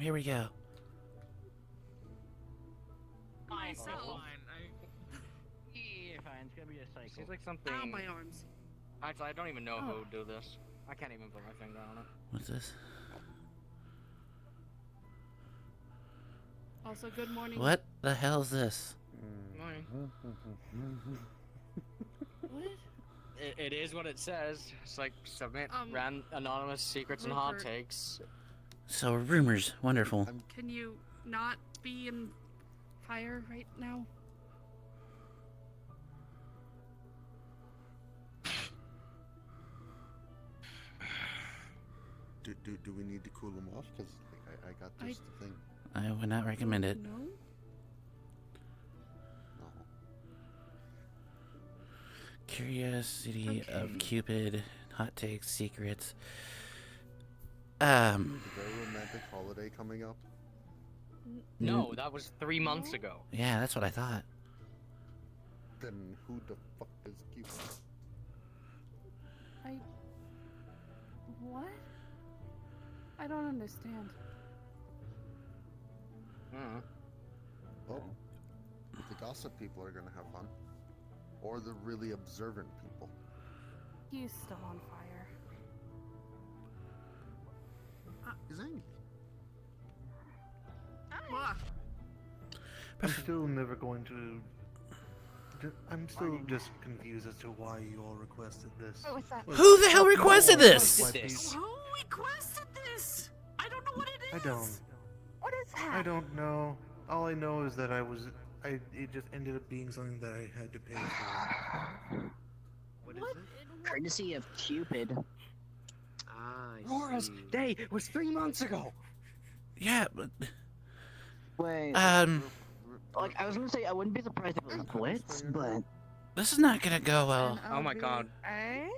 Here we go. Fine, So- fine. Yeah, fine. It's gonna be a cycle. Seems like something. Ow, my arms. Actually, I don't even know who would do this. I can't even put my finger on it. What's this? Also, good morning. What the hell is this? Morning. What? It is what it says. It's like submit anonymous secrets and hot Rupert. takes. So rumors, wonderful. Can you not be in fire right now? Do we need to cool them off? Because I got this thing. I would not recommend it. No. No. Curiosity Okay. of Cupid, hot takes, secrets. A very romantic holiday coming up. No, that was 3 months ago. Yeah, that's what I thought. Then who the fuck is Cupid? What? I don't understand. Oh, the gossip people are gonna have fun, or the really observant people. He's still on fire. He's angry. What? I'm still never going to. I'm still just confused as to why you all requested this. What was that? Who the hell requested this? Why This. people- Who requested this? I don't know what it is. I don't. What is that? I don't know. All I know is that it just ended up being something that I had to pay for. What is What? it? Courtesy of Cupid. Ah, Laura's day was 3 months ago. Yeah, but Wait. Like, I was gonna say I wouldn't be surprised if it was Blitz, but this is not gonna go well. Oh my god. Eh?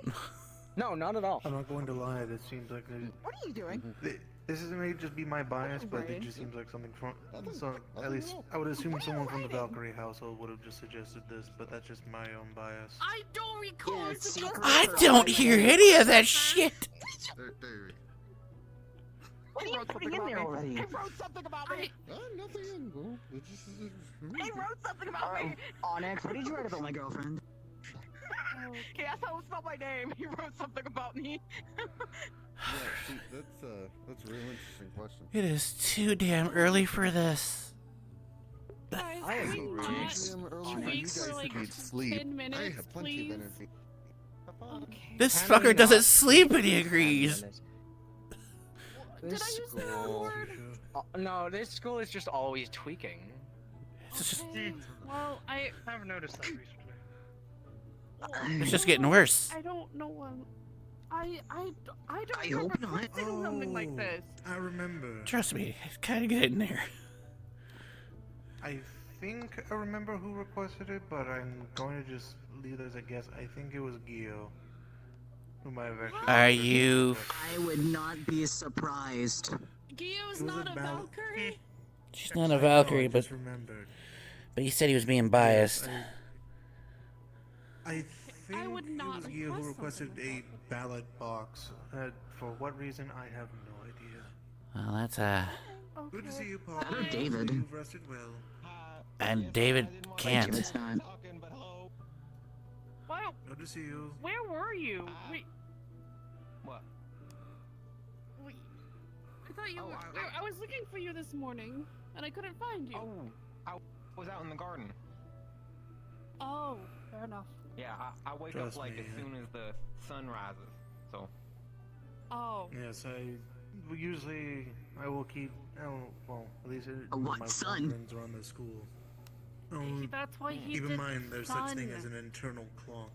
No, not at all. I'm not going to lie. This seems like What are you doing? this may just be my bias, but it just seems like something from. So at least I would assume someone from the Valkyrie household would have just suggested this, but that's just my own bias. I don't recall. Yeah, it's secret. I don't hear any of that shit. There. what are you putting in there already? He wrote something about me. Nothing in. Well, it's just. He wrote something about me. Onyx, what did you write about my girlfriend? He asked how to spell my name. He wrote something about me. Yeah, see, that's a real interesting question. It is too damn early for this. Guys, I can we agree. not Damn early for speak you guys for to like need sleep. 10 minutes, I have plenty please? of energy. Okay. This Can we fucker doesn't not- sleep and he agrees. Did I This use the wrong school. word? No, this school is just always tweaking. It's just, Okay. Well, I've noticed that recently. it's just getting worse. I don't know. I don't I remember hope not. requesting something like this. I remember. Trust me, it's kind of getting there. I think I remember who requested it, but I'm going to just leave it as a guess. I think it was Gio. Who might have actually. Are you? I would not be surprised. Gio's It was not a a ballad. Valkyrie. She's not a Valkyrie, I but just remembered. he said he was being biased. I think I would not it was Gio who request requested something like a ballot box. For what reason, I have no idea. Well, that's Okay. Good to see you, Paul. Hello, David. You've rested well. and David can't. It's not. Wow, Good to see you. where were you? Wait, What? wait. I thought you were. I was looking for you this morning, and I couldn't find you. Oh, I was out in the garden. Oh, fair enough. Yeah, I wake Trust up like me, as soon as the sun rises. So, Oh. Yes, usually I will keep. Well, at least What, my son? friends around the school. Oh, That's why he keep in did mind there's such thing sun. as an internal clock.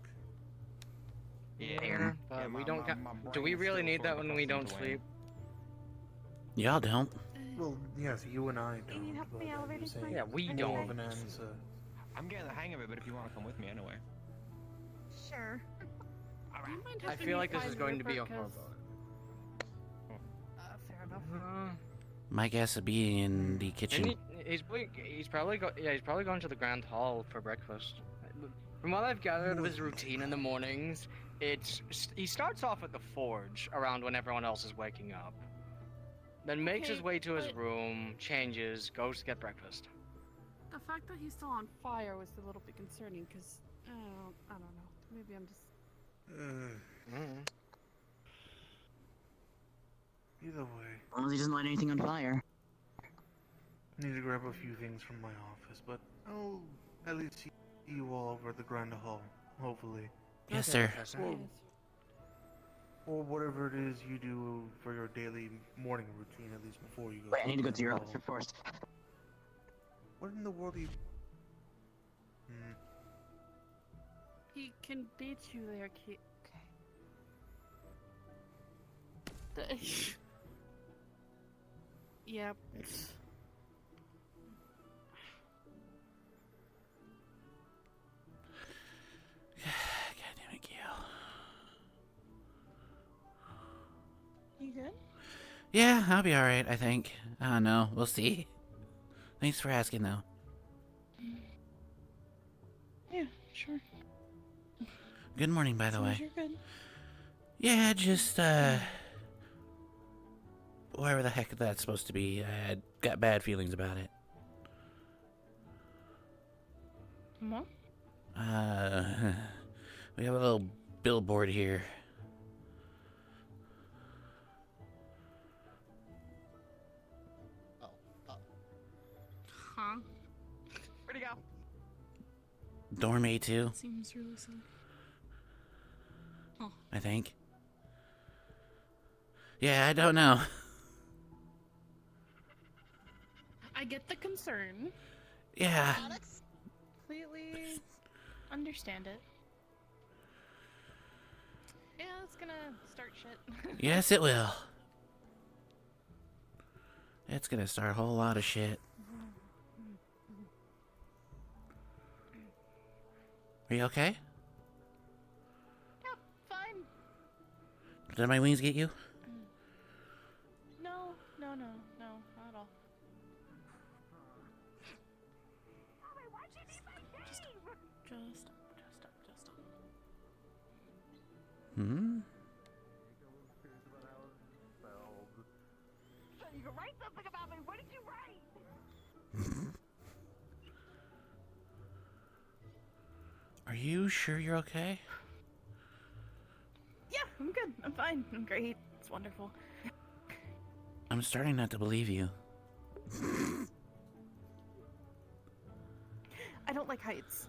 yeah. Fair, but yeah, we don't. my Do we brain really still need sort that of when we don't accustomed to sleep? Y'all don't. Well, yes, you and I don't. need help with the but I'm elevator, just saying please? Yeah, we more don't. of an answer. I'm getting the hang of it, but if you want to come with me anyway. Sure. Do you mind I helping feel me like this is find going to be a Rupert, horrible. 'cause- fair enough. My guess would be in the kitchen. He's probably gone to the Grand Hall for breakfast. From what I've gathered of his routine in the mornings, he starts off at the forge around when everyone else is waking up. then makes his Okay, way to his but- room, changes, goes to get breakfast. The fact that he's still on fire was a little bit concerning, because, I don't know. Maybe I'm just... Either way, As long as he doesn't light anything on fire. I need to grab a few things from my office, but I'll at least see you all over at the Grand Hall, hopefully. Yes, Okay, sir. Professor. Yes. Or whatever it is you do for your daily morning routine, at least before you go. Wait, I need to go the to your Grand office Hall. first. What in the world are you... He can beat you there, kid. Okay. Yep. God damn it, Gil. You good? Yeah, I'll be alright, I think. I don't know. We'll see. Thanks for asking, though. Yeah, sure. Good morning, by the way. You're good. Yeah, just, whatever the heck that's supposed to be. I had got bad feelings about it. What? We have a little billboard here. Huh? Where'd he go? Dorm A2, Seems really silly. I think. Yeah, I don't know. I get the concern. Yeah. Completely understand it. Yeah, it's gonna start shit. Yes, it will. It's gonna start a whole lot of shit. Are you okay? Yep, fine. Did my wings get you? No, not at all. Just stop. Hmm? So you can write something about me. What did you write? Are you sure you're okay? Yeah, I'm good. I'm fine. I'm great. It's wonderful. I'm starting not to believe you. I don't like heights.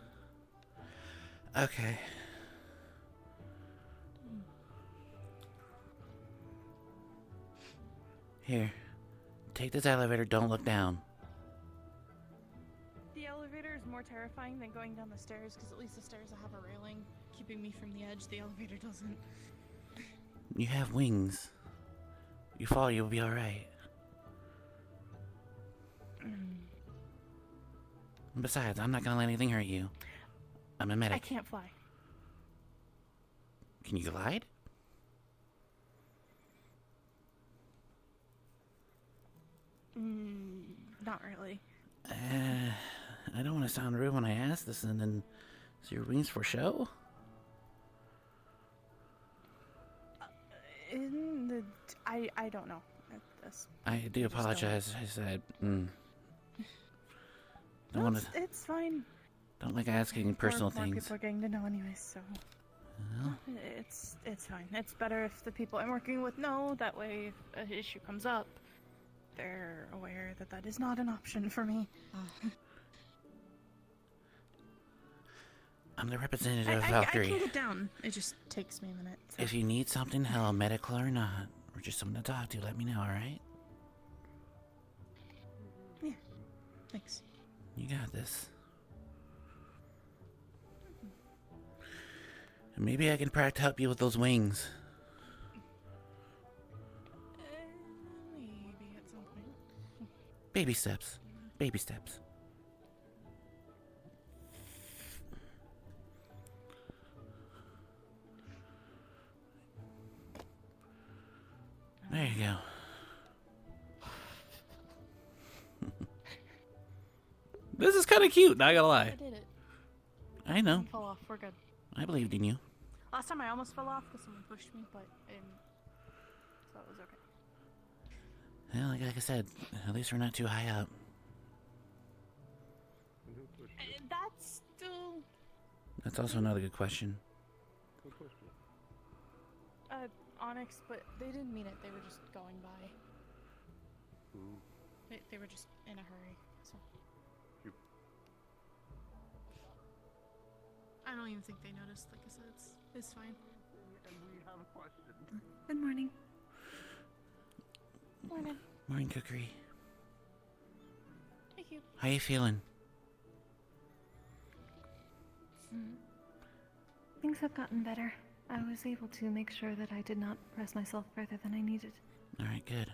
Okay. Here. Take this elevator, don't look down. The elevator is more terrifying than going down the stairs, because at least the stairs have a railing keeping me from the edge. The elevator doesn't. You have wings. You fall, you'll be alright. Besides, I'm not gonna let anything hurt you. I'm a I medic. can't fly. Can you glide? Not really. I don't want to sound rude when I ask this, and then is your wings for show? I don't know. This. I do just don't. apologize. I said, don't want to. It's fine. Don't like asking personal more things. people are getting to know anyways, so Well, it's fine. It's better if the people I'm working with know. That way, if an issue comes up, they're aware that that is not an option for me. I'm the representative of I Valkyrie. can get down. It just takes me a minute. So. If you need something, hell, medical or not, or just someone to talk to, let me know, alright? Yeah. Thanks. You got this. And maybe I can help you with those wings. Maybe at some point. Baby steps. Baby steps. There you go. This is kind of cute, not gonna I lie. did it. I know. I fell off. We're good. I believed in you. Last time I almost fell off because someone pushed me, but so it was Well, like I said, at least we're not too high up. That's still That's also another good question. Onyx, but they didn't mean it. They were just going by. They were just in a hurry. So. I don't even think they noticed. Like I said, it's fine. And we have a question. Good morning. Morning. Morning, Cookery. Thank you. How you feeling? Things have gotten better. I was able to make sure that I did not press myself further than I needed. All right, good.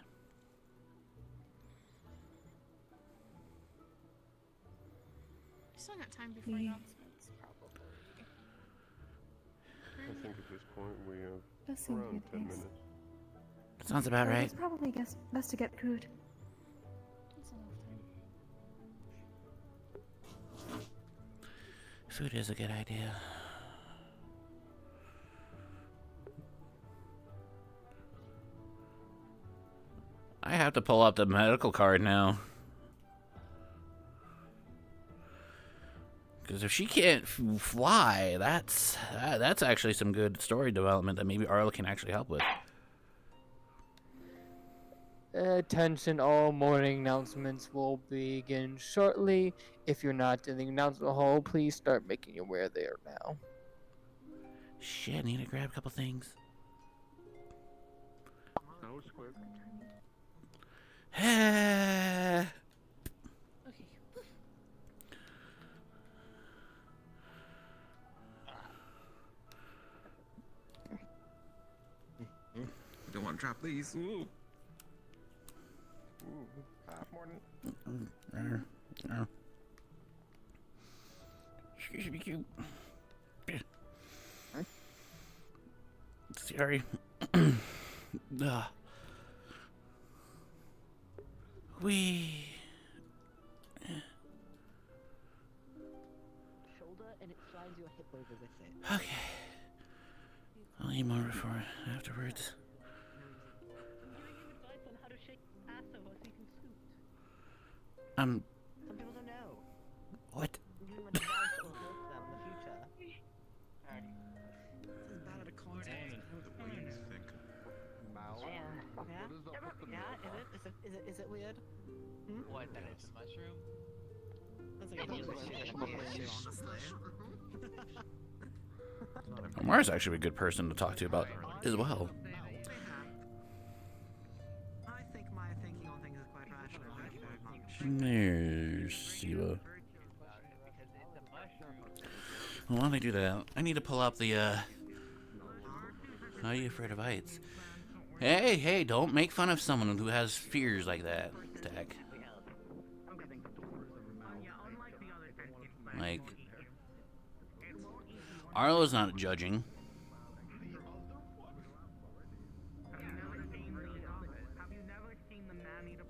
Still got time before announcements, probably. I think at this point we have Does seem to be around the 10 case. minutes. Sounds about Well, right. it's probably best to get food. That's enough time. Food is a good idea. I have to pull up the medical card now. Because if she can't fly, that's actually some good story development that maybe Arlo can actually help with. Attention, all morning announcements will begin shortly. If you're not in the announcement hall, please start making your way there now. Shit, I need to grab a couple things. That was quick. Okay. Don't want to drop these. Ooh. Morning. Excuse me, cute. Sorry. We. Shoulder and it slides your hip over with it. Okay. I'll eat more before afterwards. Some people don't know. What? Give them advice that will help them in the future. This is bad at a corner. Yeah, is it weird? What, that it's a mushroom? That's like a Amar's actually a good person to talk to about as well. I think my thinking on things is quite rational. Thank you very much. There's Siva. Well, why don't I do that? I need to pull up the, How are you afraid of heights? Hey, don't make fun of someone who has fears like that, Tech. Like, Arlo's not judging.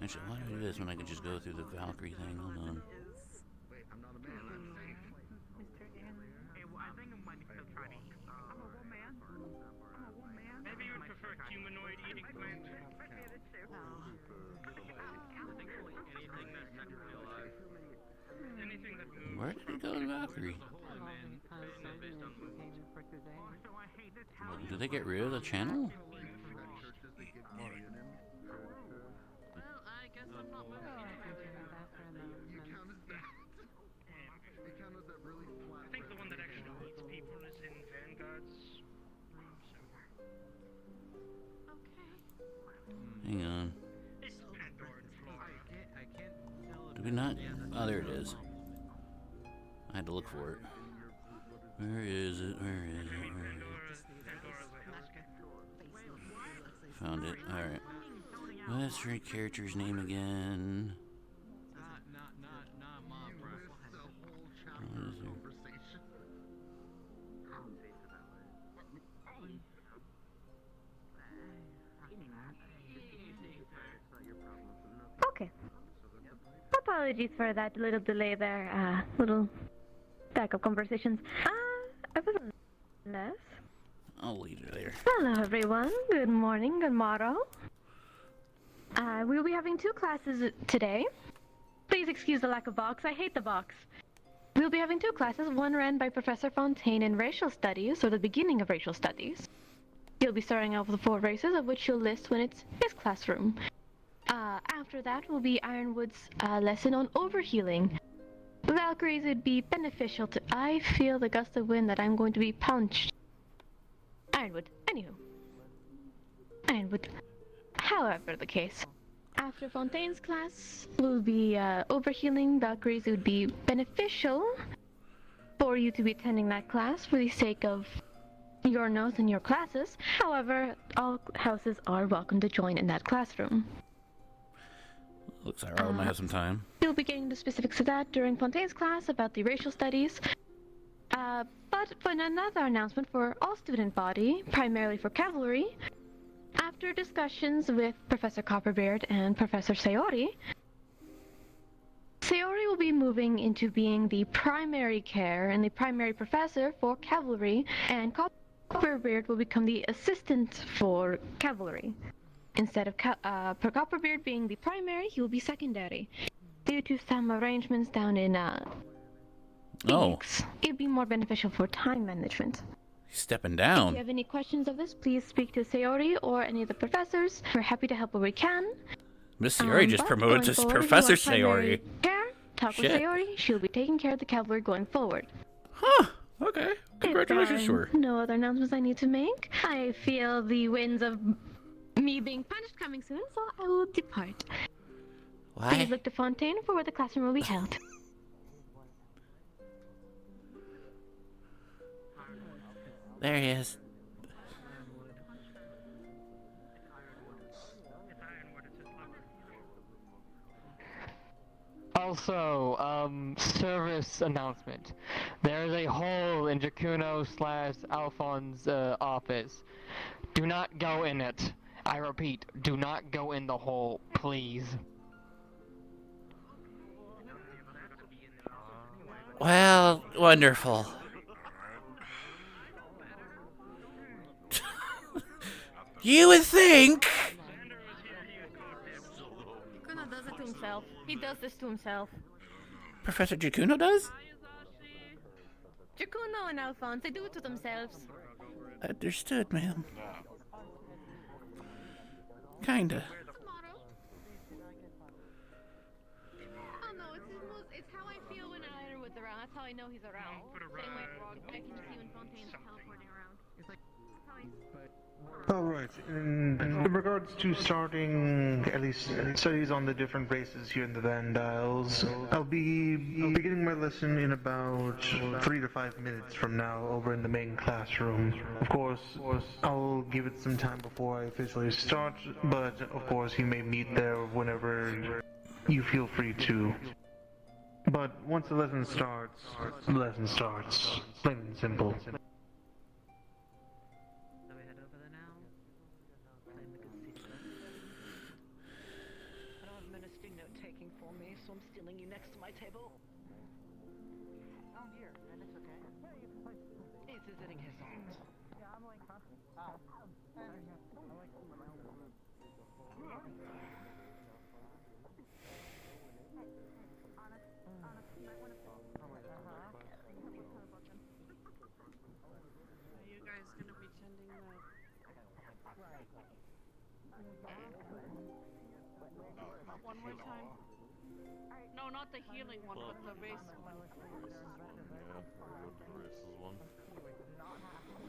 Actually, why do I do this when I can just go through the Valkyrie thing? Hold on. Maybe you would prefer humanoid eating plant. Anything that moves. Where did it go to Valkyrie? Did they get rid of the channel? Well, I guess I'm not moving I think the one that actually eats people is in Vanguard's room somewhere. Hang on. It's Pandora and Flora. Do we not? Oh, there it is. I had to look for it. Where is it? Where is it? Where is it? Found it. Alright. What's her character's name again? What is her? Okay. Apologies for that little delay there. Little backup conversations. I was a mess. I'll leave it there. Hello, everyone. Good morning. Good morrow. We will be having 2 classes today. Please excuse the lack of box. I hate the box. We will be having 2 classes, one run by Professor Fontaine in Racial Studies, or the beginning of Racial Studies. He'll be starting off with 4 races, of which he'll list when it's his classroom. After that will be Ironwood's lesson on overhealing. Valkyries would be beneficial to... I feel the gust of wind that I'm going to be punched. Ironwood. Anywho. Ironwood. However the case. After Fontaine's class will be overhealing. Valkyries would be beneficial for you to be attending that class for the sake of your nose and your classes. However, all houses are welcome to join in that classroom. Looks like Arlo might have some time. You'll be getting the specifics of that during Fontaine's class about the racial studies. But another announcement for all student body, primarily for cavalry. After discussions with Professor Copperbeard and Professor Sayori, Sayori will be moving into being the primary care and the primary professor for cavalry, and Copperbeard will become the assistant for cavalry. Instead of Copperbeard being the primary, he will be secondary. Due to some arrangements down in Phoenix, it'd be more beneficial for time management. He's stepping If down. you have any questions of this, please speak to Sayori or any of the professors. We're happy to help where we can. Miss Sayori just But promoted going to forward, if you Professor want primary Sayori. care, talk with Shit. Sayori. She'll be taking care of the cavalry going forward. Huh. Okay. Congratulations If to there her. are no other announcements I need to make. I feel the winds of me being punished coming soon, so I will depart. Why? Please look to Fontaine for where the classroom will be held. There he is. Also, service announcement. There is a hole in Jacuno/Alphon's office. Do not go in it. I repeat, do not go in the hole, please. Well, wonderful. You would think. Jukuno does it to himself. He does this to himself. Professor Jacuno does? Jukuno and Alphonse, they do it to themselves. Understood, ma'am. Kinda. Oh no, it's how I feel when Ironwood's around. That's how I know he's around. Same way I can just see when Fontaine's teleporting around. It's like Alright, in regards to starting at least studies on the different races here in the Vandiles, I'll be beginning my lesson in about 3 to 5 minutes from now over in the main classroom. Of course, I'll give it some time before I officially start, but of course you may meet there whenever you feel free to. But once the lesson starts, plain and simple. Taking for me, so I'm stealing you next to my table. Oh, here, and it's okay. He's visiting his aunt. Yeah, I'm like, huh? Are you guys gonna be tending the... One more time. No, not the healing one, but the race one. Yeah, we'll go to the races one.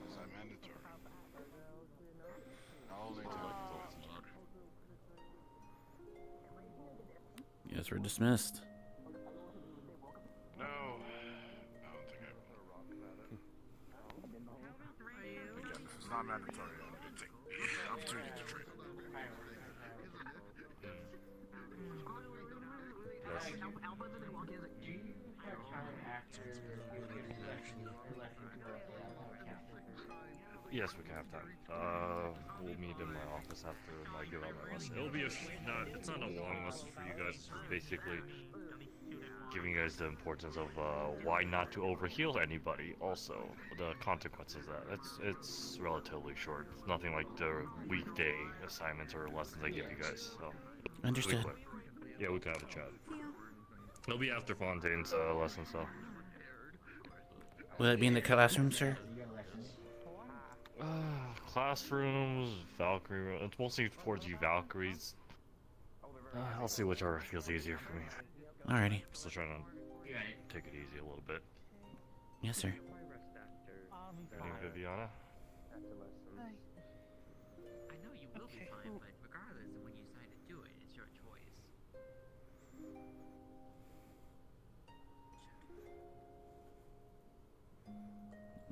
Is that mandatory? How old are you? Yes, we're dismissed. No. I don't think I will. Again, this is not mandatory. I need to take the opportunity to train a little bit. Yes, we can have time. We'll meet in my office after I give out my lesson. It'll be it's not a long lesson for you guys. It's basically giving you guys the importance of why not to overheal anybody. Also, the consequences of that. It's relatively short. It's nothing like the weekday assignments or lessons I give you guys. So Understood. Quick. Yeah, we can have a chat. It'll be after Fontaine's lesson, so. Will it be in the classroom, sir? Classrooms, Valkyrie. It's mostly towards you Valkyries. I'll see whichever feels easier for me. Alrighty. Still trying to take it easy a little bit. Yes, sir. Morning, Viviana. Hi. I know you will be fine, but regardless of when you decide to do it, it's your choice.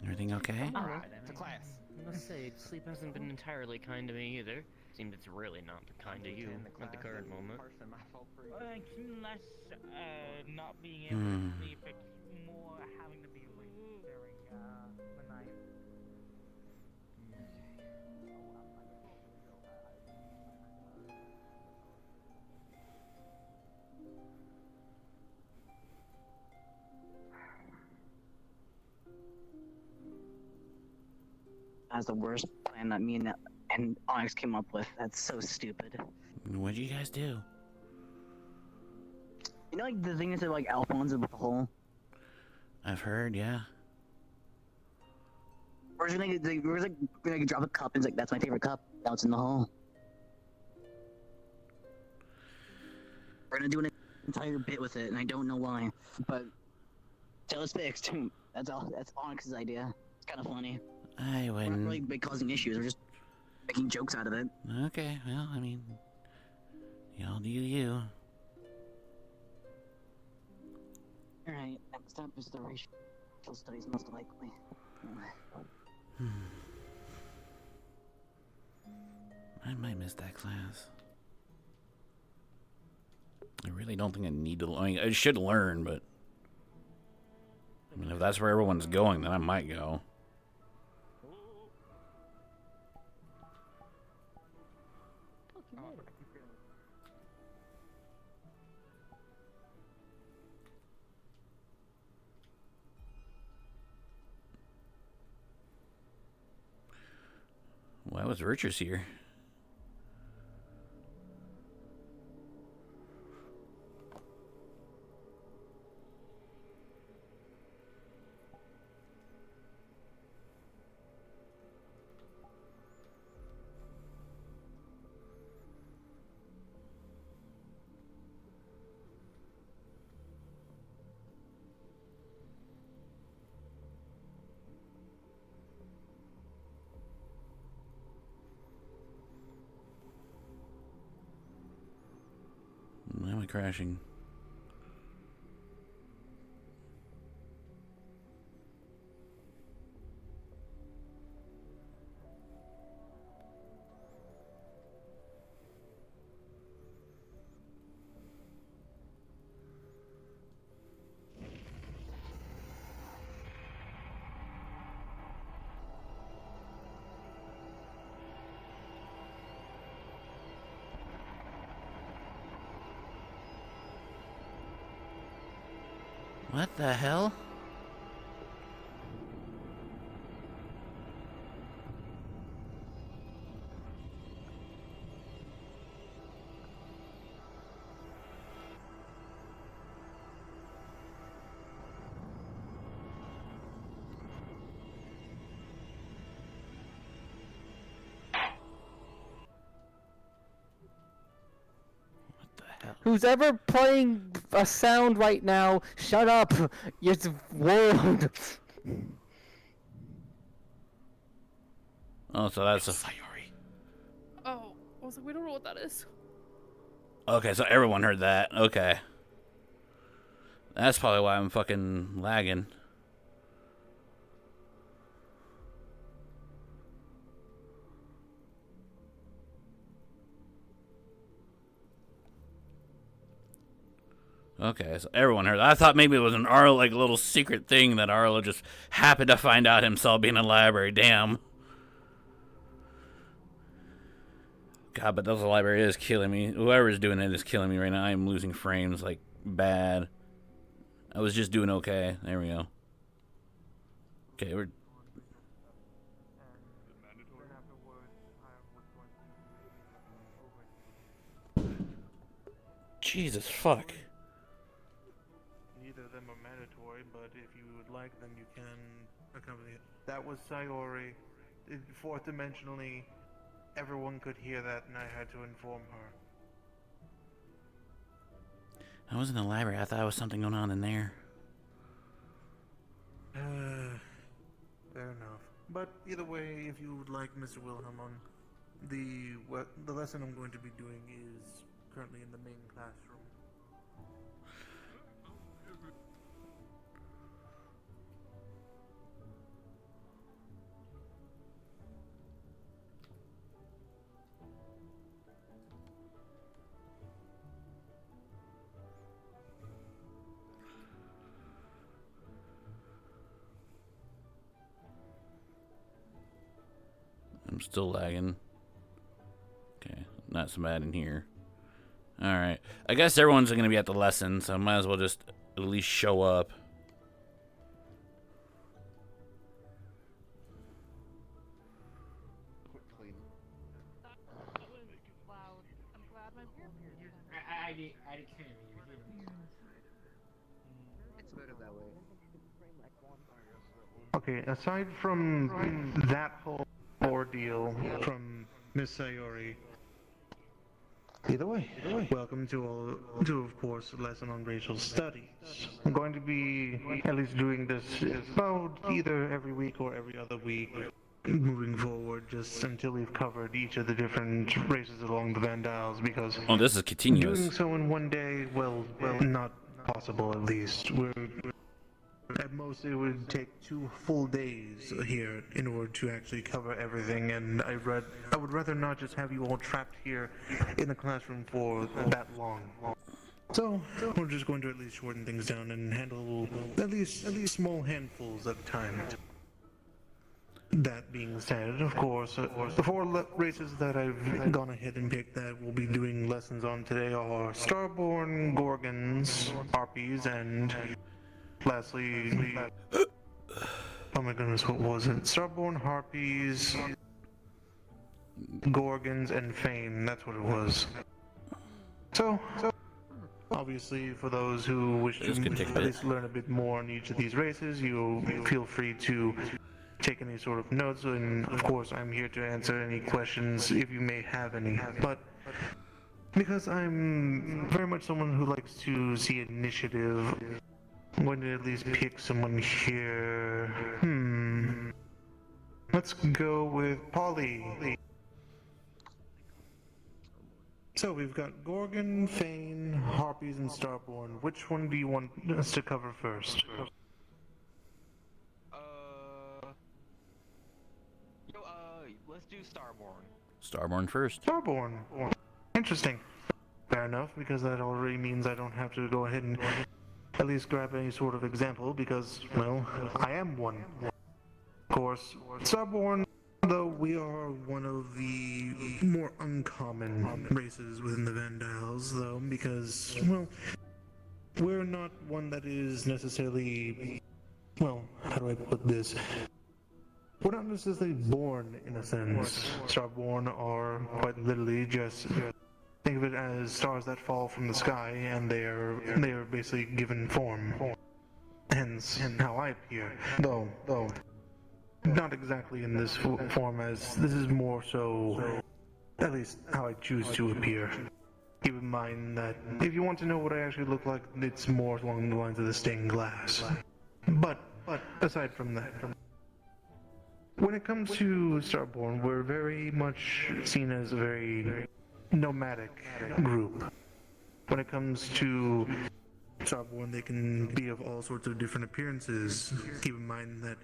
Everything okay? To class. I must say, sleep hasn't been entirely kind to me either. Seems it's really not kind to you at the current moment. It's less not being able to sleep, it's more having to be awake during the night. That's the worst plan that me and Onyx came up with. That's so stupid. What'd you guys do? You know, like the thing is that like Alphonse with the hole. I've heard, yeah. We're just gonna drop a cup and it's like, that's my favorite cup. Now it's in the hole. We're gonna do an entire bit with it, and I don't know why, but till it's fixed. That's all. That's Onyx's idea. It's kind of funny. I We're not wouldn't. really causing issues. We're just making jokes out of it. Okay, well, I mean, y'all do you. All right. Next up is the racial studies, most likely. I might miss that class. I really don't think I need to. I mean, I should learn, but I mean, if that's where everyone's going, then I might go. Why was Richards here? Why am I crashing? What the hell? Who's ever playing a sound right now, shut up! It's world! Oh, so that's a. Oh, I was like, we don't know what that is. Okay, so everyone heard that. Okay. That's probably why I'm fucking lagging. Okay, so everyone heard that. I thought maybe it was an Arlo, like, little secret thing that Arlo just happened to find out himself being in the library. Damn. God, but those library is killing me. Whoever's doing it is killing me right now. I am losing frames, like, bad. I was just doing okay. There we go. Okay, we're... Jesus fuck. Neither of them are mandatory, but if you would like, then you can accompany it. That was Sayori. Fourth dimensionally, everyone could hear that, and I had to inform her. I was in the library. I thought there was something going on in there. Fair enough. But either way, if you would like, Mr. Wilhelm, the lesson I'm going to be doing is currently in the main classroom. I'm still lagging. Okay, not so bad in here. Alright. I guess everyone's going to be at the lesson, so I might as well just at least show up. Quick clean. I can't hear you. It's better that way. Okay, aside from that whole ordeal from Miss Sayori, either way, welcome to of course, a lesson on racial studies. I'm going to be at least doing this about either every week or every other week moving forward, just until we've covered each of the different races along the Van Dials, because this is continuous. doing so in one day, well, not possible at least. At most, it would take 2 full days here in order to actually cover everything, and I would rather not just have you all trapped here in the classroom for that long. So, we're just going to at least shorten things down and handle at least small handfuls at a time. That being said, of course, the 4 races that I've gone ahead and picked that we'll be doing lessons on today are Starborn, Gorgons, Harpies, and lastly, oh my goodness, what was it? Starborn, Harpies, Gorgons, and Fame. That's what it was. So obviously, for those who wish to at least learn a bit more on each of these races, you feel free to take any sort of notes, and of course, I'm here to answer any questions if you may have any. But because I'm very much someone who likes to see initiative, I'm going to at least pick someone here. Let's go with Polly. So we've got Gorgon, Fane, Harpies, and Starborn. Which one do you want us to cover first? Let's do Starborn. Starborn first. Starborn. Interesting. Fair enough, because that already means I don't have to go ahead and at least grab any sort of example, because, well, I am one. Of course, Starborn, though we are one of the more uncommon races within the Vandals, though, because, well, we're not one that is necessarily, well, how do I put this? We're not necessarily born, in a sense. Starborn are quite literally just, think of it as stars that fall from the sky, and they are basically given form. Hence, how I appear. Though, not exactly in this form, as this is more so, at least how I choose to appear. Keep in mind that if you want to know what I actually look like, it's more along the lines of the stained glass. But aside from that, when it comes to Starborn, we're very much seen as a very nomadic group. When it comes to Starborn, they can be of all sorts of different appearances. Keep in mind that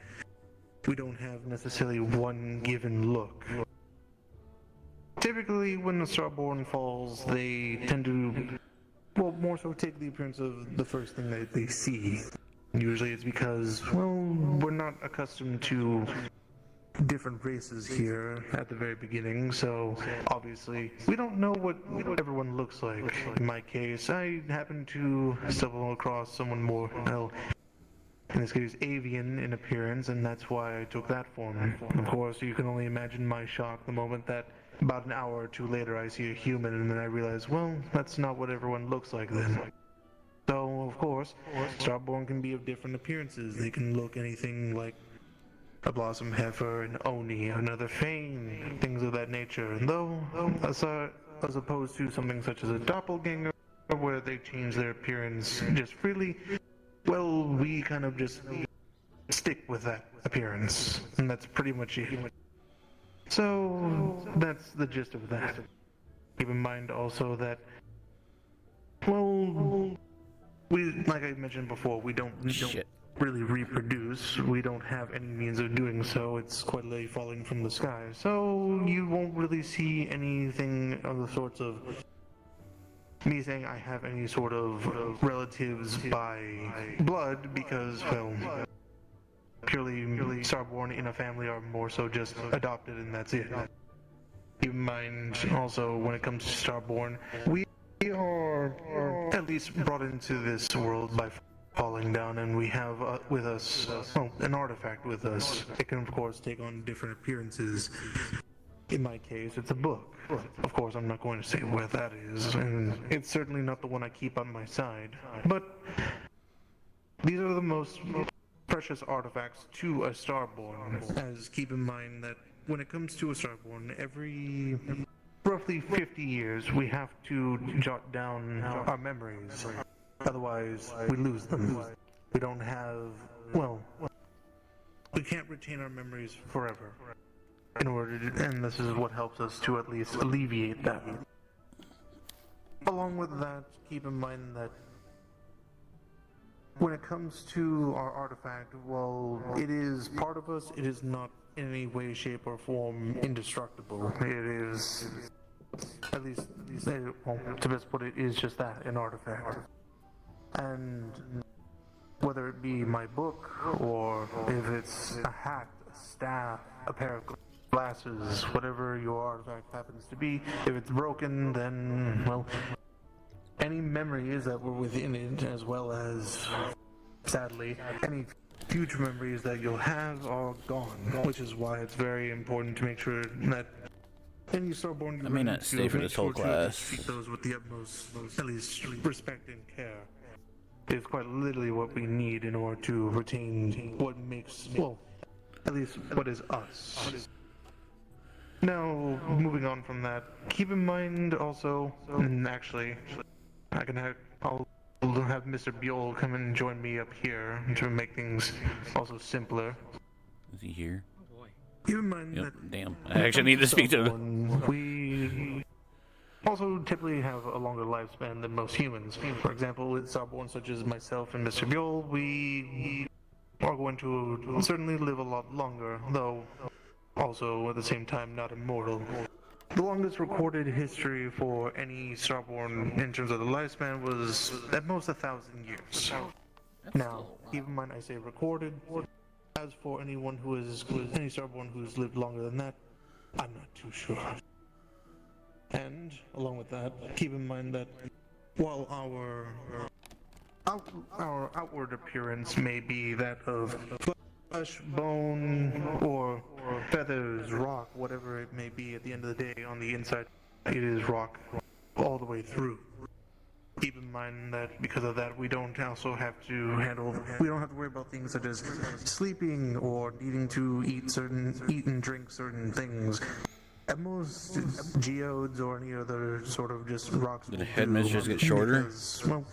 we don't have necessarily one given look. Typically, when the Starborn falls, they tend to, well, more so take the appearance of the first thing that they see. Usually it's because, well, we're not accustomed to different races here at the very beginning, so obviously we don't know what everyone looks like. In my case, I happen to stumble across someone more, well, in this case, avian in appearance, and that's why I took that form. Of course, you can only imagine my shock the moment that About an hour or two later, I see a human, and then I realize, well, that's not what everyone looks like then. So, of course, Starborn can be of different appearances. They can look anything like a blossom heifer, an oni, another fane, things of that nature. And though, as opposed to something such as a doppelganger, where they change their appearance just freely, well, we kind of just stick with that appearance, and that's pretty much it. So, that's the gist of that. Keep in mind also that, well, we, like I mentioned before, we don't really reproduce. We don't have any means of doing so. It's quite literally falling from the sky. So you won't really see anything of the sorts of me saying I have any sort of relatives by blood because, well, purely Starborn in a family are more so just adopted and that's it. Keep in mind also when it comes to Starborn, we are at least brought into this world by falling down, and we have with us, well, an artifact with us. It can, of course, take on different appearances. In my case, it's a book. Of course, I'm not going to say where that is, and it's certainly not the one I keep on my side. But these are the most precious artifacts to a Starborn, as keep in mind that when it comes to a Starborn, every roughly 50 years, we have to jot down our memories. Otherwise, we lose them. We don't have, well, we can't retain our memories forever. In order to, and this is what helps us to at least alleviate that. Along with that, keep in mind that when it comes to our artifact, well, it is part of us, it is not in any way, shape, or form indestructible. It is, at least well, to best put it, is just that, an artifact. And whether it be my book, or if it's a hat, a staff, a pair of glasses, whatever your artifact happens to be, if it's broken, then, well, any memories that were within it, as well as, sadly, any future memories that you'll have are gone, which is why it's very important to make sure that any Starborn I may not stay for this whole class. treat those with the utmost, at least, respect and care. It's quite literally what we need in order to retain what makes, well, at least what is us. Now, moving on from that, keep in mind also, and actually, I'll have Mr. Buell come and join me up here to make things also simpler. Is he here? Oh boy. Keep in mind Yep, that damn. I actually need to speak to him. we also typically have a longer lifespan than most humans. For example, with Starborn such as myself and Mr. Buell, we are going to certainly live a lot longer, though also at the same time not immortal. The longest recorded history for any Starborn in terms of the lifespan was at most 1,000 years. Now, keep in mind I say recorded. As for anyone who is any Starborn who's lived longer than that, I'm not too sure. And along with that, keep in mind that while our outward appearance may be that of flesh, bone, or feathers, rock, whatever it may be, at the end of the day, on the inside, it is rock all the way through. Keep in mind that because of that, we don't also have to worry about things such as sleeping or needing to eat and drink certain things. At most, geodes or any other sort of just rocks. Did the headmistress get shorter? Because, well,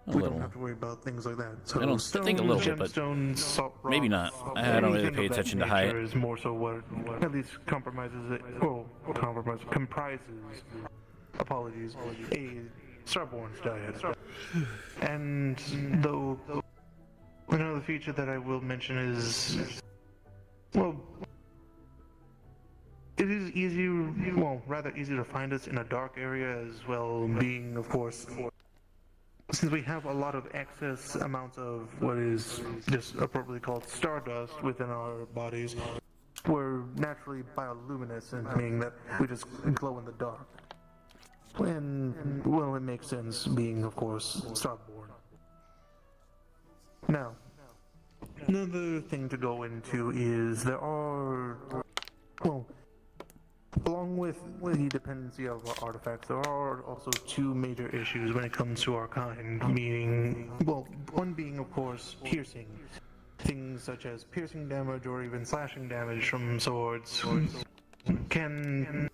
we don't have to worry about things like that. So I don't think a little bit, but salt rock, maybe not. I don't really anything pay of that attention to height. nature is more so what at least comprises, apologies, a Starborn's diet. And though another feature that I will mention is, well, it is rather easy to find us in a dark area as well, being, of course, since we have a lot of excess amounts of what is just appropriately called stardust within our bodies, we're naturally bioluminescent, meaning that we just glow in the dark. And, well, it makes sense, being, of course, Starborn. Now, another thing to go into is there are, well, along with the dependency of our artifacts, there are also two major issues when it comes to our kind, meaning, well, one being, of course, piercing. Things such as piercing damage or even slashing damage from swords can,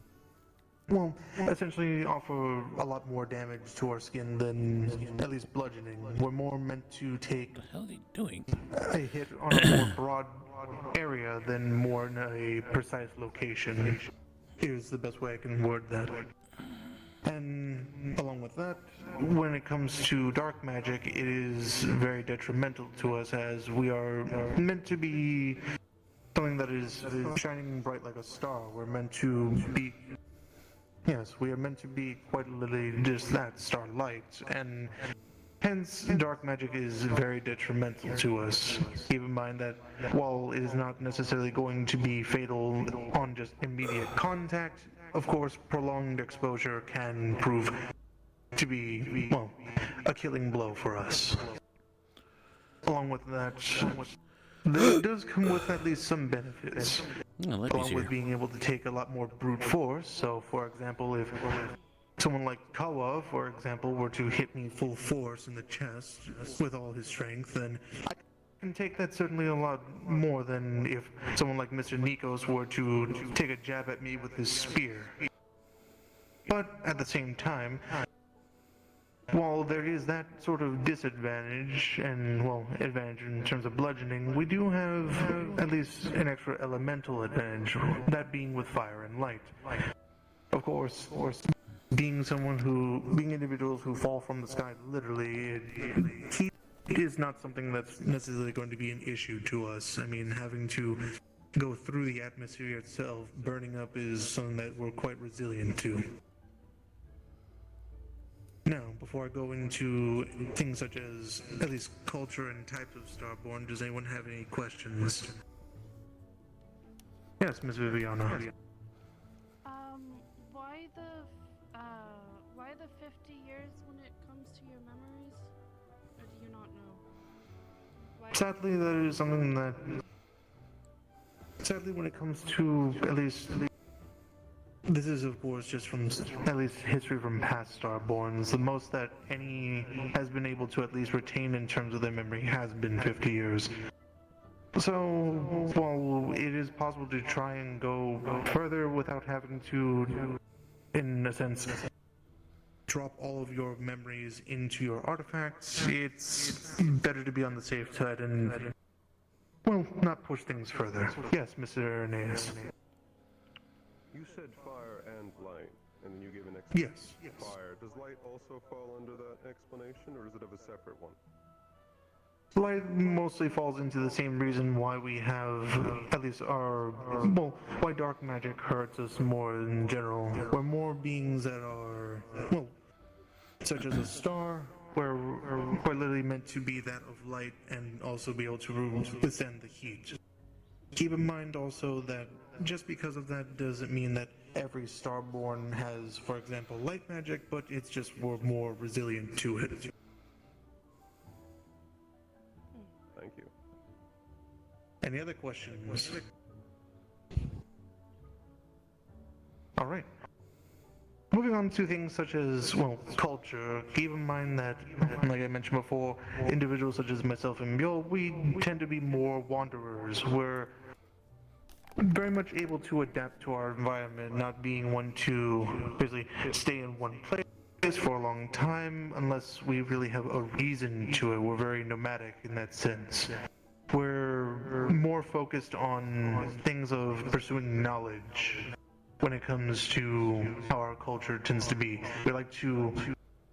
well, essentially offer a lot more damage to our skin than at least bludgeoning. We're more meant to take What the hell are they doing? a hit on a more broad area than more in a precise location. Here's the best way I can word that. And along with that, when it comes to dark magic, it is very detrimental to us as we are meant to be something that is shining bright like a star. We're meant to be, yes, we are meant to be quite literally just that, starlight, and hence dark magic is very detrimental to us. Keep in mind that while it is not necessarily going to be fatal on just immediate contact, of course, prolonged exposure can prove to be, well, a killing blow for us. Along with that, this does come with at least some benefits. Along with being able to take a lot more brute force. So, for example, if someone like Kawa, for example, were to hit me full force in the chest with all his strength, then I can take that certainly a lot more than if someone like Mr. Nikos were to take a jab at me with his spear. But at the same time, while there is that sort of disadvantage and, well, advantage in terms of bludgeoning, we do have at least an extra elemental advantage, that being with fire and light. Of course, being individuals who fall from the sky, literally, heat is not something that's necessarily going to be an issue to us. I mean, having to go through the atmosphere itself, burning up is something that we're quite resilient to. Now, before I go into things such as at least culture and types of Starborn, does anyone have any questions? Yes, Miss Viviana. Why the 50 years when it comes to your memories? Or do you not know? Sadly, that is something that... Sadly, when it comes to, at least... This is, of course, just from, at least, history from past Starborns. The most that any has been able to at least retain in terms of their memory has been 50 years. So, while it is possible to try and go further without having to, in a sense, drop all of your memories into your artifacts, it's better to be on the safe side and, well, not push things further. Yes, Mr. Aeneas. You said fire and light, and then you gave an explanation. Yes. Fire. Does light also fall under that explanation, or is it of a separate one? Light mostly falls into the same reason why we have, at least why dark magic hurts us more in general. We're more beings that are, well, such as a star, we're literally meant to be that of light and also be able to withstand the heat. Keep in mind also that just because of that doesn't mean that every Starborn has, for example, light magic, but it's just we're more resilient to it. Thank you. Any other questions? Alright. Moving on to things such as, well, culture. Keep in mind that, like I mentioned before, individuals such as myself and Mule, we tend to be more wanderers. We're very much able to adapt to our environment, not being one to basically stay in one place for a long time unless we really have a reason to it. We're very nomadic in that sense. We're more focused on things of pursuing knowledge when it comes to how our culture tends to be. We like to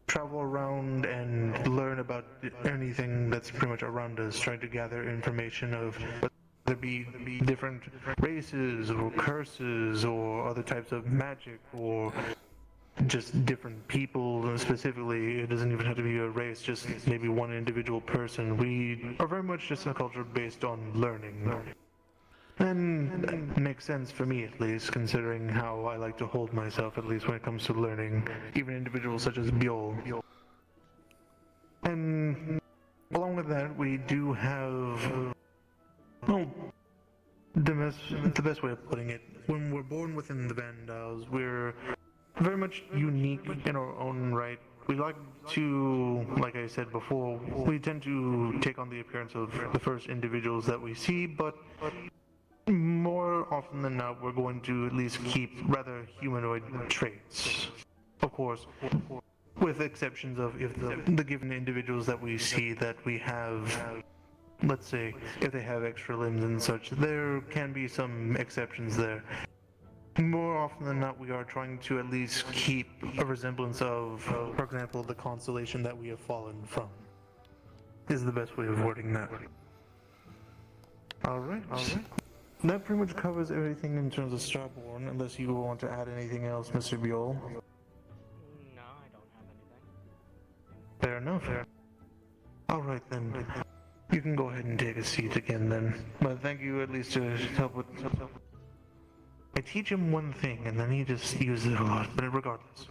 travel around and learn about anything that's pretty much around us, trying to gather information of whether it be different races or curses or other types of magic or just different people specifically. It doesn't even have to be a race, just maybe one individual person. We are very much just a culture based on learning. And it makes sense for me, at least, considering how I like to hold myself, at least when it comes to learning, even individuals such as Bjol. And along with that, we do have, well, the best way of putting it, when we're born within the Vandiles, we're very much unique in our own right. We like to, like I said before, we tend to take on the appearance of the first individuals that we see, but more often than not, we're going to at least keep rather humanoid traits. Of course, with exceptions of if the given individuals that we see that we have, let's say, if they have extra limbs and such, there can be some exceptions there. More often than not, we are trying to at least keep a resemblance of, for example, the constellation that we have fallen from. Is the best way of wording that. Alright. That pretty much covers everything in terms of Starborn, unless you want to add anything else, Mr. Buell. No, I don't have anything. Fair enough. Alright then. You can go ahead and take a seat again then. But thank you at least to help with... I teach him one thing and then he just uses it a lot, but regardless.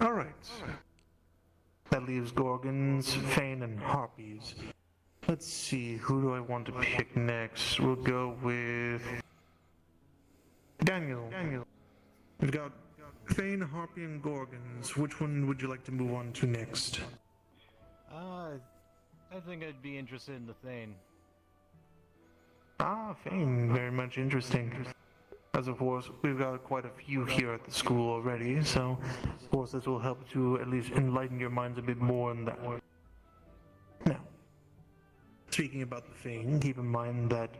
Alright. That leaves Gorgons, Fane, and Harpies. Let's see, who do I want to pick next? We'll go with... Daniel. We've got Fane, Harpy, and Gorgons. Which one would you like to move on to next? I think I'd be interested in the Thane. Fane, very much interesting. As of course, we've got quite a few here at the school already, so of course this will help to at least enlighten your minds a bit more in that way. Now, speaking about the Fane, keep in mind that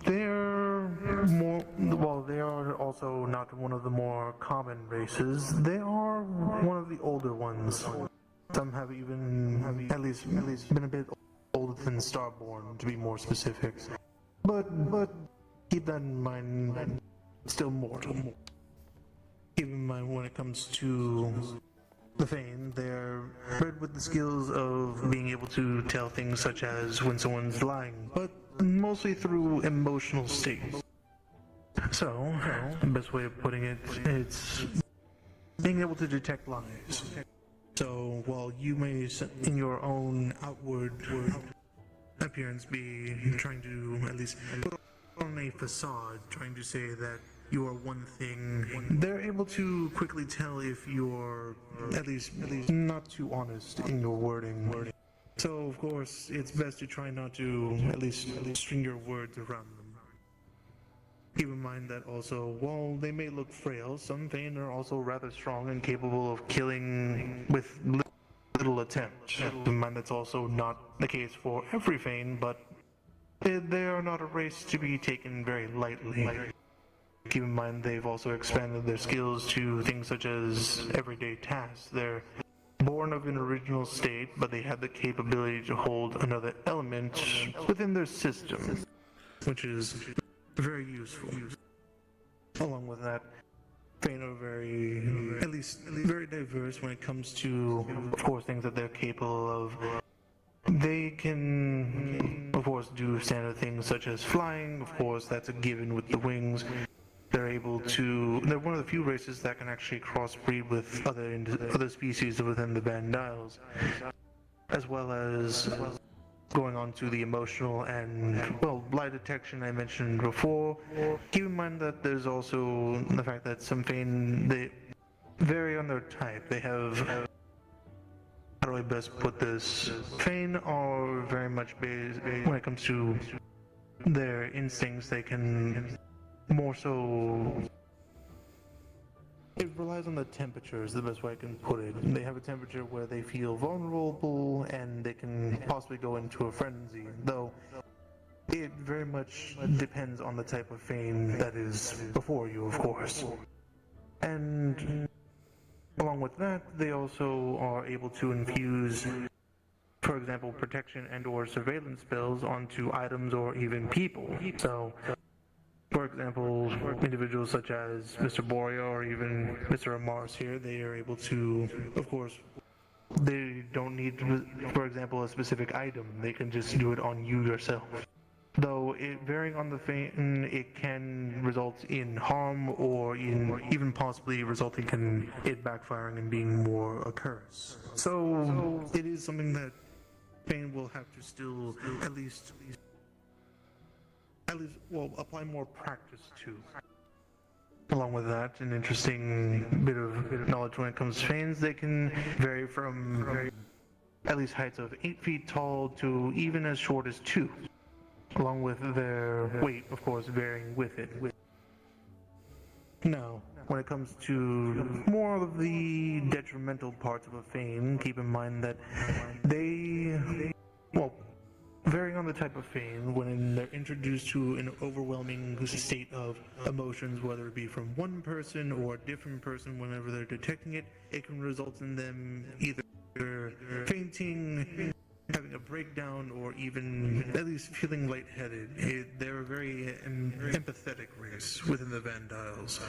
they're more, well, they are also not one of the more common races. They are one of the older ones. Some have even at least been a bit older than Starborn, to be more specific. But keep that in mind, still mortal. Keep in mind when it comes to the Fane, they're bred with the skills of being able to tell things such as when someone's lying, but mostly through emotional states. So, the best way of putting it, it's being able to detect lies. So, while you may, in your own outward appearance, be trying to at least put on a facade, trying to say that you are one thing, they're able to quickly tell if you're at least not too honest in your wording. So, of course, it's best to try not to at least string your words around them. Keep in mind that also, while they may look frail, some Fane are also rather strong and capable of killing with little attempt. Keep in mind that's also not the case for every Fane, but they are not a race to be taken very lightly. Keep in mind they've also expanded their skills to things such as everyday tasks. They're born of an original state, but they have the capability to hold another element within their system, which is very useful. Along with that, Fane are very diverse when it comes to, of course, things that they're capable of. They can, of course, do standard things such as flying. Of course, that's a given with the wings. They're one of the few races that can actually crossbreed with other species within the Vandiles, as well as going on to the emotional and, well, lie detection I mentioned before. Keep in mind that there's also the fact that some Fane, they vary on their type. They have, how do I best put this? Fane are very much based, when it comes to their instincts, they can more so, it relies on the temperature is the best way I can put it. They have a temperature where they feel vulnerable and they can possibly go into a frenzy, though it very much depends on the type of Fane that is before you, of course. And along with that, they also are able to infuse, for example, protection and or surveillance spells onto items or even people. So, for example, individuals such as Mr. Boria or even Mr. Amars here, they are able to, of course, they don't need, for example, a specific item. They can just do it on you yourself. Though, varying on the Fane, it can result in harm or even possibly resulting in it backfiring and being more a curse. So, it is something that Fane will have to still at least at least, well, apply more practice to. Along with that, an interesting bit of knowledge when it comes to feigns, they can vary from at least heights of 8 feet tall to even as short as 2, along with their weight, of course, varying with it. Now, when it comes to more of the detrimental parts of a feign, keep in mind that well, varying on the type of feign, when they're introduced to an overwhelming state of emotions, whether it be from one person or a different person, whenever they're detecting it, it can result in them either fainting, having a breakdown, or even at least feeling lightheaded. They're a very empathetic race within the Vandiles.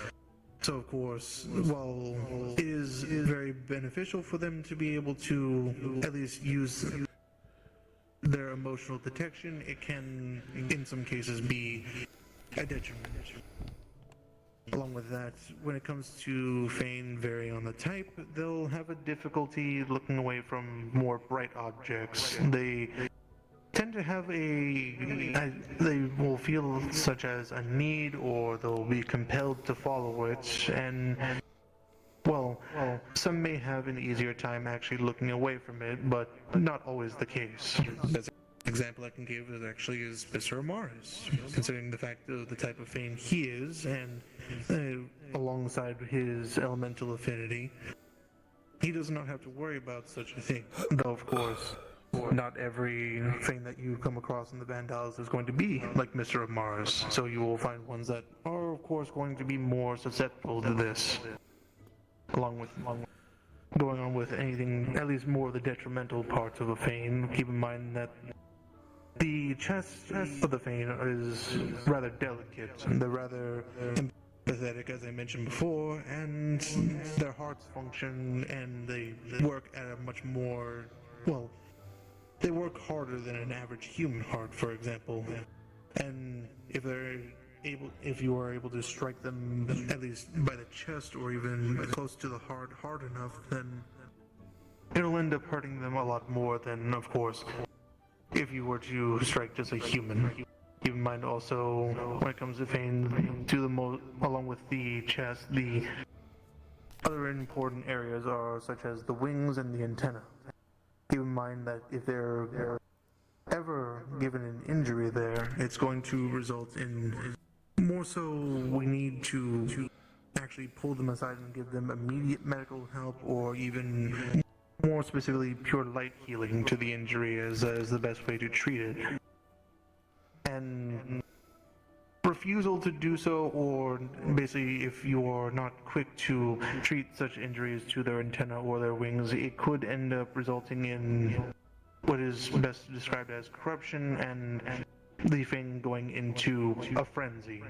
So of course, while it is very beneficial for them to be able to at least use their emotional detection, it can in some cases be a detriment. Along with that, when it comes to feign varying on the type, they'll have a difficulty looking away from more bright objects. They tend to have they will feel such as a need, or they'll be compelled to follow it, and well, some may have an easier time actually looking away from it, but not always the case. That's example I can give is Mr. Amaris, considering the fact of the type of feign he is, and alongside his elemental affinity, he does not have to worry about such a thing. Though, of course, not every thing that you come across in the Vandiles is going to be like Mr. Amaris, so you will find ones that are, of course, going to be more susceptible to this. Along with going on with anything, at least more of the detrimental parts of a feign, keep in mind that the chest of the feign is rather delicate. They're rather empathetic, as I mentioned before, and their hearts function and they work at a much more, well, they work harder than an average human heart, for example. And if you are able to strike them at least by the chest or even close to the heart hard enough, then it'll end up hurting them a lot more than, of course, if you were to strike just a human. Keep in mind also, when it comes to feign, along with the chest, the other important areas are such as the wings and the antenna. Keep in mind that if they're ever given an injury there, it's going to result in more so we need to actually pull them aside and give them immediate medical help, or even more specifically pure light healing to the injury as the best way to treat it. And refusal to do so, or basically if you are not quick to treat such injuries to their antenna or their wings, it could end up resulting in what is best described as corruption and the thing going into a frenzy.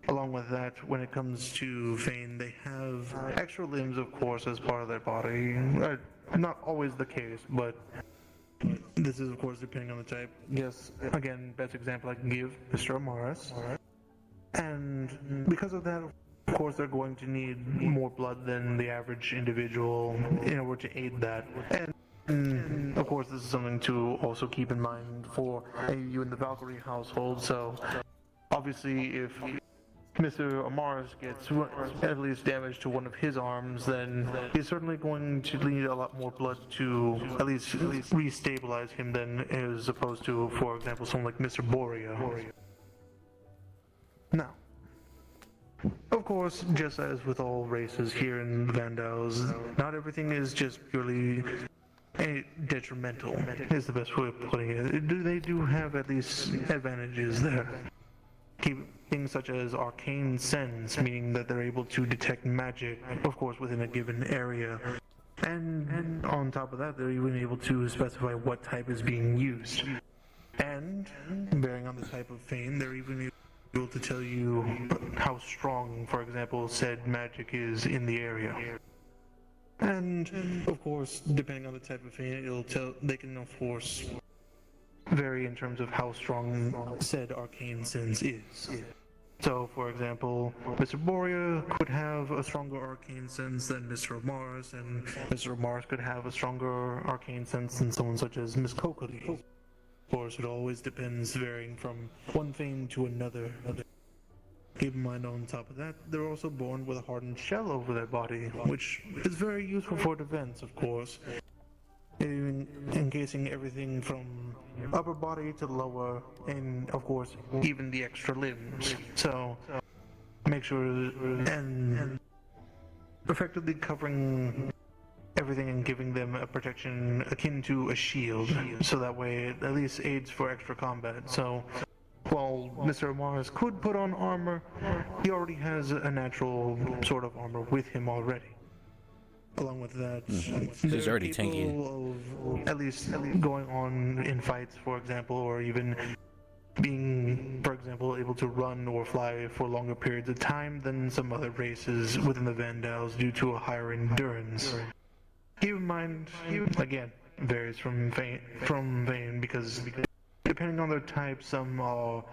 Along with that, when it comes to feign, they have extra limbs, of course, as part of their body. Not always the case, but this is, of course, depending on the type. Yes, again, best example I can give, Mr. Amaris. And because of that, of course, they're going to need more blood than the average individual in order to aid that. And of course, this is something to also keep in mind for you in the Valkyrie household. So, obviously, if Mr. Amaris gets at least damage to one of his arms, then he's certainly going to need a lot more blood to at least restabilize him than as opposed to, for example, someone like Mr. Borea. Now, of course, just as with all races here in the Vandals, not everything is just purely detrimental, is the best way of putting it. They do have at least advantages there. Things such as arcane sense, meaning that they're able to detect magic, of course, within a given area. And on top of that, they're even able to specify what type is being used. And, bearing on the type of feign, they're even able to tell you how strong, for example, said magic is in the area. And, of course, depending on the type of feign, they can, of course, vary in terms of how strong said arcane sense is. So, for example, Mr. Borea could have a stronger arcane sense than Mr. Amaris, and Mr. Amaris could have a stronger arcane sense than someone such as Miss Kokiri. Of course, it always depends, varying from one thing to another. Keep in mind, on top of that, they're also born with a hardened shell over their body, which is very useful for defense, of course, encasing everything from upper body to lower, and of course, even the extra limbs. So, make sure and effectively covering everything and giving them a protection akin to a shield, so that way it at least aids for extra combat. So, while Mr. Amaris could put on armor, he already has a natural sort of armor with him already. Along with that, He's already tanky. Of at least going on in fights, for example, or even being, for example, able to run or fly for longer periods of time than some other races within the Vandals due to a higher endurance. Keep in mind, again, varies from vein because depending on their type, some are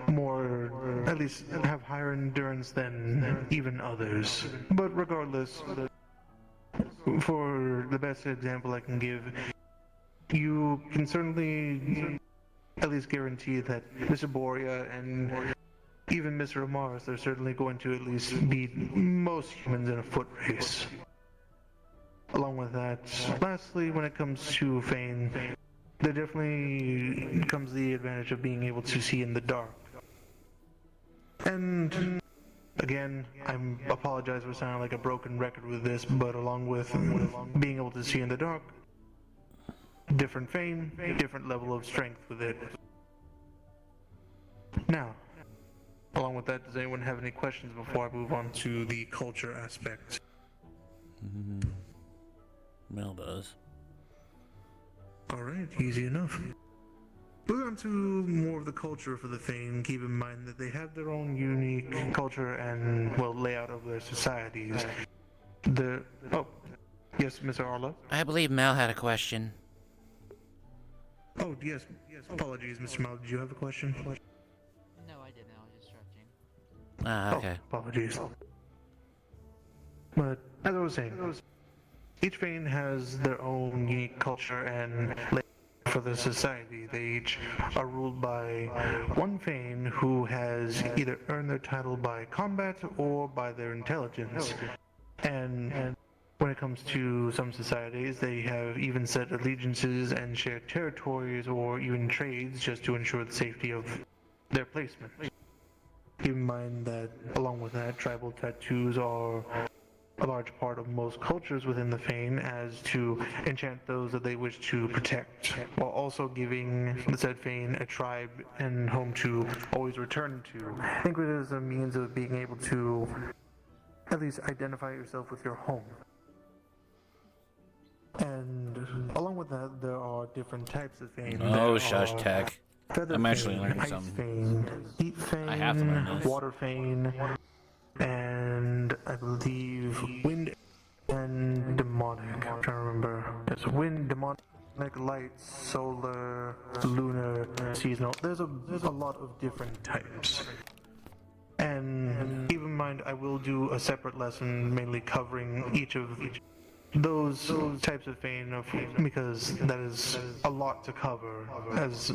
more, at least have higher endurance than even others. But regardless, for the best example I can give, you can certainly at least guarantee that Mr. Boria and even Mr. Amaris are certainly going to at least beat most humans in a foot race. Along with that, lastly, when it comes to Fane, there definitely comes the advantage of being able to see in the dark. And again, I apologize for sounding like a broken record with this, but along with being able to see in the dark, different Fane, different level of strength with it. Now, along with that, does anyone have any questions before I move on to the culture aspect? Mel does. Alright, easy enough. Moving on to more of the culture for the Fane. Keep in mind that they have their own unique culture and, well, layout of their societies. Oh, yes, Mr. Arlo? I believe Mel had a question. Oh, yes, apologies, Mr. Mel. Did you have a question? No, I didn't. I was just stretching. Ah, okay. Oh, apologies. But, as I was saying, each Fane has their own unique culture and layout for the society. They each are ruled by one Fane who has either earned their title by combat or by their intelligence. And when it comes to some societies, they have even set allegiances and shared territories or even trades just to ensure the safety of their placement. Keep in mind that, along with that, tribal tattoos are a large part of most cultures within the Fane as to enchant those that they wish to protect, while also giving the said Fane a tribe and home to always return to. I think it is a means of being able to at least identify yourself with your home. And along with that, there are different types of Fane. Oh, shush, tech. I'm actually learning Ice something. Fane, Heat Fane, I have to learn this. Water Fane, and I believe Wind and Demonic. I'm trying to remember. It's Wind, Demonic, Light, Solar, Lunar, Seasonal. There's a lot of different types. And keep in mind, I will do a separate lesson mainly covering each of those types of Fane, because that is a lot to cover, as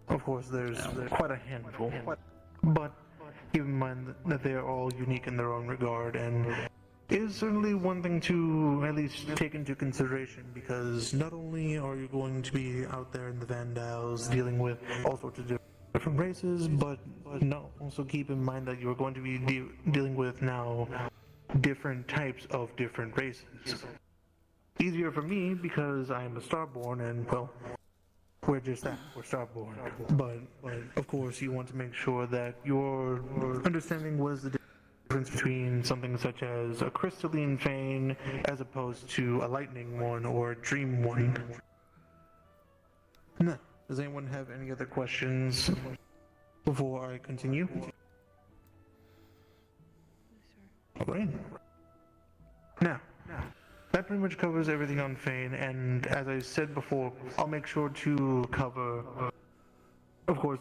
of course there's quite a handful. But keep in mind that they are all unique in their own regard, and it is certainly one thing to at least take into consideration, because not only are you going to be out there in the Vandals dealing with all sorts of different races, but no, also keep in mind that you're going to be dealing with now different types of different races. Easier for me because I am a Starborn, and well, we're just that, we're Starborn. But of course you want to make sure that you're understanding what is the difference between something such as a crystalline Fane as opposed to a lightning one or a dream one. Now, does anyone have any other questions before I continue? Alright. Now, that pretty much covers everything on Fane, and as I said before, I'll make sure to cover, of course,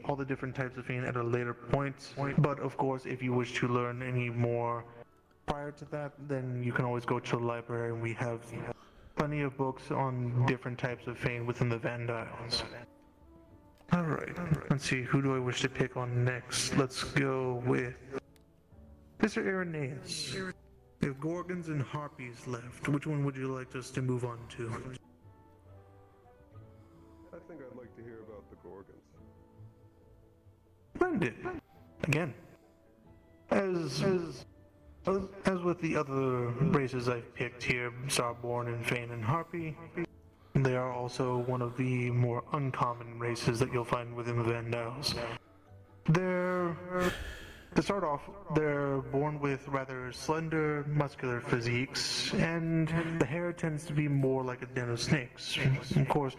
all the different types of Fane at a later point. But of course, if you wish to learn any more prior to that, then you can always go to the library, and we have plenty of books on different types of Fane within the Vandiles. Alright, let's see, who do I wish to pick on next? Let's go with Mr. Irenaeus. We have Gorgons and Harpies left. Which one would you like us to move on to? I think I'd like to hear about the Gorgons. Splendid. Again, as with the other races I've picked here, Starborn and Fane and Harpy, they are also one of the more uncommon races that you'll find within the Vandiles. To start off, they're born with rather slender, muscular physiques, and the hair tends to be more like a den of snakes. Of course,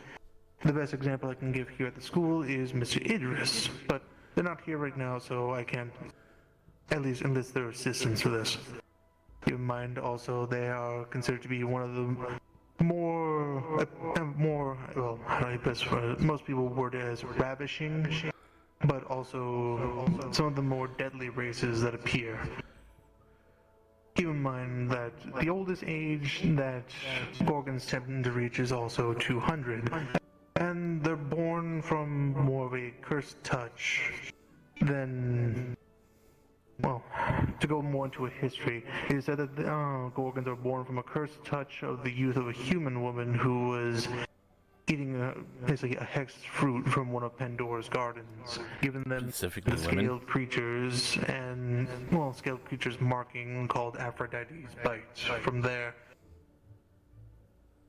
the best example I can give here at the school is Mr. Idris, but they're not here right now, so I can't at least enlist their assistance for this. Keep in mind also they are considered to be one of the more, well, I guess most people word it as ravishing, but also some of the more deadly races that appear. Keep in mind that the oldest age that Gorgons tend to reach is also 200, and they're born from more of a cursed touch than, well, to go more into a history. It is said that Gorgons are born from a cursed touch of the youth of a human woman who was eating basically a hexed fruit from one of Pandora's gardens, giving them the scaled creatures and, well, scaled creatures marking called Aphrodite's bite. From there,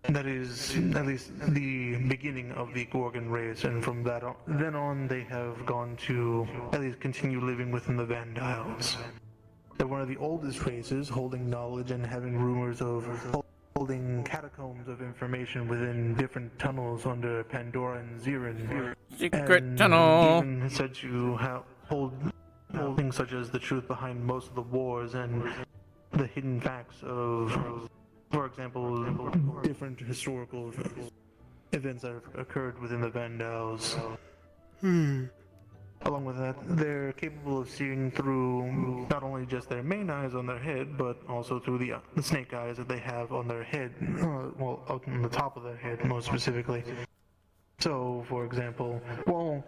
that is at least the beginning of the Gorgon race, and from that then on they have gone to at least continue living within the Vandiles. They're one of the oldest races, holding knowledge and having rumors of holding catacombs of information within different tunnels under Pandora and Zirin. Secret tunnel! Even said to hold things such as the truth behind most of the wars and the hidden facts of, for example, different historical events that have occurred within the Vandiles. Along with that, they're capable of seeing through not only just their main eyes on their head, but also through the snake eyes that they have on their head, well, out on the top of their head, most specifically. So, for example, well,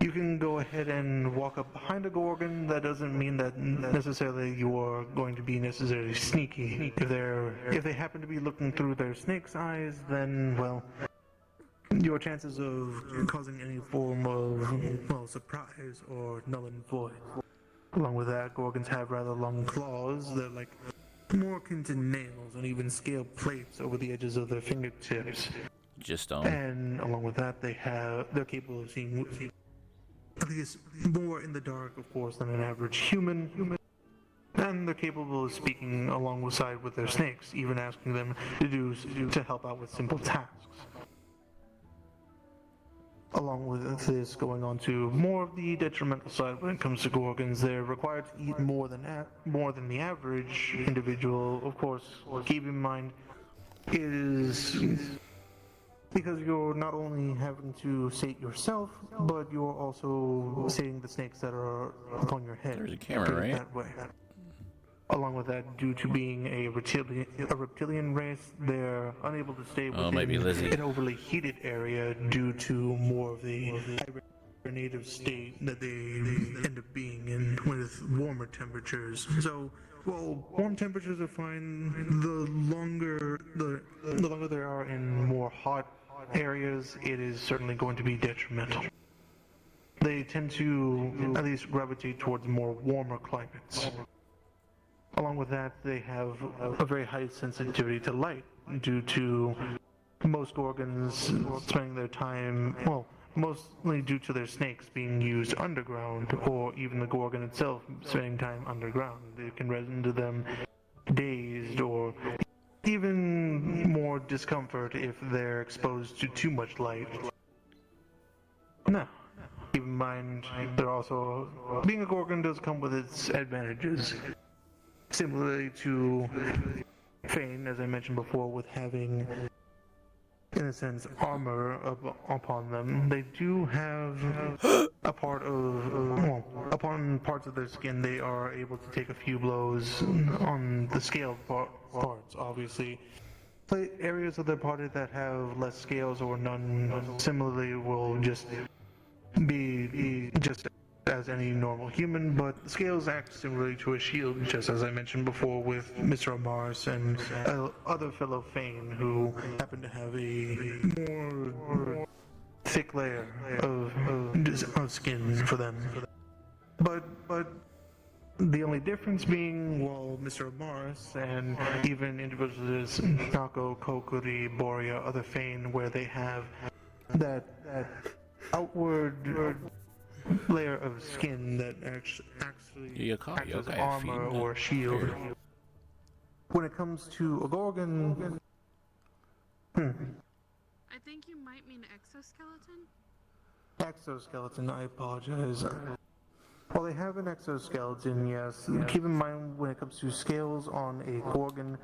you can go ahead and walk up behind a Gorgon. That doesn't mean that necessarily you are going to be necessarily sneaky. If they happen to be looking through their snake's eyes, then, well, your chances of causing any form of, well, surprise or null and void. Along with that, Gorgons have rather long claws. They're like more akin to nails and even scale plates over the edges of their fingertips. Just don't. And along with that, they're capable of seeing at least more in the dark, of course, than an average human. And they're capable of speaking alongside with their snakes, even asking them to help out with simple tasks. Along with this, going on to more of the detrimental side when it comes to Gorgons, they're required to eat more than the average individual. Of course, keep in mind, it is because you're not only having to sate yourself, but you're also sating the snakes that are upon your head. There's a camera, right? That way. Along with that, due to being a reptilian race, they're unable to stay within an overly heated area due to more of the hibernative state that they end up being in with warmer temperatures. So, well, warm temperatures are fine. The longer they are in more hot areas, it is certainly going to be detrimental. They tend to at least gravitate towards more warmer climates. Along with that, they have a very high sensitivity to light due to most Gorgons spending their time, well, mostly due to their snakes being used underground, or even the Gorgon itself spending time underground. It can render them dazed or even more discomfort if they're exposed to too much light. Now, keep in mind, they're also, being a Gorgon does come with its advantages. Similarly to Fane, as I mentioned before, with having, in a sense, armor upon them, they do have a part of, well, upon parts of their skin, they are able to take a few blows on the scaled parts, obviously. areas of their body that have less scales or none similarly will just be just as any normal human, but scales act similarly to a shield, just as I mentioned before with Mr. Mars and other fellow Fane who happen to have a more thick layer of skin for them. But the only difference being, well, Mr. Mars and even individuals such as Nako, Kokuri, Boria, other Fane, where they have that outward layer of skin that actually acts as armor or shield. When it comes to a Gorgon, I think you might mean exoskeleton. Exoskeleton, I apologize. Well, they have an exoskeleton, yes. Keep in mind when it comes to scales on a Gorgon,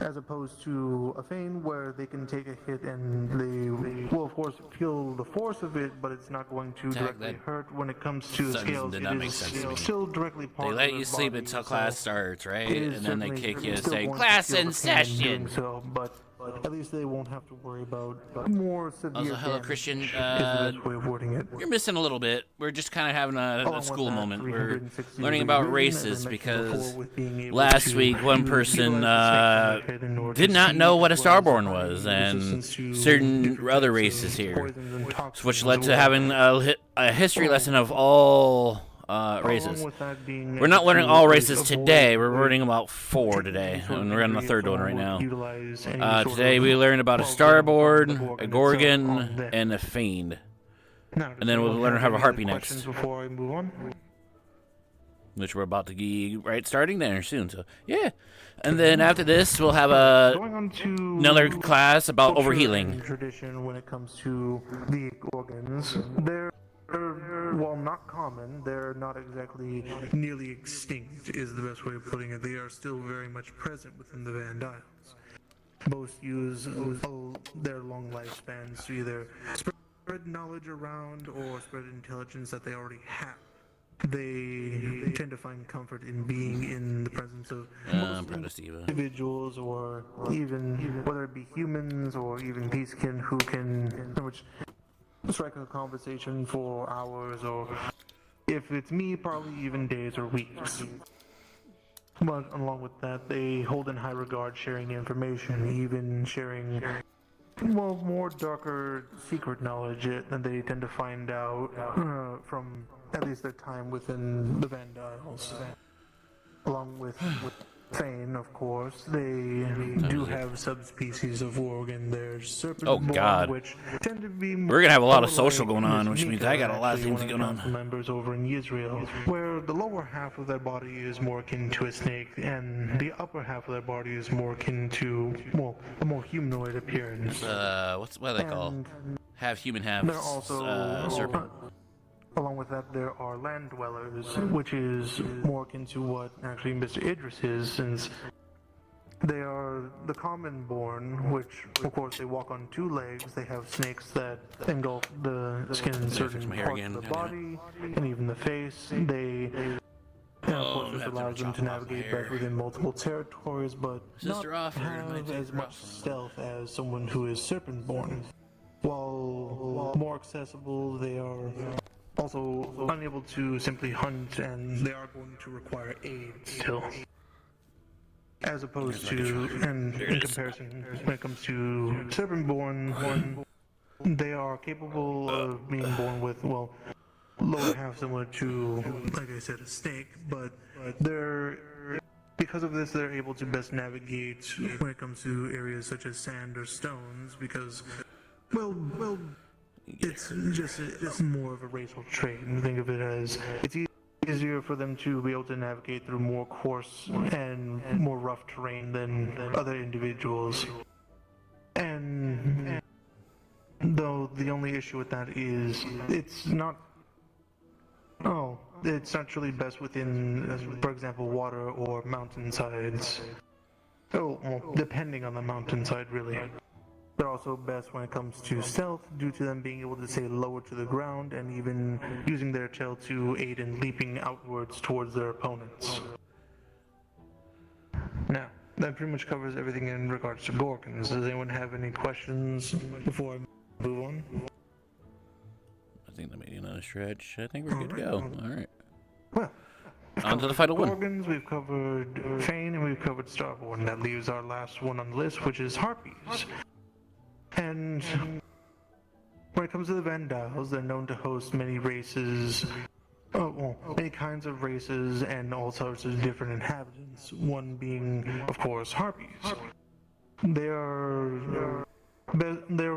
as opposed to a Fane where they can take a hit and they will of course feel the force of it, but it's not going to directly hurt. When it comes to scales, it is still directly part of They let their you sleep body, until so class starts, right? it is And then they certainly kick you and still say, going to class feel in the pain in session. doing so, but at least they won't have to worry about more severe Also, hello, damage, Christian. is the best way of wording it. You're missing a little bit. We're just kind of having a school moment. We're 360 learning degree about vision, races as I mentioned because before, with being able last to week one person utilize the snake method in order did to not see, know what a as well as starborn high was, and resistance to certain different other types races of here, poisons and toxins which as led to well. having a history lesson of all races. with that being We're not able learning to all at races least avoid today. We're learning about 4 today, sort of and we're on the injury third if one right someone now. would utilize any sort Today of, we learned about a well, getting from the starboard, a itself on gorgon, them. and a fiend. Now, And then we'll anyone learn how to any harpy other next, questions before I move on? which we're about to be starting there soon. So yeah, and then after this we'll have Going on to another class about culture overhealing. and tradition when it comes to the organs. They're while not common, they're not exactly nearly extinct, is the best way of putting it. They are still very much present within the Vandiles. Both use their long lifespans to either spread knowledge around or spread intelligence that they already have. They tend to find comfort in being in the presence of most individuals, or even whether it be humans or even peacekin, who can which strike a conversation for hours, or if it's me, probably even days or weeks. But along with that, they hold in high regard sharing information, even sharing, well, more darker secret knowledge that they tend to find out from at least their time within the Vandiles. Along with Fane, of course, they do have subspecies of Worgen. There's serpent which tend to be We're gonna have a lot of more social like going on, which Miss means Mika, I got a lot of actually, things one going the on. council members over in Israel, where the lower half of their body is more akin to a snake, and the upper half of their body is more akin to, well, a more humanoid appearance. What do they call? Half human, half They're also serpent. Along with that, there are land dwellers, which is more akin to what actually Mr. Idris is, since they are the common born, which of course they walk on 2 legs. They have snakes that engulf the skin in certain parts of the body, and even the face. They, and of course, this allows them to navigate best within multiple territories, but not have as much stealth as someone who is serpent-born. While more accessible, they are also unable to simply hunt, and they are going to require aid still. As opposed to, and in comparison, when it comes to serpent-born, they are capable of being born with, well, lower half similar to, like I said, a snake, but they're, because of this, they're able to best navigate when it comes to areas such as sand or stones, because, well, it's just more of a racial trait, and think of it as it's easier for them to be able to navigate through more coarse and more rough terrain than other individuals. And though the only issue with that is it's not really best within, for example, water or mountainsides. Oh, well, depending on the mountainside, really. They're also best when it comes to stealth, due to them being able to stay lower to the ground and even using their tail to aid in leaping outwards towards their opponents. Now, that pretty much covers everything in regards to Gorgons. Does anyone have any questions before I move on? I think that made it on a stretch. I think we're good to go. All right. Well, on to the final one. Gorgons, we've covered Fane, and we've covered Starborn. That leaves our last one on the list, which is Harpies. And when it comes to the Vandalis, they're known to host many races, many kinds of races and all sorts of different inhabitants, one being, of course, Harpies. They're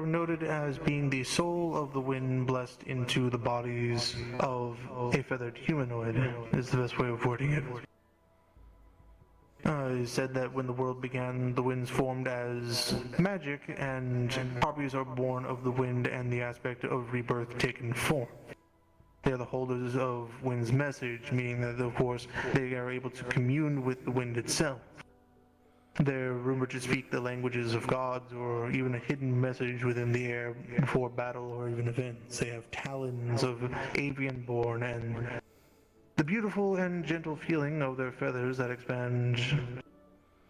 noted as being the soul of the wind blessed into the bodies of a feathered humanoid, is the best way of wording it. It said that when the world began, the winds formed as magic, and Harpies are born of the wind and the aspect of rebirth taken form. They are the holders of wind's message, meaning that, of course, they are able to commune with the wind itself. They're rumored to speak the languages of gods, or even a hidden message within the air before battle or even events. They have talons of avian-born, and the beautiful and gentle feeling of their feathers that expand,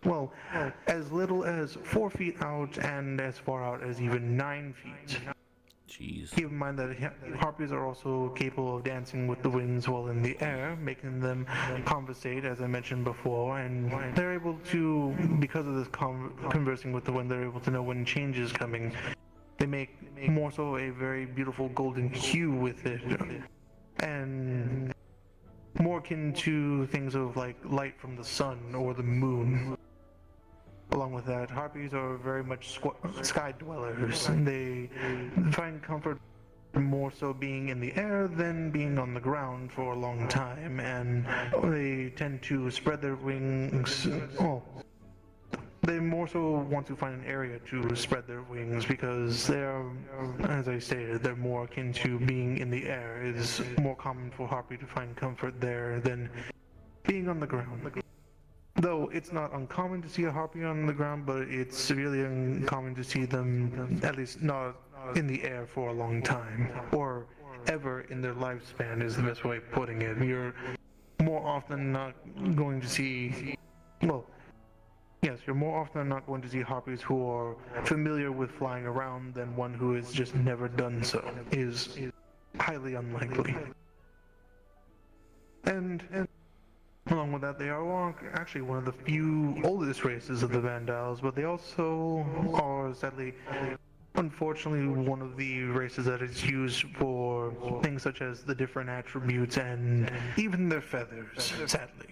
well, as little as 4 feet out and as far out as even 9 feet. Jeez. Keep in mind that Harpies are also capable of dancing with the winds while in the air, making them conversate, as I mentioned before, and they're able to, because of this conversing with the wind, they're able to know when change is coming. They make more so a very beautiful golden hue with it, and more akin to things of like light from the sun or the moon. Along with that, Harpies are very much sky dwellers. They find comfort more so being in the air than being on the ground for a long time, and they tend to spread their wings. They more so want to find an area to spread their wings because they're, as I stated, they're more akin to being in the air. It is more common for Harpy to find comfort there than being on the ground. Though it's not uncommon to see a Harpy on the ground, but it's severely uncommon to see them, at least not in the air for a long time, or ever in their lifespan is the best way of putting it. You're more often not going to see, you're more often than not going to see Harpies who are familiar with flying around than one who has just never done so. Is highly unlikely. And along with that, they are actually one of the few oldest races of the Vandals, but they also are, sadly, unfortunately, one of the races that is used for things such as the different attributes and even their feathers, sadly.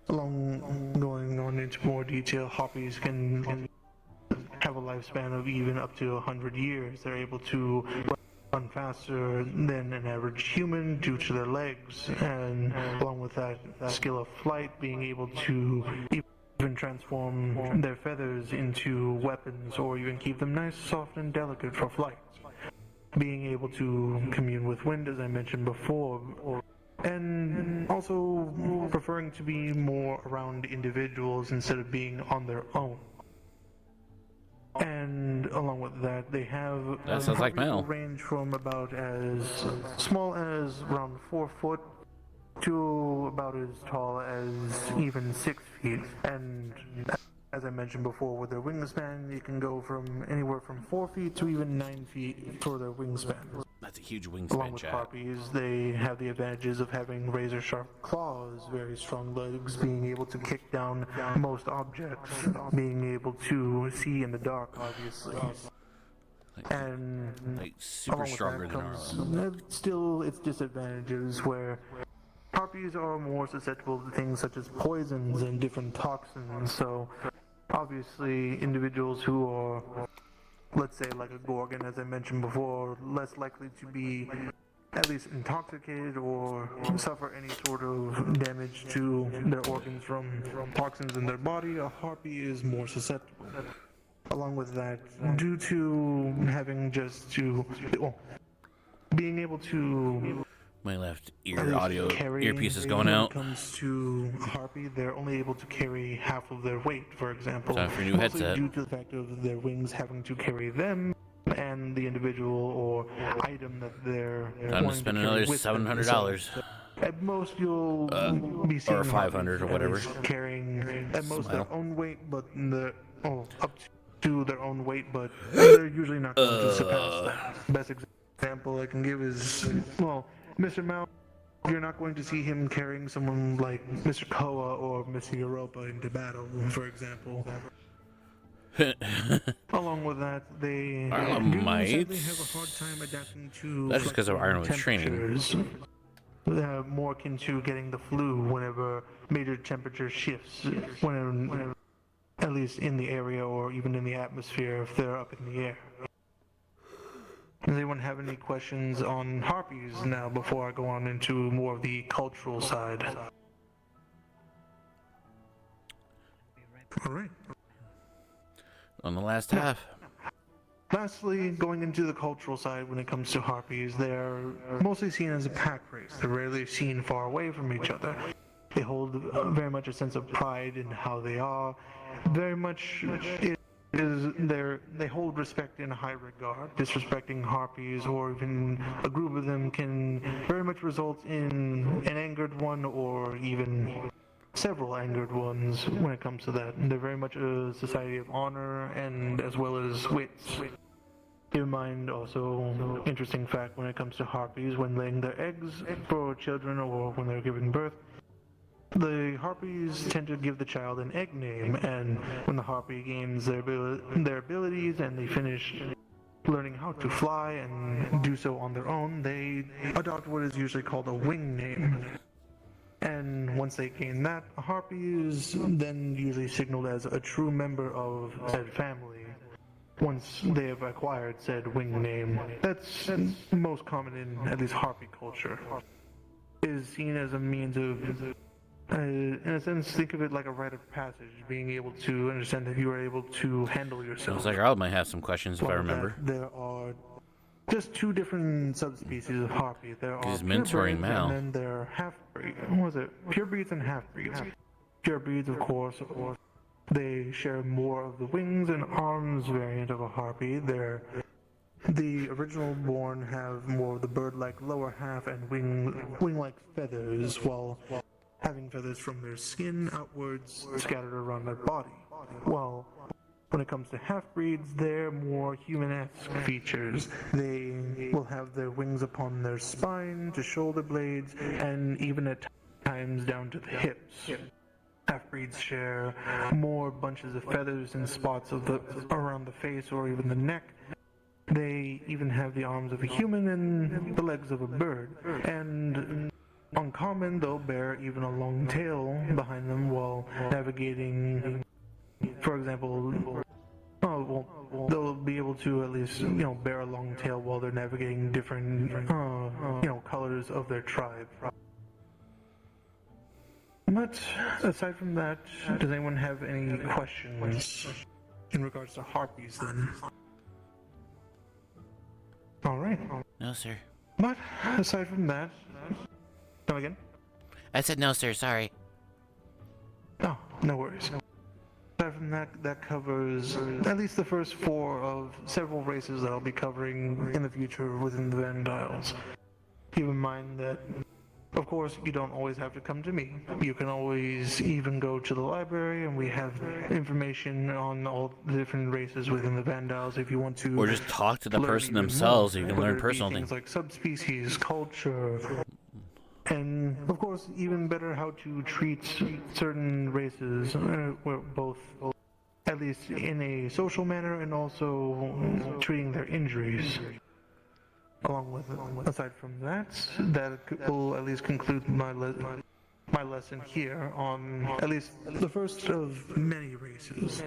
Going on into more detail, Harpies can have a lifespan of even up to 100 years. They're able to run faster than an average human due to their legs, and along with that skill of flight, being able to even transform their feathers into weapons or even keep them nice, soft, and delicate for flight. Being able to commune with wind, as I mentioned before, and also preferring to be more around individuals instead of being on their own. And along with that, they have that sounds like Mel. Range from about as small as around 4 foot to about as tall as even 6 feet. And as I mentioned before, with their wingspan, it can go from anywhere from 4 feet to even 9 feet for their wingspan. That's a huge wingspan, Along with Harpies, they have the advantages of having razor-sharp claws, very strong legs, being able to kick down most objects, being able to see in the dark, obviously. And like super stronger than Arlo. Still, its disadvantages where Harpies are more susceptible to things such as poisons and different toxins, so obviously individuals who are, let's say like a Gorgon, as I mentioned before, less likely to be at least intoxicated or suffer any sort of damage to their organs from toxins in their body. A Harpy is more susceptible. Along with that, due to having being able to my left ear audio earpiece is going out. When it comes to Harpy, they're only able to carry half of their weight, for example. Time for a new headset. Due to the fact of their wings having to carry them and the individual or item that they're time to spend another $700. At most, you'll be seeing or $500 or whatever, carrying at most Smile. their own weight, but up to their own weight, but they're usually not going to surpass that. Best example I can give is, well, Mr. Mao. You're not going to see him carrying someone like Mr. Koa or Mr. Europa into battle, for example. Along with that, they Arlo do might. sadly have a hard time adapting to That's just because of fluctuating Arno's training. temperatures. They're more akin to getting the flu whenever major temperature shifts, whenever, at least in the area or even in the atmosphere if they're up in the air. Does anyone have any questions on harpies now before I go on into more of the cultural side? All right. On the last half. Lastly, going into the cultural side when it comes to harpies, they're mostly seen as a pack race. They're rarely seen far away from each other. They hold very much a sense of pride in how they are. Very much they hold respect in high regard. Disrespecting harpies or even a group of them can very much result in an angered one or even several angered ones when it comes to that. They're very much a society of honor and as well as wits. Keep in mind also, interesting fact when it comes to harpies, when laying their eggs for children or when they're giving birth, the harpies tend to give the child an egg name, and when the harpy gains their abilities and they finish learning how to fly and do so on their own, they adopt what is usually called a wing name. And once they gain that, a harpy is then usually signaled as a true member of said family. Once they have acquired said wing name, that's most common in at least harpy culture. It is seen as a means of, in a sense, think of it like a rite of passage, being able to understand that you are able to handle yourself. Looks like Arl might have some questions if I remember. There are just two different subspecies of harpy. There are He's mentoring purebreds Mal. and then there are half-breeds. What was it? Purebreeds and half-breeds. Purebreeds, of course, they share more of the wings and arms variant of a harpy. The original born have more of the bird-like lower half and wing-like feathers, while having feathers from their skin outwards scattered around their body. While when it comes to half-breeds, they're more human-esque features. They will have their wings upon their spine to shoulder blades, and even at times down to the hips. Half-breeds share more bunches of feathers and spots around the face or even the neck. They even have the arms of a human and the legs of a bird. And uncommon, they'll bear even a long tail behind them while navigating. For example, they'll be able to at least, bear a long tail while they're navigating different, colors of their tribe. But aside from that, does anyone have any questions in regards to harpies then? Alright. No, sir. But aside from that, come again? I said no, sir. Sorry. Oh, no worries. Aside from that, that covers at least the first 4 of several races that I'll be covering in the future within the Vandiles. Keep in mind that, of course, you don't always have to come to me. You can always even go to the library, and we have information on all the different races within the Vandiles if you want to. Or just talk to the learn person even themselves. more, You can whether learn it be personal things things. like subspecies, culture, and of course, even better, how to treat certain races, both at least in a social manner and also treating their injuries. Along with, aside from that, that will at least conclude my lesson here on at least the first of many races.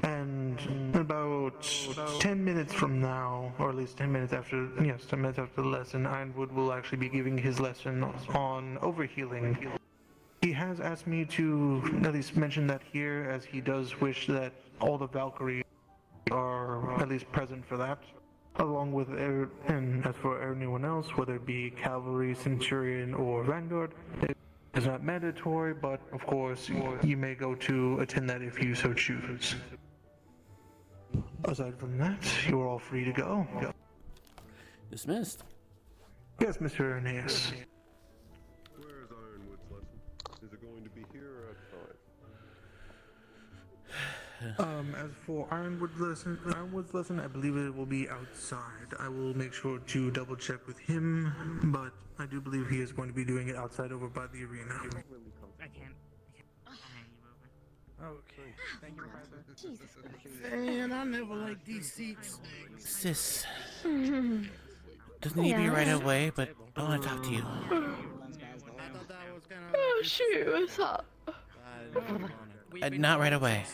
And about 10 minutes from now, or at least 10 minutes after, 10 minutes after the lesson, Ironwood will actually be giving his lesson on overhealing. He has asked me to at least mention that here, as he does wish that all the Valkyries are at least present for that. Along with, and as for anyone else, whether it be Cavalry, Centurion, or Vanguard, it is not mandatory, but of course, you may go to attend that if you so choose. Aside from that, you're all free to go. Dismissed. Yes, Mr. Aeneas. Where is Ironwood's lesson? Is it going to be here or outside? As for Ironwood's lesson, I believe it will be outside. I will make sure to double check with him, but I do believe he is going to be doing it outside over by the arena. I can't. Okay. Thank you, Professor. Jesus Christ. Man, I never liked these seats. Sis. Doesn't need to be right away, but I want to talk to you. Oh shoot, what's up? Not right away.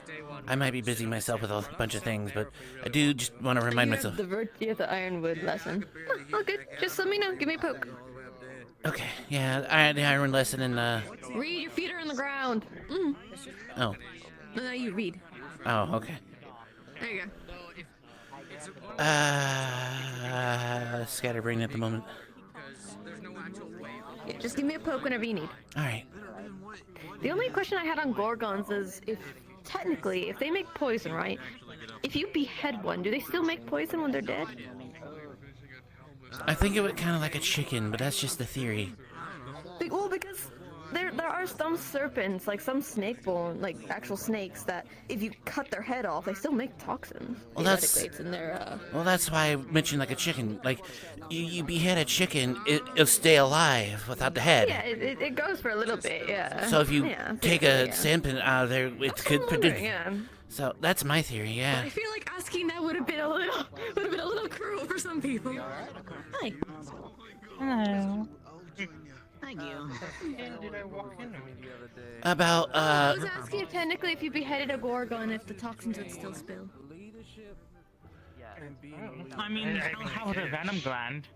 I might be busy myself with a bunch of things, but I do just want to remind myself. You have the Ironwood lesson. Oh, good. Just let me know. Give me a poke. Okay, yeah, the Iron lesson and Read, your feet are on the ground. Mm. Oh. No, you read. Oh, okay. There you go. Scatterbrain at the moment. Yeah, just give me a poke whenever you need. Alright. The only question I had on Gorgons is if they make poison, right? If you behead one, do they still make poison when they're dead? I think it would kind of like a chicken, but that's just the theory. Well, because there are some serpents, like some snake bone, like actual snakes, that if you cut their head off, they still make toxins. Well, that's It's in their, well, that's why I mentioned like a chicken. Like, you behead a chicken, it'll stay alive without the head. Yeah, it goes for a little bit, yeah. So if you take a yeah. sandpin out of there, it could produce. Yeah. So that's my theory, yeah. I feel like asking that would have been a little cruel for some people. Hi. Hello. Thank you. Did I walk in? About, I was asking if technically if you beheaded a Gorgon, if the toxins would still spill. I mean, how would a venom gland?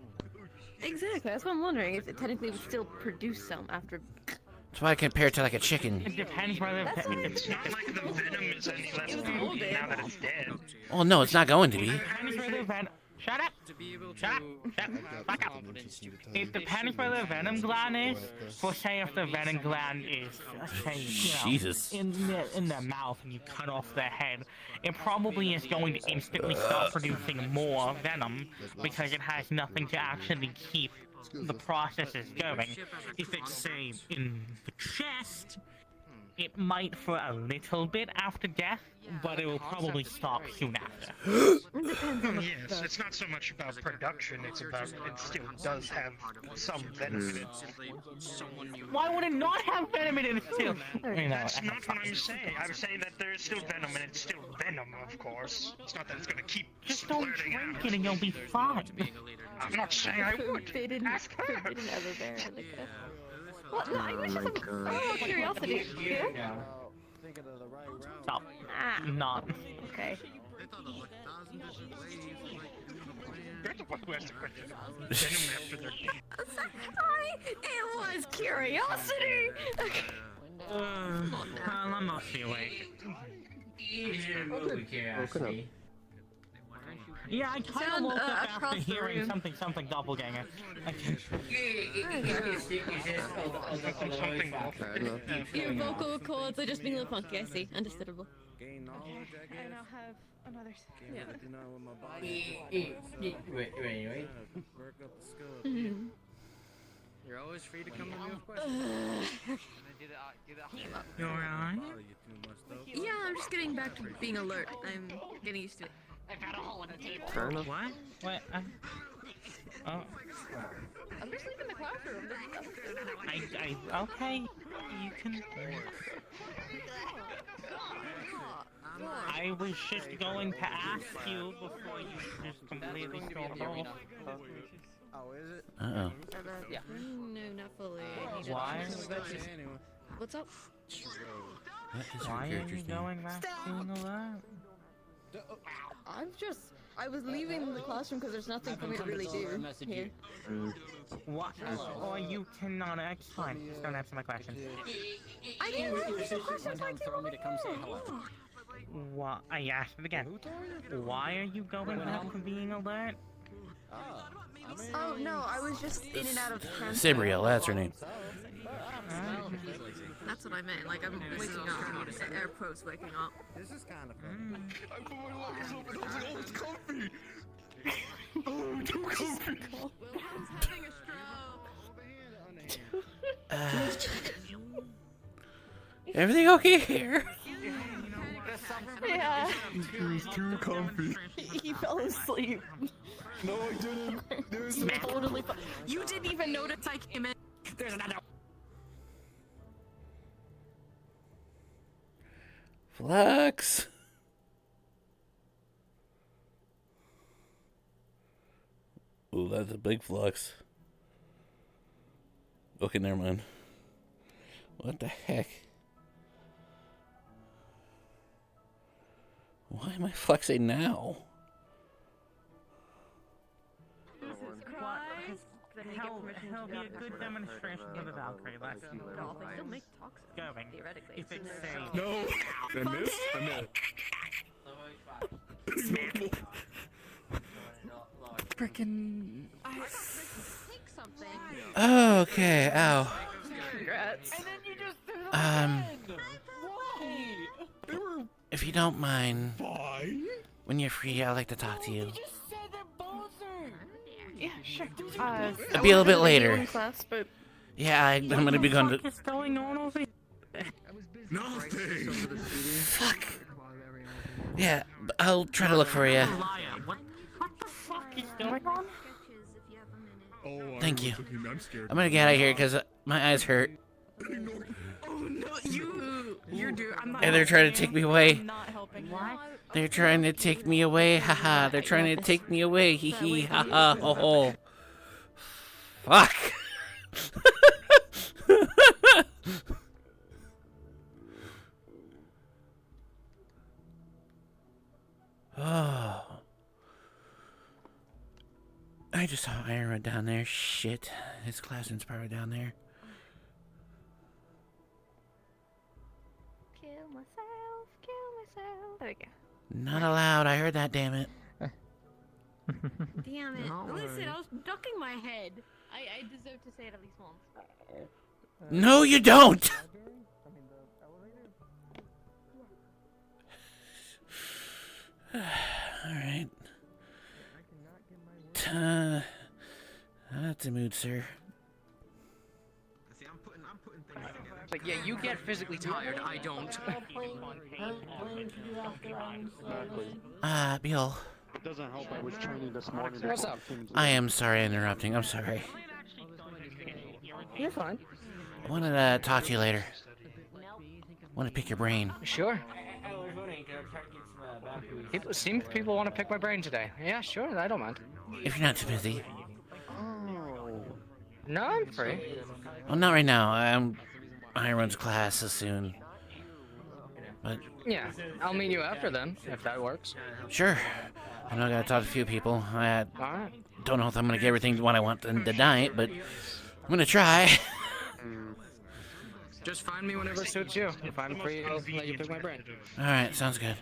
Exactly, that's what I'm wondering, if it technically would still produce some after... That's why I compare it to like a chicken. It depends whether it's not like the venom is any less potent now that it's dead. Well, no, it's not going to be. It depends whether Shut up! Shut up! Fuck up! It depends where the venom gland is. For say if the venom gland is, say, Jesus. in the mouth and you cut off their head, it probably is going to instantly start producing more venom because it has nothing to actually keep the processes going. If it's, say, in the chest, it might for a little bit after death, but it will probably stop soon after. Yes, it's not so much about production, it's about it still does have some venom in it. Why would it not have venom in it still? That's not what I'm saying. I'm saying that there is still venom, and it's still venom, of course. It's not that it's gonna keep just don't splurting drink out. it and you'll be fine. I'm not saying I would. Ask her. What? No, I was just a curiosity. Yeah? Stop. Not. Okay. You're the one who asked the question about venom after they're dead. It was curiosity! I'm not awake. Yeah, I kind of woke up after hearing something doppelganger. Your vocal cords are just being a little funky, I see. Understandable. I now have another. You're always free to come to me with questions. You alright? Yeah, I'm just getting back to being alert. I'm getting used to it. I got a hole in the table. What? What? Oh. I'm just leaving the classroom. Okay. You can. I was just going to ask you before you just completely stormed off. Oh, is it? Uh-oh. Yeah. No, not fully. Why? What's up? What is Why your are character's you name? going back to I was leaving the classroom because there's nothing for me to really do here. What? Or you cannot. It's fine. Just don't answer my question. I didn't answer the questions like you were What? I asked it again. Why are you going back to being alert? Oh no, I was just in and out of transport. Sabriel, that's her name. That's what I meant. Like I'm waking up. Air quotes waking up. This is kind of fun. I put my legs up and I was like, oh, it's comfy. Oh, too comfy. Having a stroke. Everything okay here? Yeah, Yeah. He's too comfy. He fell asleep. No, I didn't. There's no. Totally. You didn't even notice I came in. There's another. Flux. Ooh, that's a big flux. Okay, never mind. What the heck? Why am I fluxing now? He'll be a good demonstration for the Valkyrie lesson. No, they still make toxins. Going. Theoretically. If it's safe. No. I missed. Frickin'. Take something. Okay, ow. Congrats. And then you just threw the Why? If you don't mind, Fine. when you're free, I'd like to talk to you. Yeah, sure. It'll be a little bit later. In class, but Yeah, I'm gonna be going to. What's going on over here? Nothing. Fuck. Yeah, I'll try to look for you. What the fuck is going on? Oh, Thank you. I'm scared. I'm gonna get out of here because my eyes hurt. Oh no, you're dude. I'm not. And they're trying to take me away. not helping. What? They're trying to take me away. Haha. They're trying to take me away. Hee hee. Haha. Ho ho. Fuck. Oh. I just saw Ira down there. Shit. His classroom's probably down there. Kill myself, kill myself. There we go. Not allowed. I heard that, damn it. Damn it. No Listen, worries. I was ducking my head. I deserve to say it at least once. No, you don't! Alright. That's a mood, sir. But yeah, you get physically tired. I don't. Bill. It doesn't help. I was training this morning. What's up? I am sorry interrupting. I'm sorry. You're fine. I wanted to talk to you later. Want to pick your brain. Sure. People want to pick my brain today. Yeah, sure. I don't mind. If you're not too busy. No, I'm free. Well, not right now. I runs classes soon. But Yeah, I'll meet you after then, if that works. sure. I know I gotta talk to a few people. I Alright. don't know if I'm gonna get everything what I want tonight, but I'm gonna try. Just find me whenever it suits you. If I'm free, I'll let you pick my brain. Alright, sounds good.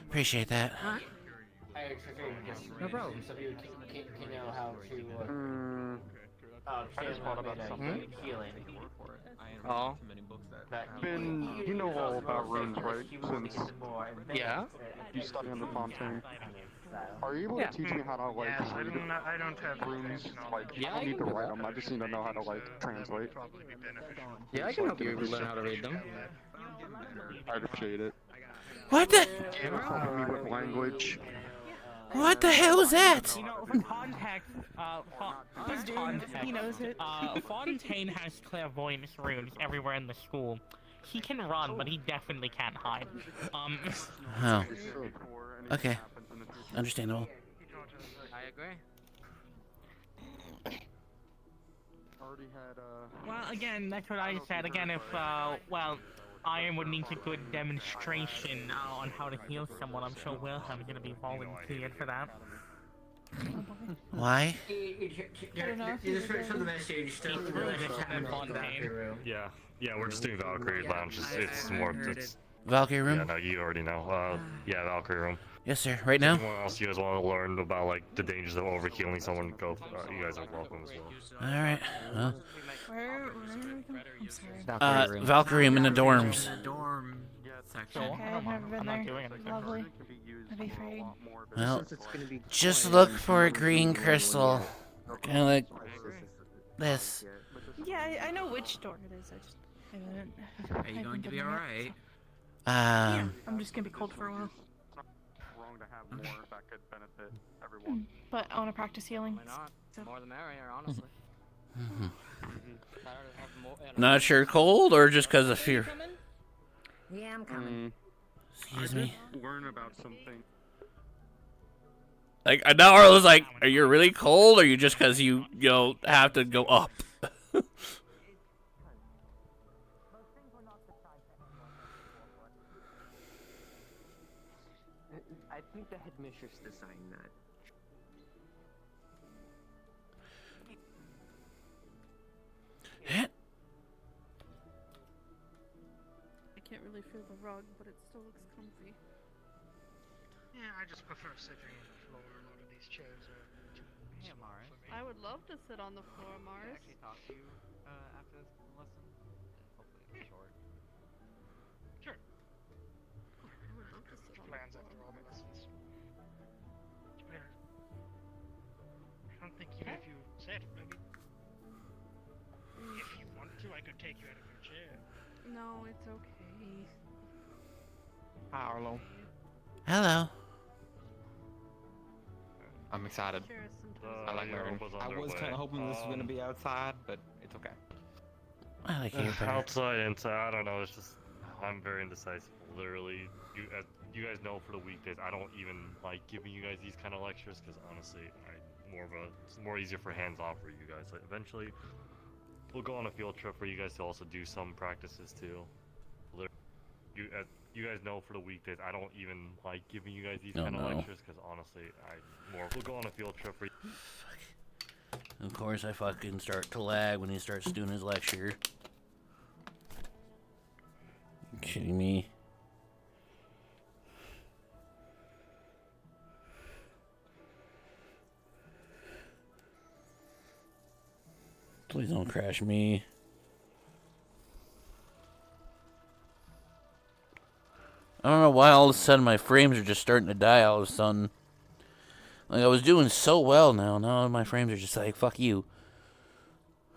Appreciate that. No problem. I just thought about something. Oh. Ben, you know all about runes, right? Since Yeah. you study under Fontaine. Are you able Yeah. to teach me how to like Yes, read I don't have runes? Like, Yeah, I don't I need to can do write that. them. I just need to know how to like translate. Yeah, I can help you learn how to read them. I appreciate it. What the? Helping me with language. What the hell is that? You know, for context, He knows it. Fontaine has clairvoyance runes everywhere in the school. He can run, but he definitely can't hide. Oh. Okay. Understandable. I agree. Already had Well, again, that's what I said. Again, if, Iron would need a good demonstration on how to heal someone, I'm sure Wilhelm's gonna be volunteered for that. Why? Yeah, we're just doing Valkyrie Lounge. It's more. It's, Valkyrie room? Yeah, no, you already know. Yeah, Valkyrie room. Yes, sir. Right now? Anyone else you guys want to learn about like the dangers of overhealing someone? Go. You guys are welcome as well. Alright. Well. Where I'm sorry. Valkyrie room in the dorms. Okay, I've never been there. Lovely. I'd be afraid. Well, just look for a green crystal. Kind of like this. Yeah, I know which door it is. I just. Are you going to be alright? I'm just gonna be cold for a while. Wrong to have more if that could benefit everyone. But I want to practice healing. Why not? So. More the merrier, honestly. Not sure cold or just because of fear. Yeah, I'm coming. Excuse I me. did learn about something. Like now Arlo's like, are you really cold or you just because you have to go up? I think the headmistress designed that. I can't really feel the rug, but it still looks comfy. Yeah, I just prefer sitting on the floor. A lot of these chairs are too small for me. I would love to sit on the floor, Mars. Actually talk to you after this lesson. Hopefully it'll be short. Sure. I would love to sit on the Plans floor. after all the lessons. I don't think even if you said maybe. If you want to, I could take you out of your chair. No, it's okay. Hi, Arlo. Hello. I'm excited. I like learning. I was kind of hoping this was gonna be outside, but it's okay. I like it better. Outside, inside, I don't know. It's just I'm very indecisive. Literally, you guys know for the weekdays, I don't even like giving you guys these kind of lectures because honestly, it's more easier for hands-on for you guys. Like eventually, we'll go on a field trip for you guys to also do some practices too. Literally, you guys know for the weekdays, I don't even like giving you guys these kind of lectures because honestly, we'll go on a field trip for you. Of course, I fucking start to lag when he starts doing his lecture. You kidding me? Please don't crash me. I don't know why all of a sudden my frames are just starting to die all of a sudden. Like I was doing so well now my frames are just like, fuck you.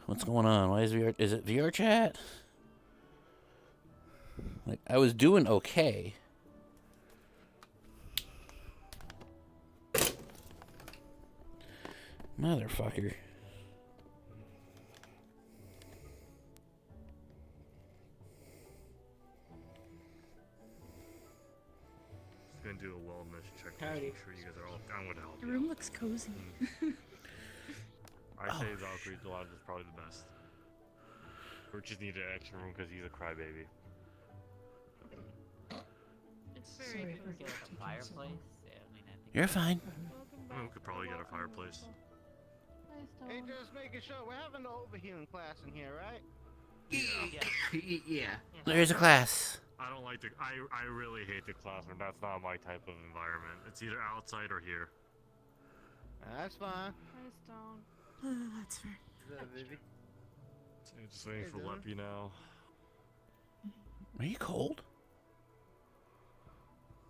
What's going on? Why is it VR chat? Like I was doing okay. Motherfucker. Gonna do a wellness check to make sure you guys are all down with help. The room looks cozy. I say Valkyrie's Lodge is probably the best. We just need an extra room because he's a crybaby. It's very Can we get like a fireplace? Yeah, I mean, I think You're fine. I mean, we could probably get a fireplace. Hey, just making sure we're having the overhealing class in here, right? Yeah. There's a class. I don't like I really hate the classroom. That's not my type of environment. It's either outside or here. That's fine. Hi, Stone. That's fair. What's up, baby? So just waiting for Leppy now. Are you cold?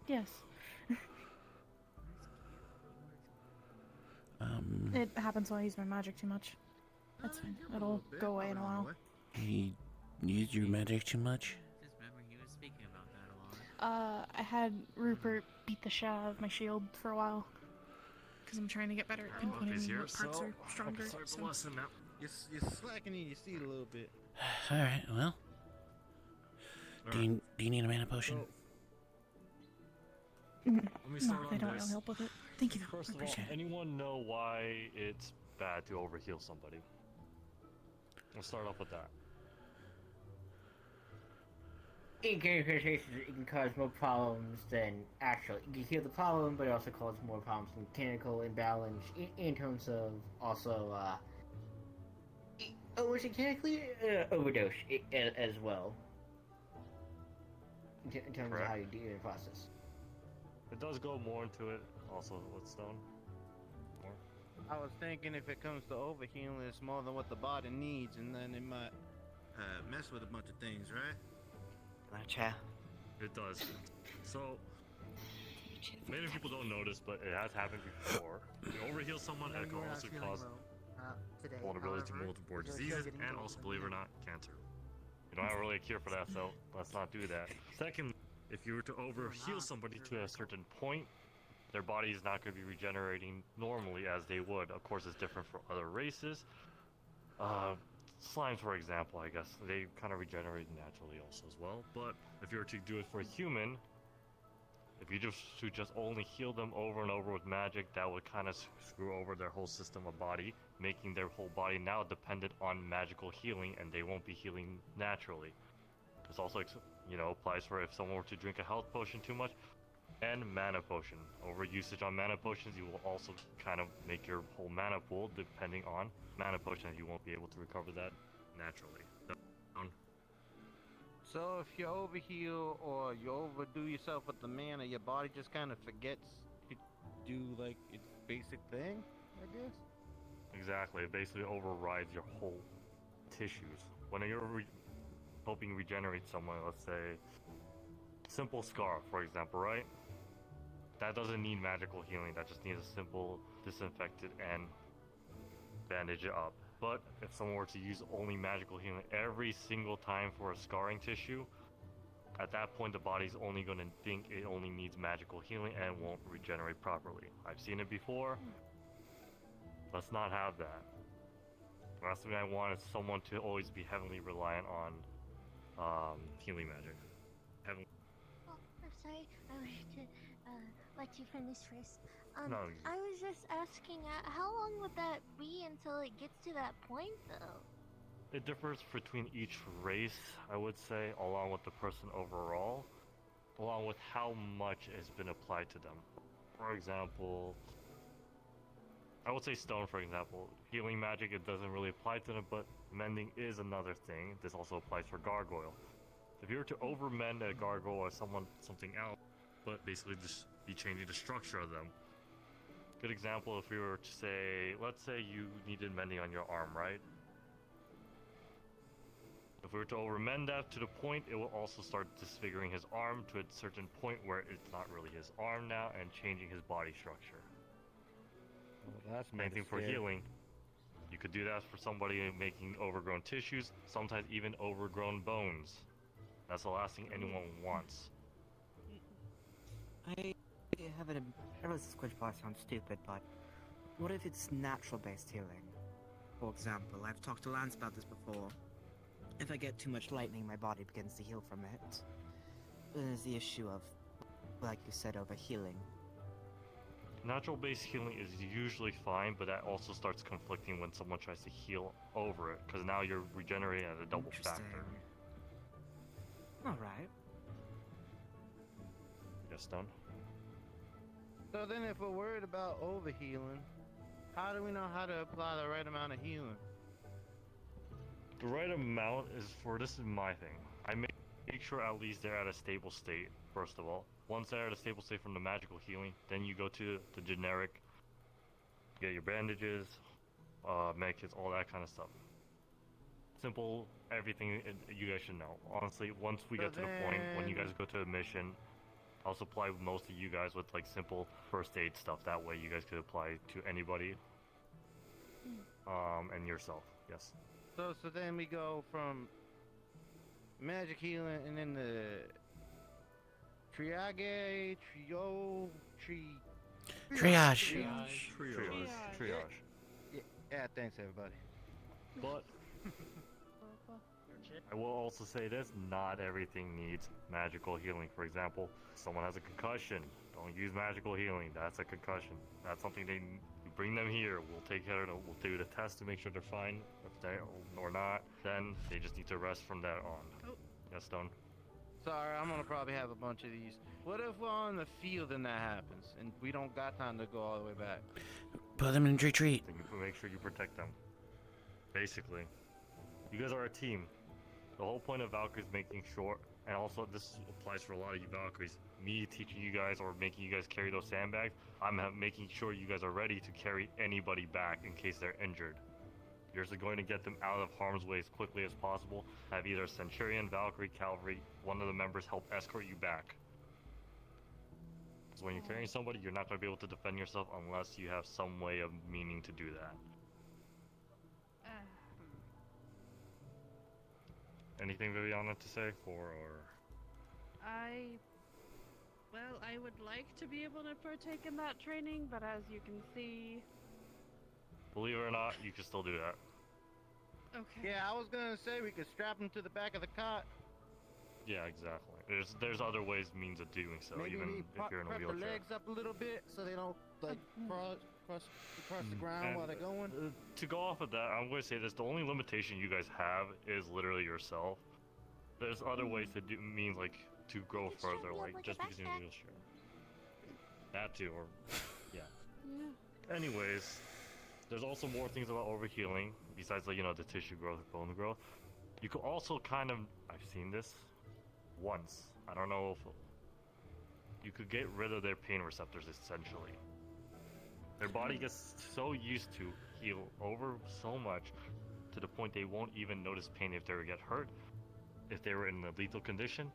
Yes. It happens when I use my magic too much. That's fine. It'll go away in a while. You use your magic too much? Just remember he was speaking about that a lot. I had Rupert beat the shit out of my shield for a while. Because I'm trying to get better at pinpointing what parts are stronger. So. You're slacking in your seat a little bit. Alright, well. Do you need a mana potion? Let me No, start they on don't this. really help with it. Thank you though. First I of all, appreciate it. anyone know why it's bad to overheal somebody? We'll start off with that. In cases, it can cause more problems than actually. You can heal the problem, but it also causes more problems. Mechanical imbalance in terms of also, mechanically overdose as well. In terms of how you do your process. It does go more into it, also with Stone. More. I was thinking if it comes to overhealing, it's more than what the body needs, and then it might mess with a bunch of things, right? Gotcha. It does. So, many people don't notice, but it has happened before. You overheal someone, and it can also cause vulnerability to multiple diseases, and also, believe it or not, cancer. You don't have really a cure for that, so let's not do that. Second, if you were to over heal somebody to a certain point, their body is not going to be regenerating normally as they would. Of course, it's different for other races. Slimes, for example, I guess, they kind of regenerate naturally also as well. But if you were to do it for a human, if you just only heal them over and over with magic, that would kind of screw over their whole system of body, making their whole body now dependent on magical healing, and they won't be healing naturally. This also, applies for if someone were to drink a health potion too much, and mana potion. Over usage on mana potions, you will also kind of make your whole mana pool depending on mana potions. You won't be able to recover that naturally. So if you overheal or you overdo yourself with the mana, your body just kind of forgets to do like its basic thing, I guess? Exactly, it basically overrides your whole tissues. When you're helping regenerate someone, let's say, simple scar, for example, right? That doesn't need magical healing, that just needs a simple disinfect it and bandage it up. But if someone were to use only magical healing every single time for a scarring tissue, at that point the body's only going to think it only needs magical healing and won't regenerate properly. I've seen it before. Let's not have that. The last thing I want is someone to always be heavily reliant on healing magic. Oh, I'm sorry. I wanted to let you finish first. No, I was just asking, how long would that be until it gets to that point, though? it differs between each race, I would say, along with the person overall, along with how much has been applied to them. For example, I would say stone, for example. Healing magic, it doesn't really apply to them, but mending is another thing. This also applies for gargoyle. If you were to over-mend a gargoyle or something else, but basically just be changing the structure of them. Good example, if we were to say, let's say you needed mending on your arm, right? If we were to over-mend that to the point, it will also start disfiguring his arm to a certain point where it's not really his arm now and changing his body structure. Well, that's Same thing for healing. You could do that for somebody making overgrown tissues, sometimes even overgrown bones. That's the last thing anyone wants. I have an... I know this probably sounds stupid, but what if it's natural-based healing? For example, I've talked to Lance about this before. If I get too much lightning, my body begins to heal from it. Then there's the issue of, like you said, overhealing. Natural-based healing is usually fine, but that also starts conflicting when someone tries to heal over it, because now you're regenerating at a double factor. Alright. Yes, Stone? So then if we're worried about overhealing, how do we know how to apply the right amount of healing? The right amount is this is my thing. I make sure at least they're at a stable state, first of all. Once they're at a stable state from the magical healing, then you go to the generic, get your bandages, medkits, all that kind of stuff. Simple, everything you guys should know. Honestly, once we get to the point when you guys go to a mission, I'll supply most of you guys with like simple first aid stuff. That way you guys could apply to anybody, and yourself. Yes. So then we go from magic healing and then the triage, Triage. Yeah, thanks everybody. But I will also say this, not everything needs magical healing. For example, someone has a concussion, don't use magical healing, that's a concussion. That's something you bring them here, we'll take care of it, we'll do the test to make sure they're fine, if they or not, then they just need to rest from that on. Oh. Yes, Stone? Sorry, I'm gonna probably have a bunch of these. What if we're on the field and that happens, and we don't got time to go all the way back? Put them in retreat. Then you make sure you protect them. Basically. You guys are a team. The whole point of Valkyrie is making sure, and also this applies for a lot of you Valkyries, me teaching you guys or making you guys carry those sandbags, I'm making sure you guys are ready to carry anybody back in case they're injured. You're just going to get them out of harm's way as quickly as possible, have either Centurion, Valkyrie, Cavalry, one of the members help escort you back. So when you're carrying somebody, you're not going to be able to defend yourself unless you have some way of meaning to do that. Anything Viviana to say for or? I Well, I would like to be able to partake in that training, but as you can see... Believe it or not, you can still do that. Okay. Yeah, I was gonna say we could strap him to the back of the cot. Yeah, exactly. There's other ways, means of doing so, Maybe even we if you're in a prep the wheelchair. legs up a little bit so they don't like cross the ground And, while they're going. To go off of that, I'm going to say this: the only limitation you guys have is literally yourself. There's other ways to do means like to go further, like just because you're in a wheelchair. That too, or yeah. Yeah. Anyways, there's also more things about overhealing besides like the tissue growth, bone growth. You could also kind of, I've seen this once. I don't know if you could get rid of their pain receptors essentially. Their body gets so used to heal over so much to the point they won't even notice pain if they get hurt. If they were in a lethal condition,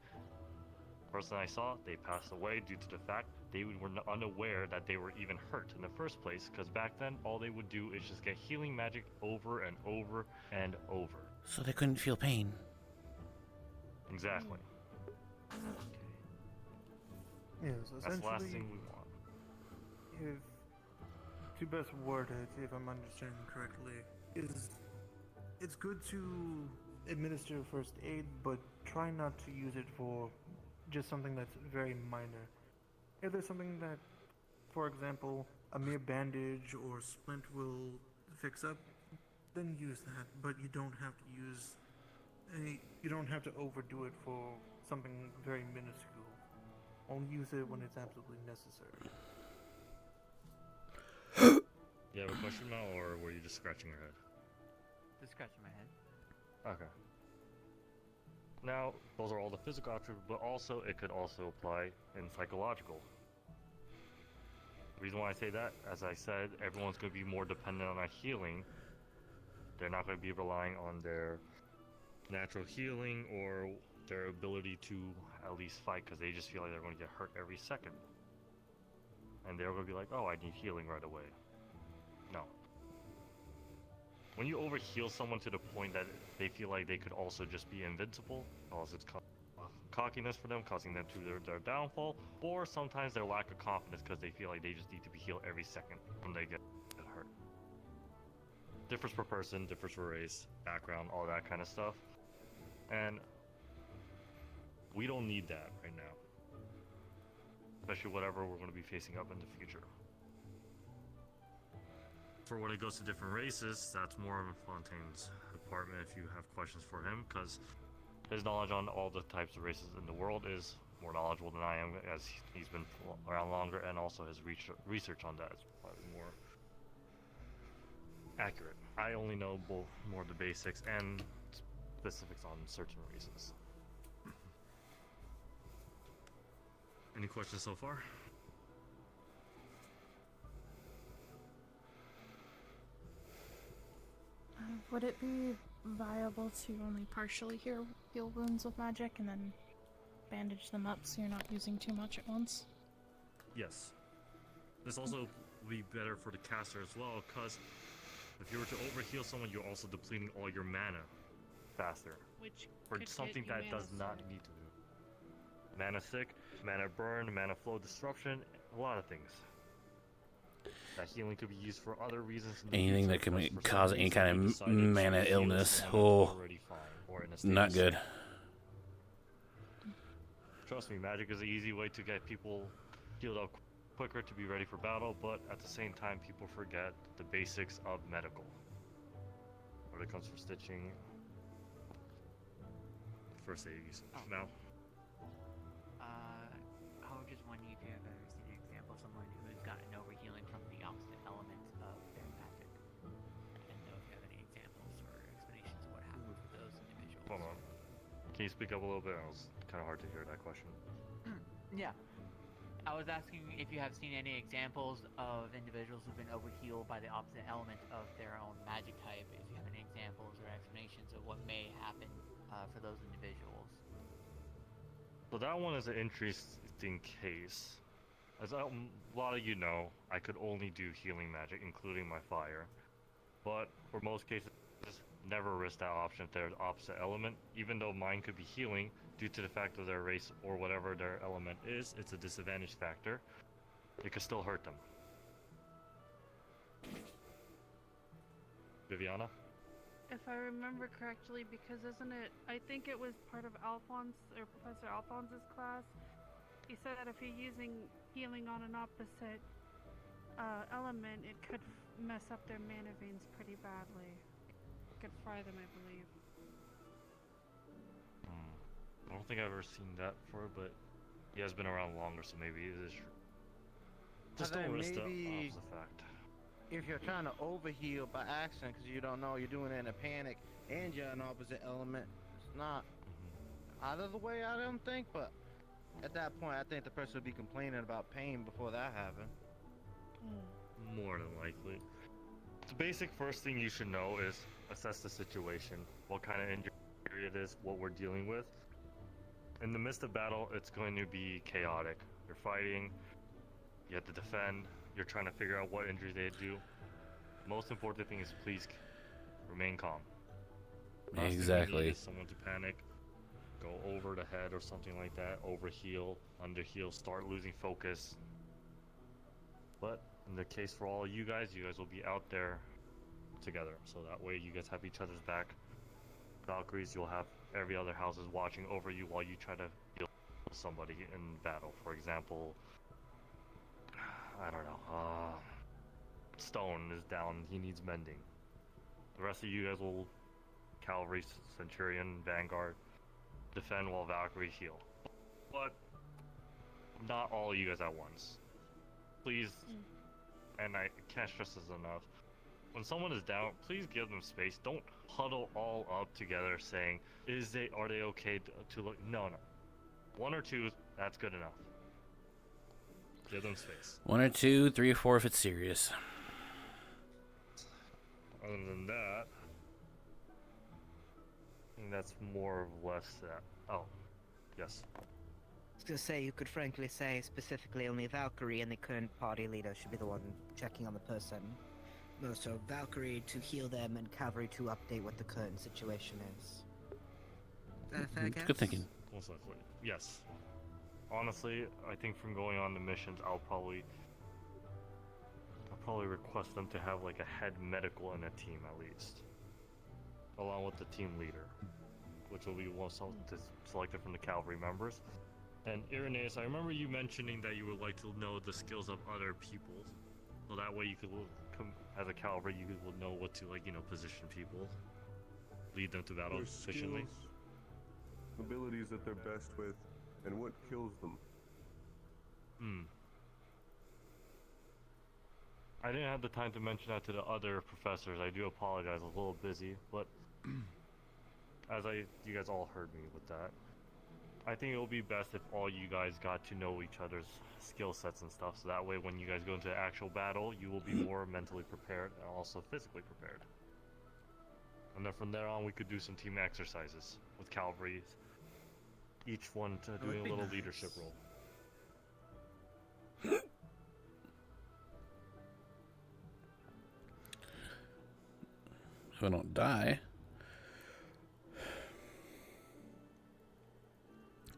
person I saw, they passed away due to the fact they were unaware that they were even hurt in the first place, because back then all they would do is just get healing magic over and over and over. So they couldn't feel pain. Exactly. Yes, That's the last essentially, thing we want. if to best word it, if I'm understanding correctly, is it's good to administer first aid, but try not to use it for just something that's very minor. If there's something that, for example, a mere bandage or splint will fix up, then use that, but you don't have to use you don't have to overdo it for something very minuscule. Only use it when it's absolutely necessary. You have a question, Mel, or were you just scratching your head? Just scratching my head. Okay. Now, those are all the physical attributes, but also it could also apply in psychological. The reason why I say that, as I said, everyone's going to be more dependent on that healing. They're not going to be relying on their natural healing or their ability to at least fight, because they just feel like they're going to get hurt every second. And they're going to be like, oh, I need healing right away. No. When you overheal someone to the point that they feel like they could also just be invincible, cause it's cockiness for them, causing them to their downfall, or sometimes their lack of confidence because they feel like they just need to be healed every second when they get hurt. Differs per person, differs per race, background, all that kind of stuff. And we don't need that right now. Especially whatever we're going to be facing up in the future. For when it goes to different races, that's more of Fontaine's department if you have questions for him, because his knowledge on all the types of races in the world is more knowledgeable than I am, as he's been around longer, and also his research on that is probably more accurate. I only know both more the basics and specifics on certain races. Any questions so far? Would it be viable to only partially heal wounds with magic and then bandage them up so you're not using too much at once? Yes. This also will be better for the caster as well, because if you were to overheal someone, you're also depleting all your mana faster. Which for could something get you that does not need to do. Mana sick, mana burn, mana flow disruption, a lot of things. That healing could be used for other reasons. Anything that can cause any kind of mana illness. Oh, not good. Trust me, magic is an easy way to get people healed up quicker to be ready for battle, but at the same time, people forget the basics of medical. When it comes to stitching, first aid use. Now, I was just wondering if you have ever seen an example of someone who has gotten overhealing from the opposite element of their magic. I didn't know if you have any examples or explanations of what happened with those individuals. hold on. Can you speak up a little bit? It was kind of hard to hear that question. Yeah. I was asking if you have seen any examples of individuals who've been overhealed by the opposite element of their own magic type, if you have any examples or explanations of what may happen for those individuals. So that one is an interesting case. As a lot of you know, I could only do healing magic, including my fire. But for most cases, never risk that option if they're an opposite element. Even though mine could be healing, due to the fact of their race or whatever their element is, it's a disadvantage factor. It could still hurt them. Viviana? If I remember correctly, because isn't it, I think it was part of Alphonse, or Professor Alphonse's class, he said that if you're using healing on an opposite element, it could mess up their mana veins pretty badly. It could fry them, I believe. I don't think I've ever seen that before, but he has been around longer, so maybe it is true. Just don't risk the opposite fact. If you're trying to overheal by accident because you don't know you're doing it in a panic and you're an opposite element, it's not out of the way, I don't think, but at that point I think the person would be complaining about pain before that happened. More than likely. The basic first thing you should know is assess the situation, what kind of injury it is, what we're dealing with. In the midst of battle, it's going to be chaotic. You're fighting, you have to defend, you're trying to figure out what injuries they do. Most important thing is please remain calm. Last thing you need is someone to panic, go over the head or something like that, overheal, underheal, start losing focus. But in the case for all you guys will be out there together, so that way you guys have each other's back. Valkyries, you'll have every other house is watching over you while you try to heal somebody in battle. For example, I don't know, Stone is down, he needs mending. The rest of you guys will Cavalry, Centurion, Vanguard, defend while Valkyrie heal. But not all you guys at once. Please, and I can't stress this enough, when someone is down, please give them space. Don't huddle all up together saying, are they okay to look? No. One or two, that's good enough. Give them space. 1 or 2, 3 or 4 if it's serious. Other than that, I think that's more or less that. Oh, yes. I was gonna say, you could frankly say specifically only Valkyrie and the current party leader should be the one checking on the person. No, so Valkyrie to heal them and Cavalry to update what the current situation is. Is that a fair guess? Good thinking. Most likely. Yes. Honestly, I think from going on the missions, I'll probably request them to have like a head medical in a team at least, along with the team leader, which will be selected from the cavalry members. And Irenaeus, I remember you mentioning that you would like to know the skills of other people, so that way you could as a cavalry you will know what to position people, lead them to battle Their efficiently. skills, abilities that they're best with, and what kills them. I didn't have the time to mention that to the other professors. I do apologize, I was a little busy, but you guys all heard me with that. I think it will be best if all you guys got to know each other's skill sets and stuff, so that way when you guys go into actual battle, you will be more mentally prepared and also physically prepared. And then from there on, we could do some team exercises with cavalry, each one doing a little leadership role. So I don't die.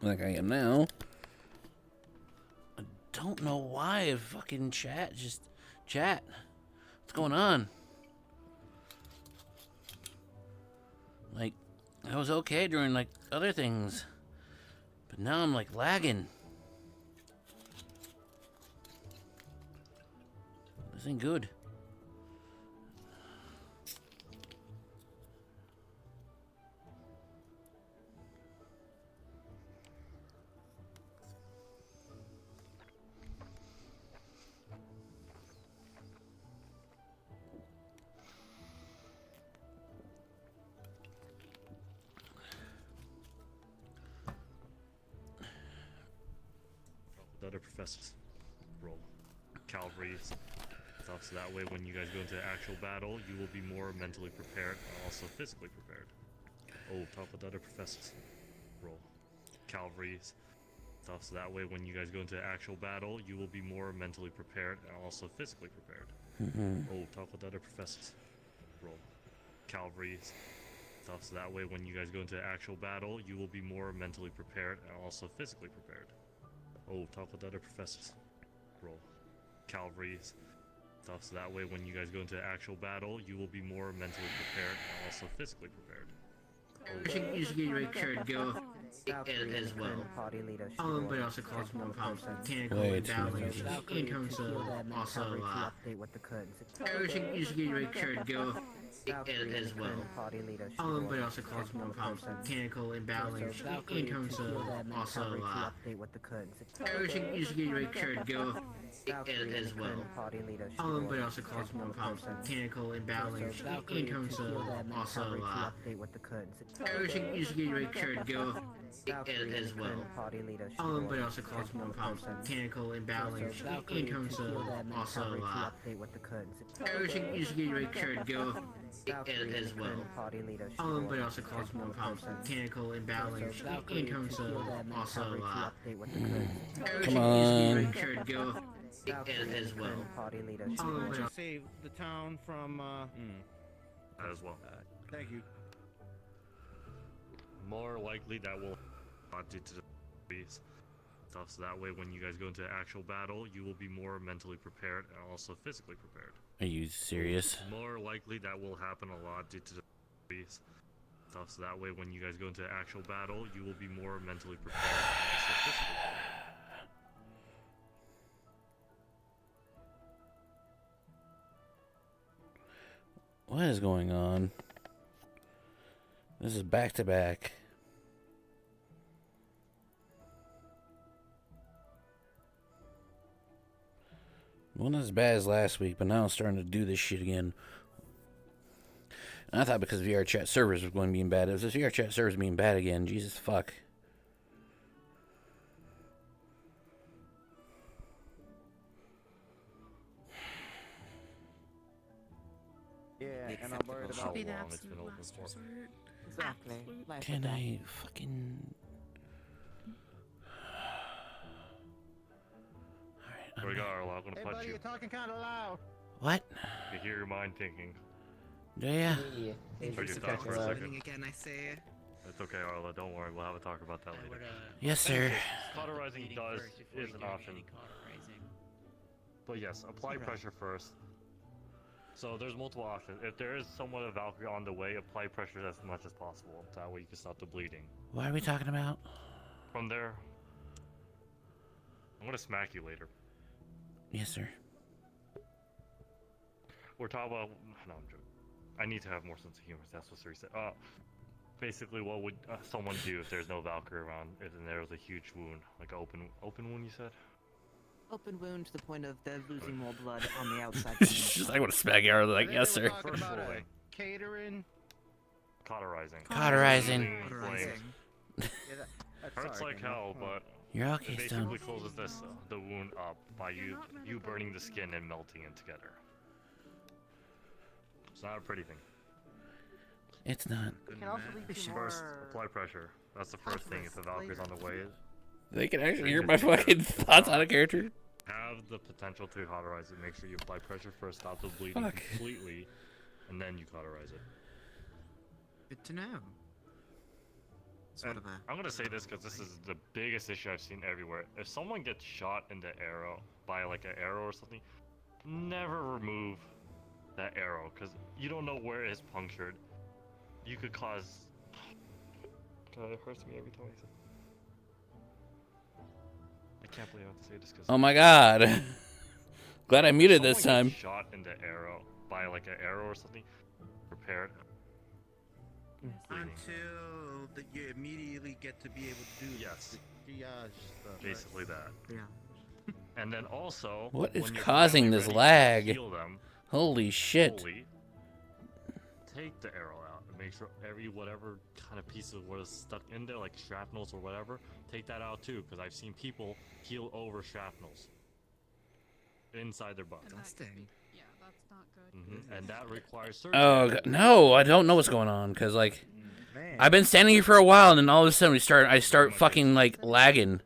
Like I am now. I don't know why fucking chat. What's going on? Like, I was okay during like other things, but now I'm like lagging. This ain't good. The other professors roll cavalry stuff, so that way when you guys go into actual battle, you will be more mentally prepared and also physically prepared. Oh, talk with the other professors. Roll cavalry stuff, so that way when you guys go into actual battle, you will be more mentally prepared and also physically prepared. Oh, talk with the other professors. Roll cavalry stuff, so that way when you guys go into actual battle, you will be more mentally prepared and also physically prepared. Oh, talk with other professors. Roll. Cavalry stuff, so that way when you guys go into actual battle, you will be more mentally prepared and also physically prepared. You should get your character to go as well. But it also causes more problems with mechanical imbalance in terms of also you should get your character to go as well. But it also causes more problems with mechanical imbalance in terms of also you should get your character to go as well. But it also causes more problems with mechanical imbalance in terms of also you should get your character to go as well. But it also causes more problems with mechanical imbalance in terms of also you should get your character to go as well. But it also causes more problems with mechanical imbalance in terms of also Come on. as well. Save the town from. As well. Thank you. More likely that will not due to the stuff, so that way when you guys go into actual battle, you will be more mentally prepared and also physically prepared. Are you serious? More likely that will happen a lot due to the stuff, so that way when you guys go into actual battle, you will be more mentally prepared and also physically prepared. What is going on? This is back to back. Well, not as bad as last week, but now I'm starting to do this shit again. And I thought because VR chat servers were going to be bad. It was just VR chat servers being bad again. Jesus fuck. Yeah, and I'm worried about how long it's been open for. Exactly. Can I fucking... Here we go, Arlo. I'm gonna Hey, punch buddy, you. you're talking kind of loud. What? You hear your mind thinking. Yeah. Put your thought for a second. Again, I say. It's okay, Arlo. Don't worry. We'll have a talk about that later. Yes, sir. Cauterizing is an option. But yes, apply pressure first. So there's multiple options. If there is somewhat of Valkyrie on the way, apply pressure as much as possible. That way you can stop the bleeding. What are we talking about? From there, I'm gonna smack you later. Yes, sir. We're talking about. No, I'm joking. I need to have more sense of humor. That's what Siri said. Basically, what would someone do if there's no Valkyrie around? If there was a huge wound, like an open wound, you said? Open wound to the point of they're losing more blood on the outside. She's like, I want to smack you. Like, yes, sir. First of all, Catering. Cauterizing. Cauterizing. Hurts like hell, but you're okay, it Stone. basically closes the wound up by you burning the skin and melting it together. It's not a pretty thing. It's not. It can also lead to First, more... apply pressure. That's the first thing if the Valkyrie's on the way. They can actually hear my fucking thoughts on a character. Have the potential to cauterize it. Make sure you apply pressure first, stop the bleeding Fuck. completely, and then you cauterize it. Good to know. And I'm gonna say this because this is the biggest issue I've seen everywhere. If someone gets shot in the arrow by like an arrow or something, never remove that arrow because you don't know where it is punctured. You could cause. God, it hurts me every time I say. I can't believe I have to say this because. Oh my god. Glad I muted this Someone time. gets shot in the arrow by like an arrow or something. Prepare it. Until you immediately get to be able to do Yes. the triage stuff. Basically that. Yeah. And then also, What is when you're causing finally this ready to lag? heal them, Holy shit. fully, take the arrow out and make sure whatever kind of piece of what is stuck in there, like shrapnels or whatever, take that out too, because I've seen people heal over shrapnels inside their butts. Disgusting. Yeah, that's not good. And that requires surgery. Oh god. No, I don't know what's going on because like I've been standing here for a while and then all of a sudden I start fucking like lagging.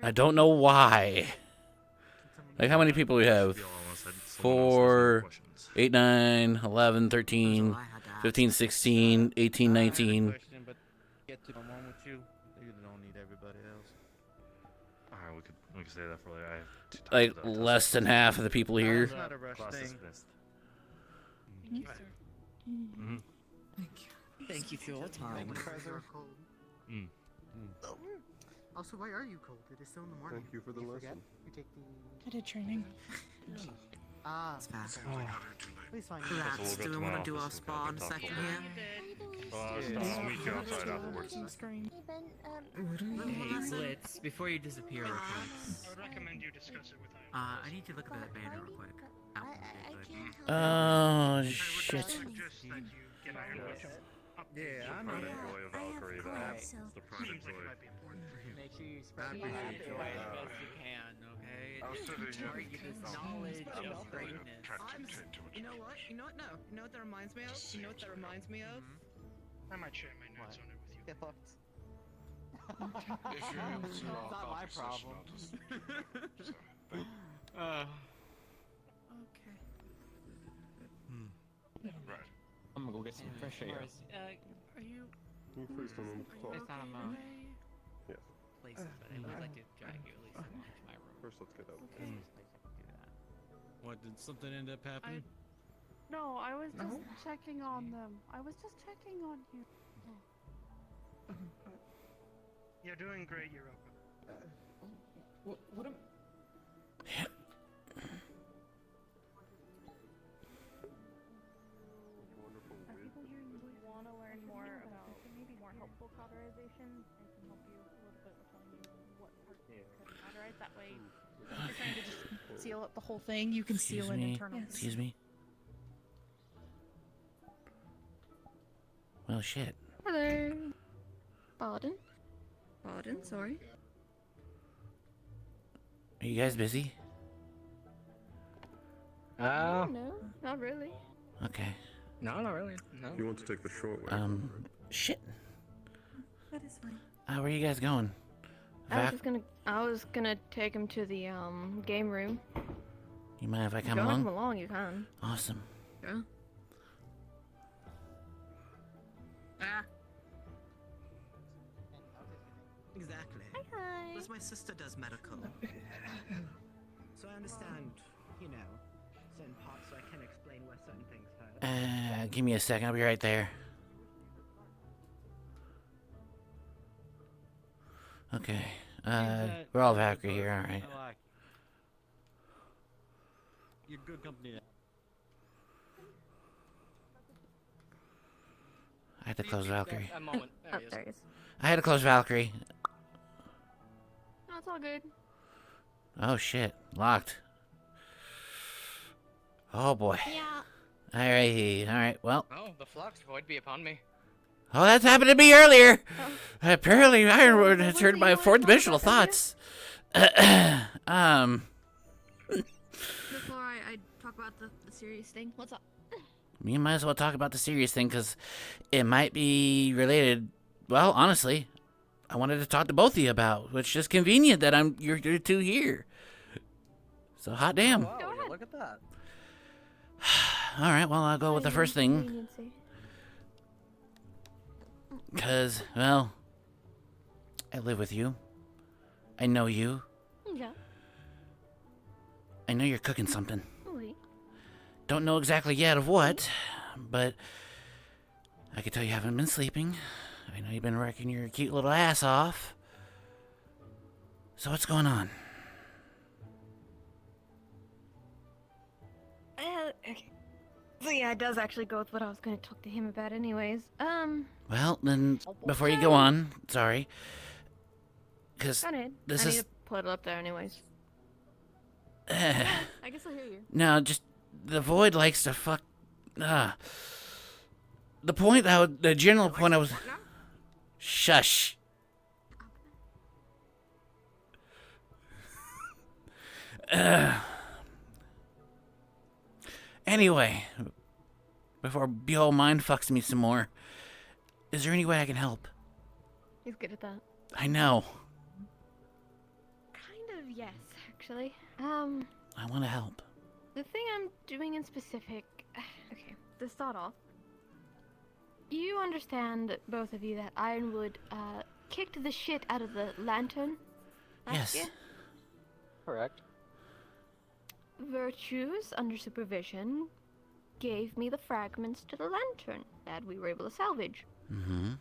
I don't know why. Like how many people we have? 4, 8, 9, 11, 13, 15, 16, 18, 19. Get to one with you. You don't need everybody else. Alright, we could say that for later. I have two Like times less than half of the people here. It's not a rush Class thing. dismissed. Thank you, sir. Thank you for your time. Mm. Also, why are you cold? It is still in the morning. Thank you for the lesson. You take the. I did training. It's fast. Please find me. Lads, do we want to do our spa in a second here? I'll meet you outside afterwards. Hey, Blitz, before you disappear real quick. I would recommend you discuss it with him. I need to look at that banner real quick. Oh, shit. Yeah, I know Pride that. and joy of Valkyrie, that's the pride and joy. Make sure you spread the word as best you can, okay? Try to get this knowledge of greatness. You know what? You know what? No. You know what that reminds me of? You know what that reminds me of? I might share my notes on it with you. Get fucked. If you're able to, It's not my problem. Okay. Right. I'm gonna go get some fresh air. Are you? First on the clock. It's not a Yes. places, but I would like to drag you at least into my room. First, let's get out. What, did something end up happening? No, I was just checking on them. I was just checking on you. You're doing great, Europa. What am... Want to learn more about maybe more helpful cauterization? I can help you a little bit with telling you what parts you could cauterize. That way, if you're trying to just seal up the whole thing, you can seal in internal. Excuse me. Well, shit. Hello. Pardon? Pardon, sorry. Are you guys busy? No, not really. Okay. No, not really. No. You want to take the short way? Shit. That is fine. Where are you guys going? I was gonna take him to the game room. You mind if I If you come wanna along? come along, you can. Awesome. Yeah. Exactly. Hi. Plus, my sister does medical. So I understand, you know, certain parts, so I can explain where certain things hurt. Give me a second. I'll be right there. Okay. We're all Valkyrie here, alright. I like you. You're good company now. I had to close Valkyrie. A moment. There he is. There he is. I had to close Valkyrie. No, it's all good. Oh shit. Locked. Oh boy. Yeah. Alright, well. Oh, the flux void be upon me. Oh, that's happened to me earlier! Apparently, Ironwood has heard my fourth-dimensional thoughts. Before I talk about the serious thing, what's up? We might as well talk about the serious thing, because it might be related. Well, honestly, I wanted to talk to both of you about, which is convenient that you're two here. So, hot damn. Oh, wow, yeah, look at that. Alright, well, I'll go with the first thing. Because, well, I live with you. I know you. Yeah. I know you're cooking something. Oui. Don't know exactly yet of what, but I can tell you haven't been sleeping. I know you've been working your cute little ass off. So what's going on? Okay. So yeah, it does actually go with what I was going to talk to him about anyways. Well, then, before you go on, sorry. Because Go ahead. this I is... need to put it up there anyways. I guess I'll hear you. No, just... The Void likes to fuck... The point, the general point I was... Shush. Anyway, before Behold Mind fucks me some more, is there any way I can help? He's good at that. I know. Kind of, yes, actually. I want to help. The thing I'm doing in specific... Okay, to start off, you understand, both of you, that Ironwood kicked the shit out of the lantern last year? Correct. Virtues, under supervision, gave me the fragments to the lantern that we were able to salvage. Mm-hmm.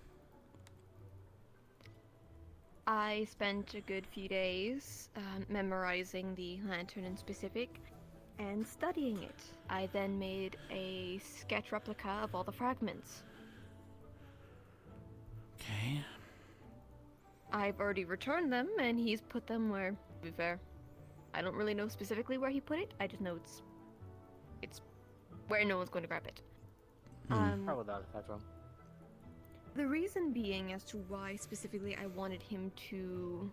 I spent a good few days memorizing the lantern in specific and studying it. I then made a sketch replica of all the fragments. Okay. I've already returned them, and he's put them where, to be fair, I don't really know specifically where he put it. I just know it's where no one's going to grab it. Probably that spectrum. The reason being as to why specifically I wanted him to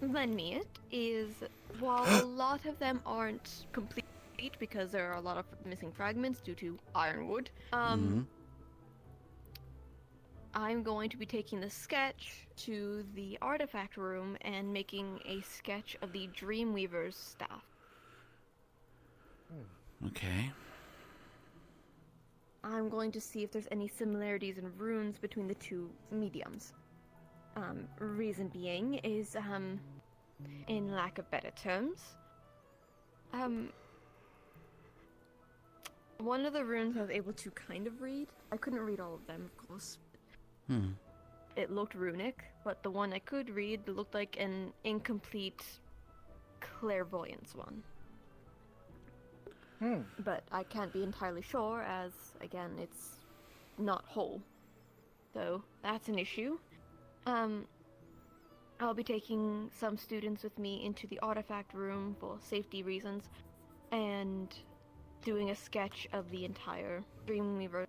lend me it is, while a lot of them aren't complete because there are a lot of missing fragments due to Ironwood, I'm going to be taking the sketch to the artifact room and making a sketch of the Dreamweaver's staff. Okay. I'm going to see if there's any similarities in runes between the two mediums. Reason being is, in lack of better terms, one of the runes I was able to kind of read. I couldn't read all of them, of course. It looked runic, but the one I could read looked like an incomplete clairvoyance one. But I can't be entirely sure, as, again, it's not whole. So, that's an issue. I'll be taking some students with me into the artifact room for safety reasons, and doing a sketch of the entire Dreamweaver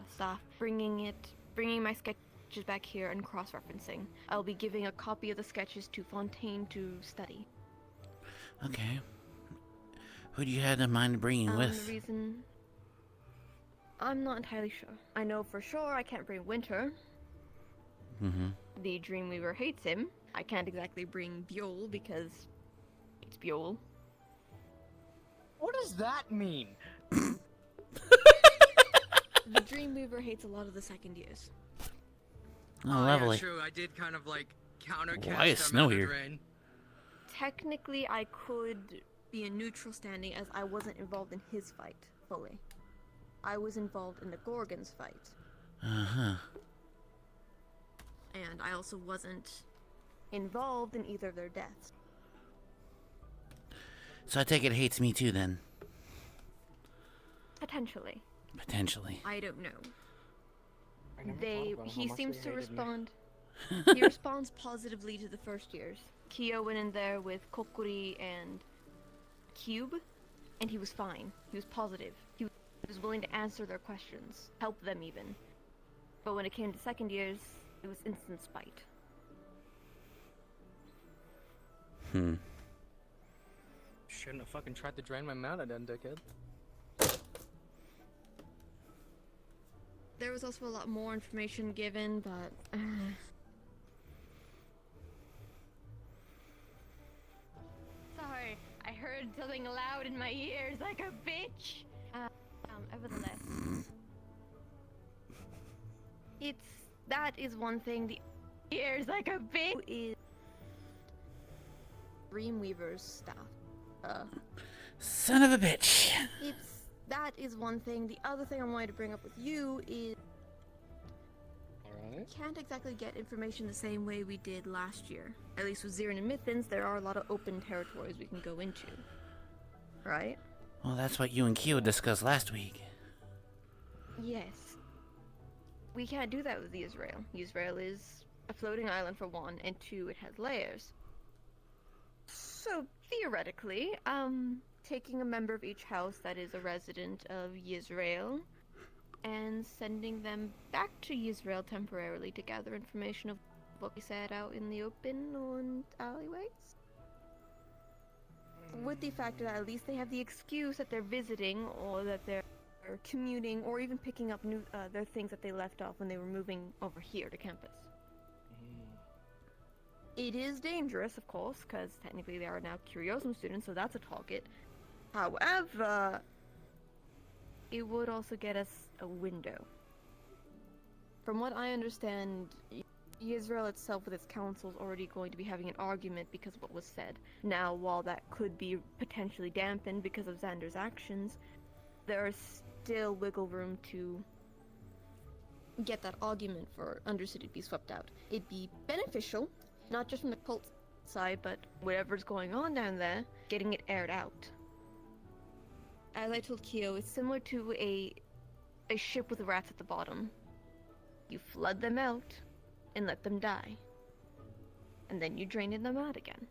staff, bringing my sketches back here and cross-referencing. I'll be giving a copy of the sketches to Fontaine to study. Okay. Who do you have in mind bringing with? The reason... I'm not entirely sure. I know for sure I can't bring Winter. The Dreamweaver hates him. I can't exactly bring Buell because it's Buell. What does that mean? The Dreamweaver hates a lot of the second years. Oh, lovely. Yeah, true. I did kind of like countercast Why is them snow out of here? the rain. Technically, I could be a neutral standing as I wasn't involved in his fight fully. I was involved in the Gorgon's fight. Uh-huh. And I also wasn't involved in either of their deaths. So I take it hates me too then. Potentially. Potentially. I don't know. I never thought about He how much seems they to hated me. respond. He responds positively to the first years. Kyo went in there with Kokuri and Cube, and he was fine. He was positive. He was willing to answer their questions, help them even. But when it came to second years, it was instant spite. Shouldn't have fucking tried to drain my mana then, dickhead. There was also a lot more information given, but... Sorry, I heard something loud in my ears like a bitch! Nevertheless... That is one thing, the ears like a bitch is... Dreamweaver's staff. Son of a bitch! That is one thing. The other thing I wanted to bring up with you is... We can't exactly get information the same way we did last year. At least with Zirin and Mythins, there are a lot of open territories we can go into. Right? Well, that's what you and Kyo discussed last week. Yes. We can't do that with Israel. Israel is a floating island for one, and two, it has layers. So, theoretically, taking a member of each house that is a resident of Yisrael and sending them back to Yisrael temporarily to gather information of what we said out in the open on alleyways. With the factor that at least they have the excuse that they're visiting or that they're commuting or even picking up new their things that they left off when they were moving over here to campus. It is dangerous, of course, because technically they are now Curiosum students, so that's a target. However, it would also get us a window. From what I understand, Israel itself with its council is already going to be having an argument because of what was said. Now, while that could be potentially dampened because of Xander's actions, there is still wiggle room to get that argument for Undercity to be swept out. It'd be beneficial, not just from the cult side, but whatever's going on down there, getting it aired out. As I told Kyo, it's similar to a ship with rats at the bottom. You flood them out and let them die. And then you drain them out again.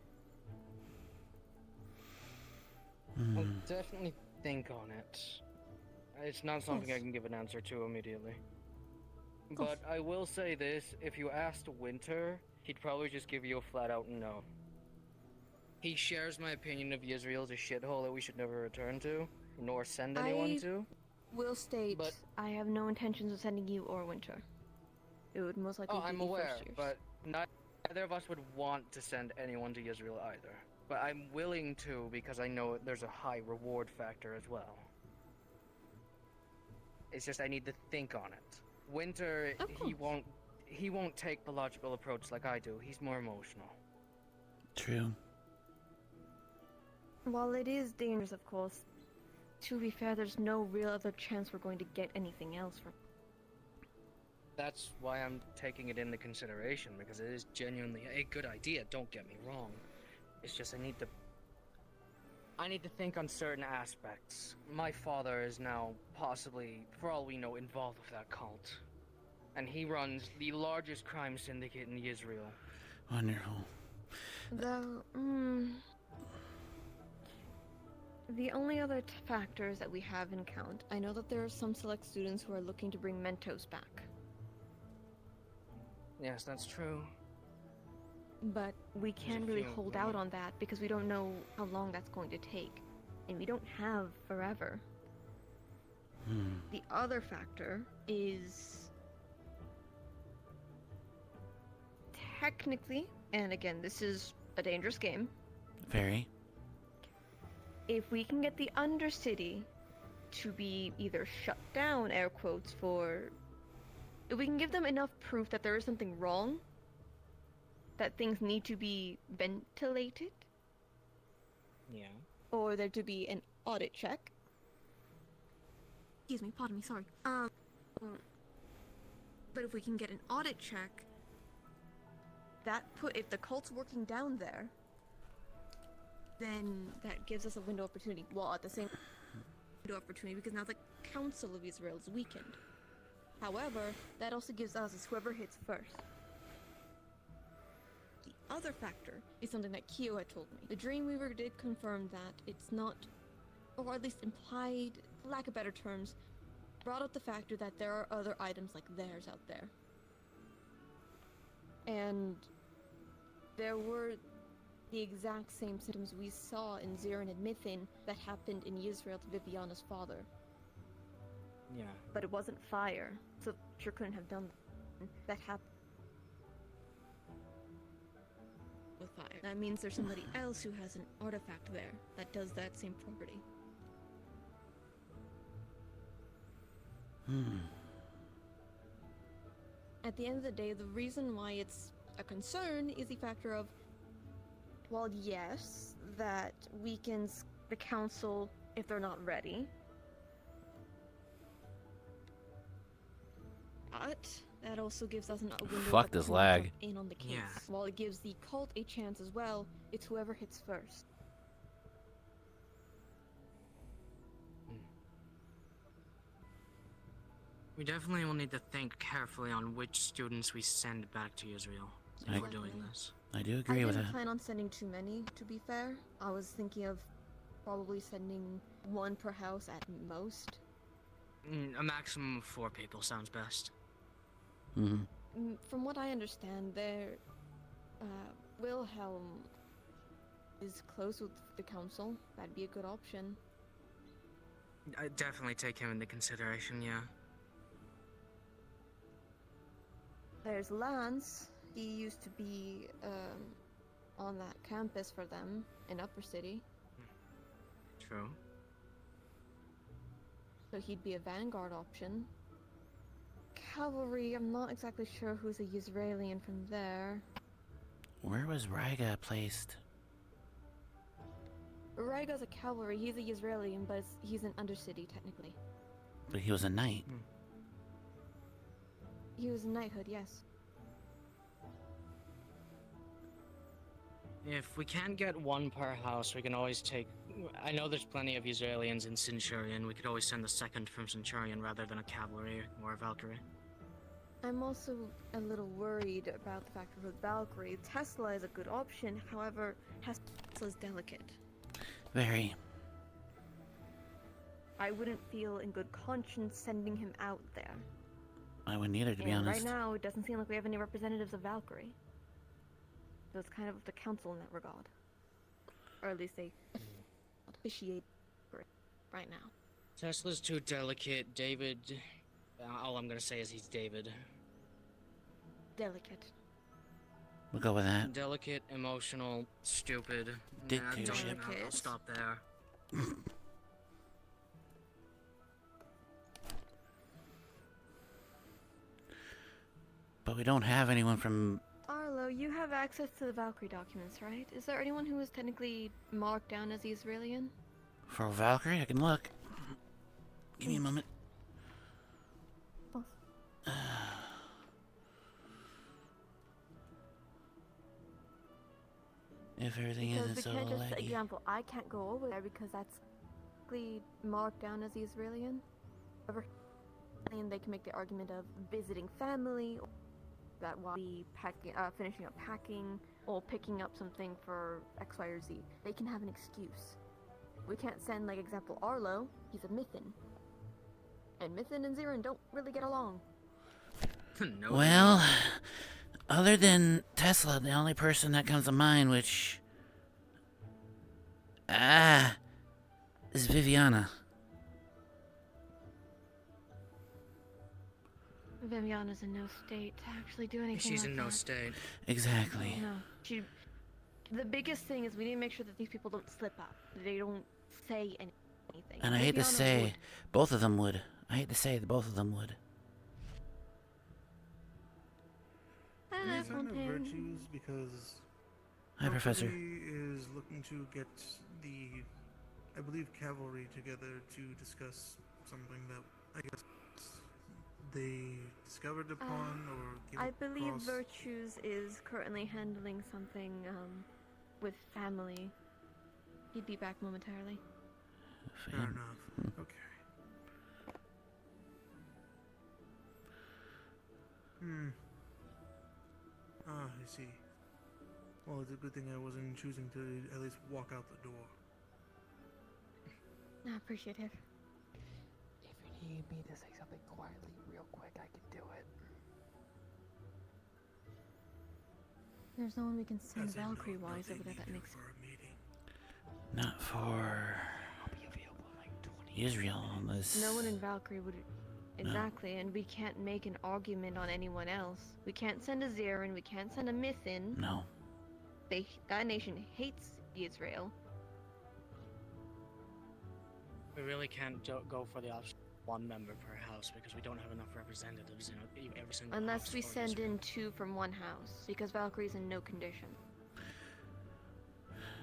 I'll definitely think on it. It's not something I can give an answer to immediately. But I will say this, if you asked Winter, he'd probably just give you a flat out no. He shares my opinion of Israel as a shithole that we should never return to, nor send anyone to. Will state, I have no intentions of sending you or Winter. It would most likely be I'm the aware, first years. but neither of us would want to send anyone to Israel either. But I'm willing to because I know there's a high reward factor as well. It's just I need to think on it. Winter, he won't take the logical approach like I do. He's more emotional. True. While it is dangerous, of course, to be fair, there's no real other chance we're going to get anything else from. That's why I'm taking it into consideration, because it is genuinely a good idea, don't get me wrong. It's just I need to think on certain aspects. My father is now possibly, for all we know, involved with that cult. And he runs the largest crime syndicate in Israel. Wonderful. Though, the only other factors that we have in count, I know that there are some select students who are looking to bring Mentos back. Yes, that's true. But we can't really hold out on that because we don't know how long that's going to take. And we don't have forever. The other factor is technically, and again, this is a dangerous game. Very. If we can get the Undercity to be either shut down, air quotes, if we can give them enough proof that there is something wrong, that things need to be ventilated. Yeah. Or there to be an audit check. Excuse me, pardon me, sorry. But if we can get an audit check, if the cult's working down there, then that gives us a window of opportunity. Well, at the same window of opportunity, because now the Council of Israel is weakened. However, that also gives us whoever hits first. The other factor is something that Kyo had told me. The Dreamweaver did confirm that it's not, or at least implied, for lack of better terms, brought up the factor that there are other items like theirs out there. And there were the exact same symptoms we saw in Zirin and Mithin that happened in Israel to Viviana's father. Yeah. But it wasn't fire, so sure couldn't have done that happened with fire. That means there's somebody else who has an artifact there that does that same property. At the end of the day, the reason why it's a concern is the factor of, well, yes, that weakens the council if they're not ready. But that also gives us a window Fuck this lag. in on the case. While it gives the cult a chance as well, it's whoever hits first. We definitely will need to think carefully on which students we send back to Israel if we're doing this. I do agree with I that. didn't plan on sending too many, to be fair. I was thinking of probably sending one per house at most. A maximum of 4 people sounds best. From what I understand, Wilhelm is close with the council. That'd be a good option. I'd definitely take him into consideration, yeah. There's Lance. he used to be on that campus for them in Upper City. True. So he'd be a vanguard option. Cavalry, I'm not exactly sure who's a Yisraelian from there. Where was Ryga placed? Raiga's a cavalry, he's a Yisraelian, but he's an Undercity technically. But he was a knight. He was a knighthood, yes. If we can't get one per house, we can always take... I know there's plenty of Israelis in Centurion. We could always send the second from Centurion rather than a cavalry or a Valkyrie. I'm also a little worried about the fact with Valkyrie. Tesla is a good option, however, Tesla's delicate. Very. I wouldn't feel in good conscience sending him out there. I wouldn't either, to be And honest. right now, it doesn't seem like we have any representatives of Valkyrie. So it's kind of the council in that regard. Or at least they officiate for it right now. Tesla's too delicate. David... all I'm gonna say is he's David. Delicate. We'll go with that. Delicate, emotional, stupid. Dictatorship. I'll stop there. But we don't have anyone from... Arlo, you have access to the Valkyrie documents, right? Is there anyone who is technically marked down as Israelian? For Valkyrie? I can look. Give me a moment. If everything Because isn't so we can't just, for laggy. example, I can't go over there because that's technically marked down as Israelian. However, and they can make the argument of visiting family, or that while we packing, finishing up packing, or picking up something for X, Y, or Z. They can have an excuse. We can't send, like, example, Arlo. He's a Mythin. And Mythin and Zirin don't really get along. Well, other than Tesla, the only person that comes to mind, which... is Viviana. Viviana's in no state to actually do anything. She's like in no that. state. Exactly. No. The biggest thing is we need to make sure that these people don't slip up. They don't say anything. And I hate to Viviana say, would. both of them would. I hate to say that both of them would. Hello, These are no Fontaine. virtues because Hi, Professor. Valkyrie is looking to get the, I believe, cavalry together to discuss something that I guess they discovered upon or came I believe across. Virtues is currently handling something with family. He'd be back momentarily. Fair enough. Okay. I see. Well, it's a good thing I wasn't choosing to at least walk out the door. Appreciative. If you need me to say something quietly real quick, I can do it. There's no one we can send As in, Valkyrie no, wise they over there need that you makes for a meeting. Not for Israel on this. no one in Valkyrie would exactly, and we can't make an argument on anyone else. We can't send a Zirin, we can't send a Mythin. No. That nation hates Israel. We really can't go for the option of one member per house because we don't have enough representatives in every single Unless house we for send Israel. in 2 from one house, because Valkyrie's in no condition.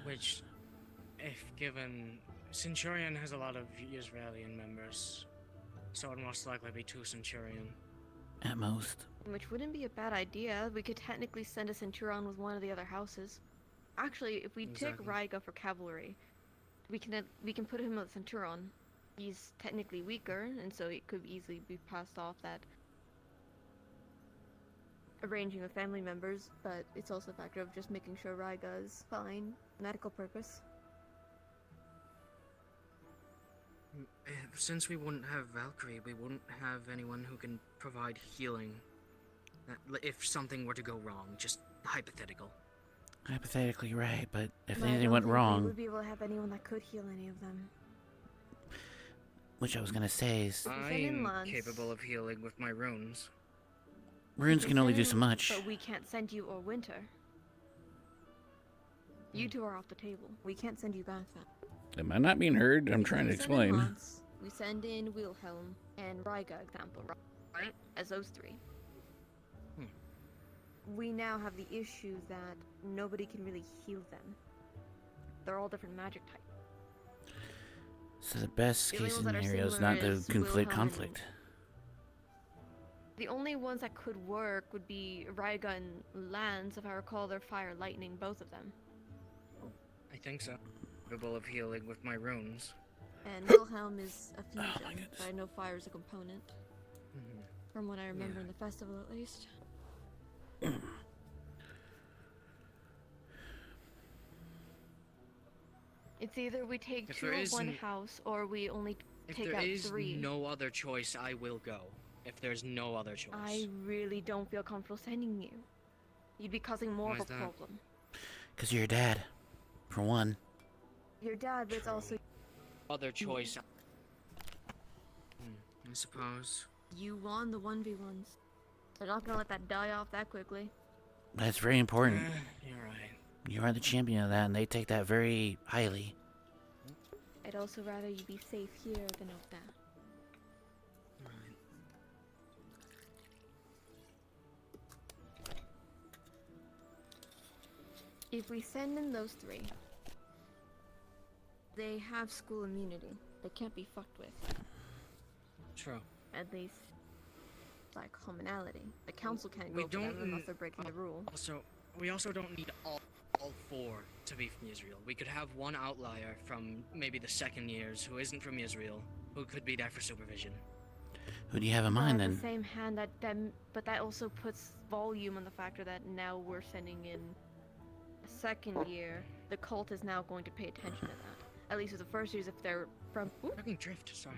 Which, if given... Centurion has a lot of Israeli members, so it would most likely be 2 Centurion. At most. Which wouldn't be a bad idea. We could technically send a Centurion with one of the other houses. Actually, if we take Exactly. Ryga for cavalry, we can put him with Centurion. He's technically weaker, and so it could easily be passed off that arranging with family members, but it's also a factor of just making sure Ryga is fine, medical purpose. Since we wouldn't have Valkyrie, we wouldn't have anyone who can provide healing. If something were to go wrong, just hypothetical. Hypothetically right, but if But I anything don't went think we wrong, would be able to have anyone that could heal any of them. which I was gonna say is... I am capable of healing with my runes. Runes We can only do send so in, much. But we can't send you or Winter. You two are off the table. We can't send you back then. Am I not being heard? I'm trying to We send in explain. Hans, we send in Wilhelm and Riga, example, right? As those three. We now have the issue that nobody can really heal them. They're all different magic types. So the best The only case ones that are scenario is similar not to is conflict Wilhelm and- conflict. The only ones that could work would be Riga and Lance, if I recall, they're fire lightning, both of them. I think so. Capable of healing with my runes. And Wilhelm is a fusion, but I know fire is a component. From what I remember in the festival, at least. It's either we take If two there of one isn't- house, or we only If take there out is three. no other choice, I will go. If there's no other choice. I really don't feel comfortable sending you. You'd be causing more Why of a is that? problem. Because you're your dad, for one. Your dad, but it's also Other choice. I suppose. you won the 1v1s. They're not gonna let that die off that quickly. That's very important. You're right. You are the champion of that, and they take that very highly. I'd also rather you be safe here than out there. If we send in those three, they have school immunity. They can't be fucked with. True. At least by commonality. The council can't We go for them don't unless they're breaking the rule. Also, we also don't need all four to be from Israel. We could have one outlier from maybe the second years who isn't from Israel, who could be there for supervision. Who do you have in mind, But at then? the same hand, but that also puts volume on the factor that now we're sending in a second year. The cult is now going to pay attention to that. At least with the first years, if they're from. Fucking drift. Sorry.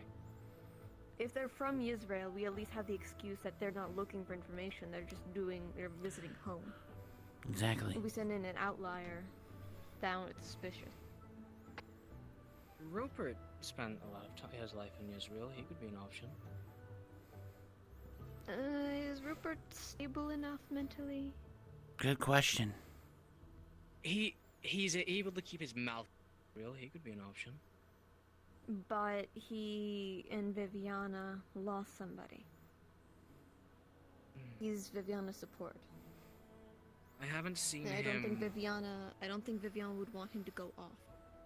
If they're from Israel, we at least have the excuse that they're not looking for information. They're visiting home. Exactly. If we send in an outlier, down it's suspicious. Rupert spent a lot of his life in Israel. He could be an option. Is Rupert stable enough mentally? Good question. He's able to keep his mouth real. He could be an option. But he and Viviana lost somebody. He's Viviana's support. I haven't seen And him. I don't think Viviana would want him to go off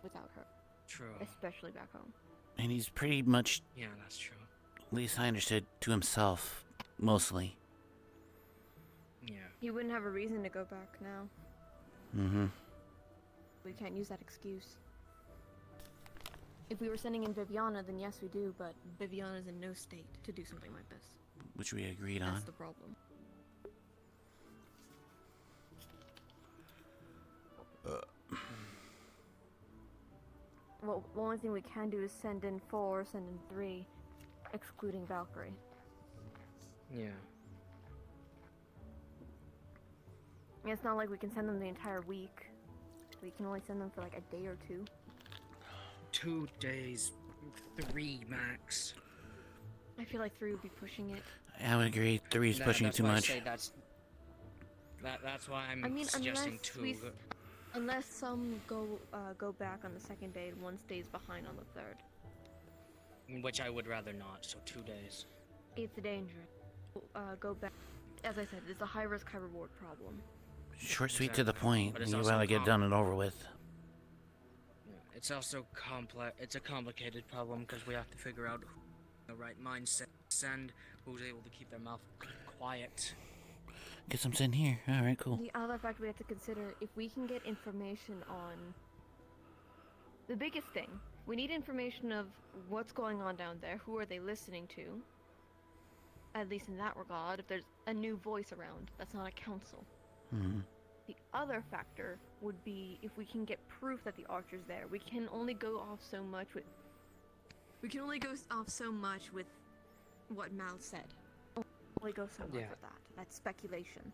without her. True. Especially back home. And he's pretty much, Yeah, that's true. at least I understood, to himself, mostly. Yeah. He wouldn't have a reason to go back now. Mm-hmm. We can't use that excuse. If we were sending in Viviana, then yes we do, but Viviana's in no state to do something like this. Which we agreed That's on. the problem. Well, the only thing we can do is send in 4, send in 3, excluding Valkyrie. Yeah. It's not like we can send them the entire week. We can only send them for like a day or 2. 2 days, 3 max. I feel like 3 would be pushing it. I would agree. 3 is pushing it That's too why I much. say that's why I'm I mean, suggesting 2. unless some go back on the second day and one stays behind on the third. Which I would rather not. So 2 days. It's dangerous. Go back. As I said, it's a high risk, high reward problem. Short, sweet, to the point. But it's You also want to get done and over with. Yeah, it's also complex. It's a complicated problem because we have to figure out the right mindset to send, who's able to keep their mouth quiet. Guess I'm sitting here. Alright, cool. The other fact we have to consider, if we can get information on the biggest thing, we need information of what's going on down there, who are they listening to, at least in that regard, if there's a new voice around, that's not a council. Mm-hmm. The other factor would be if we can get proof that the archer's there. We can only go off so much with what Mal said. Only go so much with that. That's speculation.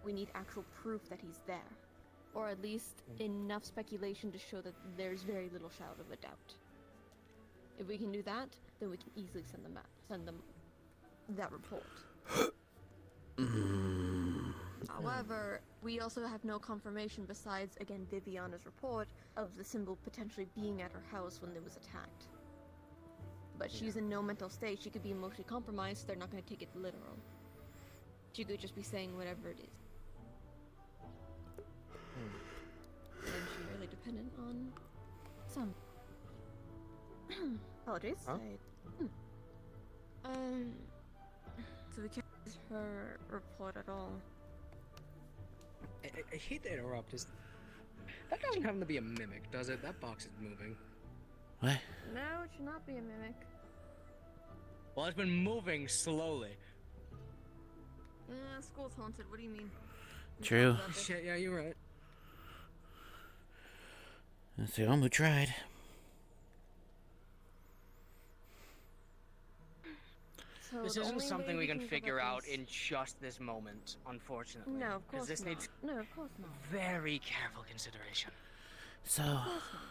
We need actual proof that he's there. Or at least enough speculation to show that there's very little shadow of a doubt. If we can do that, then we can easily send them that report. However, we also have no confirmation besides, again, Viviana's report of the symbol potentially being at her house when it was attacked. But she's in no mental state. She could be emotionally compromised, so they're not going to take it literal. She could just be saying whatever it is. And she's really dependent on some. Apologies. Huh? So we can't use her report at all. I hate to interrupt. That doesn't happen to be a mimic, does it? That box is moving. What? No, it should not be a mimic. Well, it's been moving slowly. School's haunted. What do you mean? True. Shit, yeah, you're right. That's the one who tried. So This the isn't only something way we can cover figure out this- in just this moment, unfortunately. No, of 'Cause course this not. needs No, of course not. very careful consideration. So. Of course not.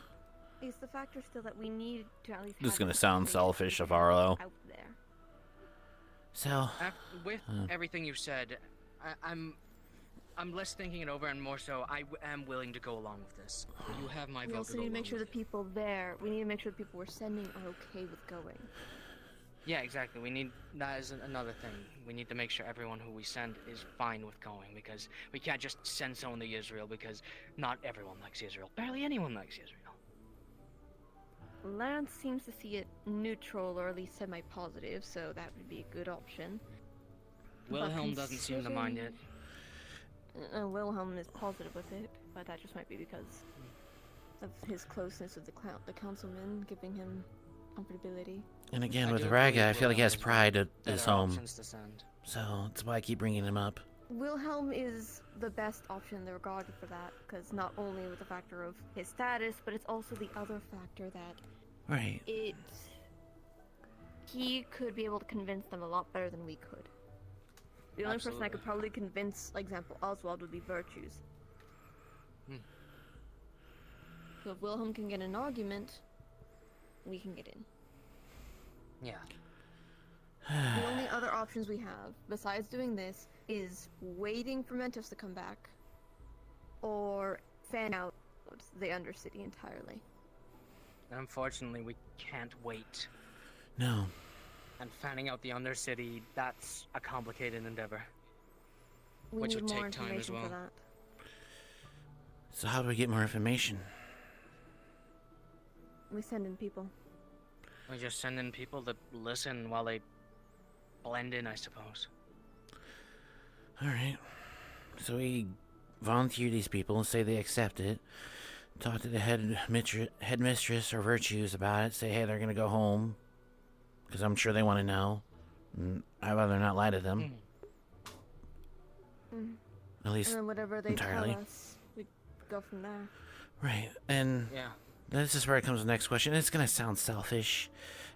It's the factor still that we need to at least. This is have gonna this sound conversation selfish of Arlo. out there. So. With everything you've said, I'm less thinking it over and more so I am willing to go along with this. You have my We vote also to go need to make along sure with the people there. We need to make sure the people we're sending are okay with going. Yeah, exactly. That is another thing. We need to make sure everyone who we send is fine with going, because we can't just send someone to Israel, because not everyone likes Israel. Barely anyone likes Israel. Lance seems to see it neutral or at least semi-positive, so that would be a good option. Wilhelm doesn't seem to mind it. Wilhelm is positive with it, but that just might be because of his closeness with the councilman, giving him comfortability. And again, I with do Raga, believe I feel like he has Wilhelm pride at better his home. options to send. So that's why I keep bringing him up. Wilhelm is the best option in the regard for that, because not only with the factor of his status, but it's also the other factor that Right. he could be able to convince them a lot better than we could. The only person I could probably convince, like example, Oswald, would be Virtues. So if Wilhelm can get an argument, we can get in. Yeah. The only other options we have, besides doing this, is waiting for Mentos to come back, or fan out the Undercity entirely. And unfortunately, we can't wait. No. And fanning out the Undercity, that's a complicated endeavor. We which need would more take time as information well. for that. So how do we get more information? We send in people. We just send in people to listen while they blend in, I suppose. Alright. So we volunteer these people and say they accept it. Talk to the headmistress or Virtues about it. Say, hey, they're going to go home. Because I'm sure they want to know. And I'd rather not lie to them. At least And then whatever they entirely. tell us, we go from there. Right. And yeah. This is where it comes to the next question. It's going to sound selfish.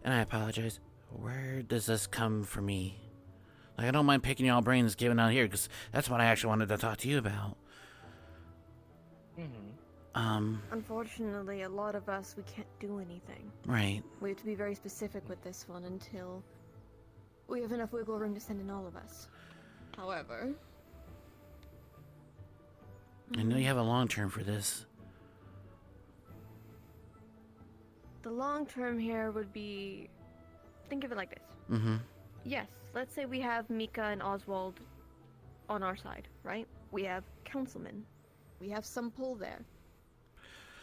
And I apologize. Where does this come from me? Like, I don't mind picking y'all brains giving out here. Because that's what I actually wanted to talk to you about. Unfortunately, a lot of us, we can't do anything. Right. We have to be very specific with this one until we have enough wiggle room to send in all of us. However, I know you have a long term for this. the long term here would be, think of it like this. Mm-hmm. Yes, let's say we have Mika and Oswald on our side, right? We have councilmen. We have some pull there.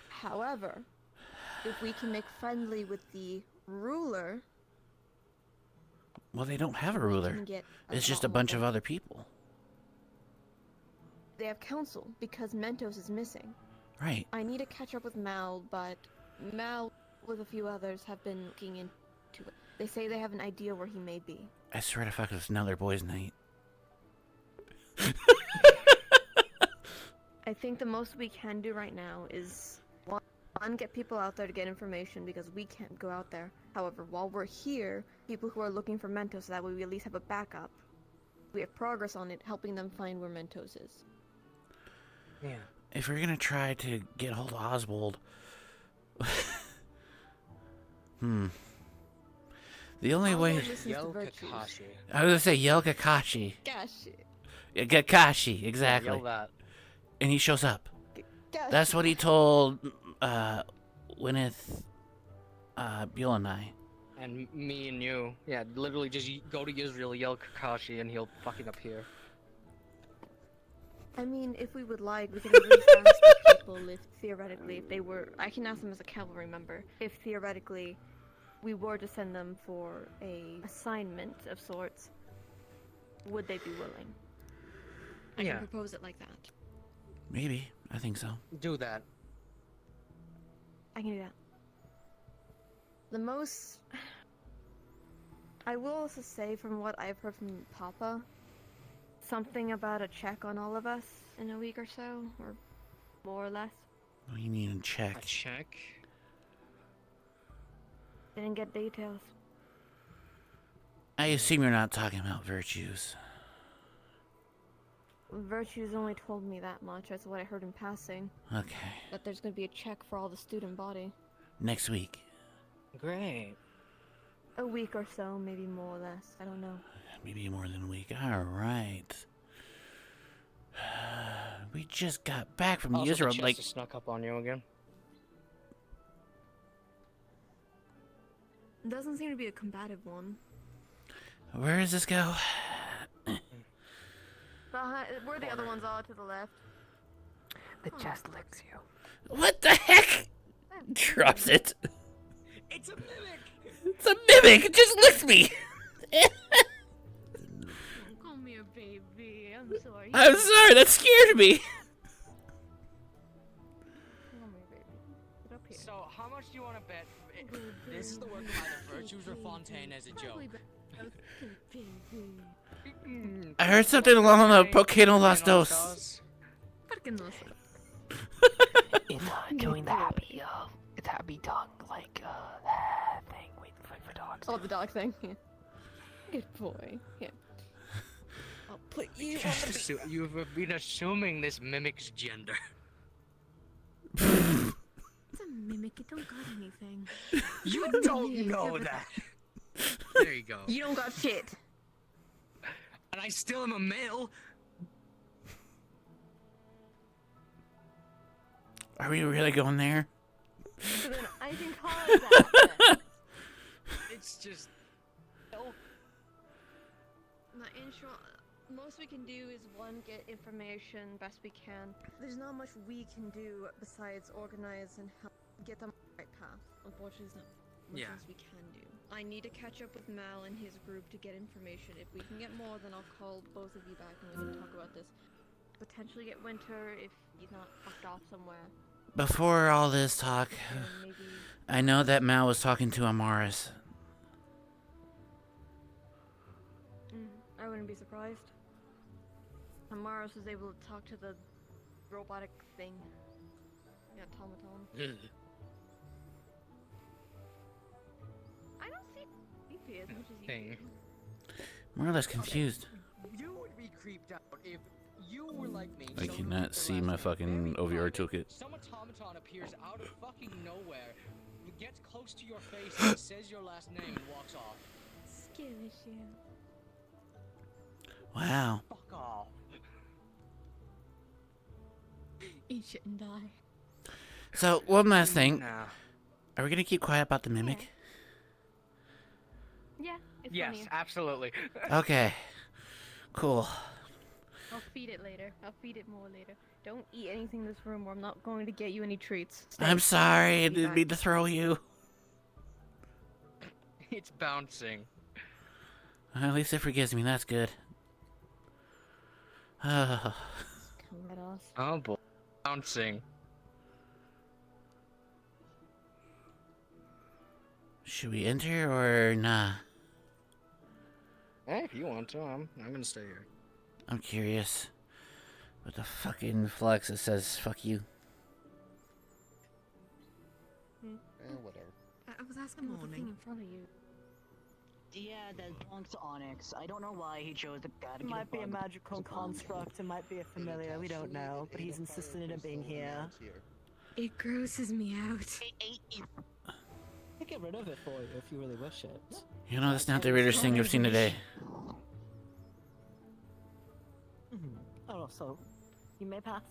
However, if we can make friendly with the ruler... Well, they don't have a ruler. can get It's just lot a bunch more. of other people. They have council, because Mentos is missing. Right. I need to catch up with Mal, but Mal, with a few others, have been looking into it. They say they have an idea where he may be. I swear to fuck, it's another boys' night. I think the most we can do right now is one, get people out there to get information because we can't go out there. However, while we're here, people who are looking for Mentos, so that way we at least have a backup. We have progress on it, helping them find where Mentos is. Yeah. If we're gonna try to get hold of Oswald... The only way... Yell Kakashi. I was gonna say Yell Kakashi. Gosh. Kakashi, exactly. Yell that. And he shows up. Gosh. That's what he told Gwyneth, Bill and I. And me and you. Yeah, literally just go to Israel, yell Kakashi, and he'll fucking appear. I mean, if we would like, we can at least ask the people if theoretically, if they were. I can ask them as a cavalry member. If theoretically, we were to send them for a assignment of sorts, would they be willing? I Yeah. can propose it like that. Maybe. I think so. Do that. I can do that. The most... I will also say, from what I've heard from Papa, something about a check on all of us in a week or so, or more or less. What do you mean a check? A check? Didn't get details. I assume you're not talking about virtues. Virtues only told me that much. That's what I heard in passing. Okay. That there's going to be a check for all the student body. Next week. Great. A week or so, maybe more or less. I don't know. Maybe more than a week. Alright. We just got back from Also, Israel, the like... Chester snuck up on you again. Doesn't seem to be a combative one. Where does this go? Where the other ones are to the left. The chest licks you. What the heck? Drops it. It's a mimic! It's a mimic! It just licks me! Call me a baby. I'm sorry. I'm sorry, that scared me. So, how much do you want to bet? This is the work of either Virtues or Fontaine as a joke. I heard something along the Volcano Los Dos. It's doing the happy, it's happy tongue, like, thing. Wait for dogs. Oh, the dog thing. Yeah. Good boy. Yeah. I'll put you on the You've been assuming this mimic's gender. It's a mimic. It don't got anything. You don't know that. There you go. You don't got shit. And I still am a male. Are we really going there? So then I can call it that. It's just... Now, in short, most we can do is one, get information best we can. There's not much we can do besides organize and help get them on the right path. Unfortunately, there's not much else we can do. I need to catch up with Mal and his group to get information. If we can get more, then I'll call both of you back and we can talk about this. Potentially get Winter if he's not fucked off somewhere. Before all this talk, I know that Mal was talking to Amaris. I wouldn't be surprised. Amaris was able to talk to the robotic thing. The automaton. I don't see creepy as much as you Thing. More or less confused. You would be creeped out if you were like me. I cannot see my fucking OVR toolkit. Some automaton appears out of fucking nowhere, gets close to your face, and says your last name and walks off. Scary shit. Wow. Fuck off. You shouldn't die. So, one last thing. Nah. Are we gonna keep quiet about the mimic? Yeah, it's Yes, funny. absolutely. Okay. Cool. I'll feed it later. I'll feed it more later. Don't eat anything in this room or I'm not going to get you any treats. Stay. I'm sorry, I Be didn't back. mean to throw you. It's bouncing. At least it forgives me, that's good. Come at us. Oh boy. Bouncing. Should we enter or nah? Hey, if you want to, I'm gonna stay here. I'm curious. What the fucking flex that says fuck you? Whatever. I was asking about the thing in front of you. Yeah, that belongs to Onyx. I don't know why he chose the guy to Might be a magical construct, it might be a familiar, we don't know, but he's insisted in it being here. It grosses me out. I could get rid of it for you if you really wish it. You know, that's not the weirdest thing I've seen today. Sure, so you may pass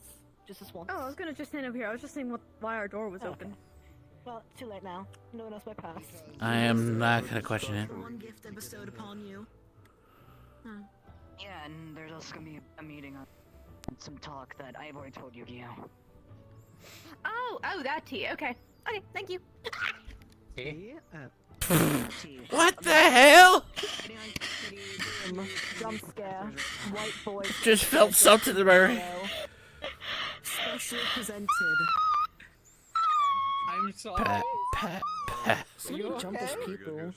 just this once. Oh, I was gonna just stand over here. I was just saying why our door was open. Well, too late now. No one else may pass. I am not gonna question it. One gift I bestowed upon you. Yeah, and there's also gonna be a meeting on some talk that I've already told you, Gio. Oh, that tea. Okay. Okay, thank you. What the hell? Jump scare. White boy. Just felt something in my. Specially presented. I'm sorry. Pat. So many jumpish people.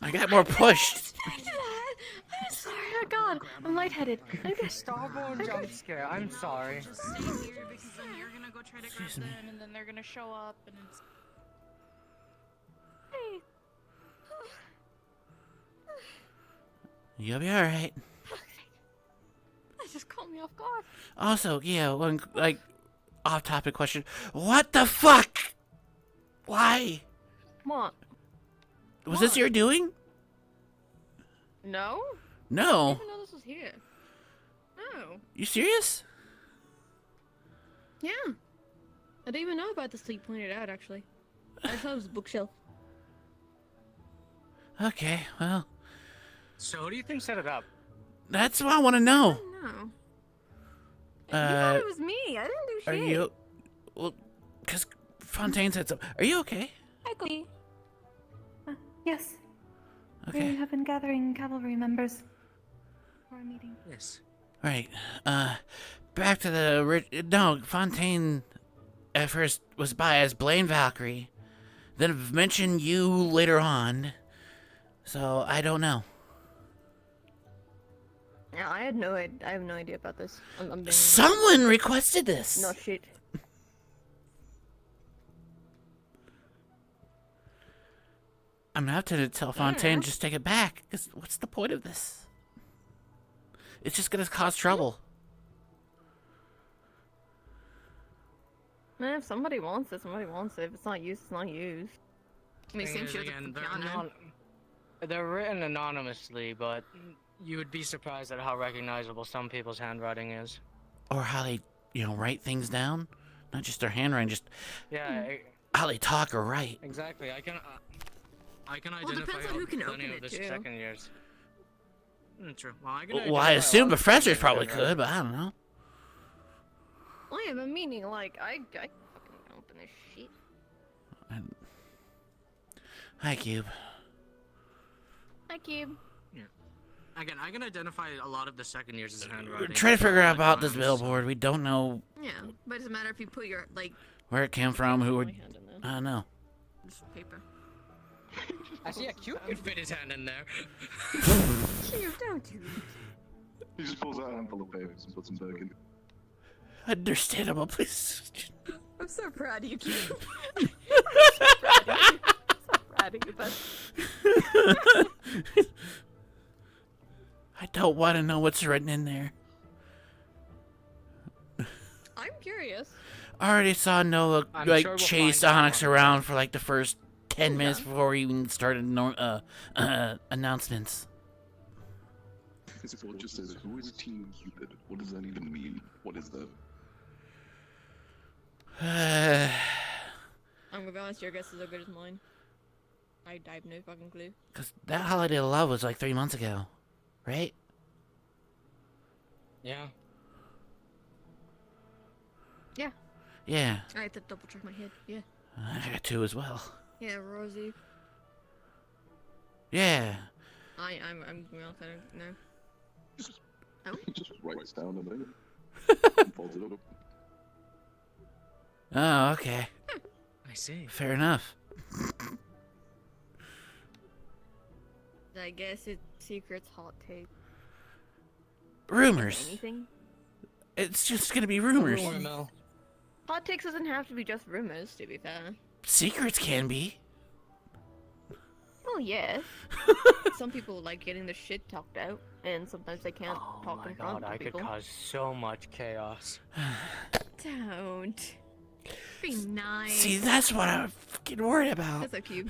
I got more pushed. I'm sorry. Oh God, I'm lightheaded. Okay. Starborn jump scare. I'm sorry. Just stay here because then you're gonna go try to grab them, and then they're gonna show up, and it's. Hey. You'll be alright. That just caught me off guard. Also, yeah, one off-topic question. What the fuck? Why? What? Was this your doing? No. I No. didn't even know this was here. No. You serious? Yeah. I didn't even know about this till you pointed it out, actually. I thought it was a bookshelf. Okay, well, So who do you think set it up? that's what I want to know. No. You thought Uh, it was me. I didn't do are shit. you? Well, because Fontaine said so. Are you okay? Hi, Glee. Yes. Okay. We have been gathering cavalry members for our meeting. Yes. Right. Back to the no. Fontaine at first was by as Blaine Valkyrie, then mentioned you later on. So I don't know. Yeah, I have no idea about this. I'm being... Someone requested this. No shit. I'm gonna have to tell Fontaine just take it back. Cause what's the point of this? It's just gonna cause trouble. Man, if somebody wants it, somebody wants it. If it's not used, it's not used. I mean, Thing same is, shit with again, the they're, piano. they're written anonymously, but you would be surprised at how recognizable some people's handwriting is. Or how they, write things down. Not just their handwriting, just Yeah, how they talk or write. exactly. I can Well, identify depends on who can plenty open of it, the too. second years. True. Well, I can Well, I identify a assume lot of professors second probably years, could, but I don't know. Well, yeah, but meaning, like, I fucking open this shit. Hi, Cube. Hi, Cube. Yeah. Again, I can identify a lot of the second years as handwriting. Try to figure out about this times. billboard. We don't know Yeah, but it doesn't matter if you put your, like, where it came from, who would. hand in there. I don't know. Just paper. Actually, yeah, Q could fit his hand in there. Cube, don't do that. He just pulls out a handful of papers and puts them back in. Understandable, please. I'm so proud of you, Cube. I'm so proud of you. So proud of you, bud. I don't want to know what's written in there. I'm curious. I already saw Noah I'm sure we'll chase find out Onyx one. around for like the first 10 minutes before we even started announcements. So it just says, who is Team Cupid? What does that even mean? What is that? I'm gonna be honest, your guess is as good as mine. I have no fucking clue. Because that Holiday of Love was like 3 months ago, right? Yeah. Yeah. Yeah. I had to double check my head. Yeah. I got 2 as well. Yeah, Rosie. Yeah. I'm gonna be honest, I don't know. He just writes down a name. Folds it up. Oh, okay. I see. Fair enough. I guess it's secrets, hot take. Rumors. Anything? It's just gonna be rumors. Hot takes doesn't have to be just rumors, to be fair. Secrets can be. Well, yes. Some people like getting the shit talked out, and sometimes they can't talk in front of I people. could cause so much chaos. Don't. Be nice. See, that's what I'm fucking worried about. That's so cute.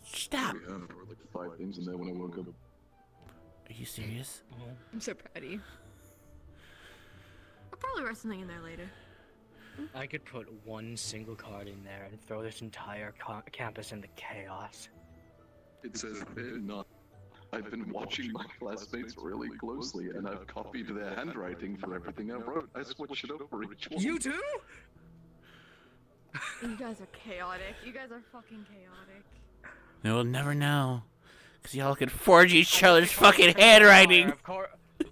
Stop. Yeah, there were like 5 things in there when I woke up. Are you serious? I'm so proud of you. I'll probably write something in there later. I could put one single card in there and throw this entire campus into chaos. It says not. I've been watching my classmates really closely, and I've copied their handwriting for everything I wrote. I switched it over each one. You too? You guys are chaotic. You guys are fucking chaotic. You'll never know. Because y'all could forge each other's fucking handwriting. Of course,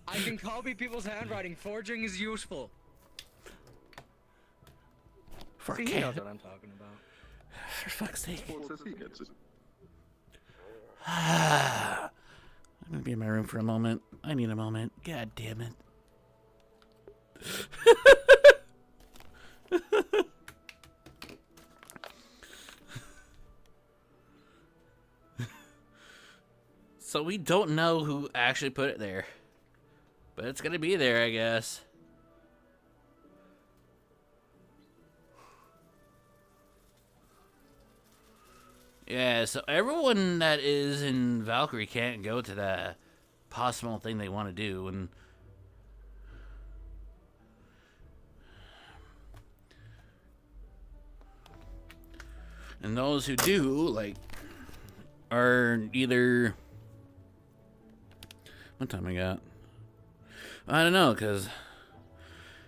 I can copy people's handwriting. Forging is useful. For See, he knows what I'm talking about. For fuck's sake. Well, it says he gets it. I'm gonna be in my room for a moment. I need a moment. God damn it. So we don't know who actually put it there. But it's gonna be there, I guess. Yeah, so everyone that is in Valkyrie can't go to the possible thing they want to do, and those who do, like, are either... What time I got? I don't know, because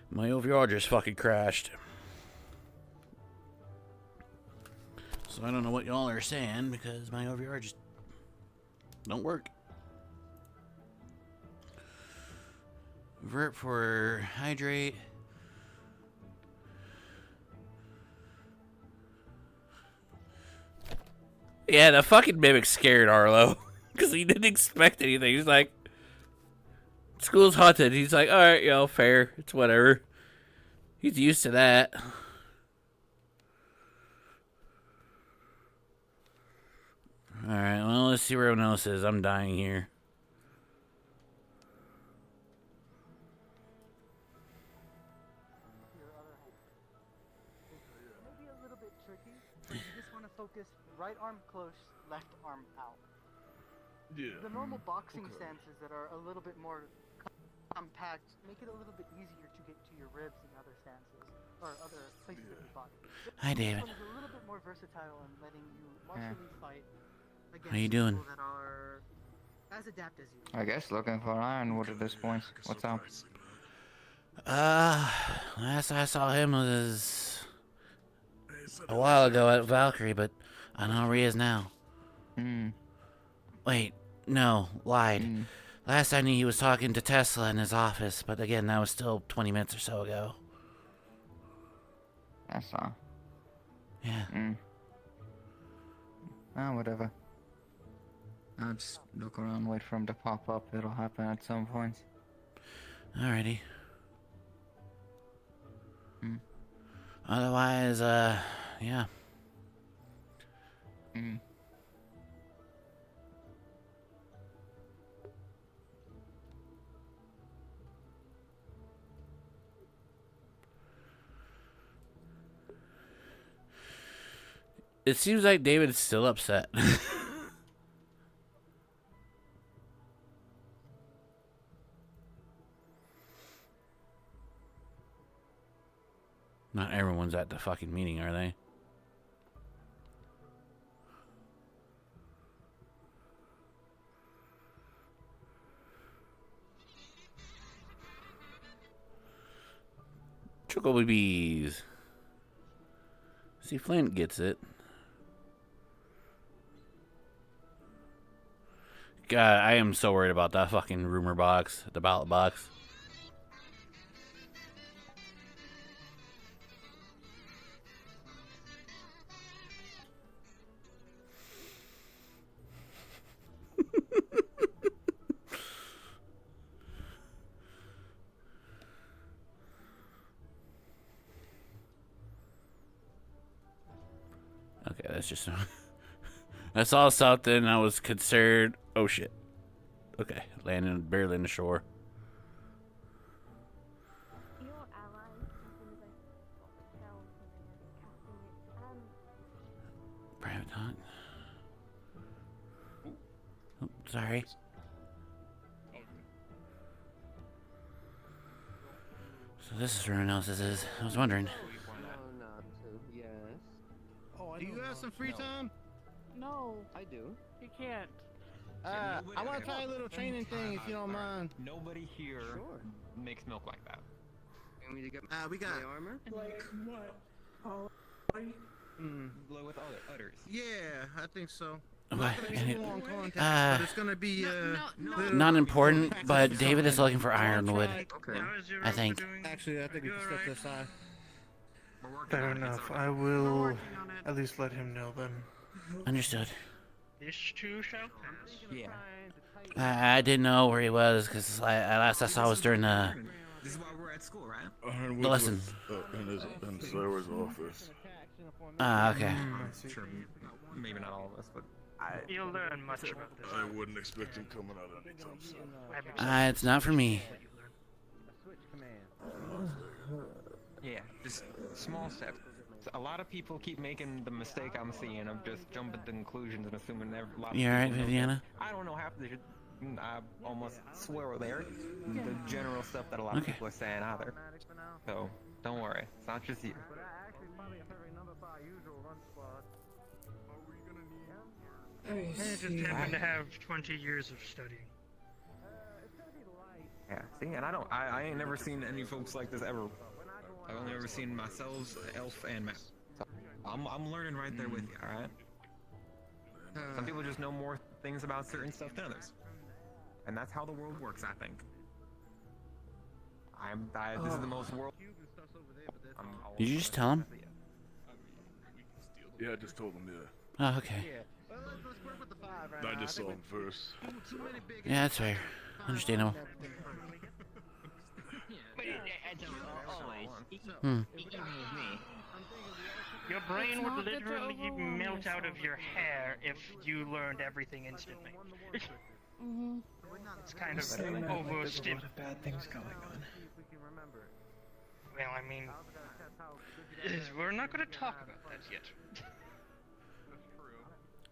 my OVR just fucking crashed. So I don't know what y'all are saying because my OVR just don't work. Vert for hydrate. Yeah, the fucking mimic scared Arlo because he didn't expect anything. He's like, school's haunted. He's like, all right, yo, fair. It's whatever. He's used to that. Alright, well, let's see where everyone else is. I'm dying here. Maybe a little bit tricky, but you just want to focus right arm close, left arm out. Yeah. The normal boxing stances that are a little bit more compact make it a little bit easier to get to your ribs in other stances or other places of your body. Hi, David. This one is a little bit more versatile in letting you martially fight against How you doing? people that are as adept as you. I guess looking for ironwood at this point. What's up? Last I saw him was a while ago at Valkyrie, but I don't know where he is now. Wait, no, lied. Last I knew he was talking to Tesla in his office, but again, that was still 20 minutes or so ago. That's all. Yeah. Oh, whatever. I'll just look around, wait for him to pop up. It'll happen at some point. Alrighty. Otherwise, yeah. It seems like David's still upset. Not everyone's at the fucking meeting, are they? Chocobo bees. See, Flint gets it. God, I am so worried about that fucking rumor box, the ballot box. Okay, that's just... I saw something, I was concerned. Oh, shit. Okay, landing barely in the shore. Your ally, as soon as I got the spell and casting it, Private talk. Oh, sorry. This is where everyone else's is. I was wondering. No, not to. Yes. Oh, do you have some free time? No, I do. you can't. I want to try a little training thing if you don't mind. Nobody here makes milk like that. You want me to get we got my armor? Like what? Oh, With udders. Yeah, I think so. What? Not gonna be too long contact, but it's gonna be Not important, but David is looking for ironwood. Okay. I think. Actually, I think we can step this aside. fair enough. I will at least let him know then. Understood. This too shall pass. Yeah. I didn't know where he was because last I saw was during the This is why we're at school, right? the lesson. In Sarah's office. Ah, okay. Sure, maybe not all of us, but You'll learn much about this. I wouldn't expect him coming out anytime soon. It's not for me. yeah, just small steps. A lot of people keep making the mistake I'm seeing of just jumping to conclusions and assuming a lot of You alright, Viviana? I don't know half of the shit. I almost swear there. The general stuff that a lot of people are saying either. So, don't worry. It's not just you. I just happen to have 20 years of studying. Yeah, see, and I ain't never seen any folks like this ever. I've only ever seen myself, Elf, and Matt. So, I'm learning right there with you, alright? Some people just know more things about certain stuff than others. And that's how the world works, I think. This is the most world... Did you just tell him? Yeah, I just told him, yeah. Oh, okay. I just saw him first. Yeah, that's fair. Understandable. Your brain would literally melt out of your hair if you learned everything instantly. It's kind of overstimulating. Bad things going on. Well, I mean, we're not going to talk about that yet.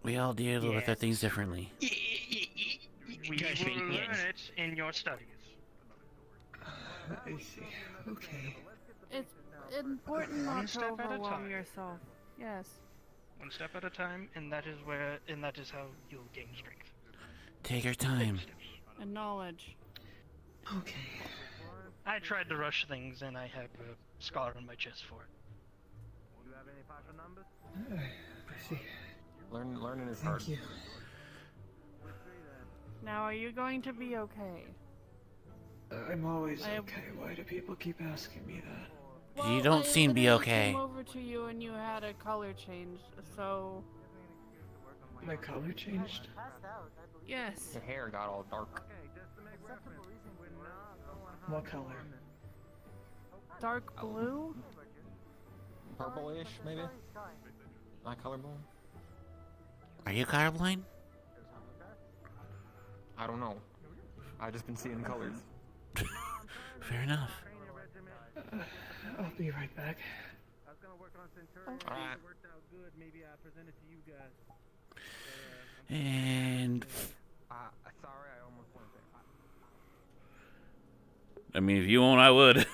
We all deal with our things differently. We will learn it in your studies. I see. Okay. It's important One not to step at a overwhelm time. yourself. Yes. One step at a time, and that is how you'll gain strength. Take your time. And knowledge. Okay. I tried to rush things, and I have a scar on my chest for it. I see. Learning is hard. Thank you. Now, are you going to be okay? I'm always okay. Why do people keep asking me that? You don't seem to be okay. I came over to you and you had a color change, so... My color changed? Yes. Your hair got all dark. What color? Dark blue? Purplish, maybe? Not colorblind? Are you colorblind? I don't know. I've just been seeing colors. Fair enough. I'll be right back. Alright. And... Sorry, I almost went there. I mean, if you won't, I would.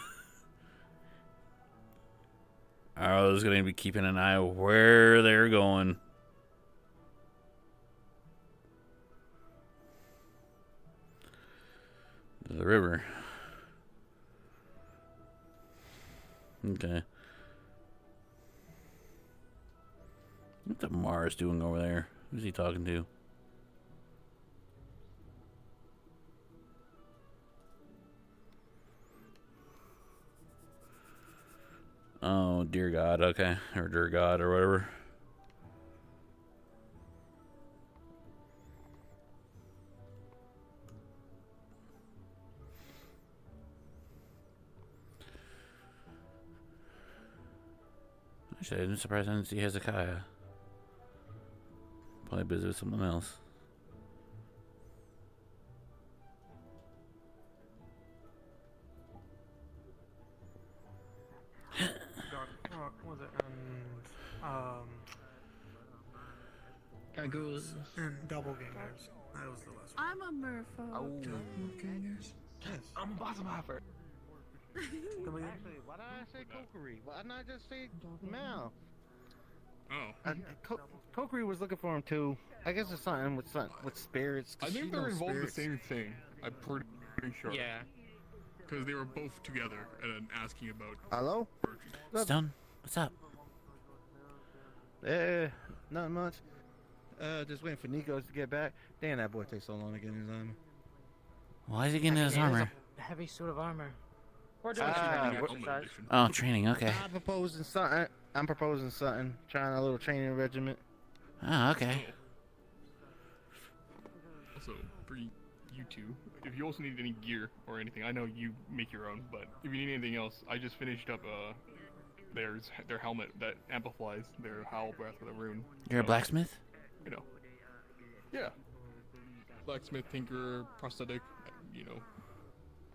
Arlo's going to be keeping an eye on where they're going. The river. Okay. What's the Mars doing over there? Who's he talking to? Oh, dear God, okay. Or dear God, or whatever. Actually, I'm surprised I didn't see Hezekiah. Probably busy with something else. Was it and doppelgangers. That was the last one. I'm a merfolk. Oh. Doppelgangers? Yes. I'm a boss of Hopper. Actually, why did I say Kokiri? Why didn't I just say Mal? Oh. Kokiri was looking for him too. I guess it's something with spirits. I think they're involved in the same thing. I'm pretty sure. Yeah. Because they were both together and asking about. Hello? Stone, what's up? Not much. Just waiting for Nikos to get back. Damn, that boy takes so long to get in his armor. Why is he getting his armor? A heavy suit of armor. We're doing training exercise. Oh, training, okay. I'm proposing something. Trying a little training regiment. Oh, okay. Also, for you two, if you also need any gear or anything, I know you make your own, but if you need anything else, I just finished up their helmet that amplifies their howl breath with a rune. You're a blacksmith? You know. Yeah. Blacksmith, tinker, prosthetic, you know,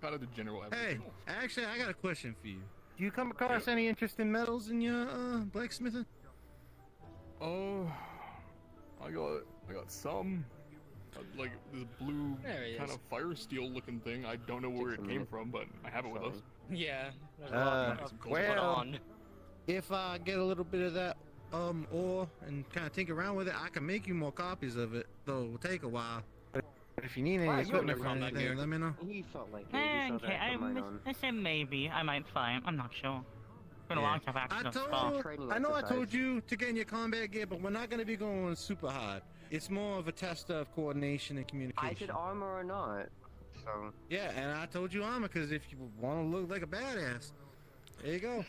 kind of the general everything. Hey, actually, I got a question for you. Do you come across any interesting metals in your blacksmithing? Oh, I got some. Like this blue kind of fire steel looking thing. I don't know where it came from, but I have it with us. Yeah. There's a lot of Well, if I get a little bit of that ore and kind of tinker around with it, I can make you more copies of it. Though it will take a while. But if you need any equipment for anything, let me know. He felt like it. Okay, I said maybe. I might fly. I'm not sure. Been a long time after the fall. I know I told you to get in your combat gear, but we're not going to be going super hard. It's more of a test of coordination and communication. I said armor or not, so... Yeah, and I told you armor, because if you want to look like a badass, there you go.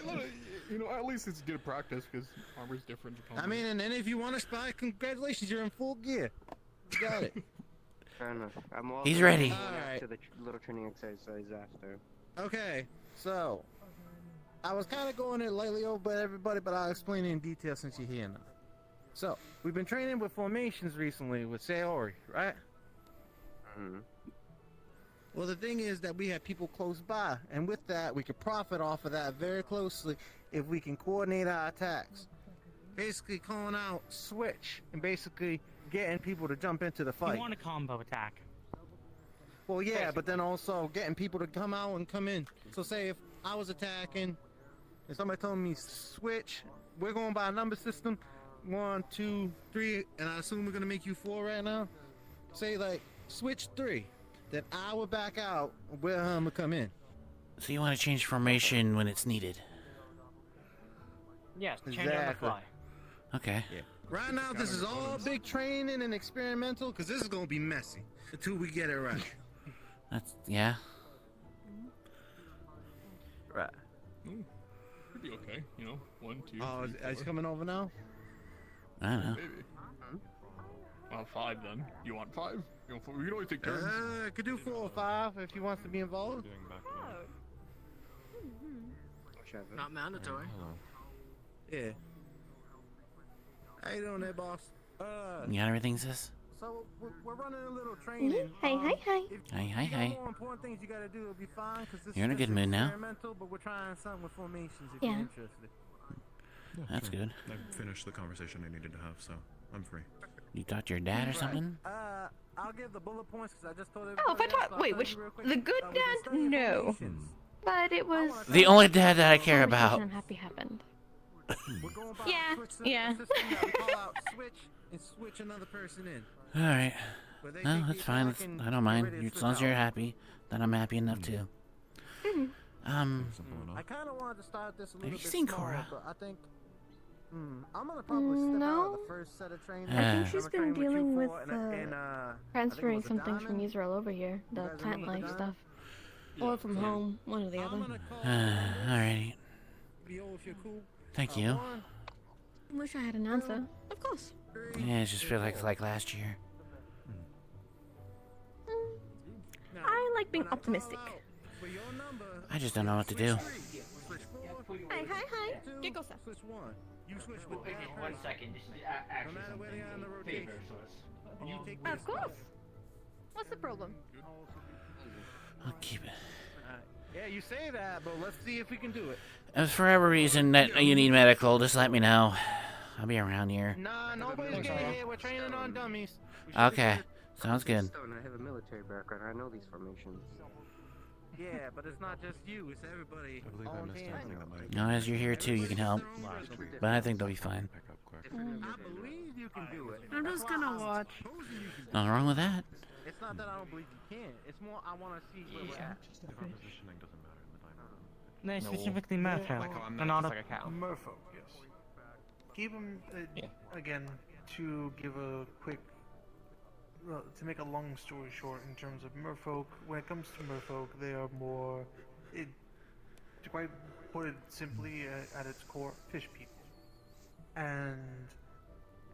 You know, at least it's good practice, because armor's different. I mean, and then if you want to spy, congratulations, you're in full gear. You got it. Fair enough. I'm also He's ready. going to the little training exercise after. Okay, so... I was kind of going it lightly over everybody, but I'll explain it in detail since you're here now. So, we've been training with formations recently with Sayori, right? Mm-hmm. Well, the thing is that we have people close by, and with that, we could profit off of that very closely if we can coordinate our attacks. Basically, calling out switch, and basically getting people to jump into the fight. You want a combo attack. Well, yeah, but then also getting people to come out and come in. So say if I was attacking, and somebody told me switch, we're going by a number system. 1, 2, 3, and I assume we're gonna make you 4 right now. Say like switch 3, then I will back out where I'm gonna come in. So you want to change formation when it's needed? Yes, change on the fly. Okay. Yeah. Right now, this is all big training and experimental, because this is gonna be messy until we get it right. That's yeah. Right. Could be okay, you know. 1, 2. Oh, 3, is coming over now? I don't know. Maybe. Well, 5 then. You want 5? You want 4? We can always take turns. I could do 4 or 5 if he wants to be involved. Not mandatory. Yeah. How you doing there, boss? You got everything, sis? So we're running a little training. Hi. Hi. More important things you gotta do will be fine, because this You're in a is good mood now. experimental, but we're trying something with formations if Yeah. you're interested. That's good. I finished the conversation I needed to have, so I'm free. You talked to your dad or something? I'll give the bullet points because I just told Oh, if I everybody else, talk. but Wait, I'll which. tell you real quick. The good We can dad? study No. formations. But it was. The only dad that I care conversation about. I'm happy happened. We're going by Yeah, switch yeah. system that we call out switch and switch another person in. Alright. But they No, take that's the fine. attack and I don't get mind. ready to As switch long as you're out. happy, then I'm happy enough too. I kind of wanted to start this a little you bit seen smaller, Cora? but I think I'm gonna probably step out of the first set of training. I think she's I'm been gonna train dealing you with four, and I think it transferring was a some things from diamond. Israel over here, the guys plant remember the life diamond? stuff, or from home, one or the other. Alright. If you're cool. Thank you. Wish I had an answer. Of course. Yeah, it just feels like last year. I like being optimistic. I just don't know what to do. Hi. Get go, Switch 1. You switch with Wait that 1 person. second. This is No actually matter where they are in the something in rotation. favor, so it's You take Of course. What's the problem? I'll keep it. Yeah, you say that, but let's see if we can do it. If for whatever reason that you need medical, just let me know. I'll be around here. Nah, nobody's getting hit. We're training on dummies. Okay. Sounds good. Stone, I have a military background. I know these formations. Yeah, but it's not just you, it's everybody. I believe I on missed hand. something that might. No, as you're here too, you can help. But I think they'll be fine. I believe you can do it. I'm just gonna watch. Nothing wrong with that. It's not that I don't believe you can. It's more I want to see where we're at. Positioning doesn't matter in the dynamic. They specifically merfolk, Like how I'm and not not just a like a cow. Merfolk, yes. Keep them, again, to give a quick, well, to make a long story short in terms of merfolk, when it comes to merfolk, they are more, to quite put it simply at its core, fish people. And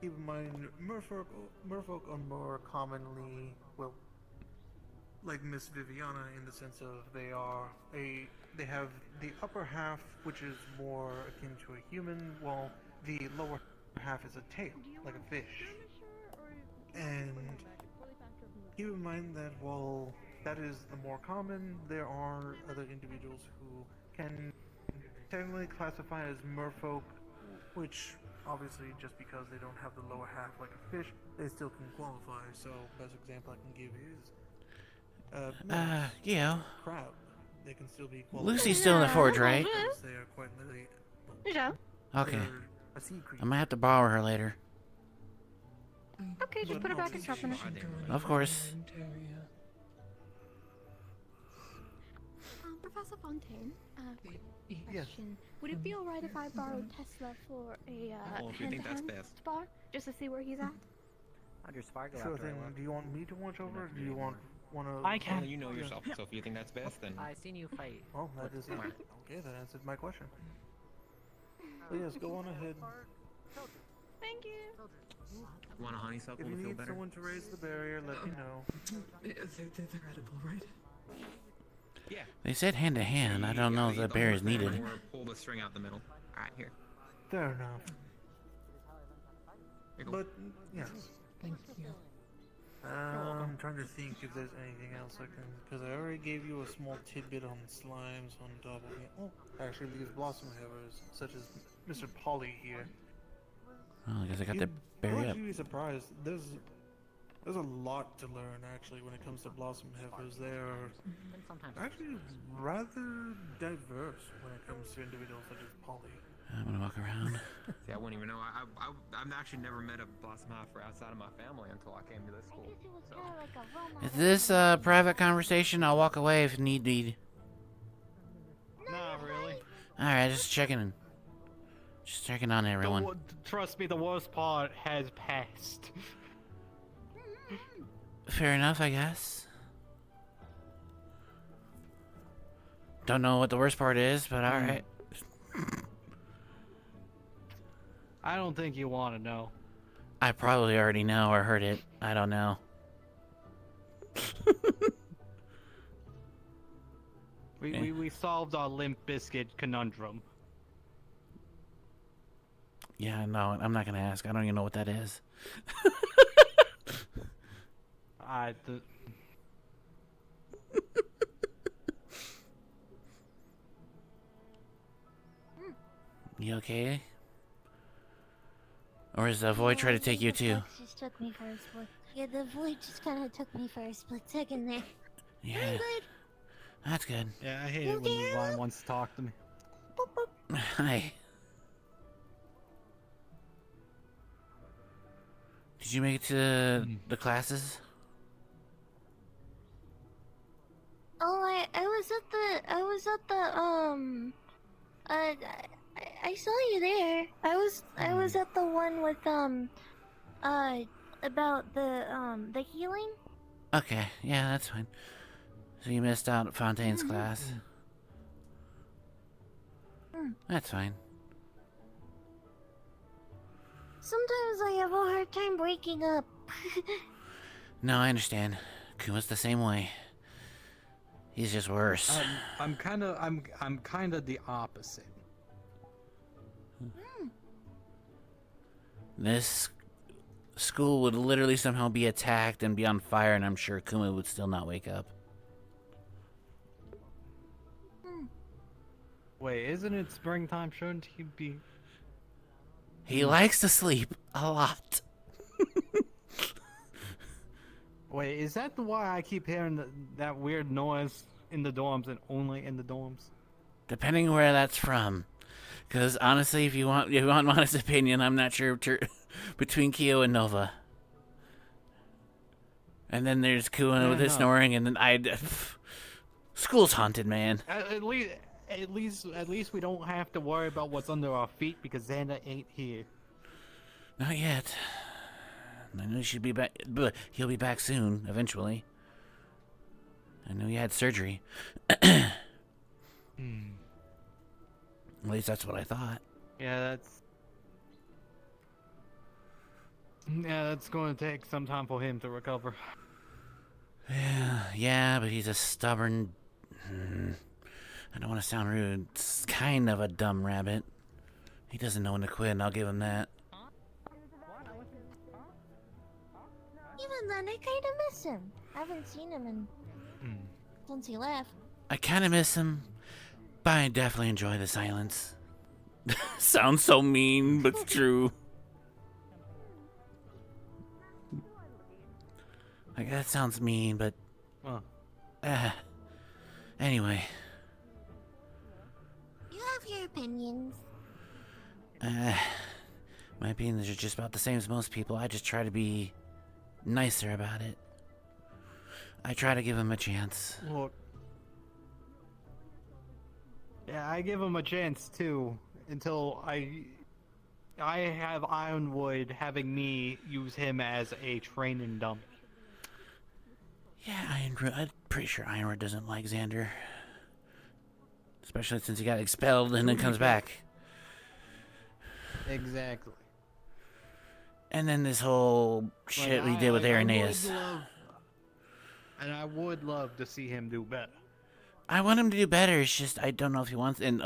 keep in mind, merfolk are more commonly, well, like Miss Viviana in the sense of they have the upper half, which is more akin to a human, while the lower half is a tail, like a fish. And keep in mind that while that is the more common, there are other individuals who can technically classify as merfolk, which obviously just because they don't have the lower half like a fish, they still can qualify. So, best example I can give is yeah. crab. They can still be qualified. Lucy's still in the forge, right? They are quite literally. Yeah. Okay. A sea creature. I might have to borrow her later. Okay, just put her back and sharpen it. Of course. Professor Fontaine, quick question. Would it be alright if I borrowed Tesla for a if you think that's hand-to-hand best. spar, just to see where he's at? I'll just sparkle Sure after I thing. look. Do you want me to watch over? Or do you want to? I can. Well, you know yourself, so if you think that's best, then. I seen you fight. Oh, that is okay. That answered my question. But yes, go on ahead. Thank you. Want a honeysuckle If you to feel need better? someone to raise the barrier, let me know. They're edible, right? Yeah. They said hand to hand. I don't know if the bear is needed. Or pull the string out the middle. Alright, here. Fair enough. Here you go. But yes. Thank you. I'm trying to think if there's anything else I can, because I already gave you a small tidbit on slimes on top of it. Oh, actually, these blossom havers, such as Mr. Polly here. Oh, I guess I got the You'll berry up. actually be surprised. There's a lot to learn actually when it comes to blossom heifers. They are actually rather diverse when it comes to individuals such as Polly. I'm gonna walk around. See, I wouldn't even know. I've actually never met a blossom heifer outside of my family until I came to this school. So. Is this a private conversation? I'll walk away if need be. Not really. Alright, just checking. Just checking on everyone. Trust me, the worst part has passed. Fair enough, I guess. Don't know what the worst part is, but alright. I don't think you want to know. I probably already know or heard it. I don't know. We solved our Limp Bizkit conundrum. Yeah, no, I'm not gonna ask. I don't even know what that is. You okay? Or is the void trying to take you too? Just took me for a split. Yeah, the void just kind of took me for a split second there. Yeah. I'm good. That's good. Yeah, I hate it when the line wants to talk to me. Hi. Did you make it to the classes? Oh, I was at the I saw you there. I was at the one with about the healing. Okay, yeah, that's fine. So you missed out at Fontaine's class. That's fine. Sometimes I have a hard time waking up. No, I understand. Kuma's the same way. He's just worse. I'm kind of the opposite. This school would literally somehow be attacked and be on fire, and I'm sure Kuma would still not wake up. Wait, isn't it springtime? Shouldn't he be? He likes to sleep a lot. Wait, is that why I keep hearing that weird noise in the dorms and only in the dorms? Depending where that's from. Because honestly, if you want my honest opinion, I'm not sure between Kyo and Nova. And then there's Kuan with his snoring, and then school's haunted, man. At least we don't have to worry about what's under our feet because Xander ain't here. Not yet. I know he should be back, but he'll be back soon, eventually. I know he had surgery. At least that's what I thought. Yeah, that's going to take some time for him to recover. Yeah, but he's a stubborn... I don't want to sound rude. It's kind of a dumb rabbit. He doesn't know when to quit, and I'll give him that. Even then, I kind of miss him. I haven't seen him since he left. I kind of miss him, but I definitely enjoy the silence. Sounds so mean, but it's true. Like, that sounds mean, but... anyway. You have your opinions. My opinions are just about the same as most people. I just try to be nicer about it. I try to give him a chance. Look. Yeah, I give him a chance, too, until I have Ironwood having me use him as a training dummy. Yeah, I'm pretty sure Ironwood doesn't like Xander. Especially since he got expelled and then comes back. Exactly. And then this whole shit we did with Irenaeus. And I would love to see him do better. I want him to do better, it's just I don't know if he wants... And,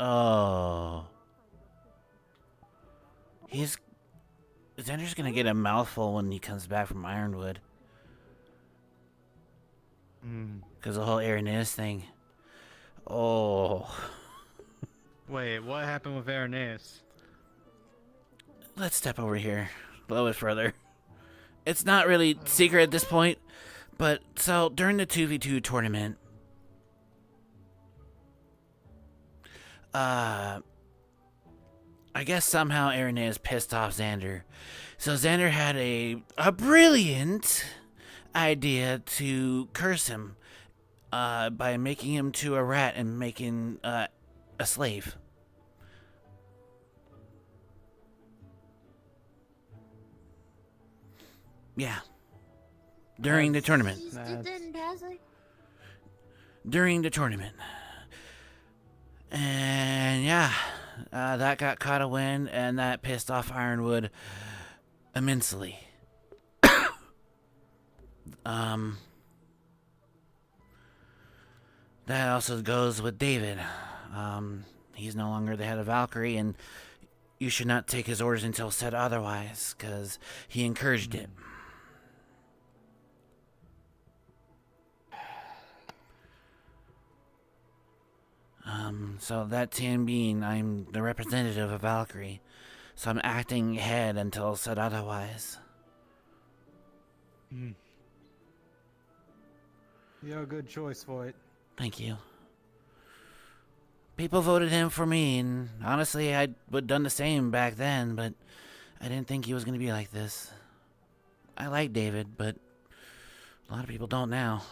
Xander's gonna get a mouthful when he comes back from Ironwood. Because the whole Irenaeus thing. Oh. Wait, what happened with Irenaeus? Let's step over here a little bit further. It's not really secret at this point, but so during the 2v2 tournament, I guess somehow Irenaeus pissed off Xander. So Xander had a brilliant idea to curse him by making him to a rat and making a slave. Yeah. During the tournament. During the tournament. And yeah, that got caught a win, and that pissed off Ironwood immensely. That also goes with David. He's no longer the head of Valkyrie, and you should not take his orders until said otherwise, because he encouraged it. So that team being, I'm the representative of Valkyrie, so I'm acting head until said otherwise. You're a good choice for it. Thank you. People voted him for me, and honestly, I would have done the same back then, but I didn't think he was going to be like this. I like David, but a lot of people don't now.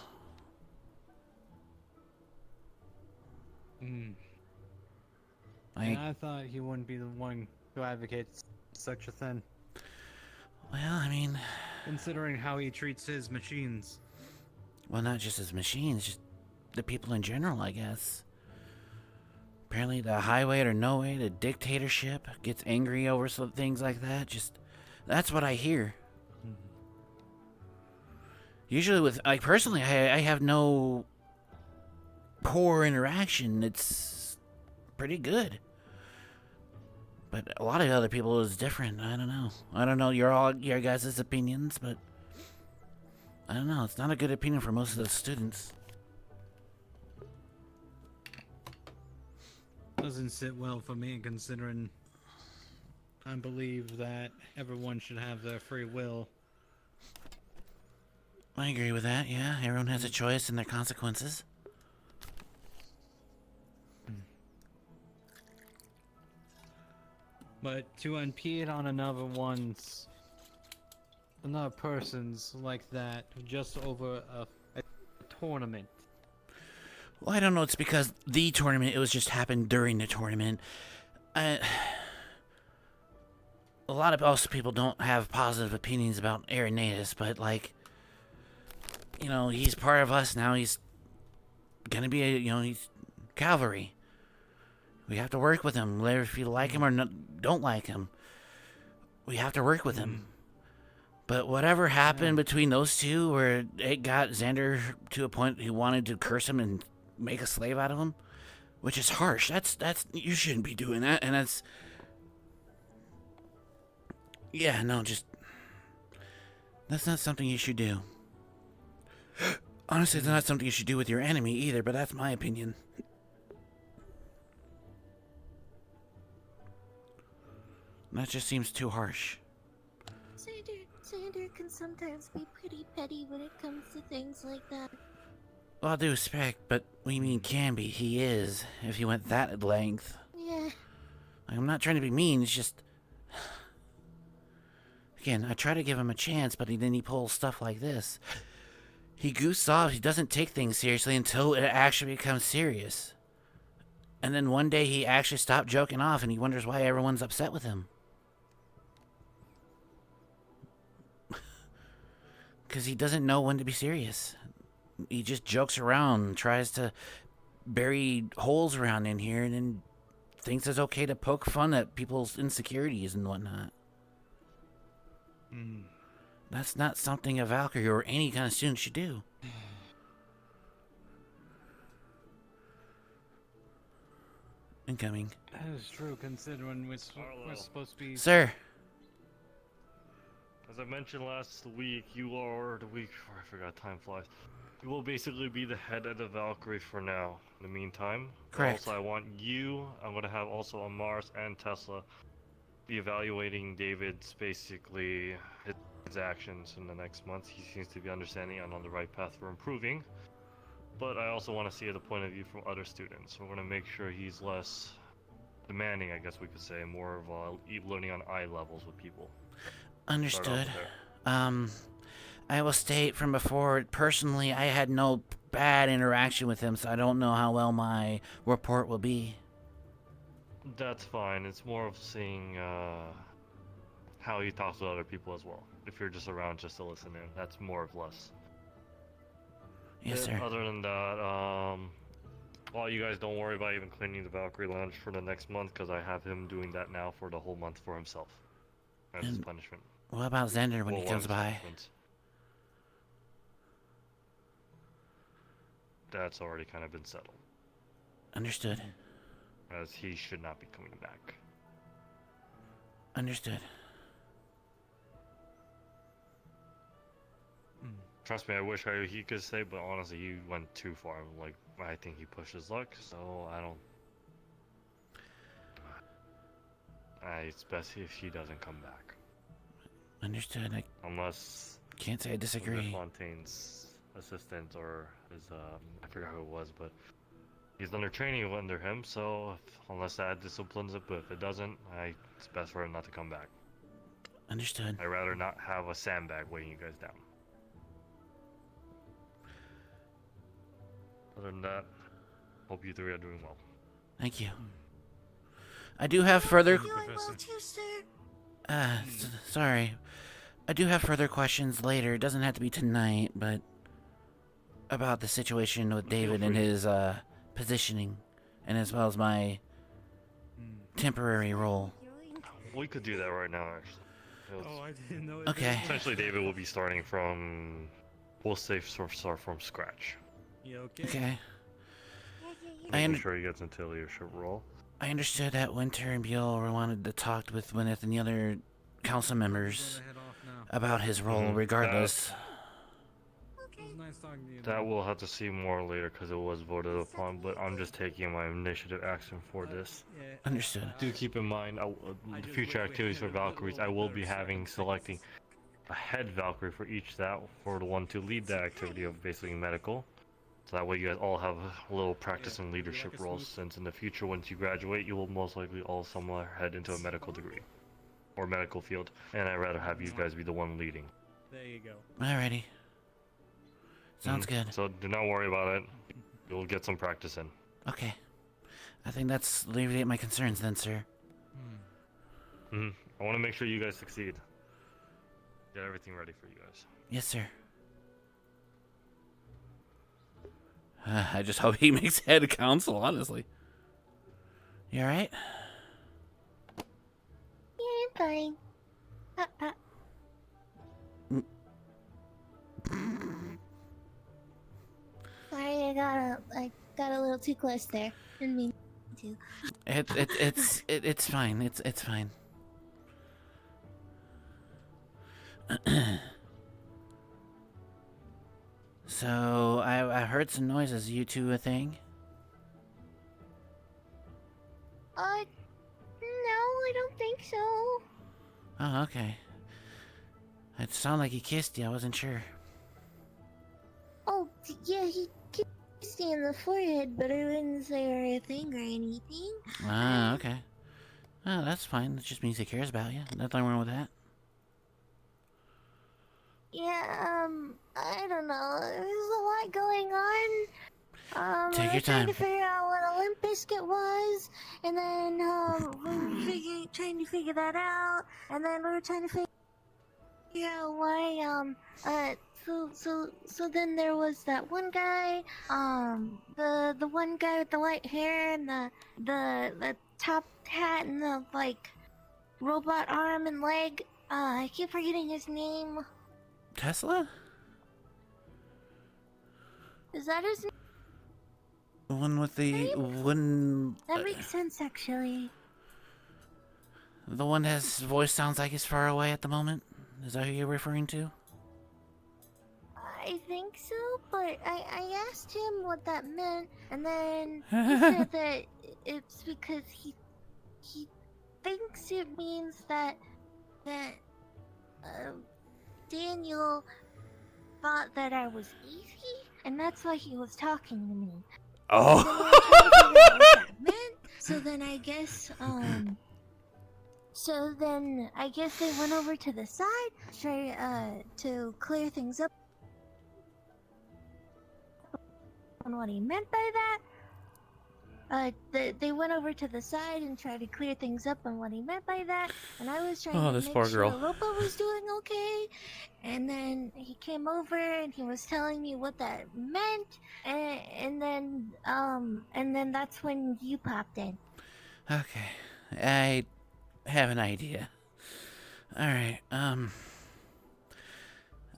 I thought he wouldn't be the one who advocates such a thing. Well, I mean... Considering how he treats his machines. Well, not just his machines, just the people in general, I guess. Apparently the highway or no way, the dictatorship gets angry over some things like that. Just, that's what I hear. Usually with, like, personally, I have no poor interaction. It's pretty good. But a lot of other people is different. I don't know. I don't know your guys' opinions, but I don't know. It's not a good opinion for most of the students. Doesn't sit well for me, considering I believe that everyone should have their free will. I agree with that, yeah. Everyone has a choice and their consequences. But to impede on another person's like that just over a tournament. Well, I don't know. It's because the tournament. It was just happened during the tournament. A lot of us people don't have positive opinions about Irenaeus, but like, you know, he's part of us now. He's gonna be he's cavalry. We have to work with him, whether if you like him or don't like him. We have to work with him. But whatever happened between those two, where it got Xander to a point he wanted to curse him and make a slave out of him, which is harsh. That's you shouldn't be doing that, and that's that's not something you should do. Honestly, it's not something you should do with your enemy either, but that's my opinion. That just seems too harsh. Xander can sometimes be pretty petty when it comes to things like that. Well, all due respect, but we mean can be. He is, if he went that at length. Yeah. I'm not trying to be mean, it's just... Again, I try to give him a chance, but then he pulls stuff like this. He goofs off, he doesn't take things seriously until it actually becomes serious. And then one day he actually stopped joking off and he wonders why everyone's upset with him. Because he doesn't know when to be serious. He just jokes around, tries to bury holes around in here, and then thinks it's okay to poke fun at people's insecurities and whatnot. That's not something a Valkyrie or any kind of student should do. Incoming. That is true, considering we're supposed to be... Sir! As I mentioned last week, you are the week before, I forgot, time flies. You will basically be the head of the Valkyrie for now, in the meantime. Correct. Also, I want you, I'm going to have also Amars and Tesla be evaluating David's, basically, his actions in the next month. He seems to be understanding and on the right path for improving. But I also want to see the point of view from other students. We're going to make sure he's less demanding, I guess we could say, more of learning on eye levels with people. Understood. I will state from before, personally, I had no bad interaction with him, so I don't know how well my report will be. That's fine. It's more of seeing how he talks with other people as well. If you're just around just to listen in, that's more or less. Yes, sir. Other than that, well, you guys don't worry about even cleaning the Valkyrie Lounge for the next month, because I have him doing that now for the whole month for himself. As his punishment. What about Xander when he comes by? That's already kind of been settled. Understood. As he should not be coming back. Understood. Trust me, I wish he could say, but honestly, he went too far. Like, I think he pushed his luck, so I don't... it's best if he doesn't come back. Understood. Unless... Can't say I disagree. Fontaine's assistant or his, I forgot who it was, but... He's under training under him, so unless that disciplines it, but if it doesn't, it's best for him not to come back. Understood. I'd rather not have a sandbag weighing you guys down. Other than that, hope you three are doing well. Thank you. I do have further... sorry. I do have further questions later. It doesn't have to be tonight, but... About the situation with David and his, positioning. And as well as my... temporary role. We could do that right now, actually. Oh, I didn't know it. Okay. Essentially, David will be starting from... We'll say start from scratch. Yeah, okay. Okay. Making sure he gets into a leadership role. I understood that Winter and Buell wanted to talk with Gwyneth and the other council members about his role, regardless. That we'll have to see more later because it was voted upon, but I'm just taking my initiative action for this. Understood. Do keep in mind the future activities for Valkyries. I will be selecting a head Valkyrie for each for the one to lead that activity of basically medical. So that way you guys all have a little practice in leadership roles, since in the future, once you graduate, you will most likely all somewhere head into a medical degree. Or medical field. And I'd rather have you guys be the one leading. There you go. Alrighty. Sounds good. So do not worry about it. You'll get some practice in. Okay. I think that's alleviate my concerns then, sir. I want to make sure you guys succeed. Get everything ready for you guys. Yes, sir. I just hope he makes head council, honestly. You alright? Yeah, I'm fine. Sorry, I got a little too close there. Didn't mean to. It's fine. It's fine. So I heard some noises. You two a thing? No, I don't think so. Oh, okay. It sounded like he kissed you. I wasn't sure. Oh, yeah, he kissed me in the forehead, but I wouldn't say a thing or anything. Ah, okay. Oh, that's fine. It just means he cares about you. Nothing wrong with that. Yeah, I don't know. There's a lot going on. Take I your was trying time. to figure out what a limp biscuit was, and then we were trying to figure that out, and then we were trying to figure out why so then there was that one guy, the one guy with the white hair and the top hat and the like robot arm and leg. I keep forgetting his name. Tesla? Is that his name? The one with the wooden... That makes sense, actually. The one that his voice sounds like he's far away at the moment? Is that who you're referring to? I think so, but I asked him what that meant, and then he said that it's because he thinks it means that Daniel thought that I was easy, and that's why he was talking to me. Oh. So then I guess they went over to the side, try to clear things up on what he meant by that. They went over to the side and tried to clear things up on what he meant by that, and I was trying to this make poor sure girl. Lopa was doing okay, and then he came over and he was telling me what that meant, and then that's when you popped in. Okay. I have an idea. Alright, I'm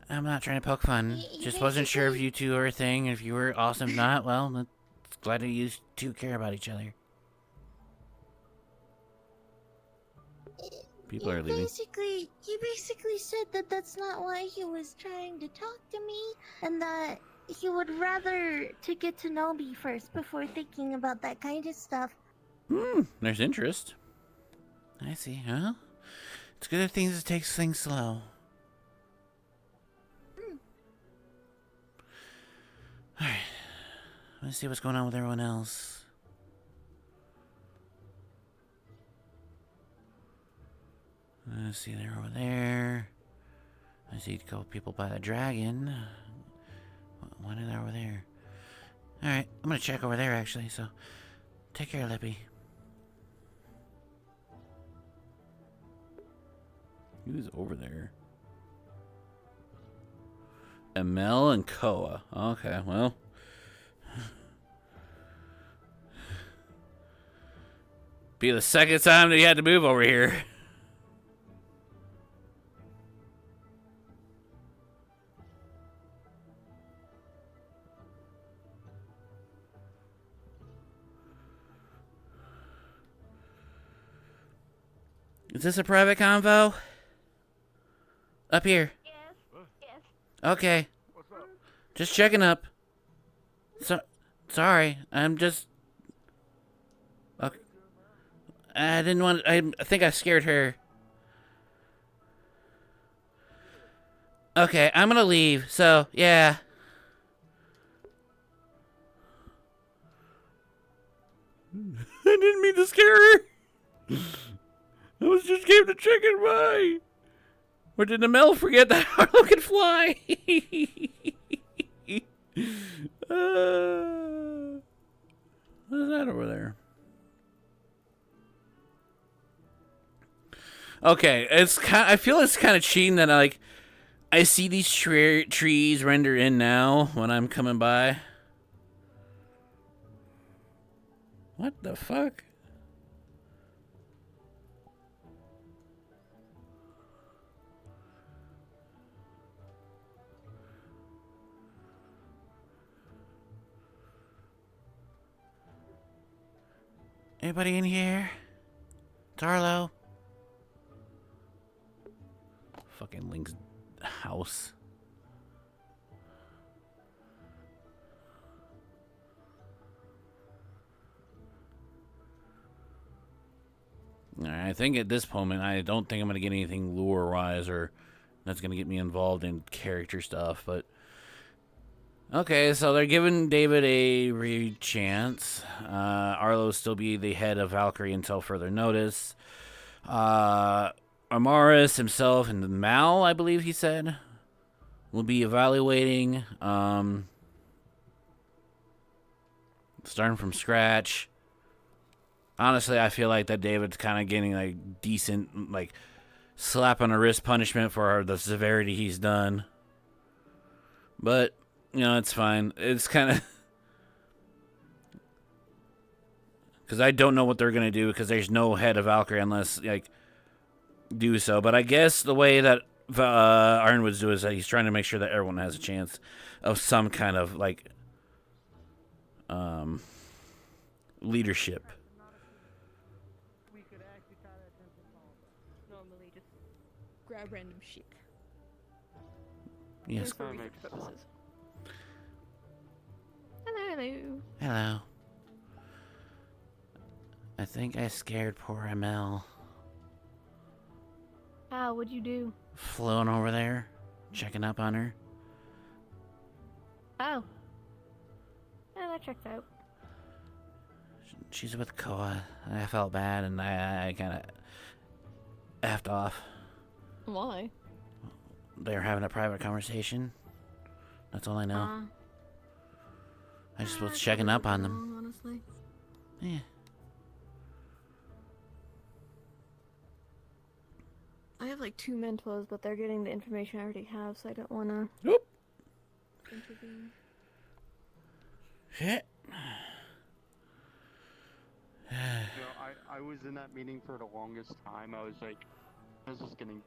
not trying to poke fun. Just wasn't sure if you two are a thing. If you were awesome, if not, well, glad that you two care about each other. People are leaving. He basically said that that's not why he was trying to talk to me, and that he would rather to get to know me first before thinking about that kind of stuff. There's interest. I see, huh? It's good at things that takes things slow. Alright. Let's see what's going on with everyone else. Let's see, they're over there. I see a couple people by the dragon. Why are they over there? Alright, I'm gonna check over there actually, so take care, Lippy. Who's over there? Emel and Koa. Okay, well. Be the second time that you had to move over here. Is this a private convo? Up here. Yes. Okay. Just checking up. Sorry, I'm just... Okay. I didn't want... I think I scared her. Okay, I'm gonna leave, so, yeah. I didn't mean to scare her. I was just came to check it by. Or did the Mel forget that Arlo can fly? What is that over there? Okay, I feel it's kind of cheating that I see these trees render in now when I'm coming by. What the fuck? Anybody in here? It's Arlo. Fucking Link's house. Alright, I think at this moment, I don't think I'm going to get anything lure-wise or that's going to get me involved in character stuff, but... Okay, so they're giving David a chance. Arlo still be the head of Valkyrie until further notice. Amaris himself and Mal, I believe he said, will be evaluating. Starting from scratch. Honestly, I feel like that David's kind of getting a decent, like, slap on the wrist punishment for the severity he's done. But, you know, it's fine. It's kind of... Because I don't know what they're going to do because there's no head of Valkyrie unless, like, do so. But I guess the way that Ironwood's do is that he's trying to make sure that everyone has a chance of some kind of, like, leadership. Normally just grab random shit. Yes. Just for research purposes. Hello. Hello. I think I scared poor ML. How? What'd you do? Flown over there, checking up on her. Oh. Yeah, that checks out. She's with Koa. I felt bad and I kind of effed off. Why? They were having a private conversation. That's all I know. I just was checking up on them. Honestly. Yeah. I have like 2 mentors, but they're getting the information I already have, so I don't want to. Nope. Intervene. Shit. I was in that meeting for the longest time. I was like, this is getting...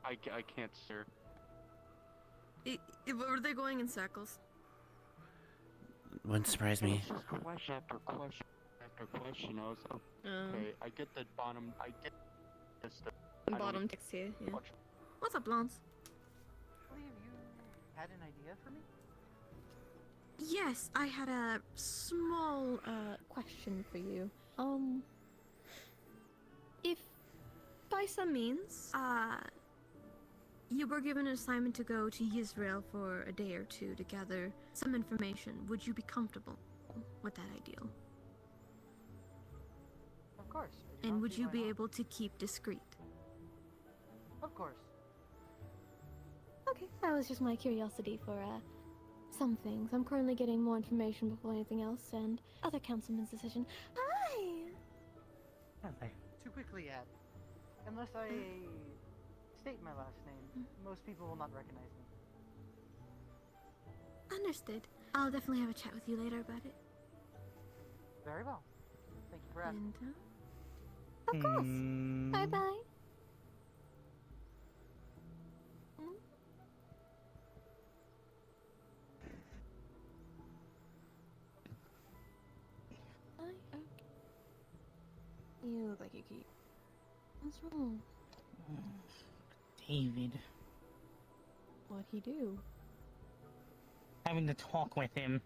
I can't steer. Were they going in circles? Wouldn't surprise me. It's just question after question after question. I was like, okay, I get the bottom... I get this... The bottom text here, yeah. What's up, Lance? Have you had an idea for me? Yes, I had a small question for you. If by some means you were given an assignment to go to Israel for a day or two to gather some information, would you be comfortable with that ideal? Of course. And would you be able to keep discreet? Of course. Okay, that was just my curiosity for some things. I'm currently getting more information before anything else, and other councilman's decision. Hi! To quickly add, unless I state my last name, most people will not recognize me. Understood. I'll definitely have a chat with you later about it. Very well. Thank you for asking. And, of course. Bye-bye. You look like you keep. What's wrong? David. What'd he do? Having to talk with him.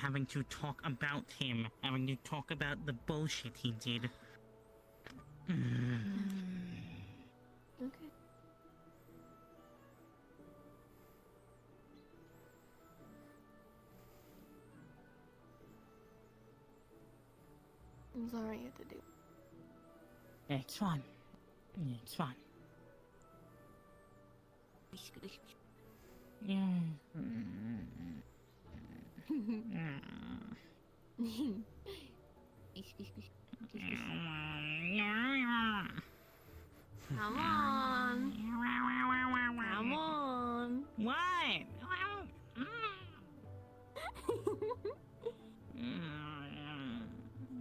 Having to talk about him. Having to talk about the bullshit he did. Okay. I'm sorry you had to do. Yeah, it's fine. Yeah, it's fine. Yeah. Come on. Come on. What?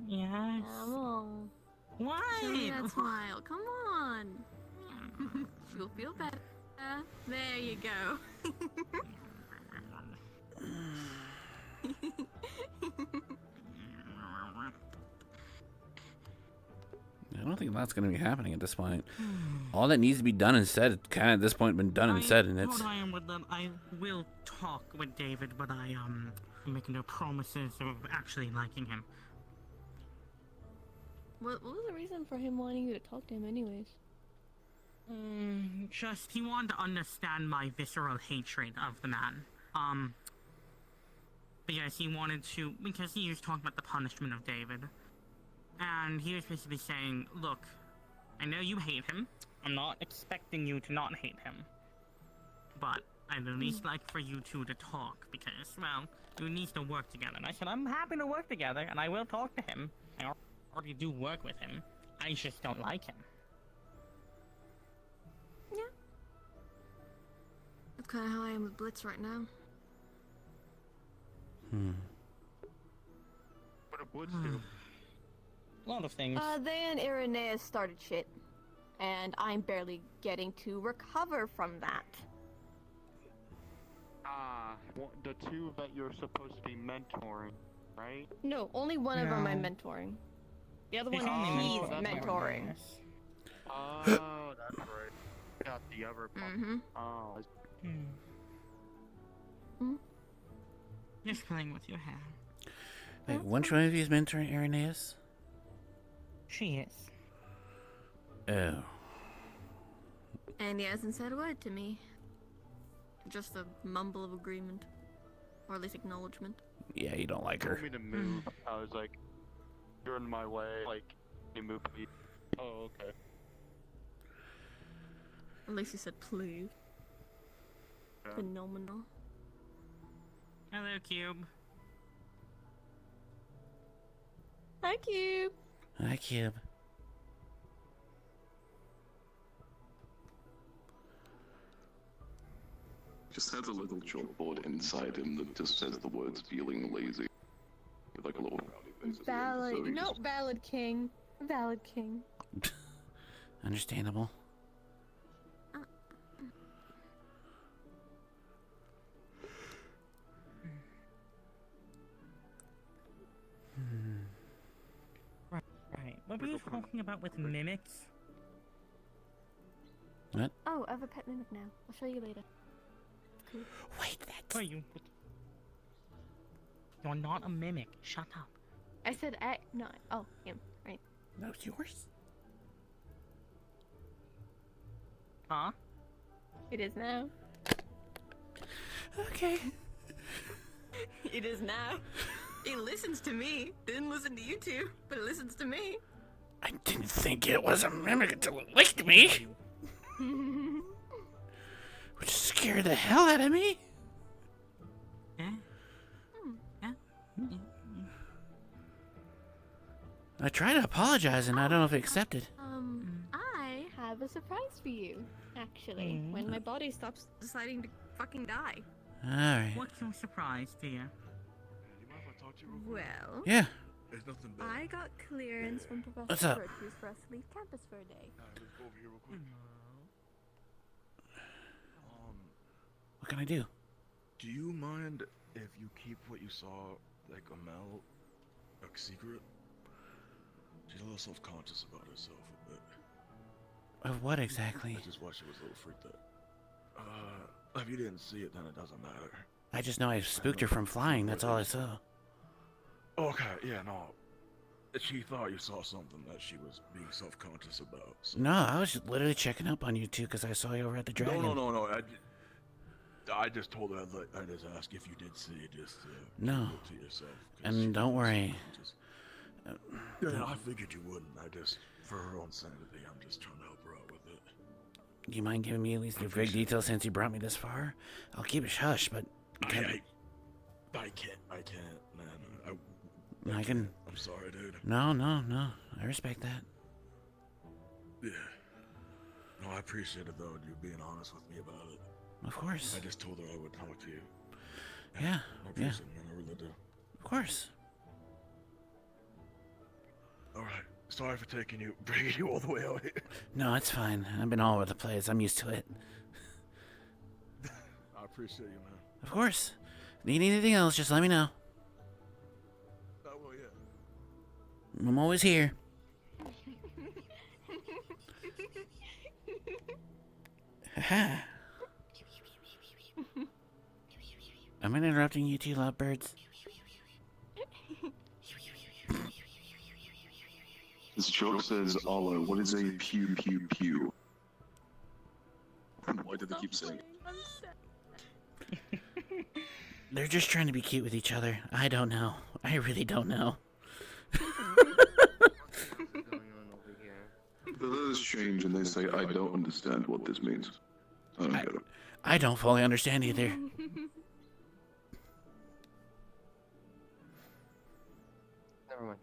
Yes. Come on. What? Show me that smile. Come on. You'll feel better. There you go. I don't think that's going to be happening at this point. All that needs to be done and said, kind of at this point, been done and said, and it's. I am with them. I will talk with David, but I'm making no promises of actually liking him. What was the reason for him wanting you to talk to him, anyways? Just he wanted to understand my visceral hatred of the man. Because he wanted to, because he was talking about the punishment of David. And he was basically saying, look, I know you hate him. I'm not expecting you to not hate him. But I'd at least like for you two to talk because, well, you need to work together. And I said, I'm happy to work together and I will talk to him. I already do work with him. I just don't like him. Yeah. That's kind of how I am with Blitz right now. What did Blitz do? A lot of things. Then Irenaeus started shit. And I'm barely getting to recover from that. The two that you're supposed to be mentoring, right? No, only one of them I'm mentoring. The other one he's mentoring. Oh, that's right. Got the other part. Oh. Just playing with your hair. Wait, which one of you is mentoring Irenaeus? She is. Oh. And he hasn't said a word to me. Just a mumble of agreement. Or at least acknowledgement. Yeah, you don't like her. Told me to move. I was like, you're in my way. Like, you move me. Oh, okay. At least he said please. Yeah. Phenomenal. Hello, Cube. Hi, Cube. Hi, Cube. Just has a little chalkboard inside him that just says the words "feeling lazy," with like a little frowny face. Valid. So he No, just- valid king. Valid king. Understandable. Right. What were you talking about with mimics? What? Oh, I have a pet mimic now. I'll show you later. Cool. Wait, that's... Are you? You're not a mimic. Shut up. I said no. Oh, him. Right. That was yours? Huh? It is now. Okay. It is now. It listens to me. Didn't listen to you two, but it listens to me. I didn't think it was a mimic until it licked me. Which scared the hell out of me. I tried to apologize and I don't know if it accepted. I have a surprise for you, actually, when my body stops deciding to fucking die. Alright. What's your surprise, dear? Well, Yeah. There's nothing bad. I got clearance from Professor What's up? Virtues for us to leave campus for a day. Let's go over here real quick. What can I do? Do you mind if you keep what you saw, like Amel, a secret? She's a little self-conscious about herself a bit. Of what exactly? I just watched she was a little freaked out. If you didn't see it, then it doesn't matter. I just know I spooked her from flying, that's all I saw. Okay, yeah, no. She thought you saw something that she was being self-conscious about. So. No, I was just literally checking up on you two because I saw you over at the Dragon. No. I just told her I just asked if you did see it, just No. look to yourself. 'cause And don't worry. Yeah, I figured you wouldn't. I just, for her own sanity, I'm just trying to help her out with it. Do you mind giving me at least a vague detail since you brought me this far? I'll keep it hush, but I can't, man. I can. I'm sorry, dude. No. I respect that. Yeah. No, I appreciate it though, you being honest with me about it. Of course. I just told her I would talk to you. Yeah. I appreciate it, man. I really do. Of course. Alright. Sorry for bringing you all the way out here. No, it's fine. I've been all over the place. I'm used to it. I appreciate you, man. Of course. Need anything else, just let me know. I will, yeah. I'm always here. Haha. Am I interrupting you two lovebirds? This joke says, Arlo, what is a pew pew pew? Why do they keep saying it? They're just trying to be cute with each other. I don't know. I really don't know. The letters change and they say, I don't understand what this means. I don't get it. I don't fully understand either. Never mind.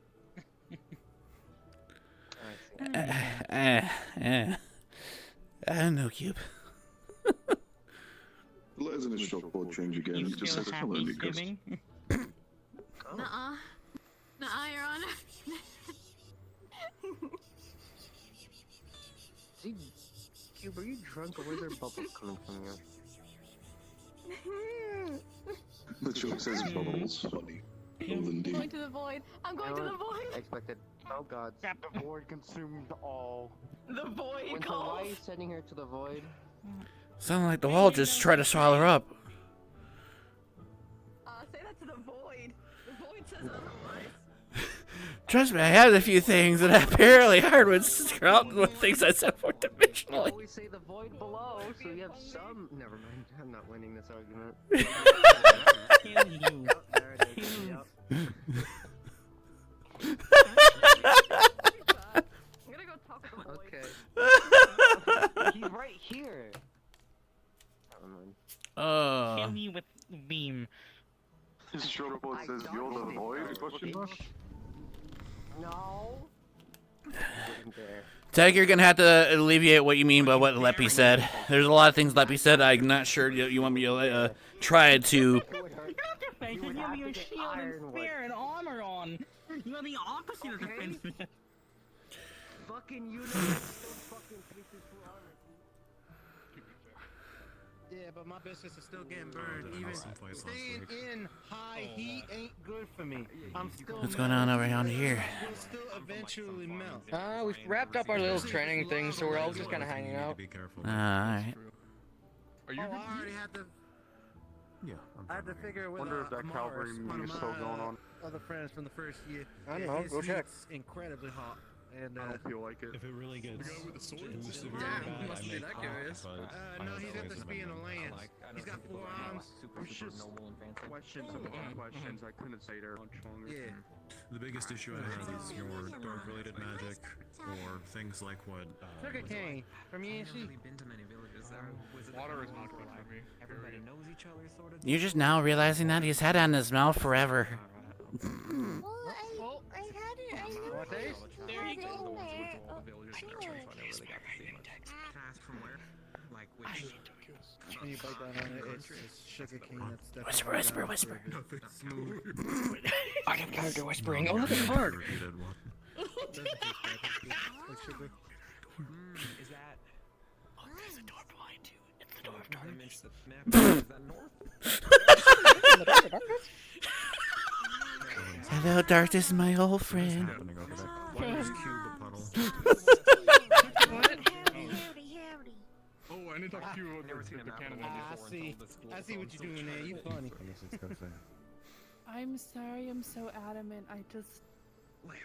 No, Cube. The letters in his chalkboard change again. It just says hello because... Nuh-uh. Nuh-uh, Your Honor. Cube, are you drunk or were there bubbles coming from you? The joke says bubbles. Funny. I'm going to the void. I'm going to the void. Expected. Oh god. The void consumed all. The void Winter, why are you sending her to the void? Sound like the wall just tried to swallow her up. Say that to the void. The void says otherwise. Trust me, I had a few things that apparently Hardwood scrubbed with things I said for dimensionally. Always say the void below, so you have some. Never mind. I'm not winning this argument. There it is. Yep. I'm gonna go talk to the void. Okay. He's right here. Never mind. Kill me with beam. His chalkboard says, you're the void? Question mark? No. Wasn't there. Tag, you're gonna have to alleviate what you mean by what Leppy said. There's a lot of things Leppy said. I'm not sure you want me to try to. You have your shield and spear and armor on. You are the opposite of defensive. Fucking you know fucking pieces for armor. Yeah, but my business is still getting burned. Even staying in high heat ain't good for me. I'm still. What's going on over yonder here? We'll still eventually melt. We've wrapped up our little training thing, so we're all just kind of hanging out. Alright. Are you? I already had to. Yeah. I had to figure it with Wonder if that Calvary meeting is still going on. Other friends from the first year. I don't know, go check. It's incredibly hot. And I don't feel like it. If it really gets Damn, must be that curious. No, he's at the speed of the lands. He's got 4 arms. Questions upon questions. I couldn't stay there much longer. Yeah. The biggest issue I have is your dark-related magic, or things like what. Sugar cane from ENC. Water is not good for me. Everybody knows each other, sort of. You're just now realizing that he's had it in his mouth forever. Well, I had it. I knew it. There he goes. From where? Like which? When you bite down on it, it's sugar cane. That's Whisper. I got character whispering. Oh, look at the card. Is that? Oh, there's a door behind you. It's the door of darkness. Is that north? Hello, darkness, my old friend. Oh, I need to talk to you about the Canada. I see what you're doing there. You funny. I'm sorry, I'm so adamant. I just.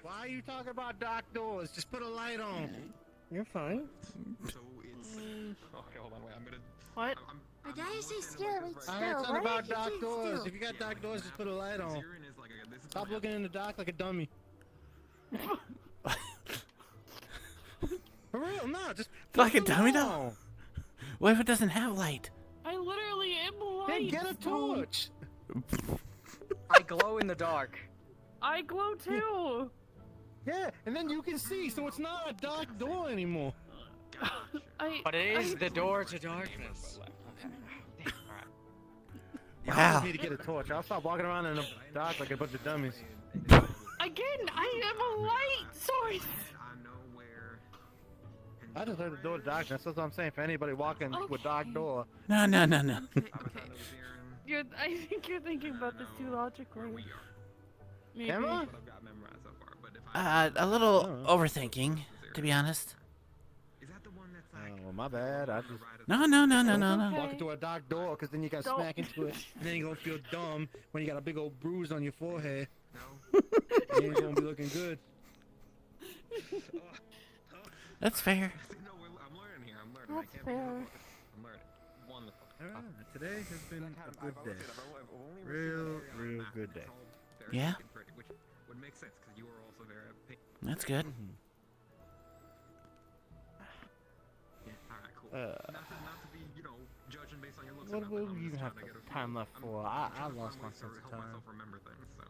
Why are you talking about dark doors? Just put a light on. You're fine. So it's. Okay, hold on. Wait, I'm gonna. What? I gotta stay still. Wait still. I ain't talking Why about did you dark stay doors. still? If you got dark doors, just put a light on. Stop looking in the dark like a dummy. For real, no, just Fucking put them dummy on. though. What if it doesn't have light? I literally am Hey, light. get a torch. I glow in the dark. I glow too. Yeah, and then you can see, so it's not a dark door anymore. But it is the door to darkness. Yeah, I Wow. just need to get a torch. I'll stop walking around in the dark like a bunch of dummies. Again, I am a light source. I just heard the door to darkness. That's what I'm saying. For anybody walking with dark door. No. I think you're thinking about this too logically. Maybe. Emma? A little overthinking, to be honest. Oh, my bad. I just. No. Walk into a dark door, because then you got Don't. smack into it. And then you're going to feel dumb when you got a big old bruise on your forehead. You ain't going to be looking good. That's fair. That's fair. Alright, today has been a good day. Real good day. Yeah? Which would make sense because you are also very. That's good. Yeah, alright, cool. Not to be, judging based on your looks. What or do nothing, I'm we even just have trying to get a time feel. left for? I lost my sense of help time. myself remember things, so.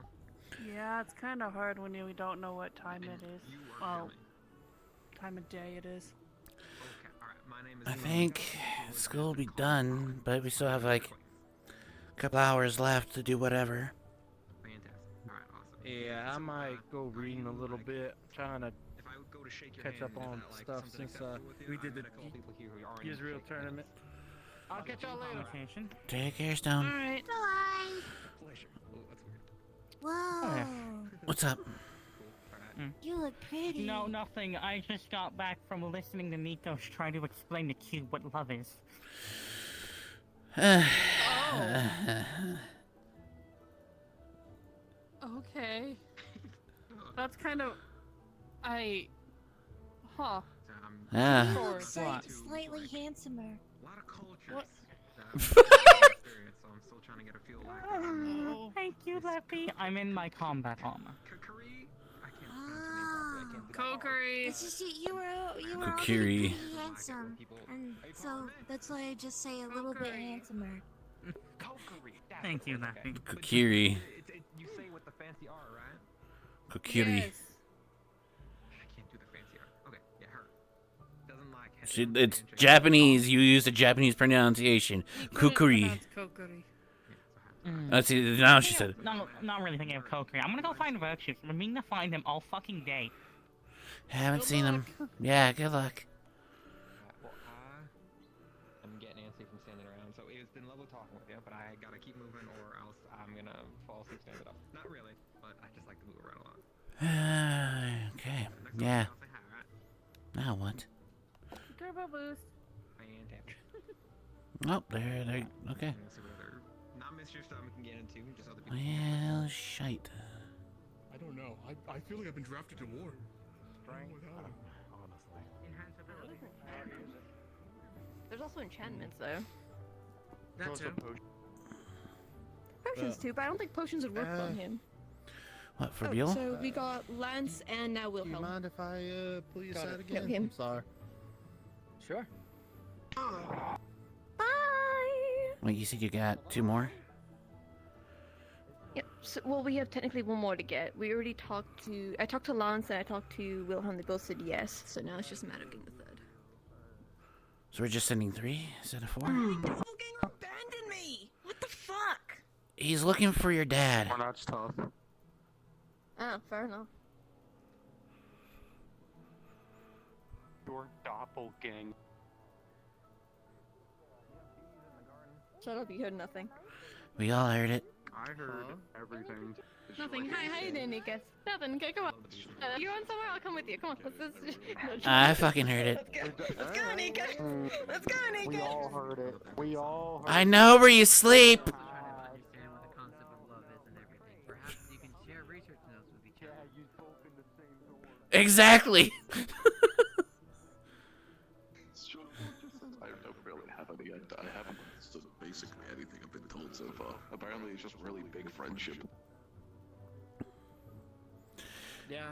Yeah, it's kind of hard when you don't know what time it is. Well, time of day it is. Okay, alright, my name is. I think school will be done, but we still have like a couple hours left to do whatever. Fantastic. Alright, awesome. Yeah, I might go reading a little bit, trying to catch up on stuff since we did the Israel tournament. I'll catch y'all later. Take care, Stone. Alright. Bye. Pleasure. Oh, that's weird. Whoa. What's up? You look pretty. No, nothing. I just got back from listening to Nikos try to explain to Q what love is. Okay. That's kind of. Huh. Ah. You look What? slightly handsomer. A lot of cultures. What? So I'm still trying to get a feel like. Oh, thank you, Leppy. I'm in my combat armor. Kokiri. It's just you were already Kokiri. pretty handsome, and so that's why I just say a little bit handsomer. Thank you, Leppy. Kokiri. You say with the fancy R, right? Kokiri. I can't do the fancy R. Okay, yeah, her. Doesn't like. It's Japanese. You use the Japanese pronunciation. Kukuri. Kokiri. Let's see. Now she said. No, not really thinking of Kokiri. I'm gonna go find Virtues. I've been meaning to find him all fucking day. Haven't seen him. Yeah, good luck. Well, I'm getting antsy from standing around, so it's been lovely talking with you, but I gotta keep moving or else I'm gonna fall asleep standing up. Not really, but I just like to move around a lot. Okay. Yeah. Now what? Turbo boost. Fantastic. Oh, there. Okay. Not Mr. Stomach can get into, just other people. Well, shite. I don't know. I feel like I've been drafted to war. There's also enchantments, though. That too. Potions too, but I don't think potions would work on him. What, for real? So we got Lance and now Wilhelm. Do you mind if I pull your side again? No, him. I'm sorry. Sure. Bye! Wait, you said you got 2 more? Yep. So, well, we have technically 1 more to get. We already talked to. I talked to Lance and I talked to Wilhelm. They both said yes. So now it's just a matter of getting the 3rd. So we're just sending 3 instead of 4? Abandon me! What the fuck? He's looking for your dad. Well, that's tough. Oh, fair enough. Your doppelgang. Shut up! You heard nothing. We all heard it. I heard everything. Nothing. Hi, how you doing, Nikas? Nothing. Okay, come on. You want somewhere? I'll come with you. Come on. I fucking heard it. Let's go, Nikas. Let's go, Nikas. We all heard it. We all heard I know where you sleep. Understand what the concept of love is and everything. Perhaps you can share research notes with each other. Exactly. I don't really have any. I haven't understood basically anything I've been told so far. Apparently, it's just really big friendship. Yeah.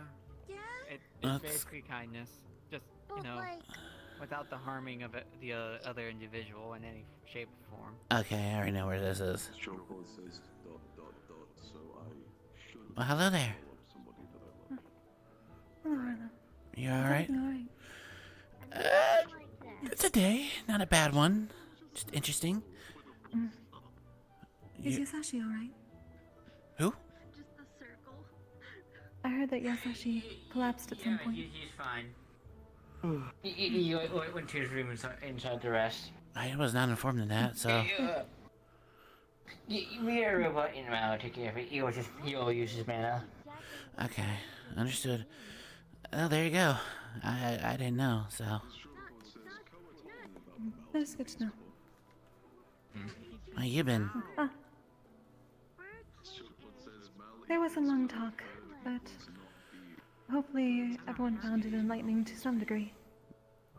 Yeah, It's That's- basically kindness. Just, you know, without the harming of the other individual in any shape or form. Okay, I already know where this is. Chocobo says ... so I should Well, hello there. call up somebody that I love. Hello, Arlo. You alright? Alright. It's a day, not a bad one. Just interesting. Is You- Yasashi alright? Who? I heard that Yasashi collapsed at some point. He's fine. He went to his room inside the rest. I was not informed of that, so. We had a robot in around to take care of it. He'll use his mana. Okay, understood. Oh, there you go. I didn't know, so. That's good to know. How you been? There was a long talk, but hopefully everyone found it enlightening to some degree.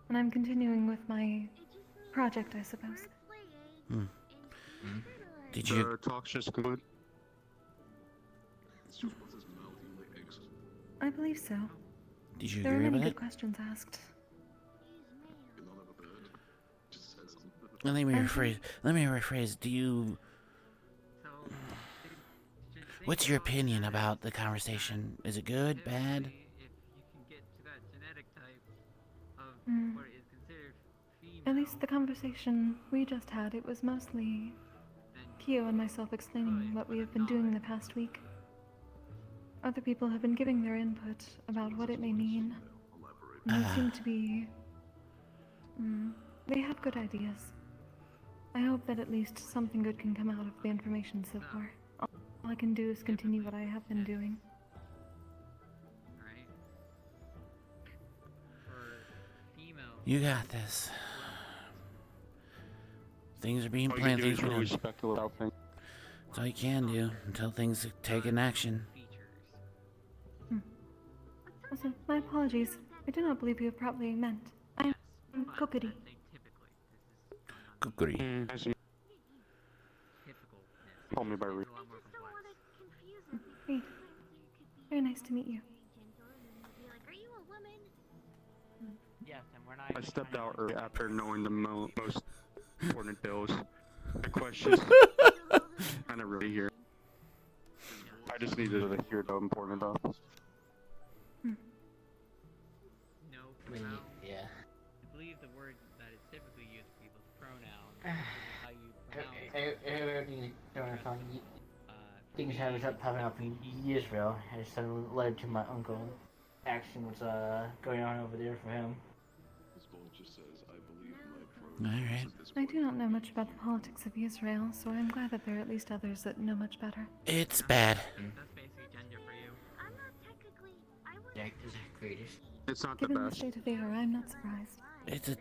And I'm continuing with my project, I suppose. Did you? Talks just conclude? I believe so. Did you There were agree many with good it? questions asked. Let me rephrase. Let me rephrase. Do you? What's your opinion about the conversation? Is it good, bad? At least the conversation we just had, it was mostly Kyo and myself explaining what we have been doing the past week. Other people have been giving their input about what it may mean. And they seem to be... they have good ideas. I hope that at least something good can come out of the information so far. All I can do is continue what I have been doing. You got this. Things are being All you planned. can do Things is are really done. speculate about things. That's all you can do until things take an action. Also, my apologies. I do not believe you have properly meant. I am Kokiri. Kukuri. Call me by Reed. Reed. Very nice to meet you. Yes, and we're not. I stepped out early after knowing the most important bills. The questions kind of really here. I just needed to hear the important stuff. Yeah. I believe the word that is typically used for people's pronoun. How you pronounce it. Things have popping up in Israel has led to my uncle. Actions going on over there for him. Alright. I do not know much about the politics of Israel, so I'm glad that there are at least others that know much better. It's bad. That's basic gender for you. Yeah, is that greatest? It's not the Given the best. state of Ava, I'm not surprised. It's a.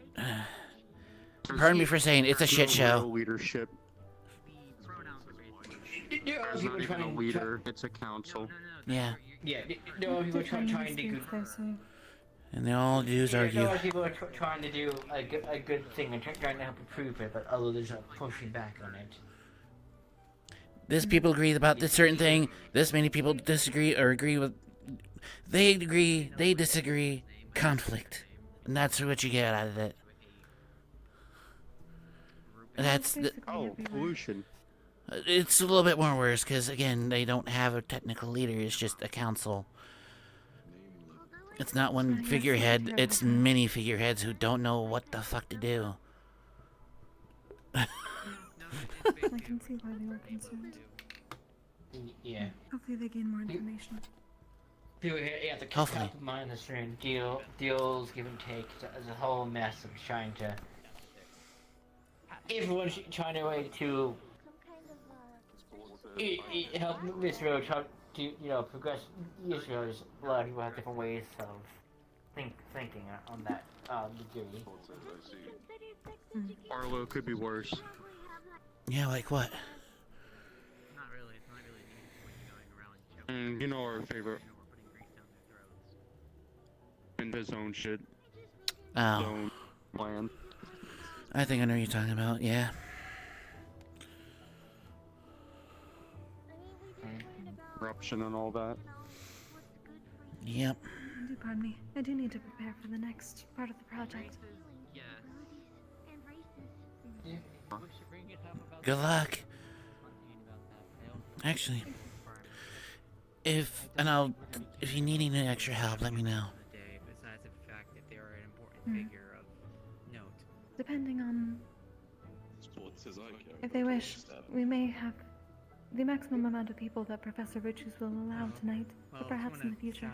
Pardon me for saying it's a shit show. Leadership. Yeah, It's not even a leader. It's a council. Yeah. Yeah, no, he was trying to do. And they all do is argue. No, people are trying to do a good thing and trying to help improve it, but others are pushing back on it. This people agree about this certain thing. This many people disagree or agree with. They agree. They disagree. Conflict, and that's what you get out of it. That's the. Oh, pollution. It's a little bit more worse because again, they don't have a technical leader. It's just a council. It's not one figurehead. It's many figureheads who don't know what the fuck to do. I can see why they were concerned. Yeah. Hopefully they gain more information. People here, yeah, the Hopefully. top of mind is during deals, give and take. There's a whole mess of trying to. Everyone's trying their way to help Israel try to, progress Israel. There's a lot of people have different ways of thinking on that degree. Arlo could be worse. Yeah, like what? Not really. It's not really needed when you're going around. You know our favorite. In his own shit. Oh. His own land. I think I know what you're talking about. Yeah. Corruption and all that. Yep. Do pardon me. I do need to prepare for the next part of the project. Yes. Good luck. Actually, if you need any extra help, let me know. Besides the fact that they are an important Hmm. figure of note. Depending on Sport says I care. if they wish, we may have the maximum amount of people that Professor Virtues will allow tonight, but perhaps in the future.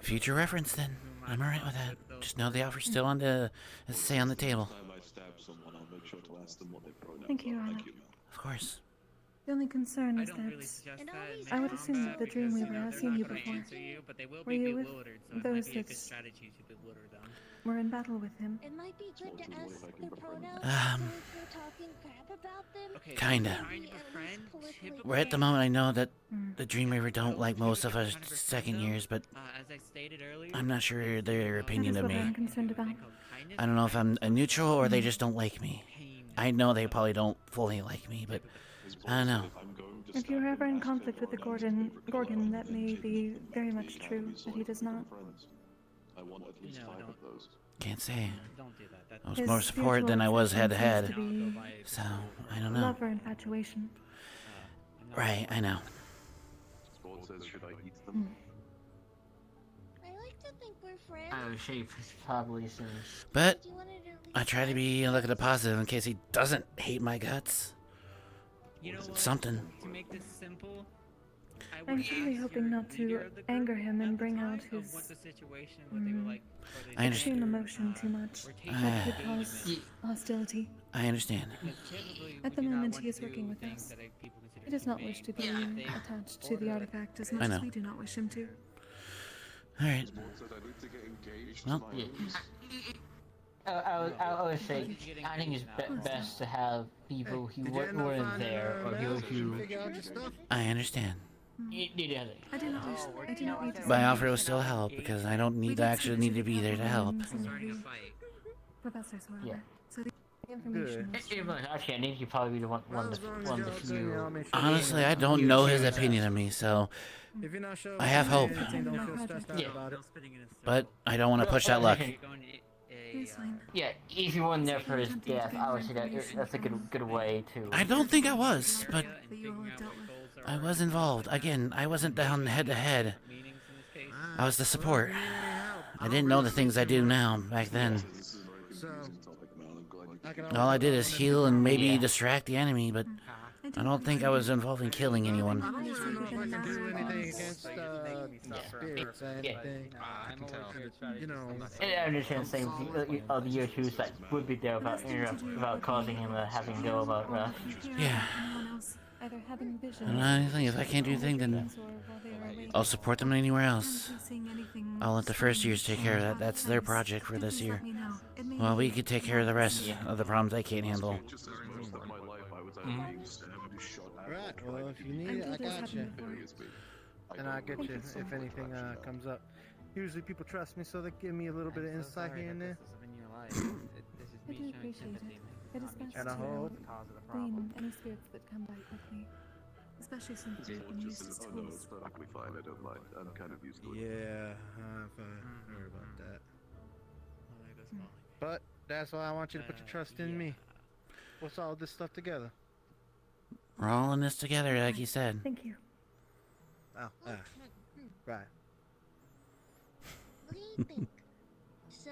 Future reference, then. I'm alright with that. Just know the offer's still on the table. Next time I stab someone, I'll make sure to ask them what their pronouns Thank you, are. Arlo. Thank you, Of course. The only concern is don't that really suggest that in I would combat assume that the because, you Dreamweaver know, has they're seen not you gonna before. answer you, but they will Were be you with bewildered, so it those might be a that good strategy to bewilder them. were in battle with him? It might be good to ask their pronouns Um, so if you're talking crap about them. Okay, Kinda. kind of a friend, typically, Right at the moment, I know that the Dreamweaver don't like most of us second years, but as I stated earlier, I'm not sure their opinion That of is what I'm me. concerned about. I don't know if I'm a neutral or they just don't like me. I know they probably don't fully like me, but I don't know. If you're ever in conflict with the Gorgon, that may be very much true, but he does not. I want at least 5 of those. Can't say. Don't do that. I was His more support than I was head to head. seems to be So, I don't know. love or infatuation. Right, I know. Sport says, should I eat them? I like to think we're friends. Oh, she probably seems. But I try to be look at the positive in case he doesn't hate my guts. You know what? Something. To make this simple, I would I'm ask truly hoping not to anger him and bring out his what's the situation, what they were like. I understand. extreme emotion too much. That could cause hostility. I understand. At the moment, he is working with us. He does not wish to be attached to the artifact as much I know. as we do not wish him to. Alright. Sport says I need to get engaged Well. to my roots. I would say I think it's best to have people who weren't there or people who. I understand. I do not wish. I do not need to. My offer was still help because I don't need to actually need to be there to help. Professors, however. Yeah. So the information was Actually, I think you probably be the one of the few. Honestly, I don't know his opinion of me, so I have hope. But I don't want to push that luck. Yeah, if you weren't there for his death, I would say that's a good way to. I don't think I was, but I was involved. Again, I wasn't down head to head. I was the support. I didn't know the things I do now back then. All I did is heal and maybe distract the enemy, but I don't think I was involved in killing anyone. Spirits or anything. I can tell. You know, I understand the same thing of the year twos that would be there without causing him to having to go about Rush. Yeah. either having visions. I don't know anything. If I can't do anything, then I'll support them anywhere else. I'll let the first years take care of that. That's their project for this year. Well, we could take care of the rest of the problems they can't handle. Right, well, if you need it, I got you. And I'll get you if anything comes up. Usually people trust me, so they give me a little bit of insight here and there. I do appreciate it. It is best And I to hope. glean any spirits that come by quickly. Especially since you've been used as Oh no, tools. it's perfectly fine. I don't mind. I'm kind of used to it. Yeah, I've heard about that. But that's why I want you to put your trust in me. What's all this stuff together? We're all in this together, like you said. Thank you. Oh, right. What do you think? So,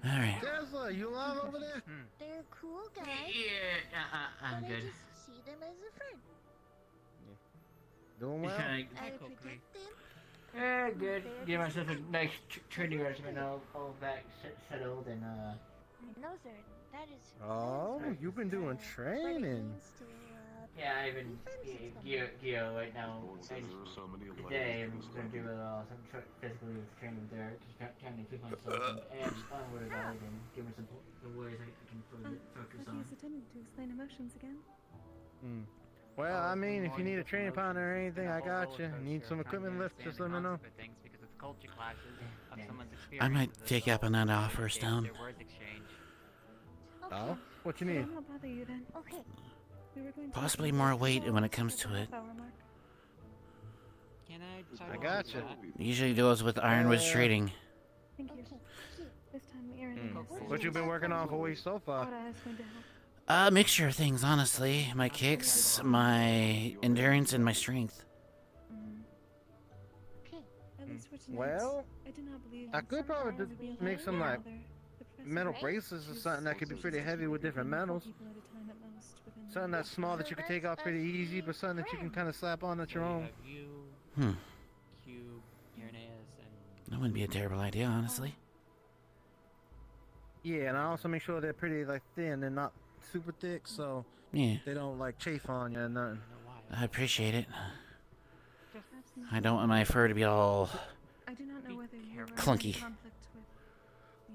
Alright. Tesla, you alive over there? they're a cool guy. I'm but good. I just see them as a friend. Doing well? I protect them. Yeah, good. Give myself a nice training regimen, all back settled, and No, sir. That is. Oh, you've been doing training. yeah, I've been Geo right now. Today I'm gonna do some physically training there, just trying to keep myself and onward about and give me some ways I can focus But on. he's attempting to explain emotions again. Well, I mean, if you need a training partner or anything, I got you. Need some equipment lift, just let me know. I might take you up on that offer, Stone. Oh? What you I need? will not bother you then. Okay. We were going to Possibly more weight when it comes to it. Can I? I got you. Usually goes with Ironwood's trading. Thank you. This time Aaron is. What you been working on for weeks so far? Oda is going to help. A mixture of things, honestly. My kicks, my endurance, and my strength. At least for tonight, Well, I do not believe I could probably make some like metal bracelets or something that could be pretty heavy with different metals. Something that's small that you can take off pretty easy, but something that you can kind of slap on at your own. Cube, Uranus, and That wouldn't be a terrible idea, honestly. Yeah, and I also make sure they're pretty like thin and not super thick, so Yeah. they don't like chafe on you and nothing. I appreciate it. I don't want my fur to be all I do not know whether you are in clunky. conflict with.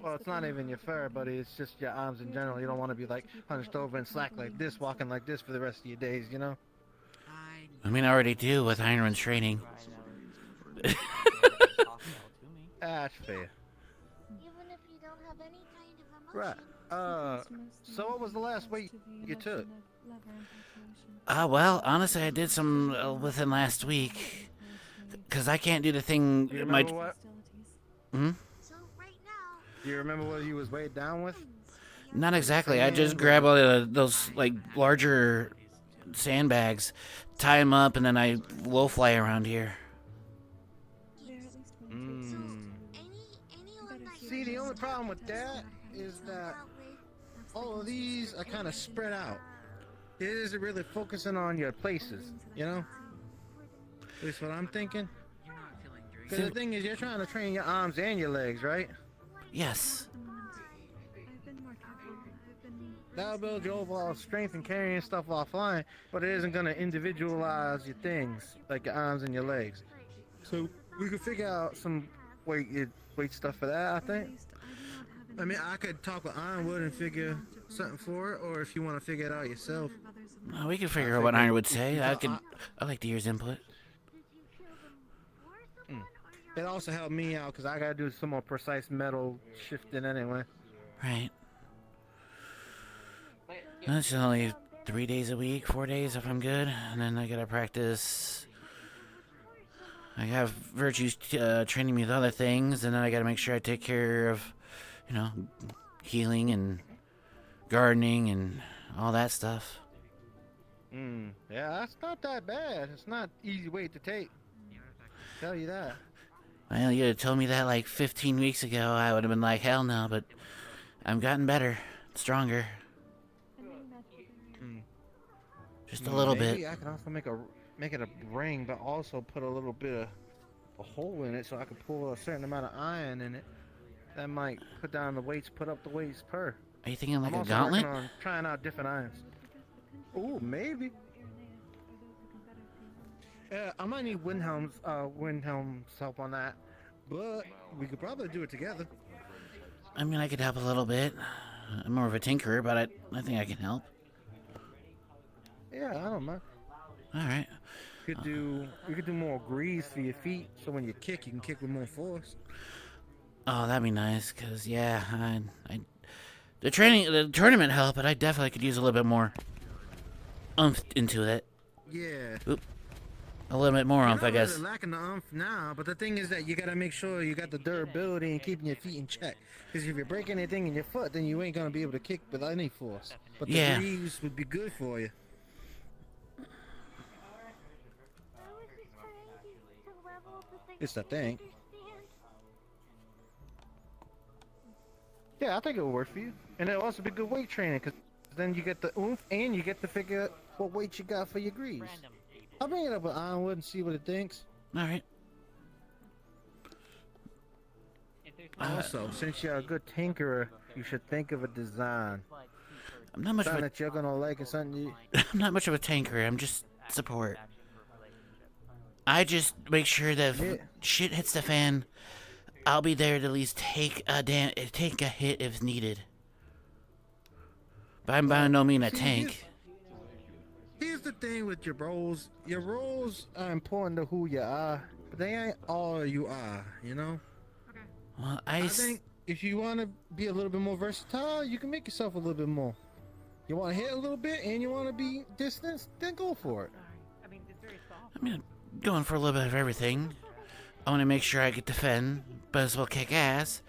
Well, it's not even your fur, buddy. It's just your arms in general. You don't want to be like hunched over and slack like this, walking like this for the rest of your days, you know? I mean, I already do with Ironwood's training. That's fair. Even if you don't have any kind of Right. emotion. So what was the last weight you took? Well, honestly, I did some within last week. Because I can't do the thing... Do you my... remember what? Hmm? Do you remember what you was weighed down with? Not exactly. I just grab all those, like, larger sandbags, tie them up, and then I low fly around here. See, the only problem with that is that all of these are kind of spread out. It isn't really focusing on your places, you know? At least what I'm thinking. Because the thing is, you're trying to train your arms and your legs, right? Yes. That'll build your overall strength and carrying stuff while flying, but it isn't going to individualize your things, like your arms and your legs. So we could figure out some weight stuff for that, I think. I mean, I could talk with Ironwood and figure something for it, or if you want to figure it out yourself. We can figure out what Iron would say. I like to hear his input. It also helped me out because I gotta do some more precise metal shifting anyway. Right. That's only 3 days a week, 4 days if I'm good, and then I gotta practice. I have Virtue's training me with other things, and then I gotta make sure I take care of, healing and gardening and all that stuff. Yeah, that's not that bad. It's not easy weight to take. Tell you that. Well, you had told me that like 15 weeks ago, I would have been like, hell no, but I've gotten better, stronger. Just a little Maybe bit. I can also make it a ring, but also put a little bit of a hole in it so I can pull a certain amount of iron in it. That might put up the weights per. Are you thinking like I'm a also gauntlet? working on trying out different irons. Ooh, maybe. Yeah, I might need Windhelm's help on that, but we could probably do it together. I mean, I could help a little bit. I'm more of a tinkerer, but I think I can help. Yeah, I don't mind. All right. We could do more grease for your feet, so when you kick, you can kick with more force. Oh, that'd be nice, cause yeah, the tournament helped, but I definitely could use a little bit more oomph into it. Yeah. Oop. A little bit more oomph, I guess. Really lacking the oomph now, but the thing is that you gotta make sure you got the durability and keeping your feet in check. Because if you're breaking anything in your foot, then you ain't gonna be able to kick with any force. But the grease would be good for you. It's the thing. Yeah, I think it will work for you. And it'll also be good weight training, because then you get the oomph and you get to figure out what weight you got for your grease. I'll bring it up with Ironwood and see what it thinks. Alright. Also, since you're a good tinkerer, you should think of a design. I'm not much something of a... that you're gonna like and something you... I'm not much of a tanker. I'm just support. I just make sure that if shit hits the fan, I'll be there to at least take a hit if needed. But I'm by no means a tank. Here's the thing with your roles. Your roles are important to who you are, but they ain't all you are, you know? Well, I think if you want to be a little bit more versatile, you can make yourself a little bit more. You want to hit a little bit and you want to be distance, then go for it. I mean, going for a little bit of everything. I want to make sure I can defend, but as well kick ass.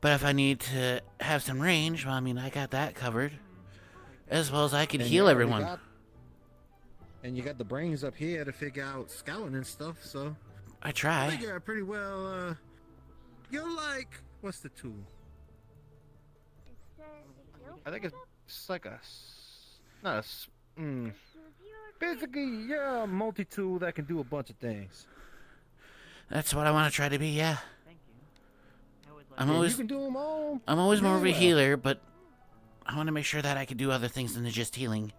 But if I need to have some range, well, I mean, I got that covered. As well as I can And heal you already everyone. And you got the brains up here to figure out scouting and stuff, so... I try. I think you're pretty well, you're like... What's the tool? I think it's like a... Not a... Basically, you're a multi-tool that can do a bunch of things. That's what I want to try to be, yeah. I'm Yeah, always, you can do them all. I'm always more of a really well. healer, but I want to make sure that I can do other things than just healing.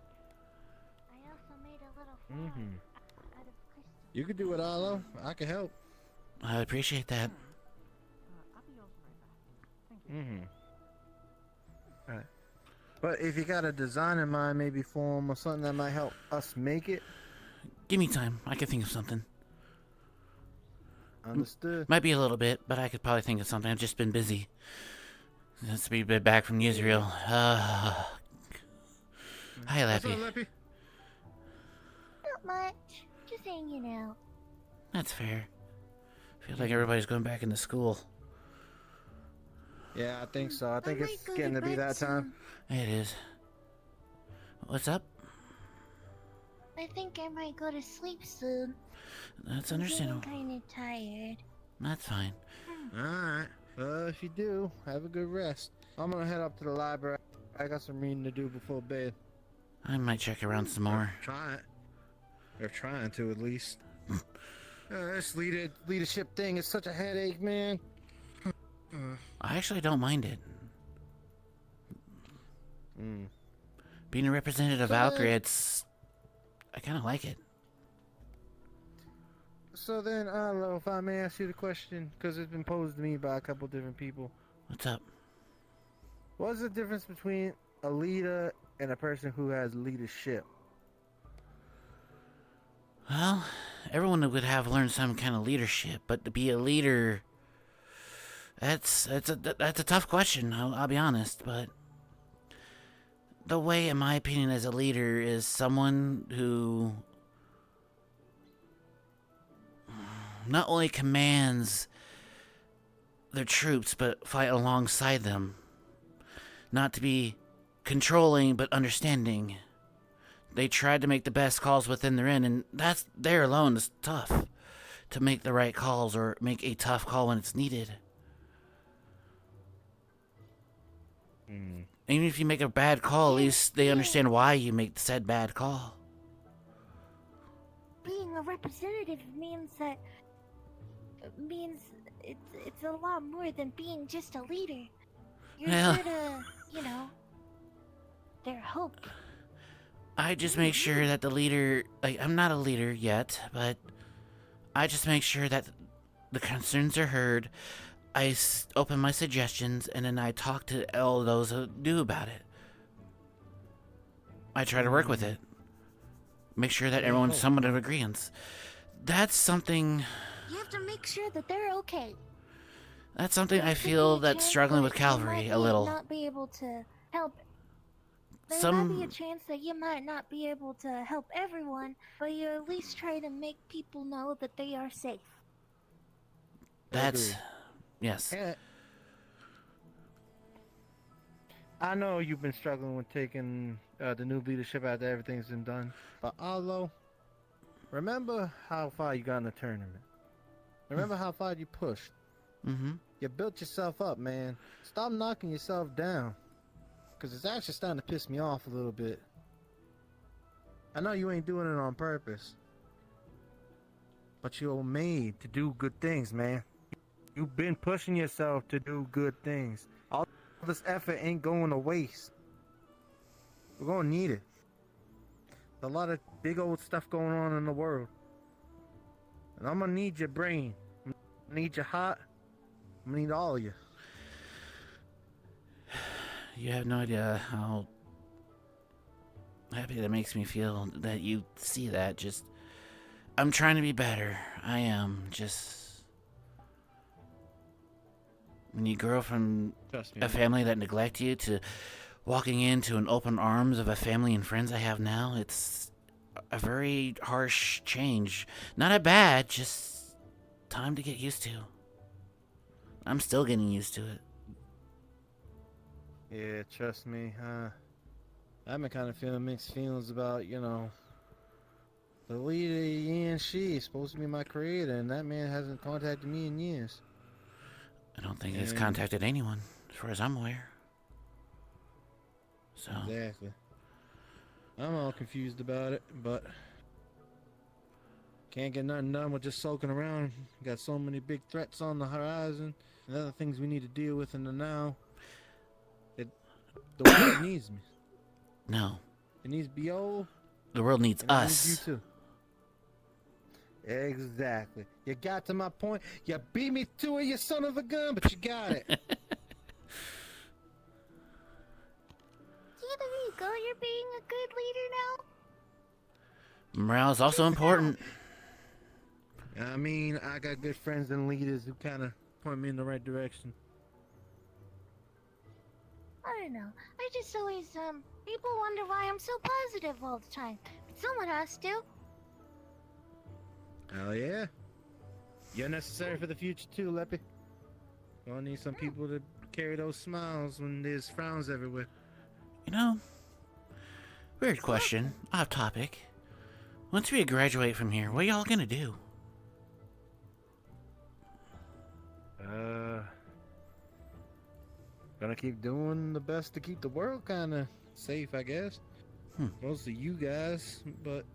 Mm-hmm. You can do it, Arlo. I can help. I appreciate that. Mm-hmm. Alright. But if you got a design in mind, maybe for 'em or something that might help us make it. Give me time. I can think of something. Understood. Might be a little bit, but I could probably think of something. I've just been busy. Since we've been back from Israel. Hi, Lappy. Not much. Just hanging out. That's fair. Feel like everybody's going back into school. Yeah, I think so. I think might it's go getting to to be bed that time. It is. What's up? I think I might go to sleep soon. That's I'm understandable. kind of tired. That's fine. Alright. If you do, have a good rest. I'm gonna head up to the library. I got some reading to do before bed. I might check around some more. Try it. Or trying to, at least. This leadership thing is such a headache, man. I actually don't mind it. Being a representative of Valkyrie, I kind of like it. So then, I don't know if I may ask you the question, because it's been posed to me by a couple different people. What's up? What's the difference between a leader and a person who has leadership? Well, everyone would have learned some kind of leadership, but to be a leader, that's a tough question. I'll be honest, but the way, in my opinion, as a leader is someone who not only commands their troops, but fight alongside them. Not to be controlling, but understanding. They tried to make the best calls within their end, and that's there alone is tough. To make the right calls or make a tough call when it's needed. Even if you make a bad call, at least they understand why you make said bad call. Being a representative means it's a lot more than being just a leader. You're Well, sort of, their hope. I just make sure that the leader, I'm not a leader yet, but I just make sure that the concerns are heard. I open my suggestions, and then I talk to all those who do about it. I try to work with it. Make sure that everyone's somewhat of agreement. That's something... You have to make sure that they're okay. That's something I feel that's struggling with Calvary a little. Not be able to help. There might be a chance that you might not be able to help everyone, but you at least try to make people know that they are safe. That's... Yes. I know you've been struggling with taking the new leadership after everything's been done, but Arlo, remember how far you got in the tournament. Remember how far you pushed. Mm-hmm. You built yourself up, man. Stop knocking yourself down, because it's actually starting to piss me off a little bit. I know you ain't doing it on purpose, but you're made to do good things, man. You've been pushing yourself to do good things. All this effort ain't going to waste. We're gonna need it. There's a lot of big old stuff going on in the world. And I'm gonna need your brain. I'm gonna need your heart. I'm gonna need all of you. You have no idea how happy that makes me feel that you see that. Just, I'm trying to be better. I am. Just... When you grow from a family that neglect you to walking into an open arms of a family and friends I have now, a very harsh change. Not a bad, just time to get used to. I'm still getting used to it. Yeah, trust me. I've been kind of feeling mixed feelings about, the leader Yan Shi is supposed to be my creator, and that man hasn't contacted me in years. I don't think he's contacted anyone, as far as I'm aware. So. Exactly. I'm all confused about it, but can't get nothing done with just soaking around. Got so many big threats on the horizon, and other things we need to deal with in the now. The world needs me. No. It needs B.O. The world needs and us. It needs you too. Exactly. You got to my point. You beat me to it, you son of a gun, but you got it. Yeah, there you go. You're being a good leader now. Morale is also important. I mean, I got good friends and leaders who kind of point me in the right direction. I don't know. I just always, people wonder why I'm so positive all the time. But someone has to. Hell yeah. You're necessary for the future too, Leppy. Gonna need some people to carry those smiles when there's frowns everywhere. Weird question, off topic. Once we graduate from here, what y'all gonna do? Gonna keep doing the best to keep the world kind of safe, I guess. Mostly you guys, but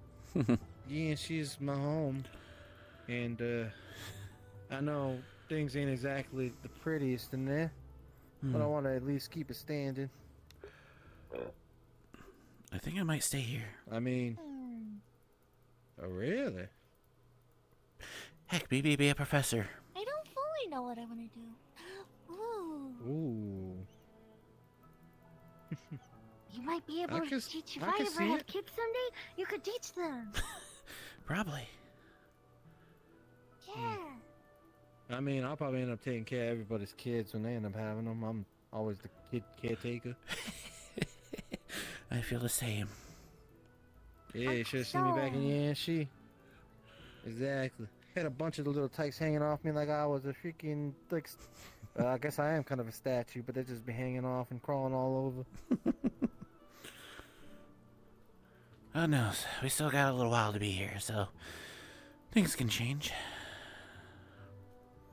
yeah, she's my home. And, I know things ain't exactly the prettiest in there, but I want to at least keep it standing. I think I might stay here. I mean, oh, really? Heck, maybe be a professor. I don't fully know what I want to do. Ooh. You might be able to teach. If I I can ever see have it. kids someday, you could teach them. Probably. Yeah. I mean, I'll probably end up taking care of everybody's kids when they end up having them. I'm always the kid caretaker. I feel the same. Yeah, you should have seen me back in Yanshi. Exactly. Had a bunch of the little tykes hanging off me like I was a freaking, like, I guess I am kind of a statue, but they just be hanging off and crawling all over. Who knows? We still got a little while to be here, so things can change.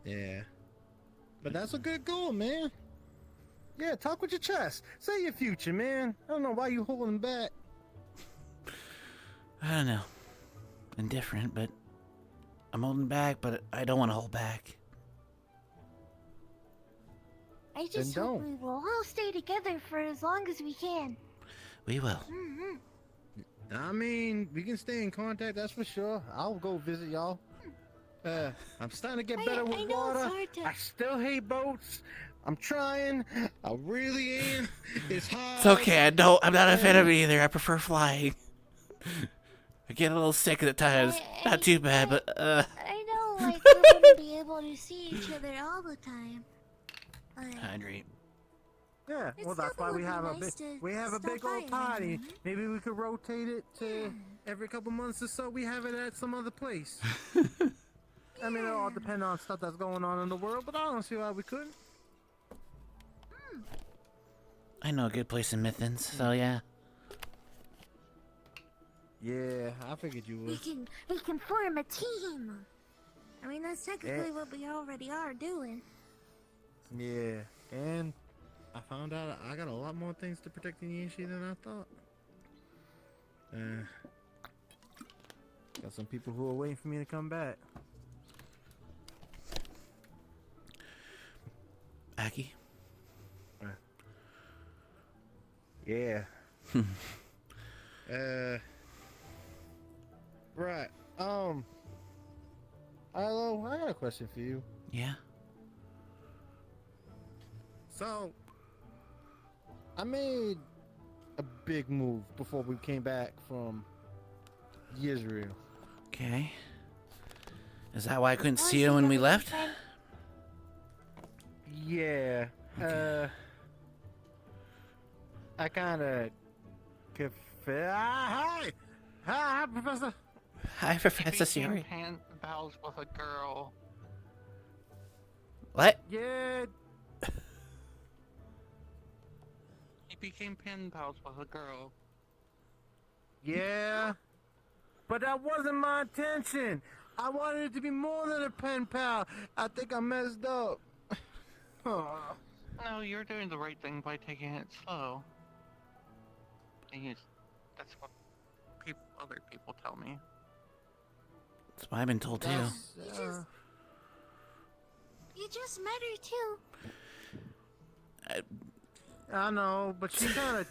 Yeah. But that's a good goal, man. Yeah, talk with your chest. Say your future, man. I don't know why you holding back. I don't know. Indifferent, but I'm holding back, but I don't want to hold back. I just hope we will all stay together for as long as we can. We will. I mean, we can stay in contact, that's for sure. I'll go visit y'all. I'm starting to get better with water. I still hate boats. I'm trying. I really am. It's hard. It's okay. I'm not a fan of it either. I prefer flying. I get a little sick at times. Not too bad, but I know, like, we wouldn't be able to see each other all the time. Hydrate. Yeah, well, that's why we have a big old party. Maybe we could rotate it to every couple months or so. We have it at some other place. I mean, it all depends on stuff that's going on in the world, but I don't see why we couldn't. I know a good place in Mithens, so yeah. Yeah, I figured you would. We can form a team. I mean, that's technically what we already are doing. Yeah, and I found out I got a lot more things to protect in Yanshi than I thought. Got some people who are waiting for me to come back. Aki? Yeah. Right. Arlo, I got a question for you. Yeah? So, I made a big move before we came back from Israel. Okay. Is that why I couldn't see you when we left? Yeah. I kind of... Hi! Hi, Professor. Hi, Professor He became Siri. pen pals with a girl. What? Yeah. He became pen pals with a girl. Yeah. But that wasn't my intention. I wanted it to be more than a pen pal. I think I messed up. No, you're doing the right thing by taking it slow. That's what other people tell me. That's what I've been told too. You just met her too. I know, but she kind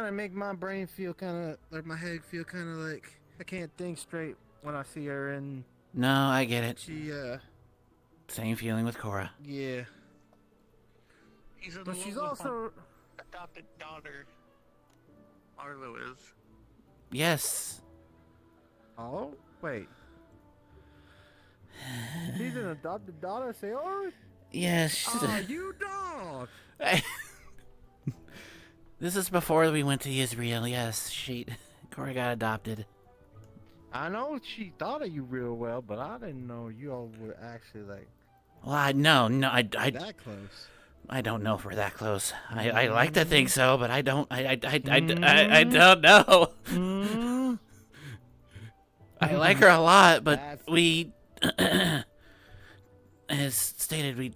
of make my brain feel kind of like my head feel kind of like I can't think straight when I see her, and No, I get it. she Same feeling with Cora. yeah. But she's also adopted daughter. Arlo is. Yes. Oh wait. She's an adopted daughter. Say, oh. Yes. Oh, you dog. This is before we went to Israel. Yes, Cora got adopted. I know she thought of you real well, but I didn't know you all were actually like. Well, I that close. I don't know if we're that close. I like to think so, but I don't. I don't know. I like her a lot, but we, as stated, we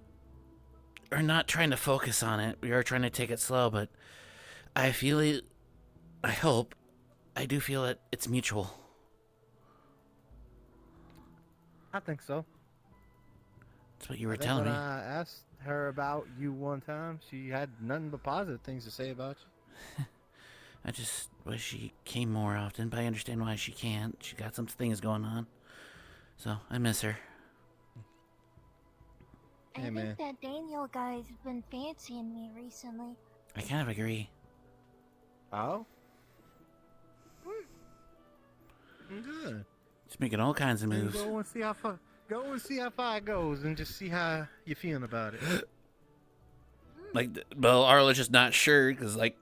are not trying to focus on it. We are trying to take it slow, but I feel it. I hope. I do feel that it's mutual. I think so. That's what you were telling me. When I asked her about you one time, she had nothing but positive things to say about you. I just wish she came more often, but I understand why she can't. She got some things going on. So, I miss her. I think that Daniel guy's been fancying me recently. I kind of agree. Oh? Good. She's making all kinds of moves. Go and see how far it goes, and just see how you're feeling about it. Well, Arlo's just not sure, because, like,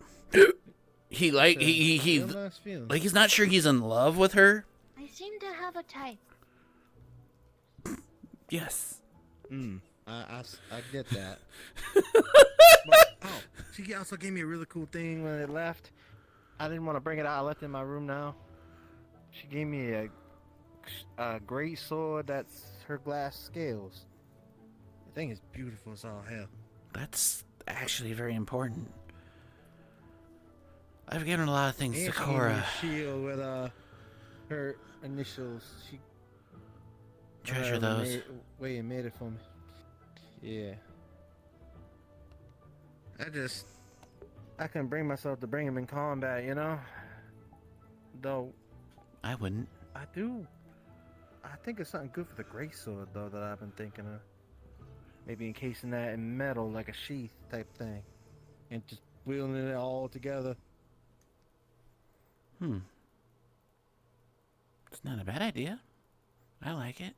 he's not sure he's in love with her. I seem to have a type. Yes. I get that. But, she also gave me a really cool thing when it left. I didn't want to bring it out. I left it in my room now. She gave me a great sword that's her glass scales. The thing is beautiful as all hell. That's actually very important. I've given a lot of things And to she gave me Cora. a shield with her initials. She Treasure those. Made it for me. Yeah. I couldn't bring myself to bring him in combat, you know? Though. I wouldn't. I do. I think it's something good for the gray sword, though, that I've been thinking of. Maybe encasing that in metal, like a sheath type thing. And just wielding it all together. It's not a bad idea. I like it.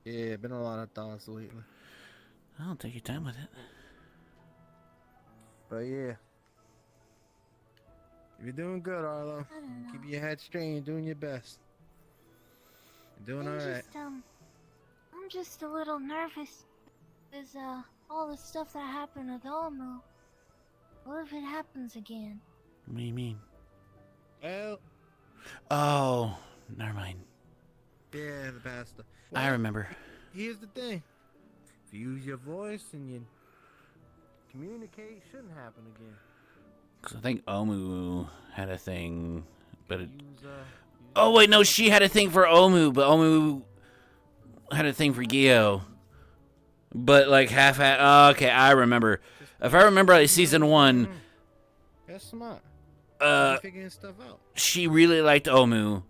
Yeah, been a lot of thoughts lately. I'll take your time with it. But yeah. You're doing good, Arlo. Keep your head straight. You're doing your best. You're doing alright. I'm just a little nervous. There's all the stuff that happened with Olmu. What if it happens again? What do you mean? Well. Oh, never mind. Yeah, the pastor. I remember. Here's the thing. If you use your voice and you communicate, it shouldn't happen again. Because I think Omu had a thing, but it... Oh, wait, no, she had a thing for Omu, but Omu had a thing for Gio. But, like, half-hat... Oh, okay, I remember. If I remember, like, season 1... That's smart. Figuring stuff out. She really liked Omu.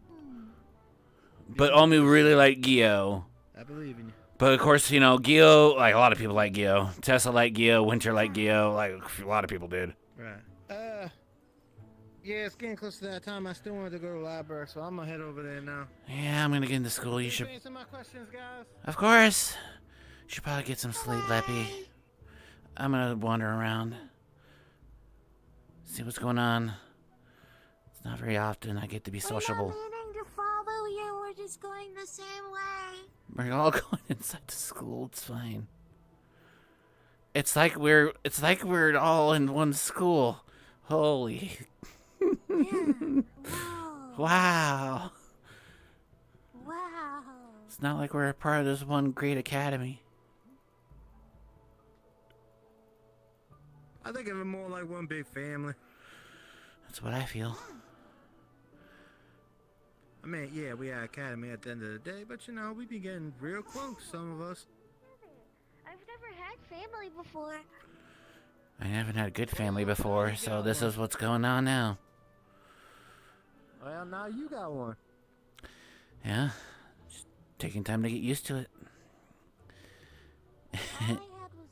But Omu really liked Gio. I believe in you. But, of course, you know, Gio... Like, a lot of people like Gio. Tessa liked Gio. Winter liked Gio. Like, a lot of people did. Right. Yeah, it's getting close to that time. I still wanted to go to the library, so I'm gonna head over there now. Yeah, I'm gonna get into school. You should... Answer my questions, guys. Of course. You should probably get some sleep, Leppy. I'm gonna wander around. See what's going on. It's not very often I get to be sociable. We're not meaning to follow you. We're just going the same way. We're all going inside the school. It's fine. It's like we're all in one school. Holy. Wow. Wow. It's not like we're a part of this one great academy. I think of it more like one big family. That's what I feel. I mean, yeah, we are academy at the end of the day, but you know, we be getting real close, some of us. I've never had family before. I haven't had a good family before, so this is what's going on now. Well, now you got one. Yeah, just taking time to get used to it.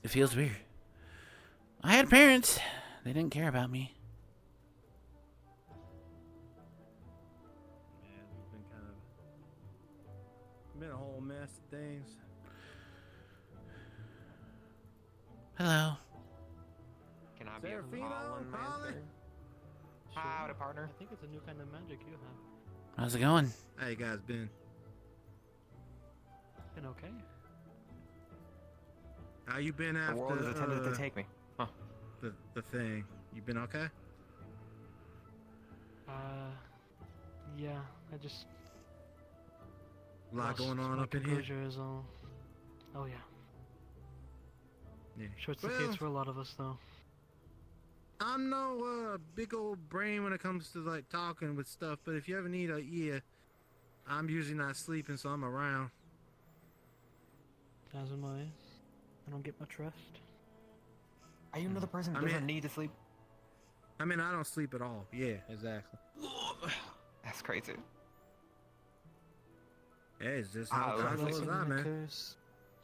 It feels weird. I had parents. They didn't care about me. Yeah, it's been a whole mess of things. Hello. Can I be a Serafino, fallen master? Howdy, partner. I think it's a new kind of magic you have. How's it going? How you guys been? Been okay. How you been after The world has attempted to take me. Huh. The thing? You been okay? Yeah, I just... A lot going on my up in here? composure is all... Oh yeah. Yeah. Shorts the case for a lot of us though. I'm no big old brain when it comes to like talking with stuff, but if you ever need a ear, I'm usually not sleeping, so I'm around. As am I. I don't get much rest. Are you another person who doesn't need to sleep? I mean, I don't sleep at all. Yeah, exactly. That's crazy. Yeah, it's just how comfortable is that, man.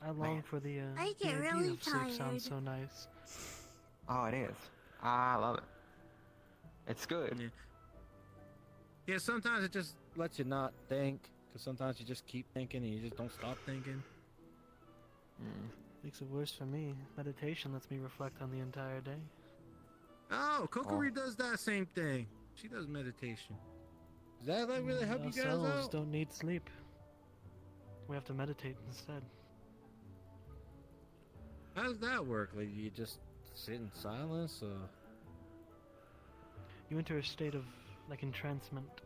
I long for the I the get idea really of sleep tired. sounds so nice. Oh, it is. I love it. It's good. Yeah, sometimes it just lets you not think, because sometimes you just keep thinking and you just don't stop thinking. Makes it worse for me. Meditation lets me reflect on the entire day. Oh, Kokori does that same thing. She does meditation. Does that like really help you guys Ourselves out? don't need sleep. We have to meditate instead. How does that work? Like, you just sit in silence, or? You enter a state of like entrancement.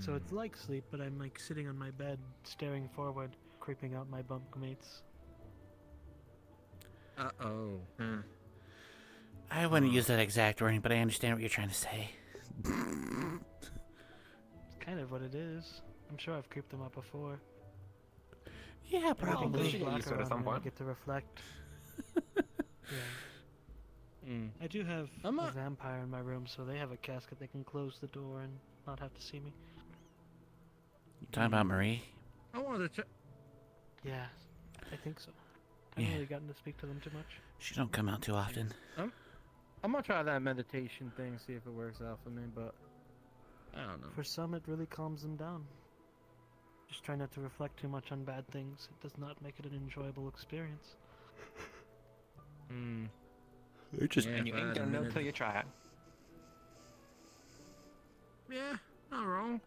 So it's like sleep, but I'm like sitting on my bed, staring forward, creeping out my bunkmates. Uh-oh. I wouldn't use that exact wording, but I understand what you're trying to say. It's kind of what it is. I'm sure I've creeped them out before. Yeah, probably. We should get used to it at some point. Get to reflect. Yeah. I do have a vampire in my room, so they have a casket. They can close the door and not have to see me. You talking about Marie? I wanted to. Yeah, I think so. I haven't really gotten to speak to them too much. She don't come out too often. I'm gonna try that meditation thing, see if it works out for me, but I don't know. For some, it really calms them down. Just try not to reflect too much on bad things. It does not make it an enjoyable experience. And you ain't gonna know till you try it. Yeah, not wrong.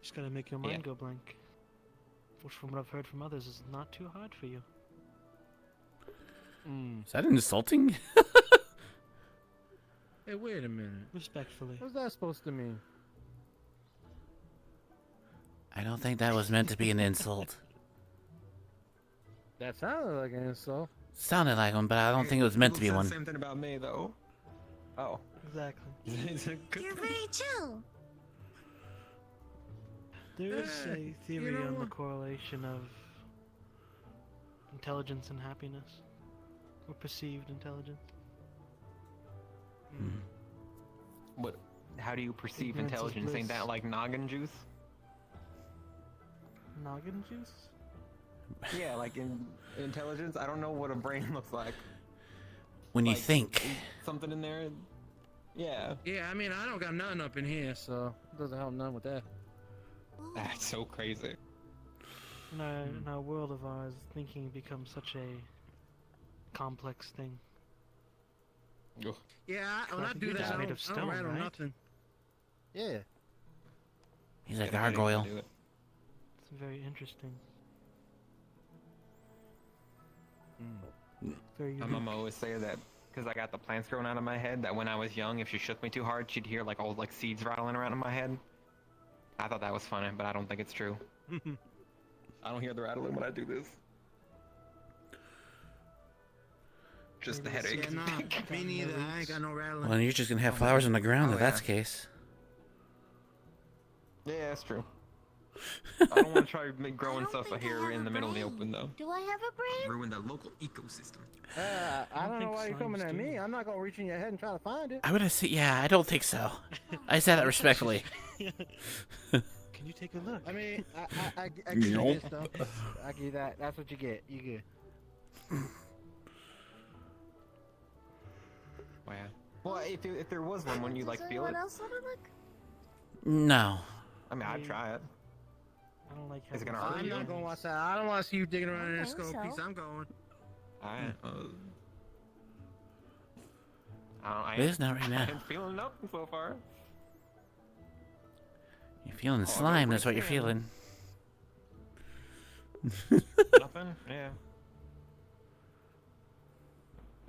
Just gotta make your mind go blank. Which, from what I've heard from others, is not too hard for you. Is that insulting? Hey, wait a minute. Respectfully. What's that supposed to mean? I don't think that was meant to be an insult. That sounded like an insult. Sounded like one, but I don't think it was meant to be one. Same thing about me, though. Oh. Exactly. You're very chill. There is a theory on the correlation of intelligence and happiness, or perceived intelligence. What? How do you perceive Ignorance is intelligence? Ain't bliss. that like noggin juice? Noggin juice? Yeah, like in intelligence. I don't know what a brain looks like. When you Like, think. something in there. Yeah. Yeah, I mean, I don't got nothing up in here, so it doesn't help none with that. That's so crazy. In our world of ours, thinking becomes such a complex thing. Yeah, when I do You're that, just I made don't, of I don't stone, rattle right? nothing. Yeah. He's a Yeah, how do you gargoyle. do it? It's very interesting. Mm. Very My unique. mom always say that because I got the plants growing out of my head, that when I was young, if she shook me too hard, she'd hear like old like seeds rattling around in my head. I thought that was funny, but I don't think it's true. I don't hear the rattling when I do this. Just the headache. Yeah, nah, me neither. I ain't got no rattling. Well, you're just gonna have flowers on the ground if yeah. that's the case. Yeah, that's true. I don't want to try growing stuff here in the middle of the open though. Do I have a brain? Ruin the local ecosystem. I don't know why you're slimes coming at do. me. I'm not gonna reach in your head and try to find it. I would have said, yeah, I don't think so. I said that respectfully. Can you take a look? I mean, I give you Nope. this stuff. I give you that. That's what you get. You good. Wow. Well, if there was one, wouldn't you like feel it? Anyone else want to look? No. I mean, I'd try it. I don't like Is it gonna having hurt I'm you? not gonna watch that. I don't want to see you digging around in the think skull so. piece. I'm going. Alright. It is not right now. I'm feeling nothing so far. You're feeling Oh, slime, that's what you're feeling. Nothing? Yeah.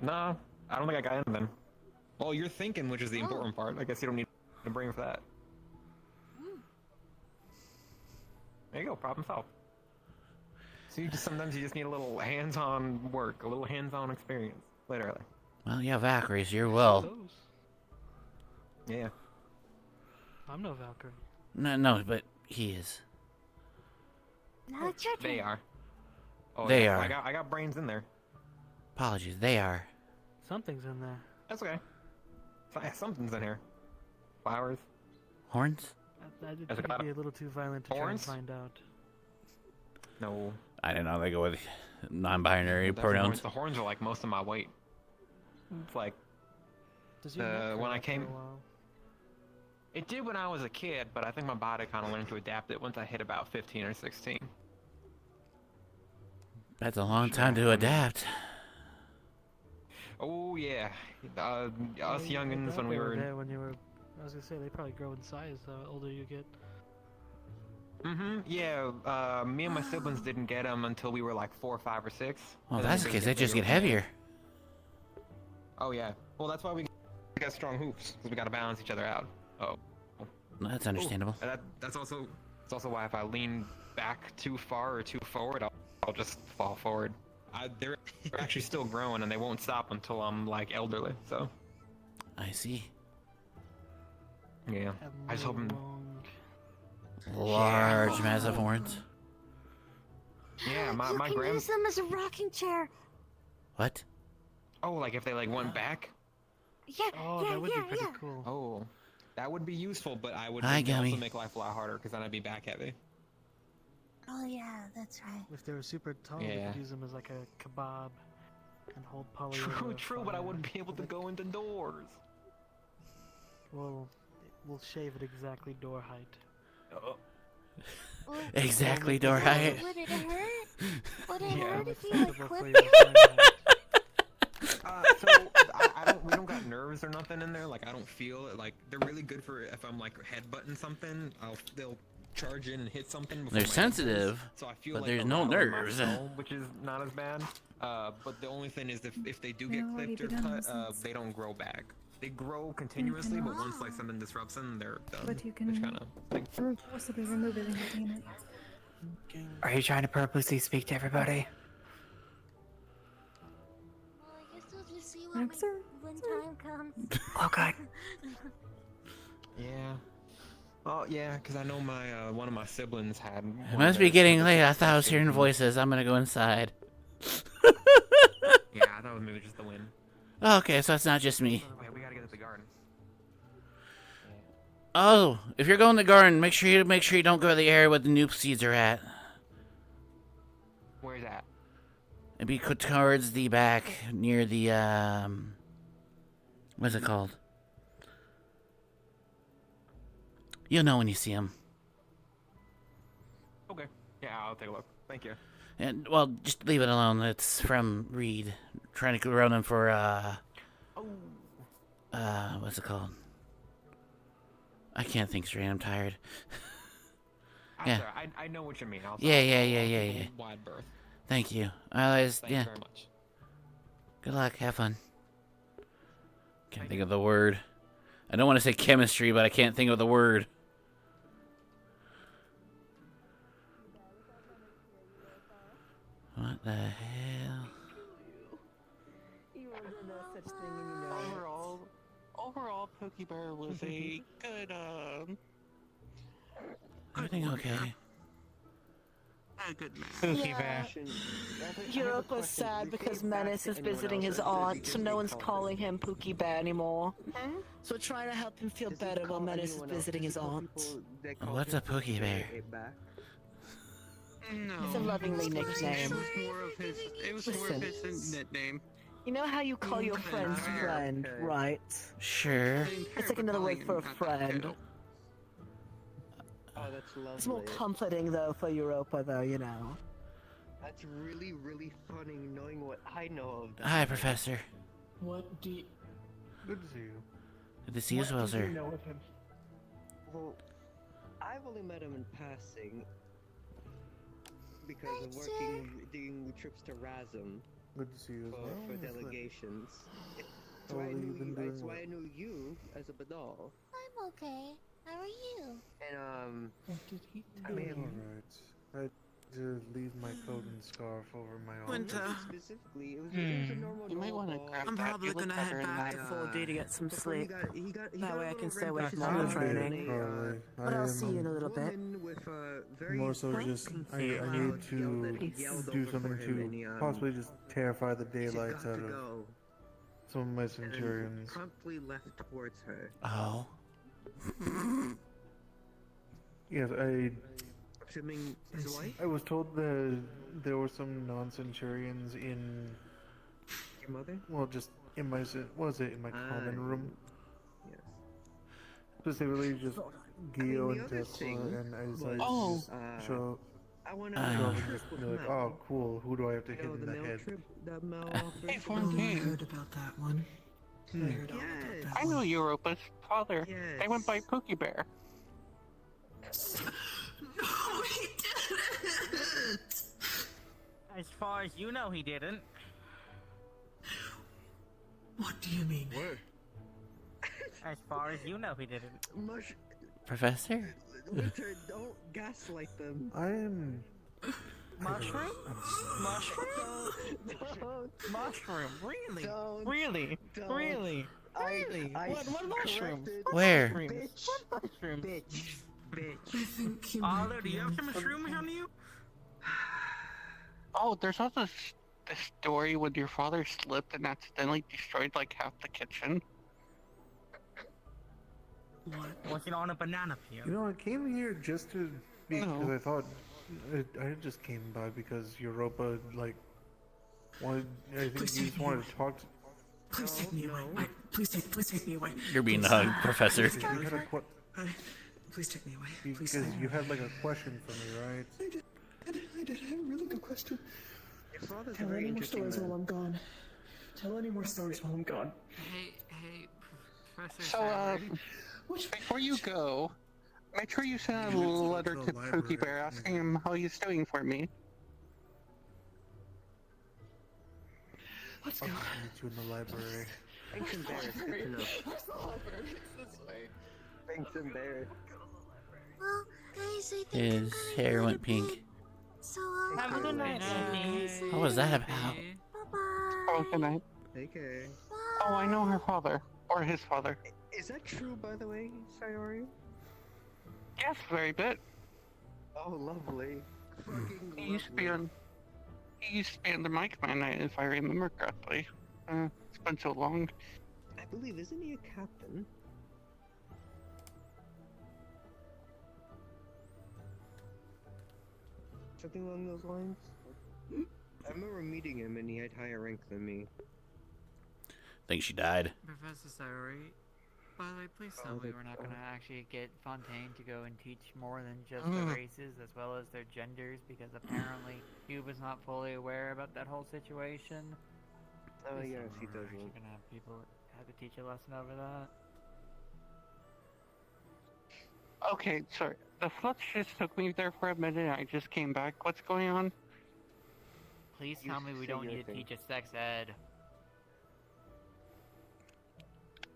Nah, I don't think I got anything. Well, you're thinking, which is the important part. I guess you don't need a brain for that. There you go, problem solved. So sometimes you just need a little hands-on work, a little hands-on experience, literally. Well, yeah, Valkyrie, so you're well. Yeah. I'm no Valkyrie. No, but he is. Now it's your turn. They are. Oh, They yeah, are. I got brains in there. Apologies, they are. Something's in there. That's okay. Something's in here. Flowers. Horns? I did Has it think got it'd be a little too violent to try and horns? find out. No. I don't know, they go with non-binary Definitely pronouns. horns. The horns are like most of my weight. It's like Does your neck when curl I up for a came. while? It did when I was a kid, but I think my body kind of learned to adapt it once I hit about 15 or 16. That's a long time to adapt. Oh yeah, us Yeah, youngins when we were. there when you were. I was gonna say they probably grow in size the older you get. Yeah, me and my siblings didn't get them until we were like 4, 5, or 6. Well, And then that's the they case, they just bigger get heavier. Oh yeah, well that's why we got strong hooves, because we gotta balance each other out. Oh. That's understandable. And that's also why if I lean back too far or too forward, I'll just fall forward. They're actually still growing, and they won't stop until I'm like elderly. So. I see. Yeah, I was hoping. Large, massive horns. Yeah, my You can grand. use them as a rocking chair. What? Oh, like if they like went back. Yeah, Oh, yeah, that would yeah, be pretty yeah. cool. Oh, that would be useful, but I would Hi, it would also Gummy. make life a lot harder because then I'd be back heavy. Oh yeah, that's right. If they were super tall, you Yeah. could use them as like a kebab and hold poly. True, but I wouldn't be able to go into doors. Well, we'll shave it exactly door height. Exactly door height. Would it hurt? Would it Yeah. hurt if you like Acceptable for clipped your it? So we don't got nerves or nothing in there. Like I don't feel it. Like they're really good for if I'm like headbutting something. They'll charge in and hit something. Before They're my head sensitive, moves. So I feel but like there's the no rattle in my nerves. skull, which is not as bad. But the only thing is if they do They've get already clipped or begun cut, since. they don't grow back. They grow continuously, but once like something disrupts them, they're done. But you Which can kind of forcibly remove it and contain it. Are you trying to purposely speak to everybody? Well, I guess we'll just see when time comes. Okay. Yeah. Oh yeah, because I know my one of my siblings had. It must be getting late. I thought I was hearing voices. I'm gonna go inside. Yeah, I thought it was maybe just the wind. Okay, so it's not just me. Okay, we gotta get to the garden. Oh, if you're going to the garden, make sure you don't go to the area where the noob seeds are at. Where's that? It'd be towards the back near the what's it called? You'll know when you see them. Okay. Yeah, I'll take a look. Thank you. And well, just leave it alone. It's from Reed, trying to grow them for what's it called? I can't think straight. I'm tired. Yeah. Sorry, I know what you mean. I'll Yeah. give a wide berth. Thank you. Thank you Yeah. very much. Good luck. Have fun. Can't think of the word. I don't want to say chemistry, but I can't think of the word. What the hell? You won't do no such thing in your overall, Pokebear was a good, Everything okay? a good man. Pokebear. Europe was sad because Menace is visiting his aunt, so no one's calling him Pookie Bear anymore. So we're trying to help him feel better while Menace is visiting his aunt. What's a Pookie Bear? No. It's a lovingly nickname. It was more of his nickname. You know how you call your friend's friend, right? Sure. It's like another word for a friend. Oh, that's lovely. It's more comforting though for Europa though, you know. That's really, really funny knowing what I know of that. Hi, Professor. What do you... Good to see you. Good to see you as well, sir. Well, I've only met him in passing because of doing trips to Razum. Good to see you as well. For delegations. How long have you been doing That's why well? I knew you as a Badal. I'm okay. How are you? And What did he do? Alright. I had to leave my coat and scarf over my arm. Winter. Specifically, it was a normal. You might want to grab I'm that. probably You look gonna better head in back that, to 4D to get some sleep. That way I can stay awake That's from not training. probably. But I'll see you in a little bit. More so just, I need to do something to possibly just terrify the daylights out of some of my centurions. Promptly left towards her. Oh. Yes, Assuming his wife? I was told that there were some non-centurions in... Your mother? Well, just in my... Was it in my common room? Yes. Specifically just Gio and Tesla, and I decided to just show... I want show up and just be like, oh, cool, who do I have to hit in the head? Hey, Fontaine. I heard about that one. I know Europa's father. They went by Pookie Bear. No, he didn't! As far as you know, he didn't. What do you mean? Where? As far as you know, he didn't. Professor? Winter, don't gaslight them. I am... Mushroom? Mushroom? Don't. Mushroom? Really? Don't. Really? Don't. Really? Really? I What mushroom? corrected- Where? Mushrooms? What mushroom? Bitch. Arlo, do you have some mushrooms on you? Oh, there's also this story when your father slipped and accidentally destroyed like half the kitchen. Was it on a banana peel? You know, I came here just to... Because I thought... I just came by because Europa, like... wanted... I think you just wanted to talk to... Please take me away. Please take me away. You're being hugged, Professor. You had a Please take me away. because you had like a question for me, right? I did have a really good question. Your father's Tell very any more interesting stories man. while I'm gone. Tell any more stories while I'm gone. Hey, Professor. So, before you go, make sure you send a letter to Pookie Bear asking him how he's doing for me. Let's go. I'll meet you in the library. Thanks, embarrassed. Good to know. Thanks, embarrassed. Well, guys, I think His hair went pink. so. Have a good night, What was that about? Oh, good night. Take care. Oh, I know her father. Or his father. Is that true, by the way, Sayori? Yes, very bit. Oh, lovely. Fucking He used to be on... He used to be under my command, if I remember correctly. It's been so long. I believe, isn't he a captain? Something along those lines? I remember meeting him and he had higher rank than me. Think she died. Professor Sayori, by the way, please tell me we're not gonna actually get Fontaine to go and teach more than just the races as well as their genders, because apparently he was not fully aware about that whole situation. Oh Please yes, tell me he we're does. actually gonna have people have to teach a lesson over that. Okay, sorry. The flux just took me there for a minute and I just came back. What's going on? Please You tell me we say don't your need to thing. teach a sex ed.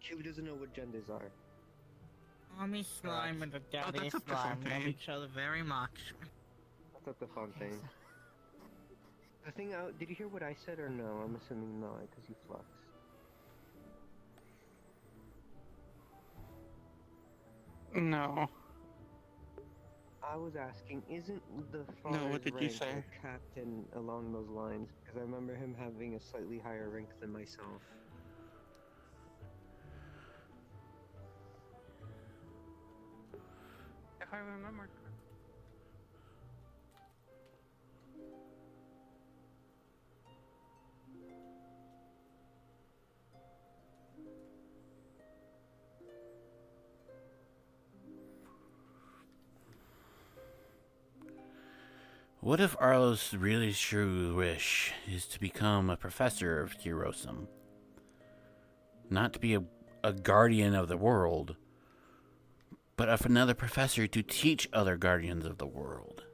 Q doesn't know what genders are. Mommy slime and the daddy that's up to slime love Fontaine. each other very much. That's up to Fontaine. The thing out, did you hear what I said or no? I'm assuming not, because you flux. No. I was asking, isn't the No, father's what did you rank say? a captain along those lines? Because I remember him having a slightly higher rank than myself. If I remember. What if Arlo's really true wish is to become a professor of Curiosum? Not to be a guardian of the world, but of another professor to teach other guardians of the world.